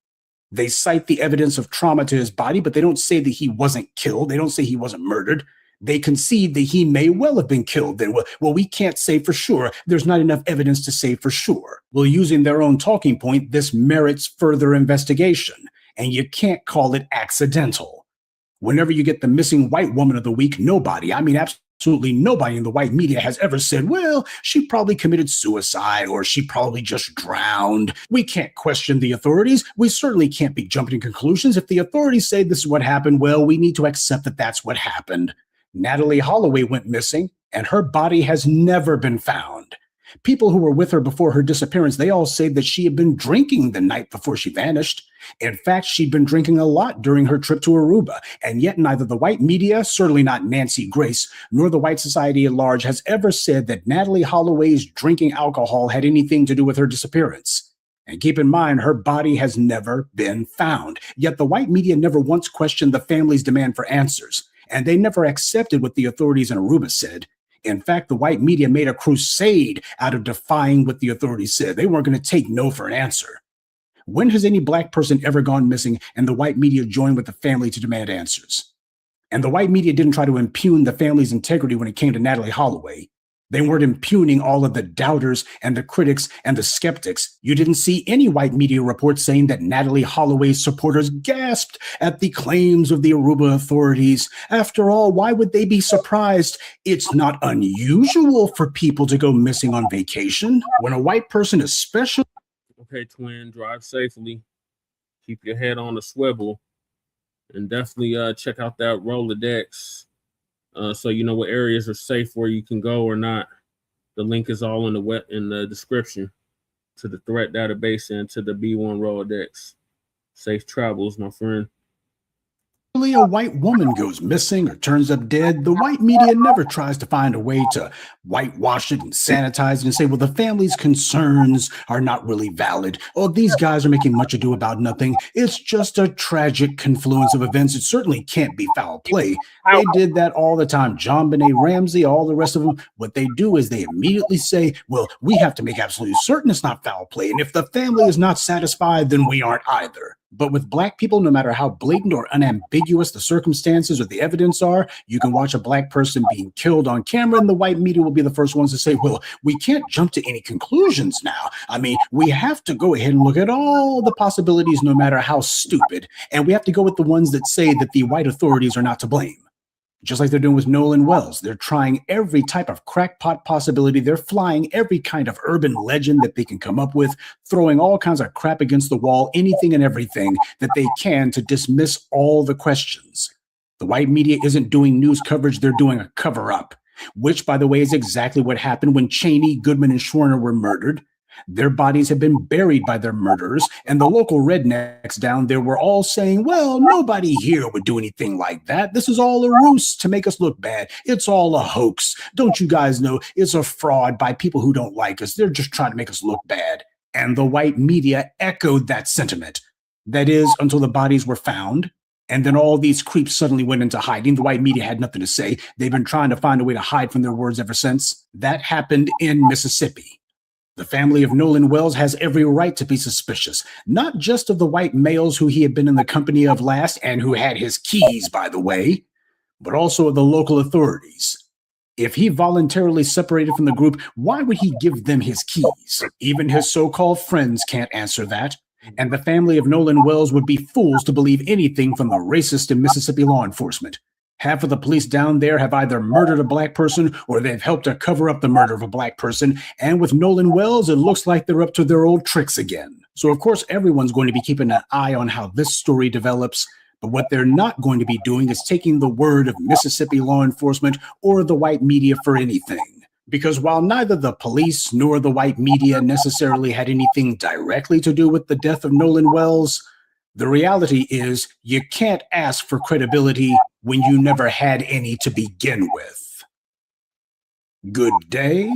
They cite the evidence of trauma to his body, but they don't say that he wasn't killed. They don't say he wasn't murdered. They concede that he may well have been killed. Then, well, we can't say for sure. There's not enough evidence to say for sure. Well, using their own talking point, this merits further investigation, and you can't call it accidental. Whenever you get the missing white woman of the week, nobody, I mean absolutely nobody in the white media has ever said, well, she probably committed suicide or she probably just drowned. We can't question the authorities. We certainly can't be jumping to conclusions. If the authorities say this is what happened, well, we need to accept that that's what happened. Natalie Holloway went missing, and her body has never been found. People who were with her before her disappearance, they all say that she had been drinking the night before she vanished. In fact, she'd been drinking a lot during her trip to Aruba, and yet neither the white media, certainly not Nancy Grace, nor the white society at large has ever said that Natalie Holloway's drinking alcohol had anything to do with her disappearance. And keep in mind, her body has never been found. Yet the white media never once questioned the family's demand for answers, and they never accepted what the authorities in Aruba said. In fact, the white media made a crusade out of defying what the authorities said. They weren't going to take no for an answer. When has any black person ever gone missing and the white media joined with the family to demand answers? And the white media didn't try to impugn the family's integrity when it came to Natalie Holloway. They weren't impugning all of the doubters and the critics and the skeptics. You didn't see any white media reports saying that Natalie Holloway's supporters gasped at the claims of the Aruba authorities. After all, why would they be surprised? It's not unusual for people to go missing on vacation. When a white person is special. Okay, twin, drive safely. Keep your head on the swivel. And definitely check out that Rolodex. So you know what areas are safe where you can go or not. The link is all in the description to the threat database and to the B1 Rolodex. Safe travels, my friend. A white woman goes missing or turns up dead, the white media never tries to find a way to whitewash it and sanitize it and say, well, the family's concerns are not really valid. Oh, these guys are making much ado about nothing. It's just a tragic confluence of events. It certainly can't be foul play. They did that all the time. John Benet Ramsey, all the rest of them, what they do is they immediately say, well, we have to make absolutely certain it's not foul play. And if the family is not satisfied, then we aren't either. But with black people, no matter how blatant or unambiguous the circumstances or the evidence are, you can watch a black person being killed on camera and the white media will be the first ones to say, well, we can't jump to any conclusions now. I mean, we have to go ahead and look at all the possibilities, no matter how stupid. And we have to go with the ones that say that the white authorities are not to blame. Just like they're doing with Nolan Wells. They're trying every type of crackpot possibility. They're flying every kind of urban legend that they can come up with, throwing all kinds of crap against the wall, anything and everything that they can to dismiss all the questions. The white media isn't doing news coverage. They're doing a cover-up, which, by the way, is exactly what happened when Cheney, Goodman, and Schwerner were murdered. Their bodies have been buried by their murderers, and the local rednecks down there were all saying, well, nobody here would do anything like that. This is all a ruse to make us look bad. It's all a hoax. Don't you guys know it's a fraud by people who don't like us? They're just trying to make us look bad. And the white media echoed that sentiment. That is, until the bodies were found. And then all these creeps suddenly went into hiding. The white media had nothing to say. They've been trying to find a way to hide from their words ever since. That happened in Mississippi. The family of Nolan Wells has every right to be suspicious, not just of the white males who he had been in the company of last and who had his keys, by the way, but also of the local authorities. If he voluntarily separated from the group, why would he give them his keys? Even his so-called friends can't answer that. And the family of Nolan Wells would be fools to believe anything from the racist in Mississippi law enforcement. Half of the police down there have either murdered a black person or they've helped to cover up the murder of a black person. And with Nolan Wells, it looks like they're up to their old tricks again. So, of course, everyone's going to be keeping an eye on how this story develops. But what they're not going to be doing is taking the word of Mississippi law enforcement or the white media for anything. Because while neither the police nor the white media necessarily had anything directly to do with the death of Nolan Wells, the reality is you can't ask for credibility when you never had any to begin with. Good day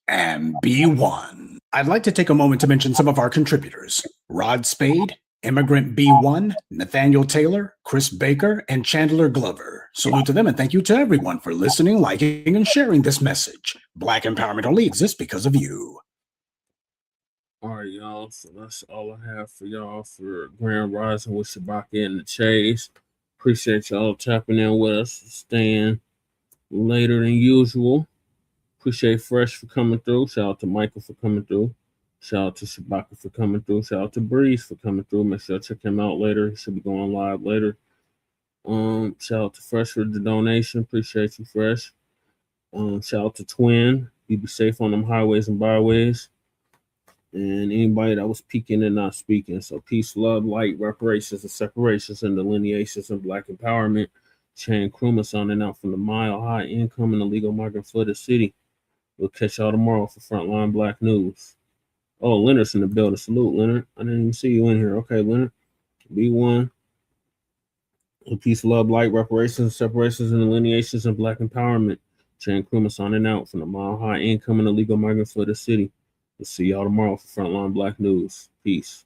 and be one. I'd like to take a moment to mention some of our contributors: Rod Spade, Immigrant B1, Nathaniel Taylor, Chris Baker, and Chandler Glover. Salute to them and thank you to everyone for listening, liking, and sharing this message. Black empowerment only exists because of you. All right, y'all. So that's all I have for y'all for Grand Rising with Shabaka and the Chase. Appreciate y'all tapping in with us, staying later than usual. Appreciate Fresh for coming through. Shout out to Michael for coming through. Shout out to Shabaka for coming through. Shout out to Breeze for coming through. Make sure to check him out later. He should be going live later. Shout out to Fresh for the donation. Appreciate you, Fresh. Shout out to Twin. You be safe on them highways and byways. And anybody that was peeking and not speaking. So peace, love, light, reparations, and separations, and delineations of Black empowerment. Chan Krumah signing out from the Mile High Income and Illegal Migrant Flooded City. We'll catch y'all tomorrow for Frontline Black News. Oh, Leonard's in the building. Salute, Leonard. I didn't even see you in here. Okay, Leonard. B1. Peace, love, light, reparations, separations, and delineations of Black empowerment. Chan Krumah signing out from the Mile High Income and Illegal Migrant Flooded City. We'll see y'all tomorrow for Frontline Black News. Peace.